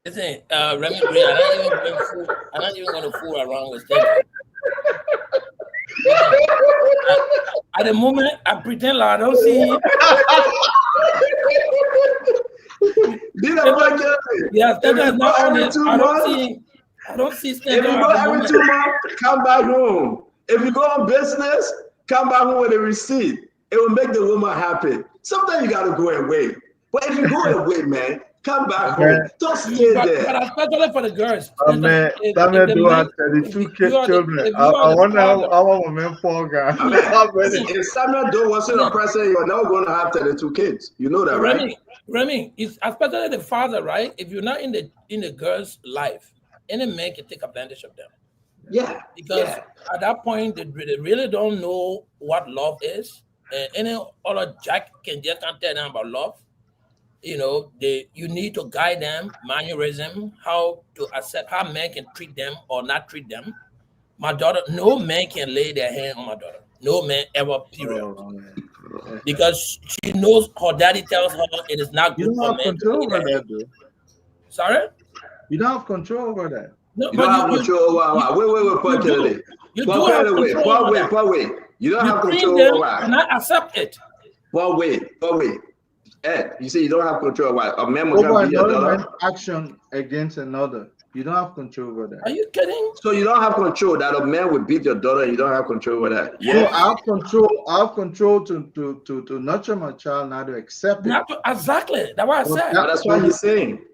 Listen, Remy, I'm not even going to fool around with things. At the moment, I pretend like I don't see him. Yeah, Stella is not on it. I don't see Stella. If you go every 2 months, come back home. If you go on business, come back home with a receipt. It will make the woman happy. Sometimes you got to go away. But if you go away, man, come back home. Don't stay there. But especially for the girls. Man, Samuel do have 32 children. I wonder how a man for guy. If Samuel do wasn't a president, you're now going to have 32 kids. You know that, right? Remy, it's especially the father, right? If you're not in the girl's life, any man can take advantage of them. Yeah. Because at that point, they really don't know what love is. And any other jack can just can't tell them about love. You know, you need to guide them, mannerism, how to accept, how men can treat them or not treat them. My daughter, no man can lay their hand on my daughter. No man ever, period. Because she knows her daddy tells her it is not good You don't for have men control to lay over their that, hand. though. Sorry? You don't have control over that. No, you don't have control over wait, Paul Kennedy. You do have control over that. Paul, wait. You don't have control them over that. and I accept it. Paul, wait. Ed, you say you don't have control over a man Over be your another daughter. man's action against another. You don't have control over that. Are you kidding? So you don't have control that a man would beat your daughter and you don't have control over that. Yeah. So I have control to nurture my child, not to accept it. Exactly. That's what I said. That's what he's saying.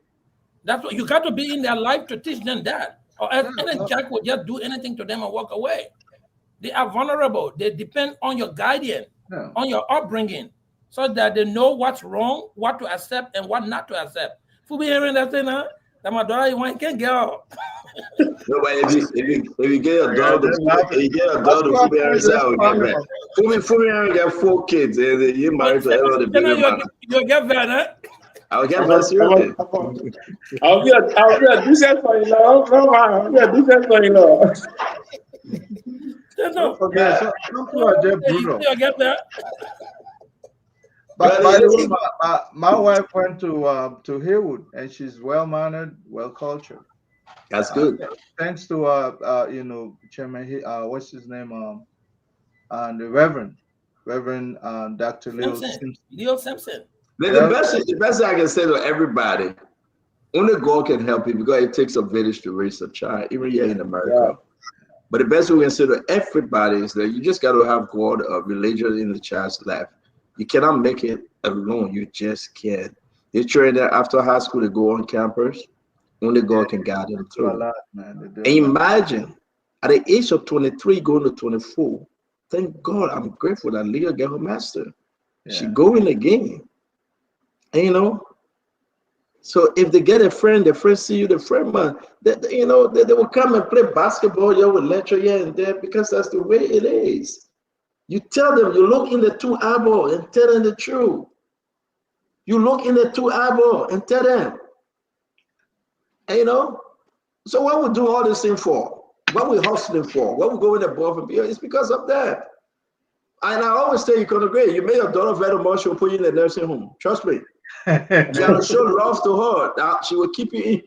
That's what you got to be in their life to teach them that. Or else any jack will just do anything to them and walk away. They are vulnerable. They depend on your guardian, on your upbringing, so that they know what's wrong, what to accept, and what not to accept. If we hearing that thing, that my daughter you want can't girl. No, but if you get a daughter, to be herself, get 4 kids, and you married to the bigger man. You'll get better. I'll get better. I'll be a decent son-in-law. I'll be a decent son-in-law. Okay, so some people are just brutal. You'll get that. But by the way, my wife went to Haywood, and she's well-mannered, well-cultured. That's good. Thanks to Chairman, what's his name? And the Reverend Dr. Leo Simpson. The best I can say to everybody, only God can help you because it takes a village to raise a child, even here in America. Yeah. But the best we can say to everybody is that you just got to have God or religion in the child's life. You cannot make it alone. You just can't. They train that after high school to go on campus. Only God can guide them through. And imagine at the age of 23 going to 24. Thank God, I'm grateful that Leah got her master. Yeah. She going again. And, so if they get a friend, the friend see you, the friend, man, they will come and play basketball. You will lecture here and there because that's the way it is. You tell them, you look in the 2 eyeballs and tell them the truth. You look in the 2 eyeballs and tell them. And, so what we do all this thing for? What we hustling for? What we going above and beyond? It's because of that. And I always say you can agree. You make your daughter very much, she'll put you in the nursing home. Trust me. You gotta show love to her. That she will keep you in.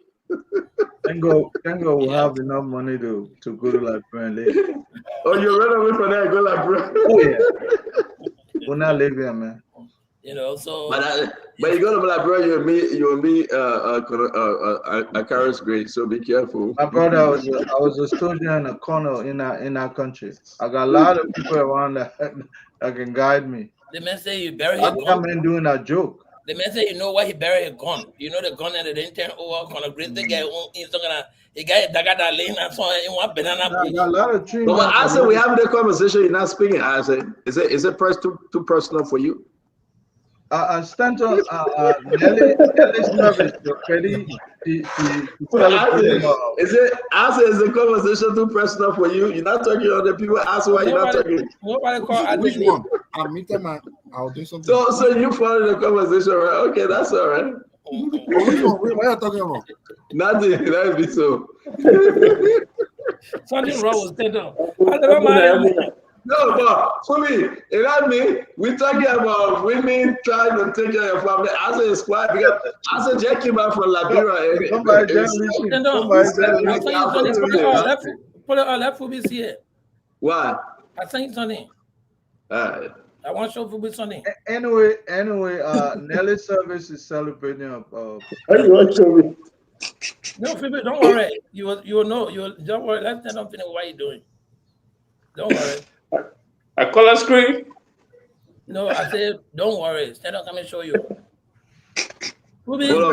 Thank God we'll have enough money to go to Liberia. Oh, you run away from that, go Liberia. Oh yeah. We're not living here, man. So but you go to Liberia, you and me a carrot's great, so be careful. My brother I was a soldier and a colonel in our country. I got a lot of people around that can guide me. The man say you bury his gun. Man doing a joke. The man say you know why he buried his gun. You know the gun that they didn't turn over on a great guy. He got that lane and so in one banana. A lot of trees. But I said we having the conversation. You're not speaking. I said, is it too personal for you? Stanton, Nelly's service already. Is the conversation too personal for you? You're not talking to the people. Ask why you're not talking. Nobody call which one? I'll meet them and I'll do something. So you follow the conversation, right? Okay, that's all right. What are you talking about? Nothing. That would be so. Something wrong with Stanton. No, but for me, it not me. We're talking about women trying to take care of your family. I said it's quiet because I said Jack came out from Liberia. Somebody put it on that for me here. Why? I think something. I want to show for something. Anyway, Nelly's service is celebrating How you want to show me? No, Phoebe, don't worry. You will know. Don't worry. Let's tell them what you're doing. Don't worry. A color screen? No, I said, don't worry. Stand up, come and show you. Fubi, Hold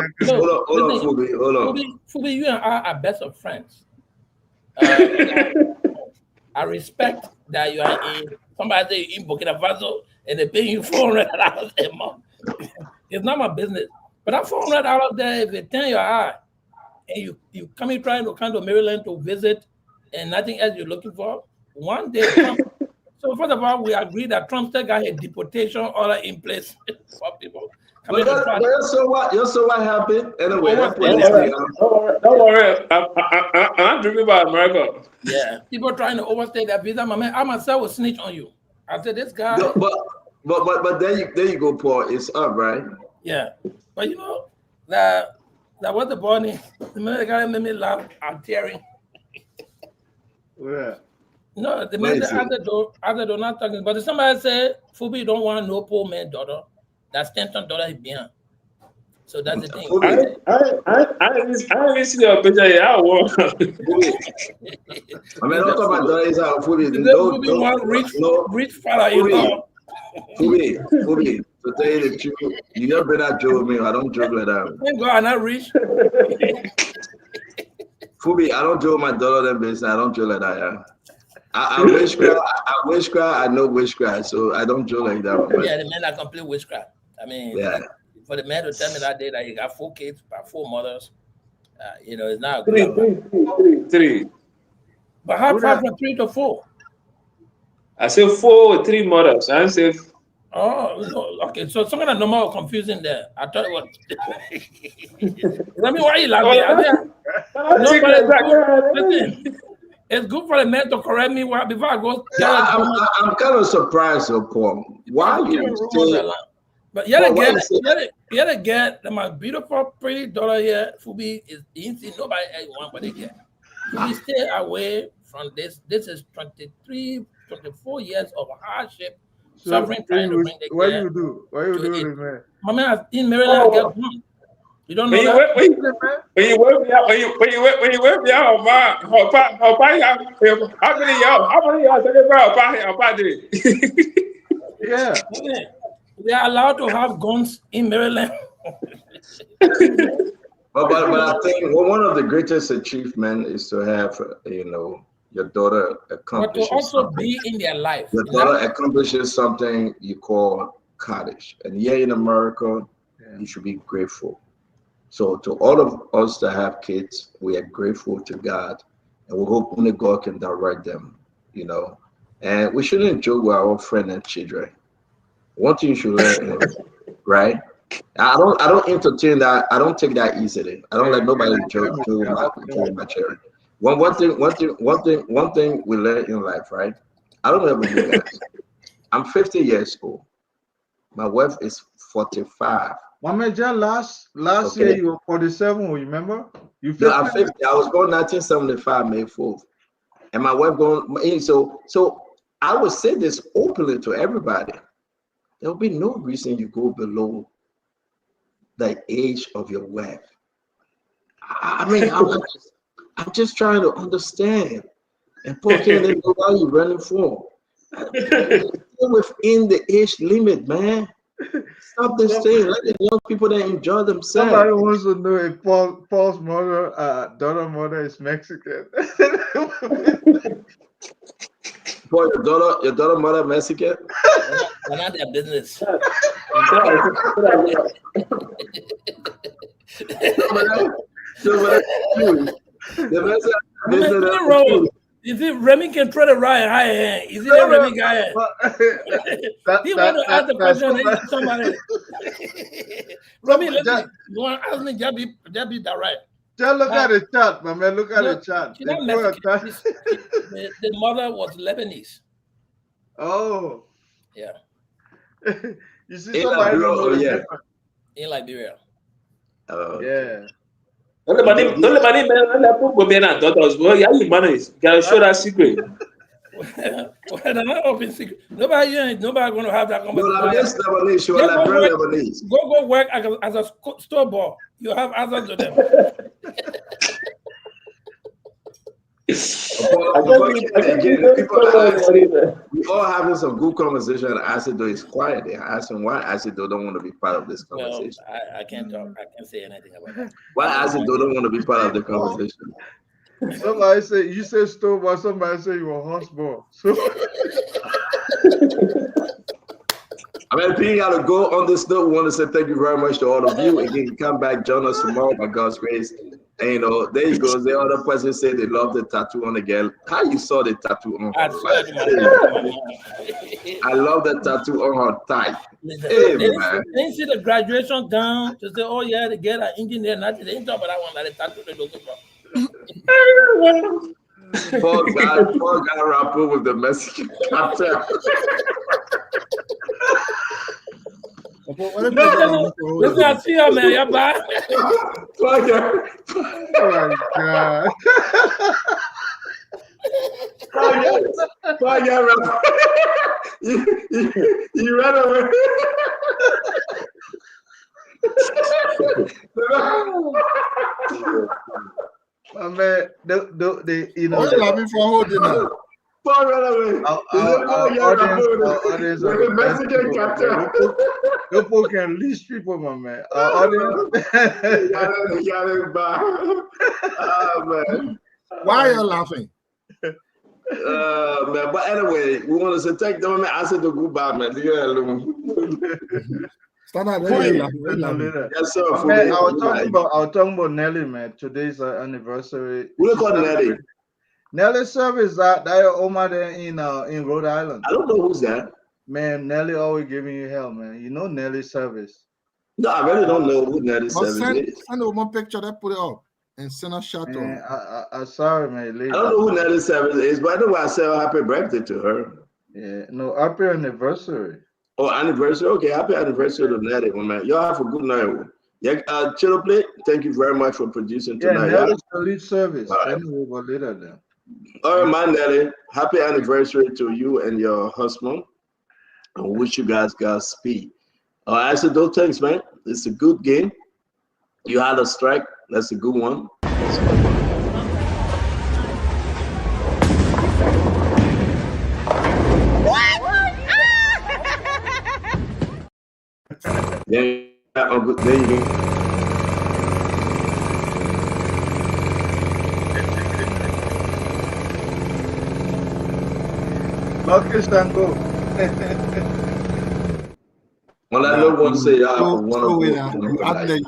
on, Fubi, you and I are best of friends. I respect that you are in, somebody say in Burkina Faso and they're paying you $400 a month. It's not my business. But that $400 there, if they turn your eye and you coming trying to come to Maryland to visit and nothing else you're looking for, one day Trump. So first of all, we agree that Trump still got a deportation order in place for people. But so what happened? Anyway, don't worry. I'm dreaming about America. Yeah, people trying to overstay their visa. My man, I myself will snitch on you. I said this guy. No, but there you go, Paul. It's up, right? Yeah, but you know that was the boy name. The man that guy made me laugh. I'm tearing. Yeah. No, the man other do not talking. But if somebody say Fubi don't want no poor man daughter, that's $10 is behind. So that's the thing. I didn't see your picture here. I mean, don't talk about that. Is how Fubi. Fubi want rich fella, you know. Fubi. To tell you the truth, you never been that joke with me. I don't joke like that. Thank God I'm not rich. Fubi, I don't joke with my daughter them business. I don't joke like that. Yeah. I witchcraft. I know witchcraft, so I don't joke like that. Yeah, the man that complete witchcraft. I mean, for the man to tell me that day that he got 4 kids by 4 mothers, you know, it's not good. Three. But how far from 3 to 4? I said 4 with 3 mothers. I said. Oh, okay. So some kind of number was confusing there. I thought it was. I mean, why are you laughing? Listen, it's good for the man to correct me before I go. I'm kind of surprised, Paul. Why you say? But yet again, my beautiful, pretty daughter here, Fubi, is easy. Nobody else want what they get. Fubi, stay away from this. This is 24 years of hardship. So suffering, trying to bring the what you do, man? My man, in Maryland, I get home. You don't know that? When you work me out, how many y'all Yeah. We are allowed to have guns in Maryland. But I think one of the greatest achievements is to have, your daughter accomplishes but to also something. be in their life. Your daughter accomplishes something you call cottage. And here in America, you should be grateful. So to all of us that have kids, we are grateful to God. And we hope only God can direct them, And we shouldn't joke with our friends and children. One thing you should learn, right? I don't entertain that. I don't take that easily. I don't let nobody joke with my children. One thing we learn in life, right? I don't know about you guys. I'm 50 years old. My wife is 45. Major, last year you were 47. Remember? No, I'm 50. I was born 1975, May 4th, and my wife going. So I would say this openly to everybody. There will be no reason you go below the age of your wife. I mean, I'm just trying to understand. And Paul can't know why you're running for. Stay within the age limit, man. Stop this thing. Let the young people that enjoy themselves. Somebody wants to know if Paul's daughter mother is Mexican. Paul, your daughter mother Mexican? They're not their business. You see, Remy can try to ride high hand. You see that Remy guy? He want to ask the question to somebody. Remy, listen, you want to ask me, just be direct. Just look at the chat, my man. Look at the chat. She's not Mexican. The mother was Lebanese. Oh. Yeah. You see somebody don't know the difference. In Liberia. Oh. Yeah. Don't let go be an daughters. Well, yeah, you manage. Gotta show that secret. Well, they're not open secret. Nobody going to have that conversation. Go work as a store boy. You have answers to them. We all having some good conversation. Acido is quiet. They ask him why Acido don't want to be part of this conversation. Well, I can't talk. I can't say anything about that. Why Acido don't want to be part of the conversation? Somebody say you said stove, but somebody say you were hospital. So I mean, people got to go on this note. We want to say thank you very much to all of you. Again, come back, join us tomorrow by God's grace. And you know, there you go. The other person said they love the tattoo on the girl. How you saw the tattoo on her? I love the tattoo on her thigh. Hey, They man. didn't see the graduation gown to say, oh yeah, they get an engineer. Nothing. They didn't talk about that one. That the tattoo they looking for. Poor guy rapper with the Mexican cartel. Look at see her, man. You're back. oh my God. Poor guy rapper. You ran away. Man, they you know. What are you laughing for? Holding now. Our audience are the Mexican cartel. People can leash people, my man. Our audience. Man. Why are you laughing? Man, but anyway, we want to say thank them, man. I said to go back, man. Leave it alone. Yes, sir. Man, I was talking about Nelly, man. Today's anniversary. Who they call Nelly? Nelly service that Oma there in Rhode Island. I don't know who's that. Man, Nelly always giving you hell, man. You know Nelly service. No, I really don't know who Nelly service is. Send over picture that put it up and send a shot to Man, I sorry, man. I don't know who Nelly service is, but I know I say happy birthday to her. Yeah, no, happy anniversary. Oh, anniversary. Okay, happy anniversary to Nelly, man. Y'all have a good night. Yeah, Chilo Play, thank you very much for producing tonight. Yeah, Nelly's the lead service. Anyway, but later then. All right, man, Nelly. Happy anniversary to you and your husband. I wish you guys Godspeed. I said, no thanks, man. It's a good game. You had a strike. That's a good one. There you go. Lucky Sango. Well, I don't want to say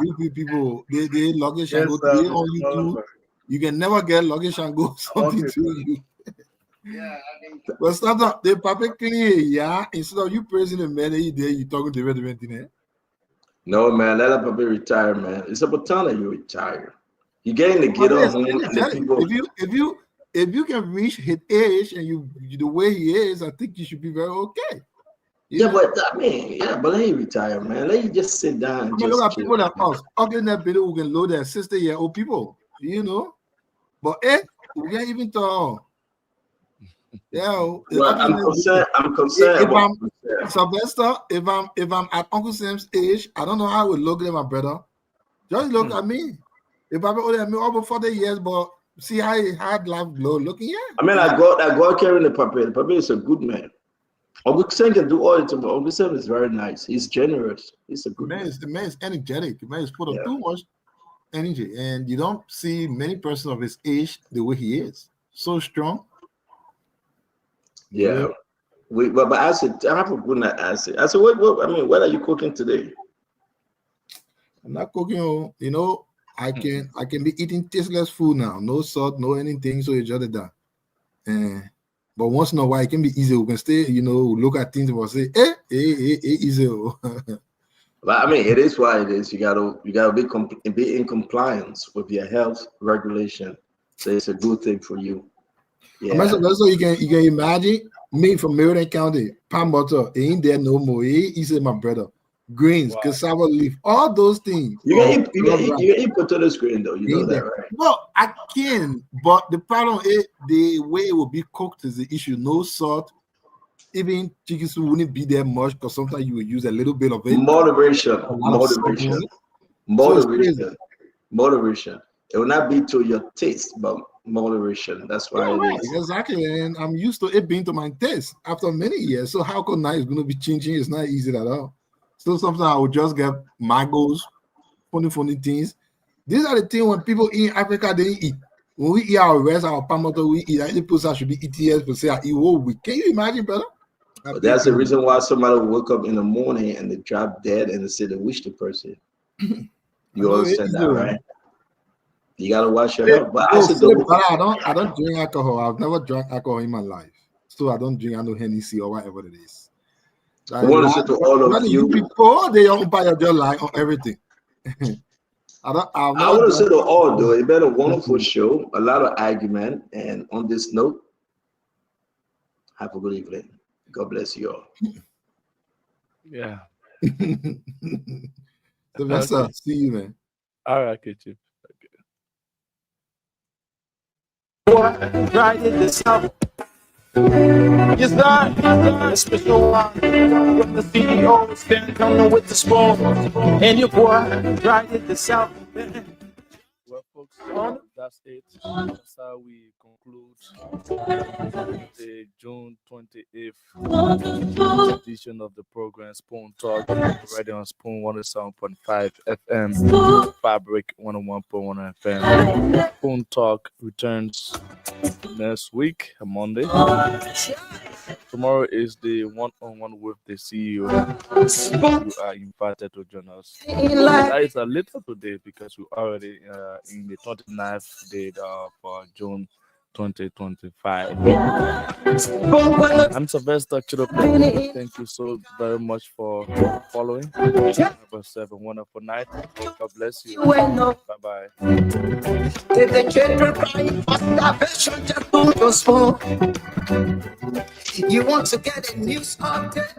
you people, they luggage and go to on YouTube. You can never get luggage and go something to you. Yeah, but start up they perfectly, yeah. Instead of you praising the man you there, you talking to the event. No, man, let Papa retire, man. It's about time that you retire. You getting to get on home. If you can reach his age and you the way he is, I think you should be very okay. Yeah, but I mean, but let him retire, man. Let you just sit down. And look at people like us, ugly that video who can load their 60-year-old people, you know. But we can't even talk. Yeah, well, I'm concerned. Sylvester, if I'm at Uncle Sam's age, I don't know how I would look at my brother. Just look at me. If I'm older than me over 40 years, but see how he had life glow looking at. I mean, I got carrying the puppet. The puppet is a good man. Uncle Sam can do all the time, but Uncle Sam is very nice. He's generous. He's a good man. The man is energetic. The man is put up too much energy, and you don't see many persons of his age the way he is. So strong. Yeah. But I said, I have a good night. I said, what are you cooking today? I'm not cooking. You know, I can be eating tasteless food now. No salt, no anything. So it's just that. But once in a while, it can be easy. We can stay, you know, look at things and say, easy. But I mean, it is what it is. You gotta be in compliance with your health regulation. So it's a good thing for you. Yeah. So you can imagine me from Maryland County, palm butter, ain't there no more. Easy, my brother. Greens, cassava leaf, all those things. You can eat potato screen though. You know that, right? No, I can, but the problem is the way it will be cooked is the issue. No salt. Even chicken soup wouldn't be there much because sometimes you will use a little bit of it. Moderation. It will not be to your taste, but moderation. That's why it is. Exactly, and I'm used to it being to my taste after many years. So how come now it's going to be changing? It's not easy at all. So sometimes I will just get magos, funny things. These are the things when people in Africa they eat. When we eat our rest, our pamoto, we eat. Any person should be ETS per se. Eat whole week. Can you imagine, brother? But that's the reason why somebody will wake up in the morning and they drop dead and they say they wish the person. You understand that, right? You gotta watch your health. But I don't drink alcohol. I've never drank alcohol in my life, so I don't drink. I know Hennessy or whatever it is. I want to say to all of you people, they don't buy your lie on everything. I want to say to all though, it's been a wonderful show, a lot of argument, and on this note, have a good evening. God bless you all. Yeah. Sylvester, see you, man. All right, Chief. Right in the south. Yes, sir. A special one from the CEO stand coming with the spoon. And your boy right in the south. Well, folks, that's it. That's how we conclude the June 28th edition of the program Spoon Talk, right on Spoon 107.5 FM, Fabric 101.1 FM. Spoon Talk returns next week, Monday. Tomorrow is the one-on-one with the CEO. You are invited to join us. That is a little today because we're already in the 29th day of June 2025. I'm Sylvester Chidope. Thank you so very much for following. Have yourself a wonderful night. God bless you. Bye-bye. You want to get a news update?